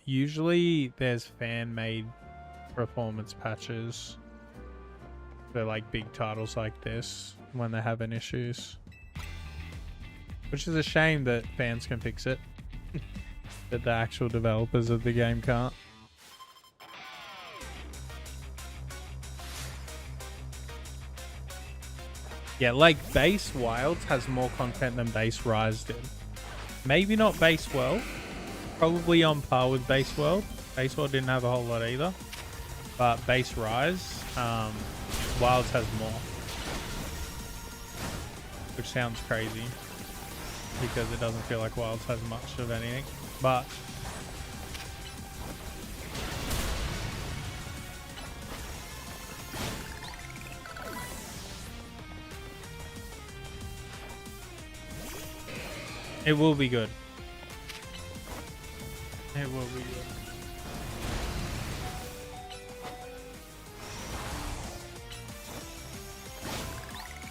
Speaker 2: Usually there's fan-made performance patches for like big titles like this when they're having issues. Which is a shame that fans can fix it, but the actual developers of the game can't. Yeah, like base Wilds has more content than base Rise did. Maybe not base World. Probably on par with base World. Base World didn't have a whole lot either. But base Rise, Wilds has more. Which sounds crazy. Because it doesn't feel like Wilds has much of anything. But it will be good. It will be good.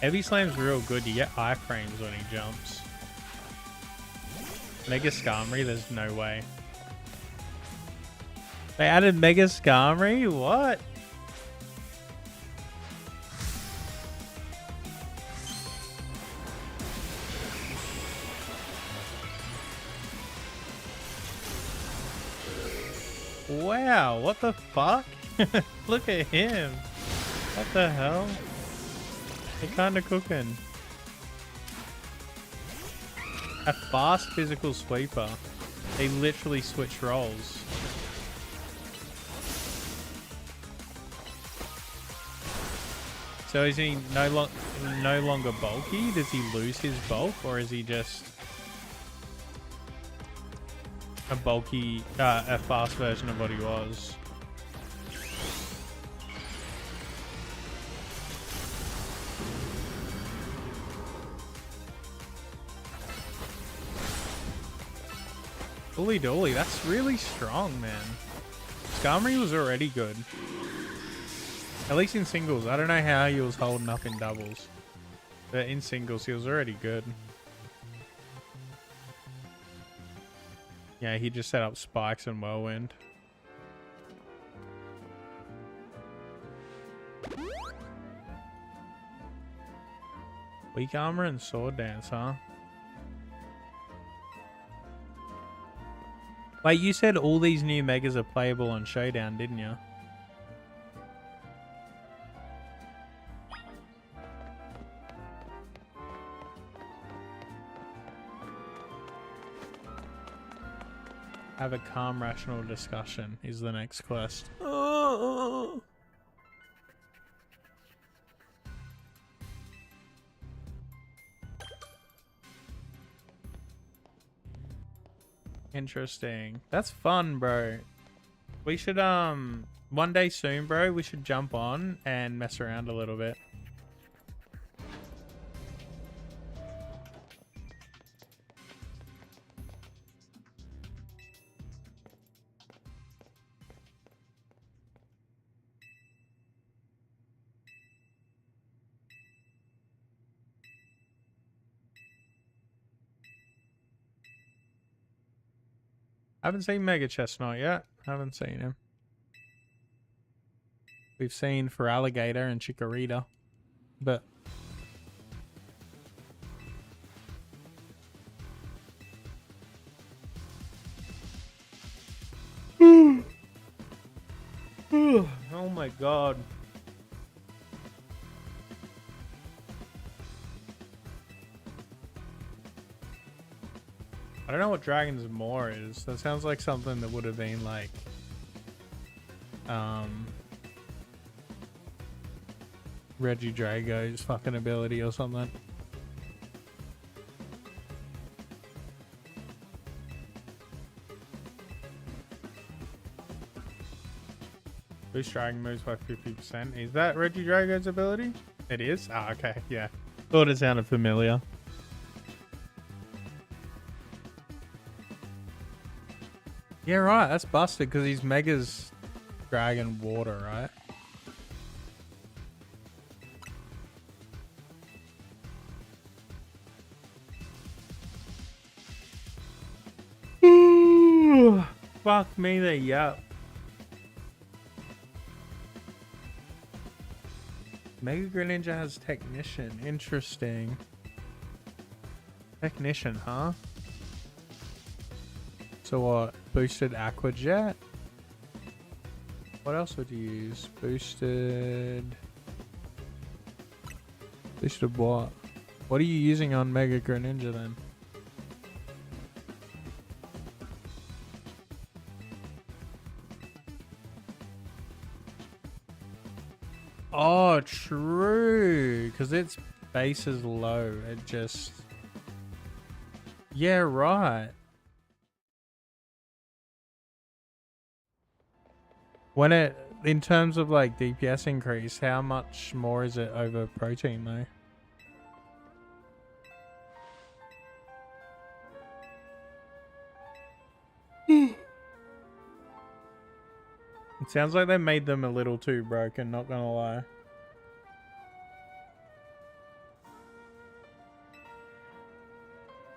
Speaker 2: Heavy Slam's real good. You get iframes when he jumps. Mega Skarmory, there's no way. They added Mega Skarmory? What? Wow, what the fuck? Look at him. What the hell? They're kind of cooking. A fast physical sweeper. They literally switch roles. So is he no longer bulky? Does he lose his bulk, or is he just a bulky, a fast version of what he was? Holy dolly, that's really strong, man. Skarmory was already good. At least in singles. I don't know how he was holding up in doubles. But in singles, he was already good. Yeah, he just set up spikes and whirlwind. Weak armor and sword dance, huh? Wait, you said all these new megas are playable on Showdown, didn't you? Have a calm, rational discussion is the next quest. Oh. Interesting. That's fun, bro. We should, one day soon, bro, we should jump on and mess around a little bit. Haven't seen Mega Chestnut yet. Haven't seen him. We've seen for Alligator and Chikorita, but oh my god. I don't know what Dragon's Maw is. That sounds like something that would have been like Reggie Drago's fucking ability or something. Boost Dragon moves by 50%. Is that Reggie Drago's ability? It is? Ah, okay, yeah. Thought it sounded familiar. Yeah, right. That's busted because he's Mega's Dragon Water, right? Ooh, fuck me, there, yup. Mega Greninja has Technician. Interesting. Technician, huh? So what? Boosted Aqua Jet? What else would you use? Boosted Fish to what? What are you using on Mega Greninja then? Oh, true. Because its base is low. It just... Yeah, right. When it... In terms of like DPS increase, how much more is it over protein though? It sounds like they made them a little too broken, not gonna lie.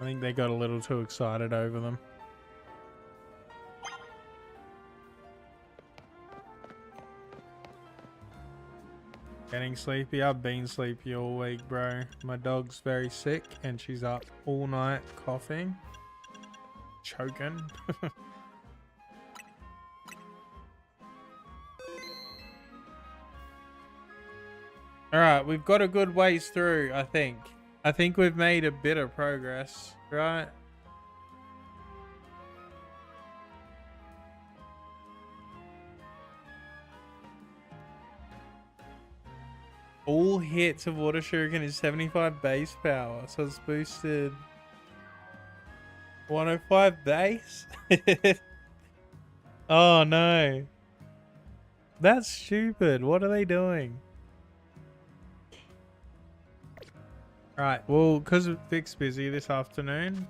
Speaker 2: I think they got a little too excited over them. Getting sleepy? I've been sleepy all week, bro. My dog's very sick and she's up all night coughing. Choking. Alright, we've got a good ways through, I think. I think we've made a bit of progress, right? All hits of Water Shuriken is 75 base power, so it's boosted 105 base? Oh no. That's stupid. What are they doing? Right, well, because Vic's busy this afternoon,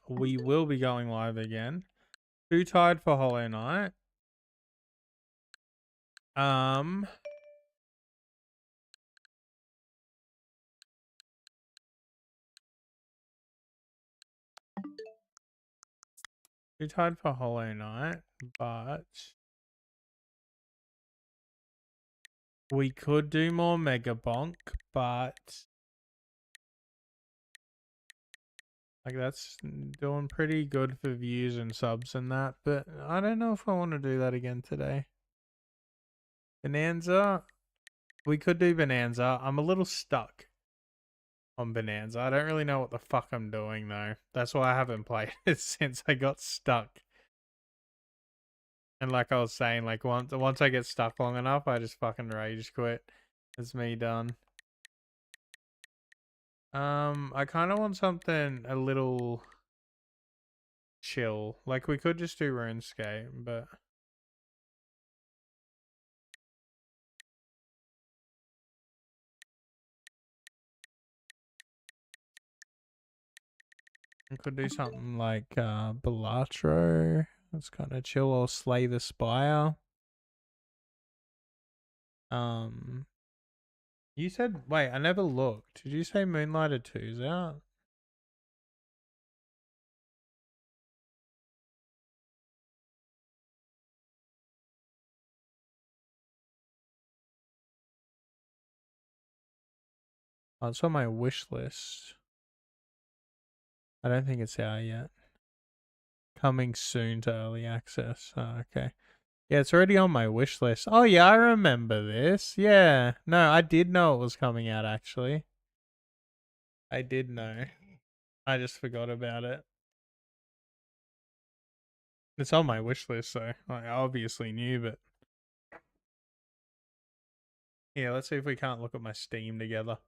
Speaker 2: we will be going live again. Too tired for Hollow Knight. Too tired for Hollow Knight, but we could do more Mega Bonk, but like that's doing pretty good for views and subs and that, but I don't know if I want to do that again today. Bonanza, we could do Bonanza. I'm a little stuck on Bonanza. I don't really know what the fuck I'm doing though. That's why I haven't played it since I got stuck. And like I was saying, like once I get stuck long enough, I just fucking rage quit. It's me done. I kind of want something a little chill. Like we could just do RuneScape, but we could do something like Balatro. That's kind of chill. Or Slay the Spire. You said, wait, I never looked. Did you say Moonlighter 2's out? Oh, it's on my wish list. I don't think it's out yet. Coming soon to early access. Oh, okay. Yeah, it's already on my wish list. Oh, yeah, I remember this. Yeah. No, I did know it was coming out, actually. I did know. I just forgot about it. It's on my wish list, so I obviously knew, but... Yeah, let's see if we can't look at my Steam together.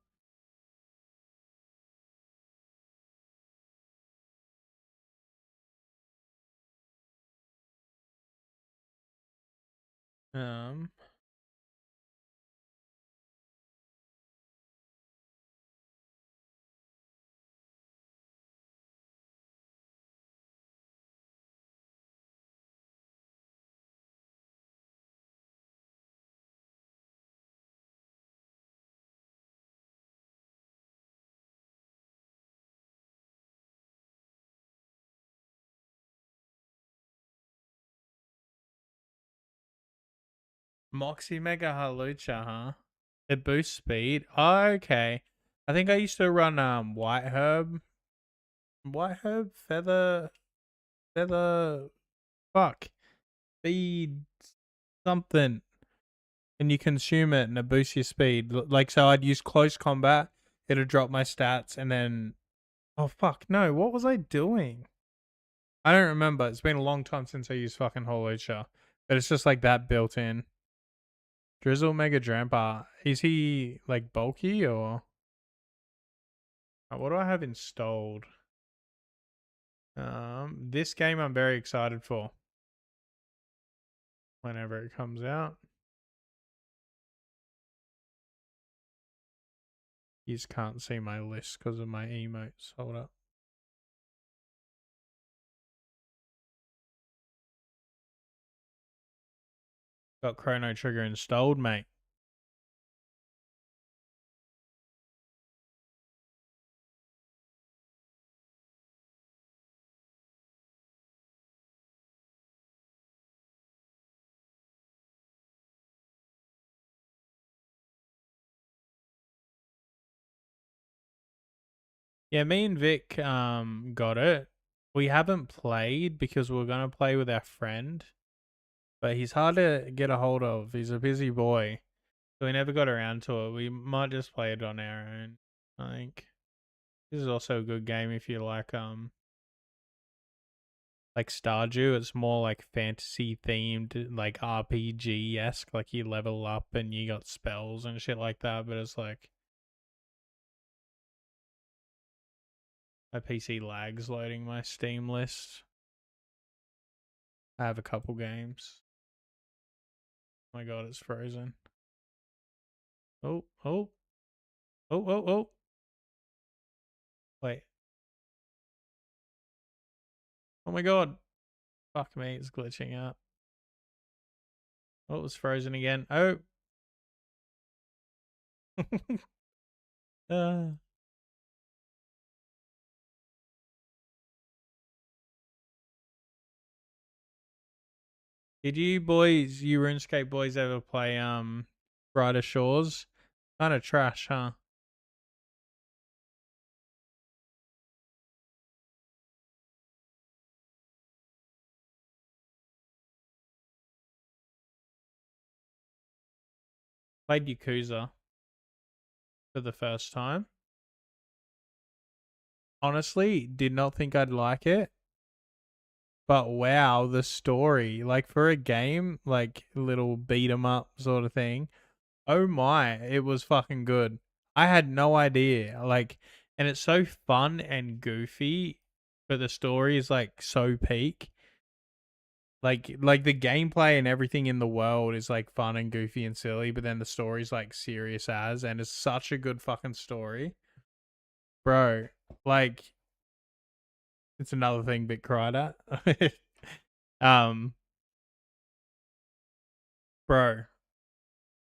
Speaker 2: Moxie Mega Halucha, huh? It boosts speed. Oh, okay. I think I used to run White Herb. White Herb Feather fuck. Speed something. and you consume it and it boosts your speed. Like, so I'd use close combat, it'd drop my stats, and then, oh fuck, no, what was I doing? I don't remember. It's been a long time since I used fucking Holucha, but it's just like that built in. Drizzle Mega Drampa. Is he like bulky or what do I have installed? This game I'm very excited for. Whenever it comes out. You just can't see my list because of my emotes. Hold up. Got Chrono Trigger installed, mate. Yeah, me and Vic got it. We haven't played because we're gonna play with our friend, but he's hard to get a hold of. He's a busy boy, so we never got around to it. We might just play it on our own. I think this is also a good game if you like Stardew. It's more like fantasy themed, like RPG esque. Like you level up and you got spells and shit like that. But it's like my PC lags loading my Steam list. I have a couple games. Oh my god, it's frozen. Oh, oh. Oh, oh, oh. Wait. Oh my god. Fuck me, it's glitching out. Oh, it was frozen again. Oh. uh. Did you boys, you RuneScape boys, ever play Brighter Shores? Kind of trash, huh? Played Yakuza for the first time. Honestly, did not think I'd like it. But wow, the story, like for a game, like little beat 'em up sort of thing. Oh my, it was fucking good. I had no idea. Like, and it's so fun and goofy, but the story is like so peak. Like the gameplay and everything in the world is like fun and goofy and silly, but then the story's like serious as, and it's such a good fucking story. Bro, like it's another thing Bit cried at. um Bro,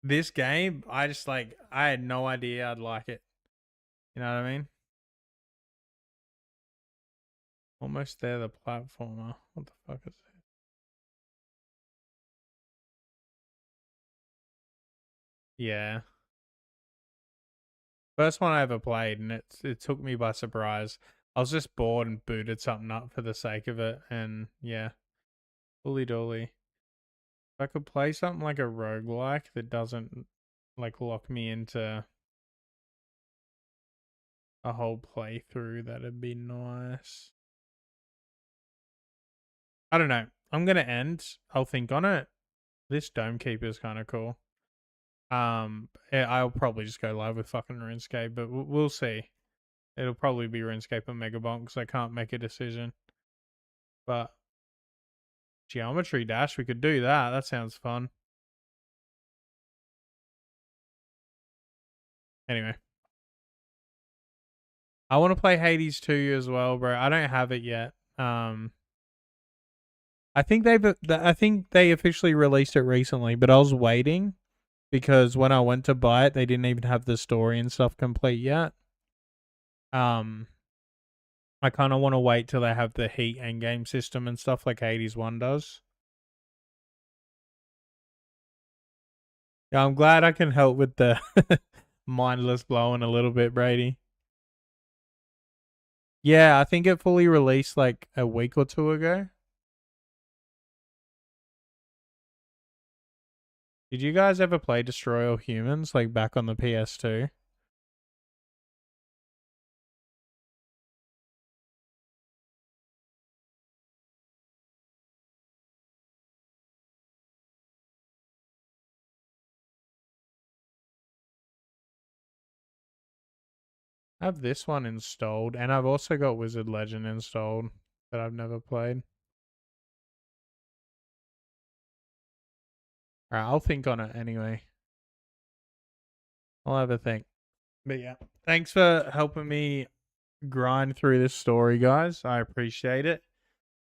Speaker 2: this game, I just like I had no idea I'd like it. You know what I mean? Almost there, the platformer. What the fuck is it? Yeah. First one I ever played, and it took me by surprise. I was just bored and booted something up for the sake of it, and yeah. Fully dolly. If I could play something like a roguelike that doesn't like lock me into a whole playthrough, that'd be nice. I don't know. I'm gonna end. I'll think on it. This Dome Keeper is kind of cool. I'll probably just go live with fucking RuneScape, but we'll see. It'll probably be RuneScape and Megabonk because I can't make a decision. But Geometry Dash, we could do that. That sounds fun. Anyway. I want to play Hades 2 as well, bro. I don't have it yet. I think they officially released it recently, but I was waiting because when I went to buy it, they didn't even have the story and stuff complete yet. I kind of want to wait till they have the Heat endgame system and stuff like Hades 1 does. Yeah, I'm glad I can help with the mindless blowing a little bit, Brady. Yeah, I think it fully released like a week or 2 ago. Did you guys ever play Destroy All Humans, like back on the PS2? I have this one installed, and I've also got Wizard Legend installed that I've never played. Alright, I'll think on it anyway. I'll have a think. But yeah, thanks for helping me grind through this story, guys. I appreciate it.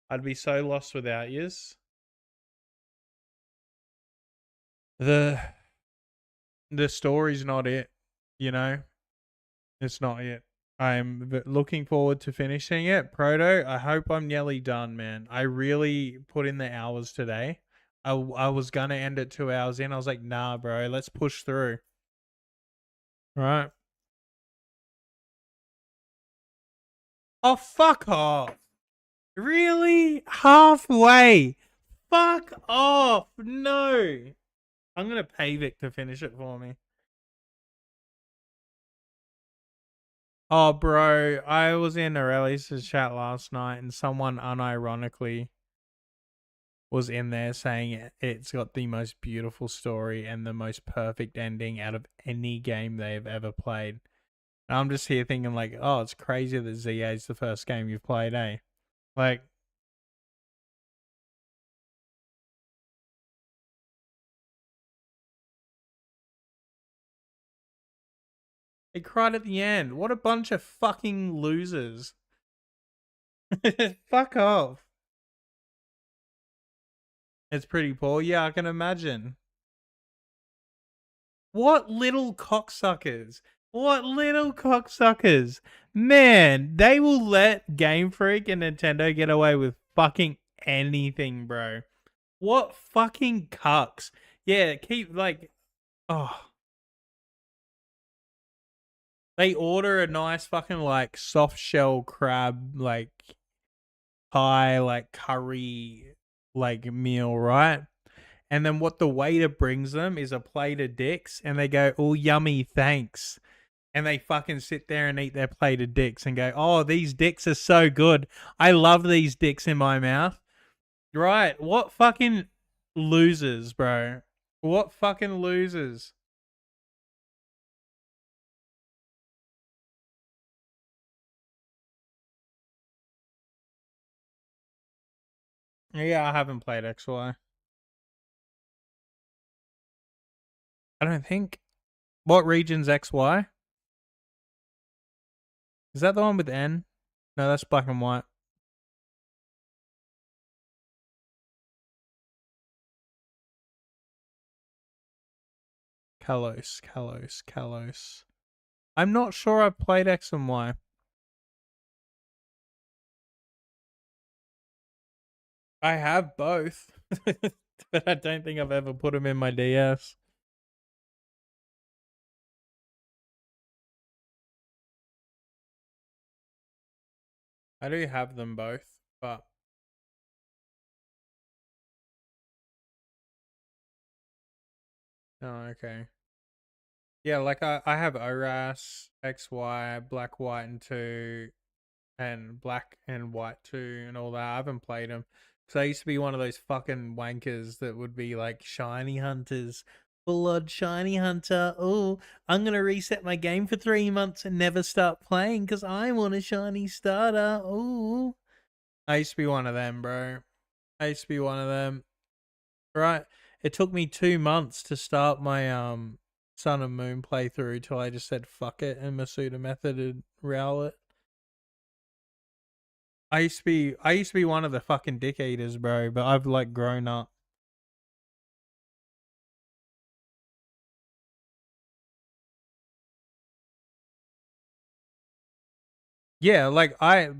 Speaker 2: I'd be so lost without yous. The story's not it, you know? It's not it. I'm looking forward to finishing it. Proto, I hope I'm nearly done, man. I really put in the hours today. I was going to end it 2 hours in. I was like, nah, bro, let's push through. Right. Oh, fuck off. Really? Halfway? Fuck off. No. I'm going to pay Vic to finish it for me. Oh, bro, I was in Aurelius' chat last night and someone unironically was in there saying it's got the most beautiful story and the most perfect ending out of any game they've ever played. And I'm just here thinking like, oh, it's crazy that ZA is the first game you've played, eh? Like, they cried at the end. What a bunch of fucking losers. Fuck off. It's pretty poor. Yeah, I can imagine. What little cocksuckers. What little cocksuckers. Man, they will let Game Freak and Nintendo get away with fucking anything, bro. What fucking cucks. Yeah, keep like, oh. They order a nice fucking like soft shell crab, like pie, like curry, like meal, right? And then what the waiter brings them is a plate of dicks, and they go, "Oh, yummy, thanks." And they fucking sit there and eat their plate of dicks and go, "Oh, these dicks are so good. I love these dicks in my mouth." Right? What fucking losers, bro? What fucking losers? Yeah, I haven't played XY. I don't think. What region's XY? Is that the one with N? No, that's black and white. Kalos. I'm not sure I've played X and Y. I have both, but I don't think I've ever put them in my DS. I do have them both, but oh, okay. Yeah, like I have ORAS, XY, Black, White, and 2, and Black and White 2, and all that. I haven't played them. Because I used to be one of those fucking wankers that would be like, shiny hunters, blood shiny hunter. Oh, I'm going to reset my game for 3 months and never start playing because I want a shiny starter. Oh, I used to be one of them, bro. I used to be one of them. Right. It took me 2 months to start my Sun and Moon playthrough till I just said fuck it and Masuda Method and Rowlet. I used to be one of the fucking dick eaters, bro, but I've like grown up. Yeah, like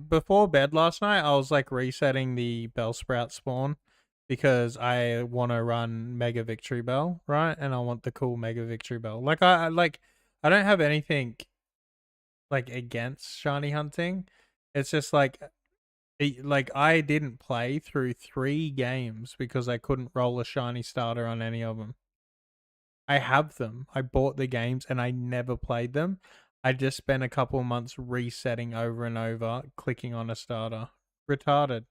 Speaker 2: before bed last night, I was like resetting the Bellsprout spawn because I want to run Mega Victory Bell, right? And I want the cool Mega Victory Bell. Like I don't have anything like against shiny hunting. It's just like I didn't play through 3 games because I couldn't roll a shiny starter on any of them. I have them. I bought the games and I never played them. I just spent a couple of months resetting over and over, clicking on a starter. Retarded.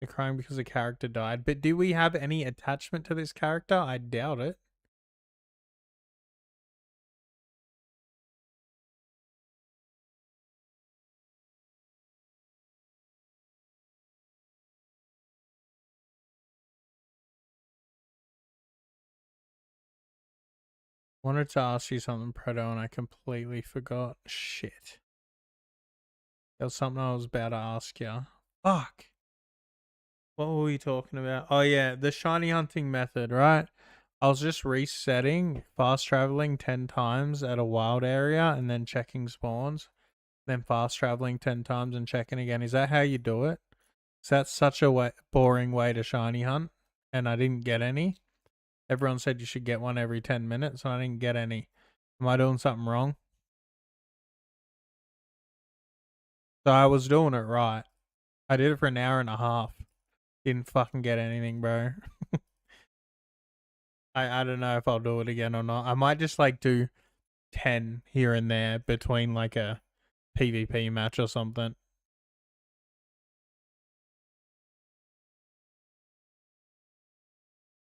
Speaker 2: They're crying because a character died. But do we have any attachment to this character? I doubt it. Wanted to ask you something, Predo, and I completely forgot. Shit. There was something I was about to ask you. Fuck. What were we talking about? Oh, yeah, the shiny hunting method, right? I was just resetting, fast traveling 10 times at a wild area and then checking spawns. Then fast traveling 10 times and checking again. Is that how you do it? Is that such a boring way to shiny hunt? And I didn't get any. Everyone said you should get one every 10 minutes, and I didn't get any. Am I doing something wrong? So I was doing it right. I did it for an hour and a half. Didn't fucking get anything, bro. I don't know if I'll do it again or not. I might just like do 10 here and there between like a PvP match or something.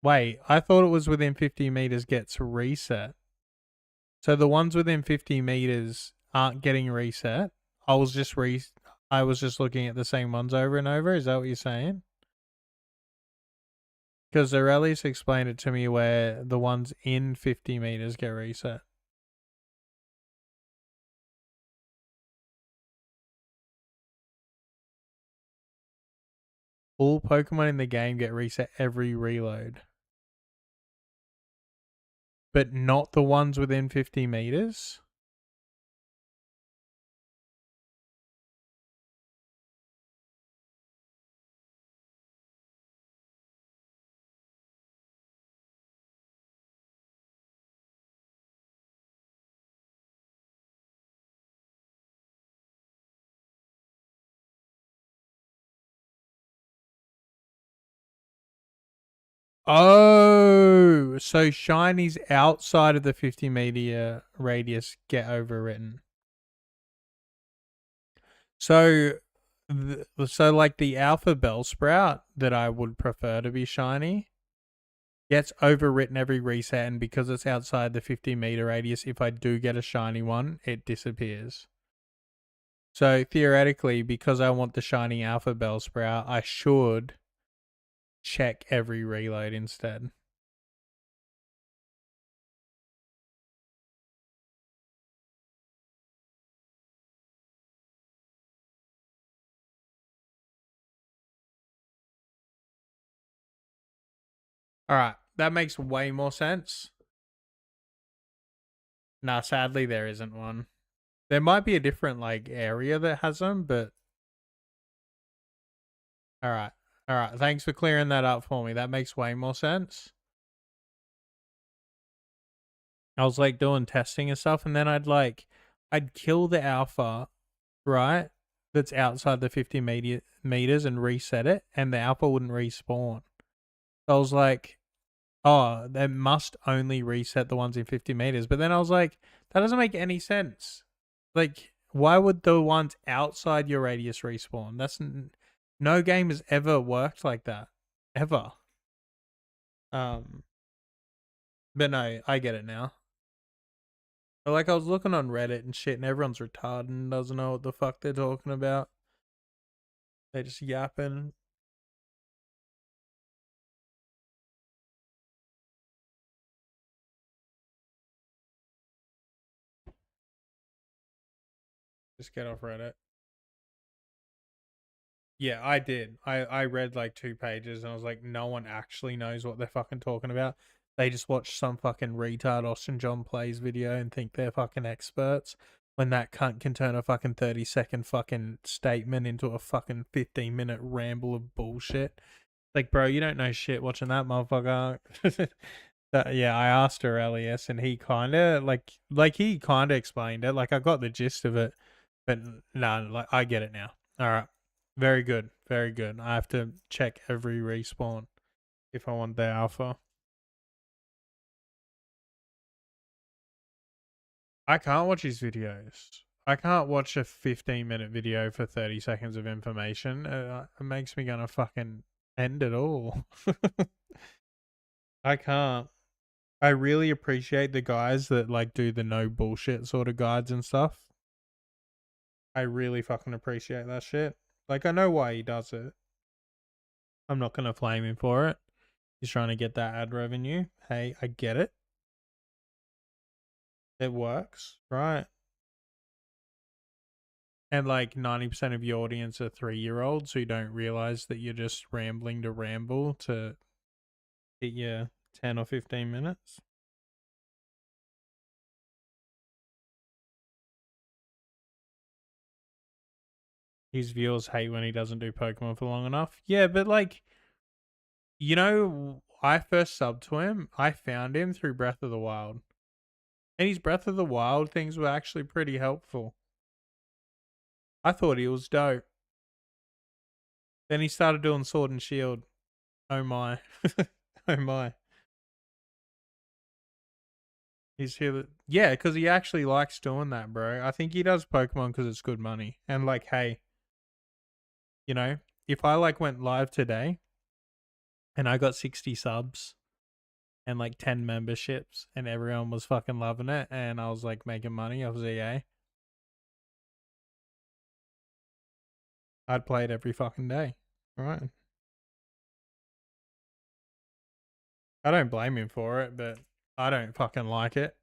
Speaker 2: Wait, I thought it was within 50 meters gets reset. So the ones within 50 meters aren't getting reset. I was just looking at the same ones over and over. Is that what you're saying? Because Aurelius explained it to me where the ones in 50 meters get reset. All Pokemon in the game get reset every reload. But not the ones within 50 meters? Oh, so shinies outside of the 50 meter radius get overwritten. So, like the Alpha Bellsprout that I would prefer to be shiny gets overwritten every reset, and because it's outside the 50 meter radius, if I do get a shiny one, it disappears. So theoretically, because I want the shiny Alpha Bellsprout, I should check every reload instead. All right, that makes way more sense. Nah, sadly there isn't one. There might be a different like area that has them, but all right. All right, thanks for clearing that up for me. That makes way more sense. I was like doing testing and stuff, and then I'd kill the alpha, right? That's outside the 50 meters and reset it, and the alpha wouldn't respawn. So I was like, oh, they must only reset the ones in 50 meters. But then I was like, that doesn't make any sense. Like, why would the ones outside your radius respawn? No game has ever worked like that, ever. But no, I get it now. But like I was looking on Reddit and shit, and everyone's retarded and doesn't know what the fuck they're talking about. They just yapping. Just get off Reddit. Yeah, I did. I read like 2 pages and I was like, no one actually knows what they're fucking talking about. They just watch some fucking retard Austin John Plays video and think they're fucking experts when that cunt can turn a fucking 30-second fucking statement into a fucking 15-minute ramble of bullshit. Like, bro, you don't know shit watching that motherfucker. Yeah, I asked Aurelius, and he kind of he kind of explained it. Like I got the gist of it, but no, like I get it now. All right, very good, very good. I have to check every respawn if I want the alpha. I can't watch his videos. I can't watch a 15-minute video for 30 seconds of information. It makes me gonna fucking end it all. I can't. I really appreciate the guys that like do the no bullshit sort of guides and stuff. I really fucking appreciate that shit. Like I know why he does it. I'm not gonna flame him for it. He's trying to get that ad revenue. Hey, I get it. It works, right? And like 90% of your audience are 3-year-olds who don't realize that you're just rambling to ramble to hit your 10 or 15 minutes. His viewers hate when he doesn't do Pokemon for long enough. Yeah, but like, you know, I first subbed to him. I found him through Breath of the Wild. And his Breath of the Wild things were actually pretty helpful. I thought he was dope. Then he started doing Sword and Shield. Oh my. Oh my. He's here. Yeah, because he actually likes doing that, bro. I think he does Pokemon because it's good money. And like, hey, you know, if I like went live today and I got 60 subs and like 10 memberships and everyone was fucking loving it and I was like making money off ZA, I'd play it every fucking day. Right. I don't blame him for it, but I don't fucking like it.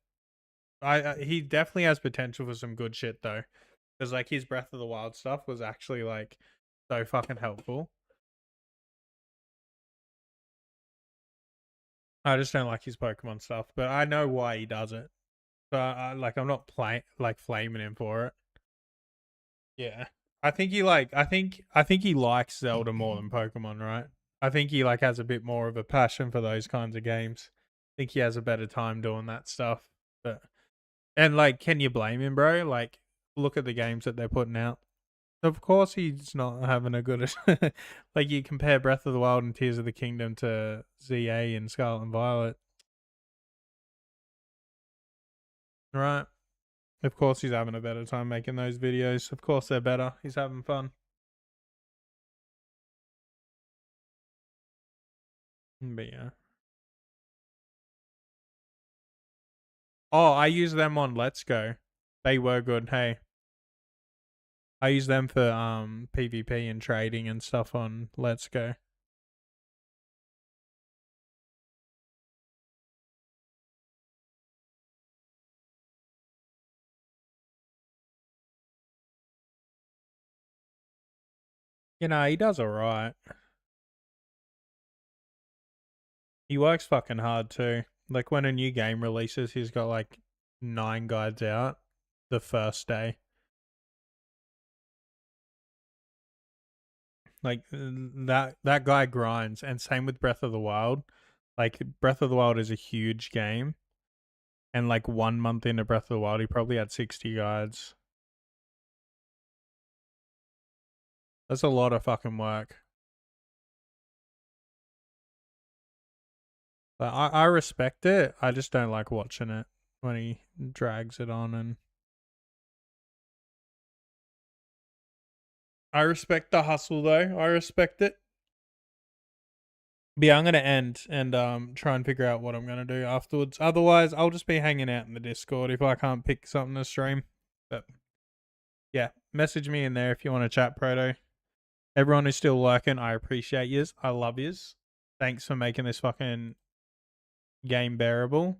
Speaker 2: He definitely has potential for some good shit though, because like his Breath of the Wild stuff was actually like so fucking helpful. I just don't like his Pokemon stuff, but I know why he does it. So I'm not flaming him for it. Yeah, I think he likes Zelda more than Pokemon, right? I think he like has a bit more of a passion for those kinds of games. I think he has a better time doing that stuff. But and like, can you blame him, bro? Like, look at the games that they're putting out. Of course, he's not having a good. Like, you compare Breath of the Wild and Tears of the Kingdom to ZA and Scarlet and Violet, right? Of course, he's having a better time making those videos. Of course, they're better. He's having fun. But yeah. Oh, I use them on Let's Go. They were good. Hey, I use them for PvP and trading and stuff on Let's Go. You know, he does alright. He works fucking hard too. Like when a new game releases, he's got like 9 guides out the first day. Like that guy grinds, and same with Breath of the Wild. Like Breath of the Wild is a huge game, and like 1 month into Breath of the Wild, he probably had 60 guides. That's a lot of fucking work. But I respect it. I just don't like watching it when he drags it on. And I respect the hustle though. I respect it. But yeah, I'm gonna end and try and figure out what I'm gonna do afterwards. Otherwise, I'll just be hanging out in the Discord if I can't pick something to stream. But yeah, message me in there if you want to chat, Proto. Everyone who's still lurking, I appreciate yous. I love yous. Thanks for making this fucking game bearable.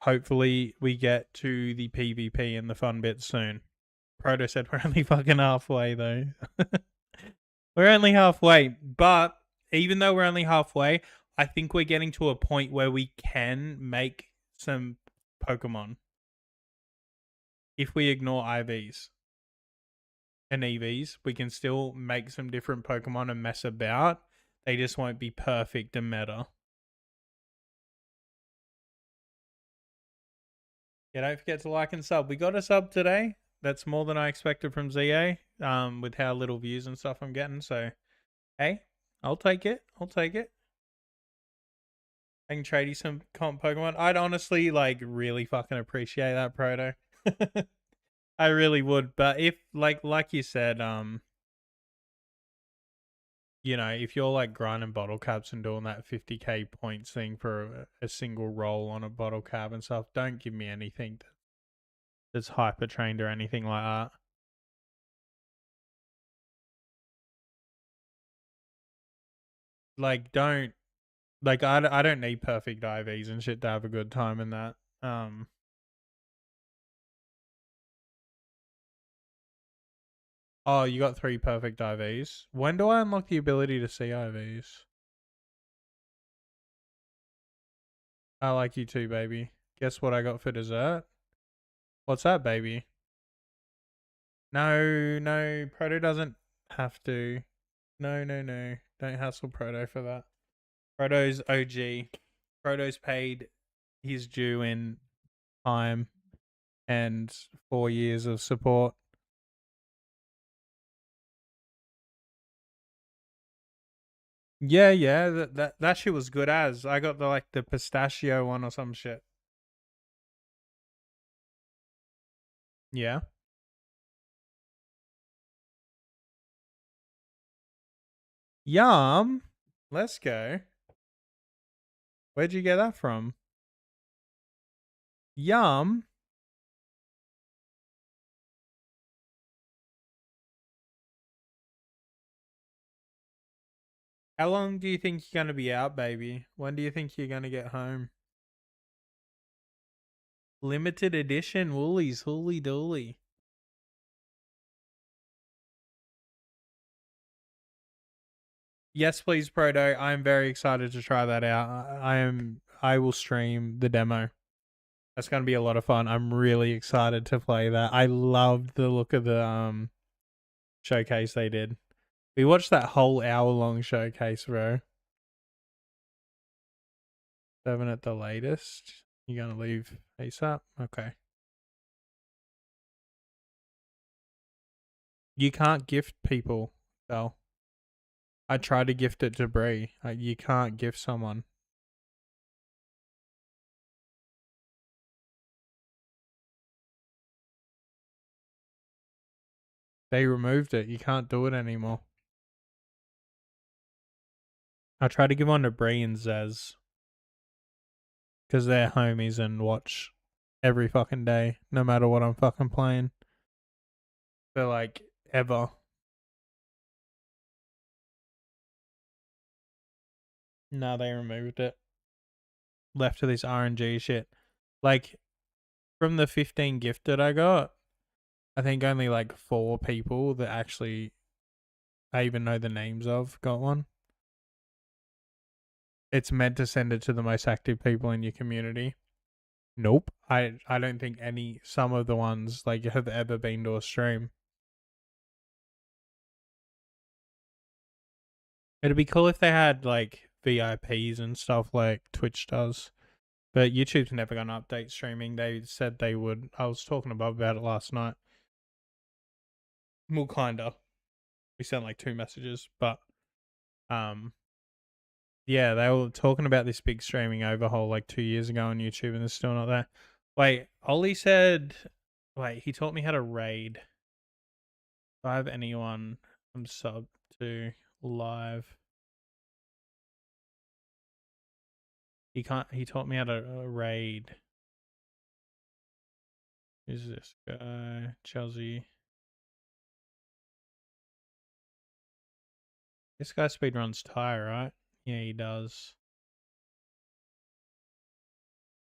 Speaker 2: Hopefully, we get to the PvP and the fun bit soon. Proto said we're only fucking halfway though. We're only halfway, but even though we're only halfway, I think we're getting to a point where we can make some Pokemon if we ignore IVs and EVs. We can still make some different Pokemon and mess about. They just won't be perfect and meta. Yeah, don't forget to like and sub. We got a sub today. That's more than I expected from ZA. With how little views and stuff I'm getting. So, hey, I'll take it. I'll take it. I can trade you some comp Pokemon. I'd honestly like really fucking appreciate that, Proto. I really would. But if like you said, if you're like grinding bottle caps and doing that 50k points thing for a single roll on a bottle cap and stuff, don't give me anything that's hyper trained or anything like that. Like, don't I don't need perfect IVs and shit to have a good time in that. Oh, you got 3 perfect IVs. When do I unlock the ability to see IVs? I like you too, baby. Guess what I got for dessert? What's that, baby? No, Proto doesn't have to. No. Don't hassle Proto for that. Proto's OG. Proto's paid his due in time and 4 years of support. Yeah, that shit was good as. I got the pistachio one or some shit. Yeah. Yum. Let's go. Where'd you get that from? Yum. How long do you think you're gonna be out, baby? When do you think you're gonna get home? Limited edition Woolies, hooly dooly. Yes, please, Proto. I'm very excited to try that out. I will stream the demo. That's gonna be a lot of fun. I'm really excited to play that. I loved the look of the showcase they did. We watched that whole hour-long showcase, bro. 7 at the latest. You gonna leave ASAP? Okay. You can't gift people, though. I tried to gift it to Bree. You can't gift someone. They removed it. You can't do it anymore. I tried to give one to Bree and Zez. Because they're homies and watch every fucking day, no matter what I'm fucking playing. For like, ever. No, they removed it. Left to this RNG shit. Like, from the 15 gifted I got, I think only like 4 people that actually I even know the names of got one. It's meant to send it to the most active people in your community. Nope. I don't think some of the ones like have ever been to a stream. It'd be cool if they had like VIPs and stuff like Twitch does. But YouTube's never gonna update streaming. They said they would. I was talking about it last night. Well, kinda. We sent like 2 messages, but yeah, they were talking about this big streaming overhaul like 2 years ago on YouTube, and it's still not there. Wait, Ollie said. Wait, he taught me how to raid. If I have anyone I'm sub to live. He can't. He taught me how to raid. Who's this guy? Chelsea. This guy speedruns Ty, right? Yeah, he does.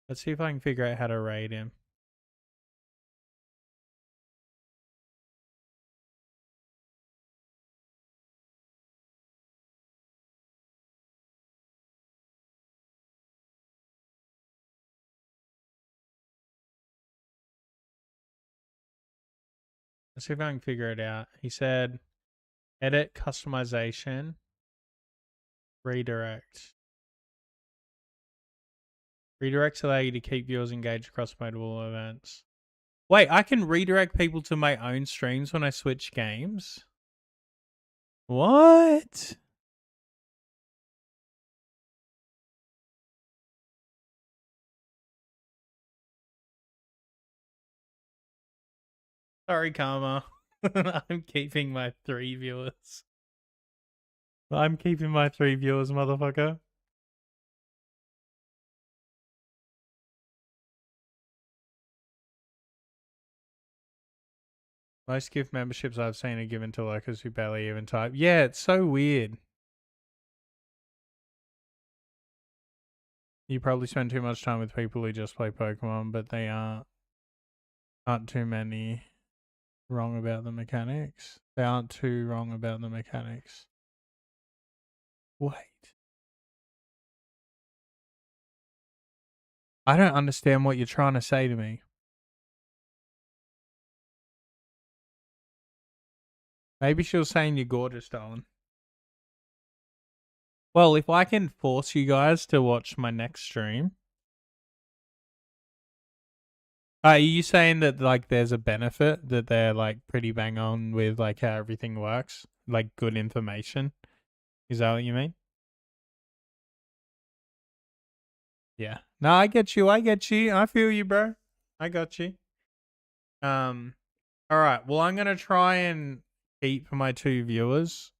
Speaker 2: Let's see if I can figure out how to raid him. Let's see if I can figure it out. He said, edit, customization, redirect. Redirects allow you to keep viewers engaged across multiple events. Wait, I can redirect people to my own streams when I switch games? What? Sorry, Karma. I'm keeping my 3 viewers. I'm keeping my 3 viewers, motherfucker. Most gift memberships I've seen are given to lurkers who barely even type. Yeah, it's so weird. You probably spend too much time with people who just play Pokemon, but they aren't too many wrong about the mechanics. They aren't too wrong about the mechanics. Wait. I don't understand what you're trying to say to me. Maybe she was saying you're gorgeous, darling. Well, if I can force you guys to watch my next stream. Are you saying that like there's a benefit that they're like pretty bang on with like how everything works? Like good information? Is that what you mean? Yeah. No, I get you. I get you. I feel you, bro. I got you. All right. Well, I'm gonna try and keep my 2 viewers.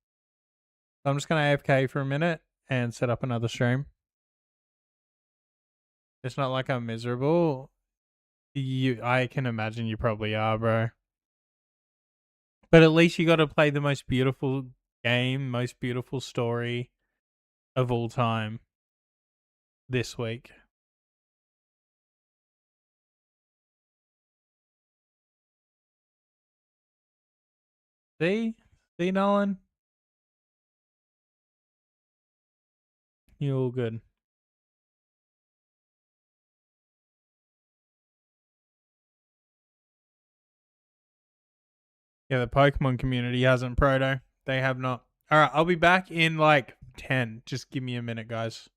Speaker 2: I'm just gonna AFK for a minute and set up another stream. It's not like I'm miserable. I can imagine you probably are, bro. But at least you got to play the most beautiful game, most beautiful story of all time this week. See? See, Nolan? You're all good. Yeah, the Pokemon community hasn't, Proto. They have not. All right, I'll be back in like 10. Just give me a minute, guys.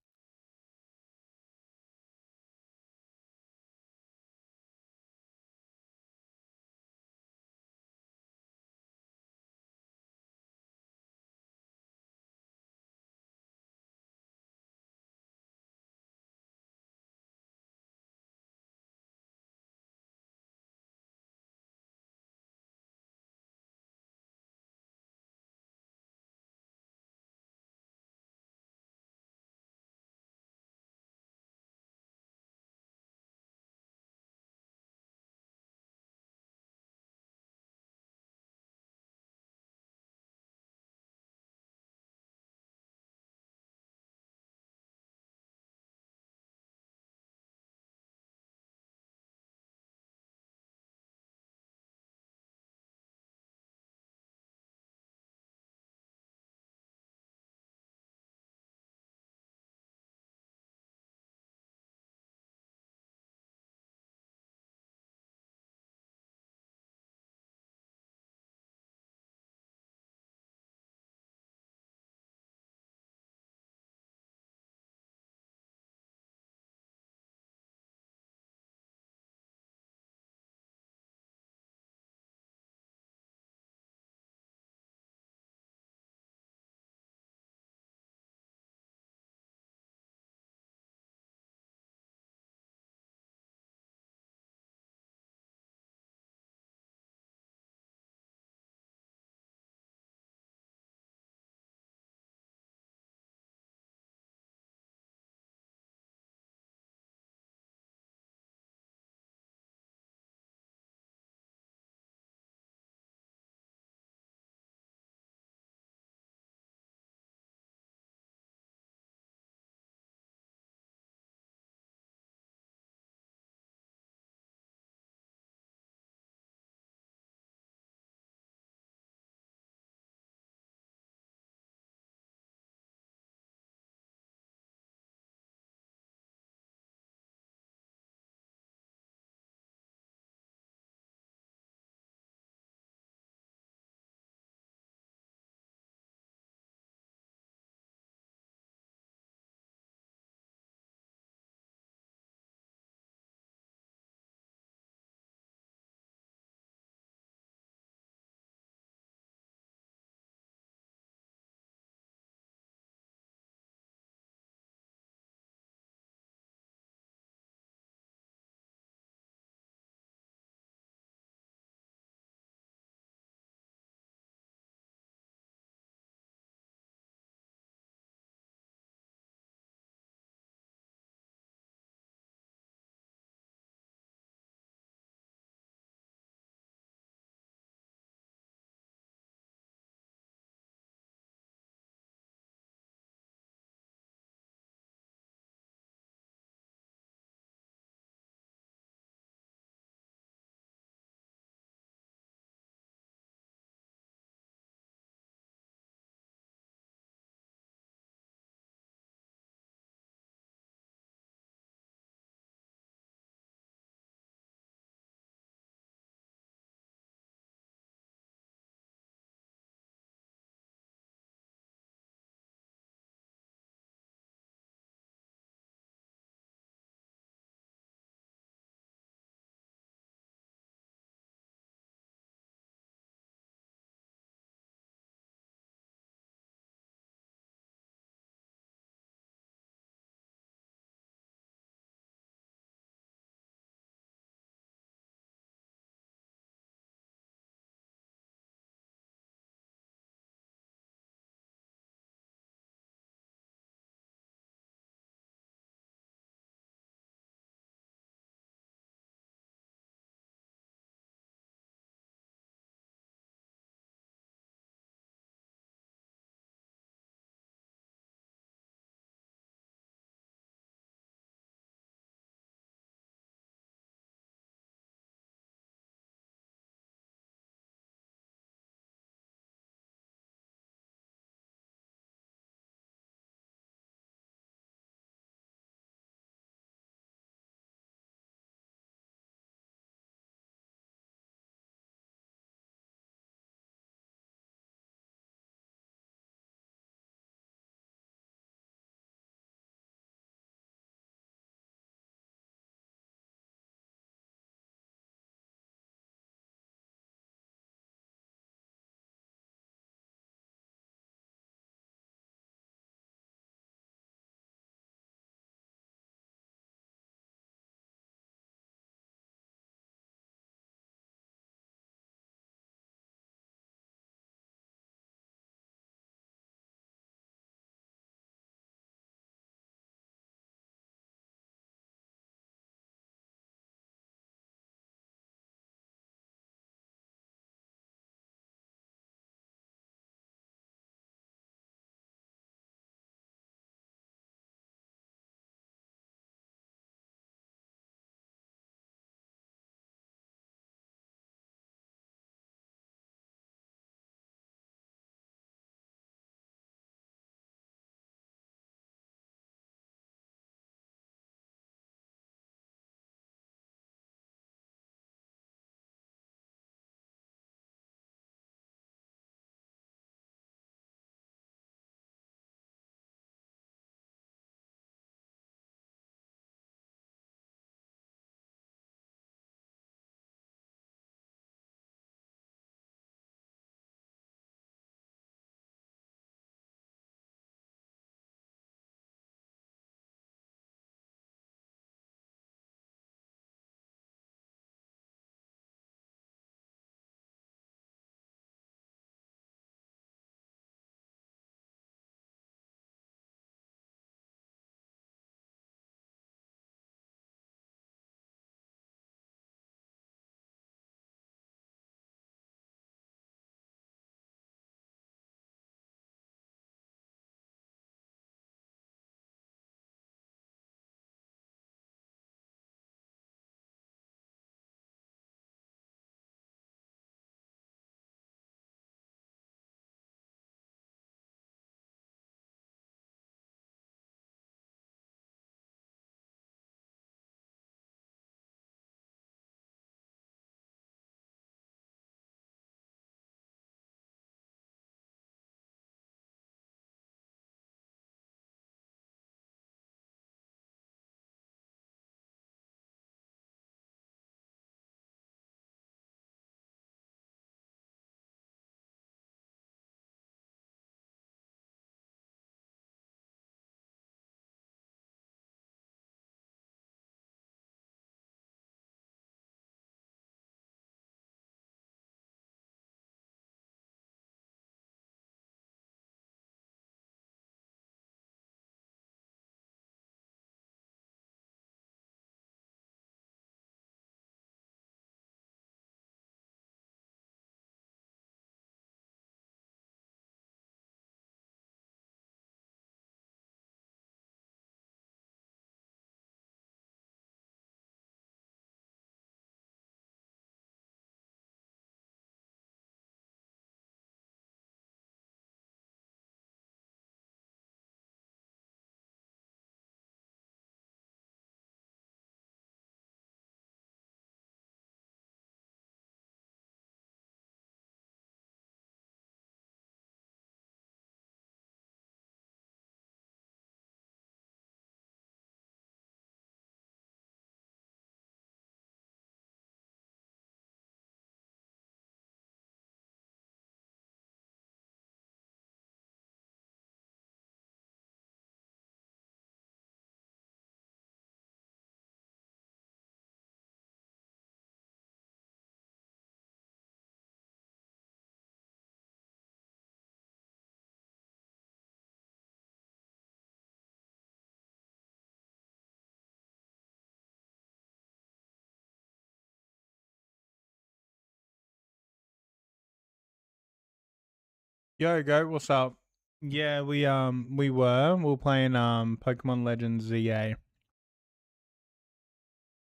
Speaker 2: Yo, go. What's up? Yeah, we were playing Pokemon Legends ZA.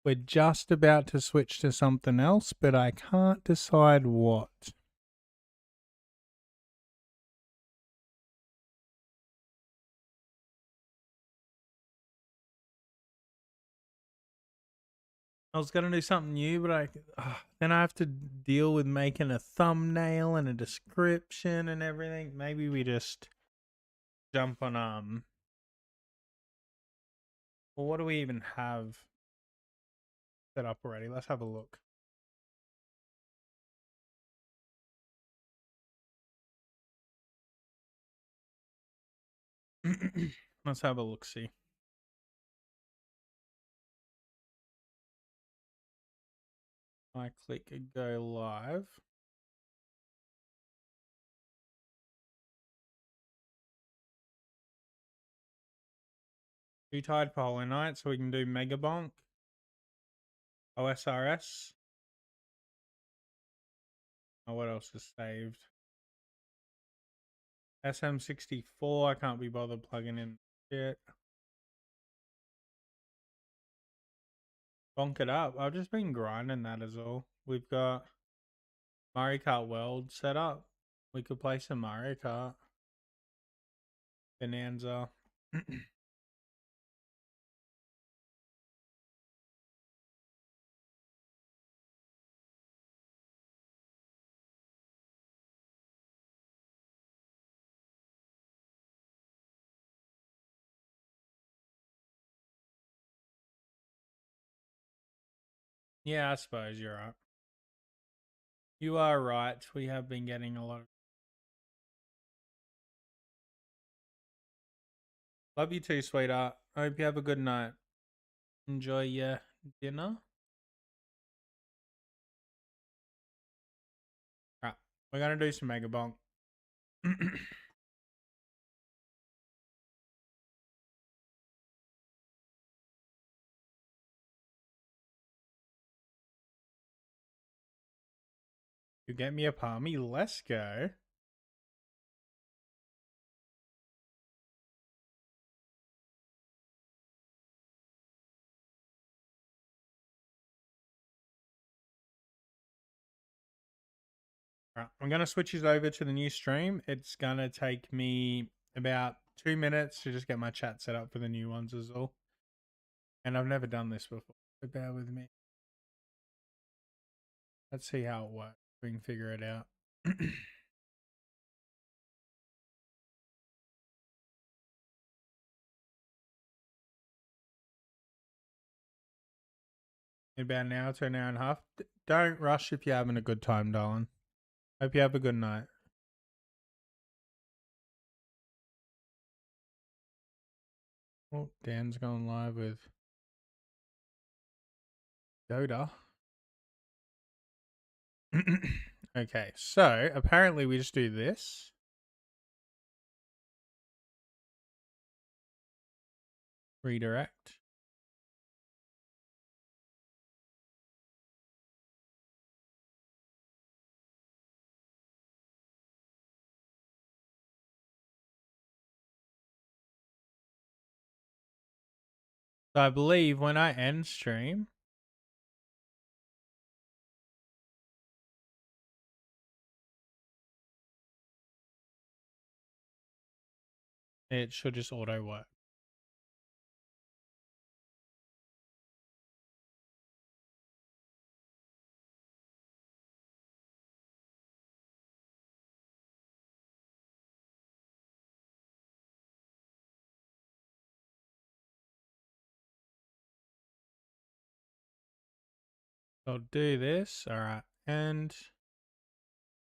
Speaker 2: We're just about to switch to something else, but I can't decide what. I was gonna do something new, but then I have to deal with making a thumbnail and a description and everything. Maybe we just jump on Well, what do we even have set up already? Let's have a look. Let's have a look. See. I click go live. Two-tide Polo Night, so we can do Mega Bonk, OSRS. Oh, what else is saved? SM64, I can't be bothered plugging in shit. Bonk it up. I've just been grinding that as all. We've got Mario Kart World set up. We could play some Mario Kart. Bonanza. Yeah, I suppose you're right. You are right. We have been getting a lot of... Love you too, sweetheart. I hope you have a good night. Enjoy your dinner. Right, we're gonna do some Mega Bonk. You get me a palmy. Let's go. Right, I'm going to switch this over to the new stream. It's going to take me about 2 minutes to just get my chat set up for the new ones as well. And I've never done this before, so bear with me. Let's see how it works. We can figure it out. In about an hour to an hour and a half. Don't rush if you're having a good time, darling. Hope you have a good night. Oh, Dan's going live with Yoda. Okay, so apparently we just do this. Redirect. So I believe when I end stream, it should just auto work. I'll do this. All right. And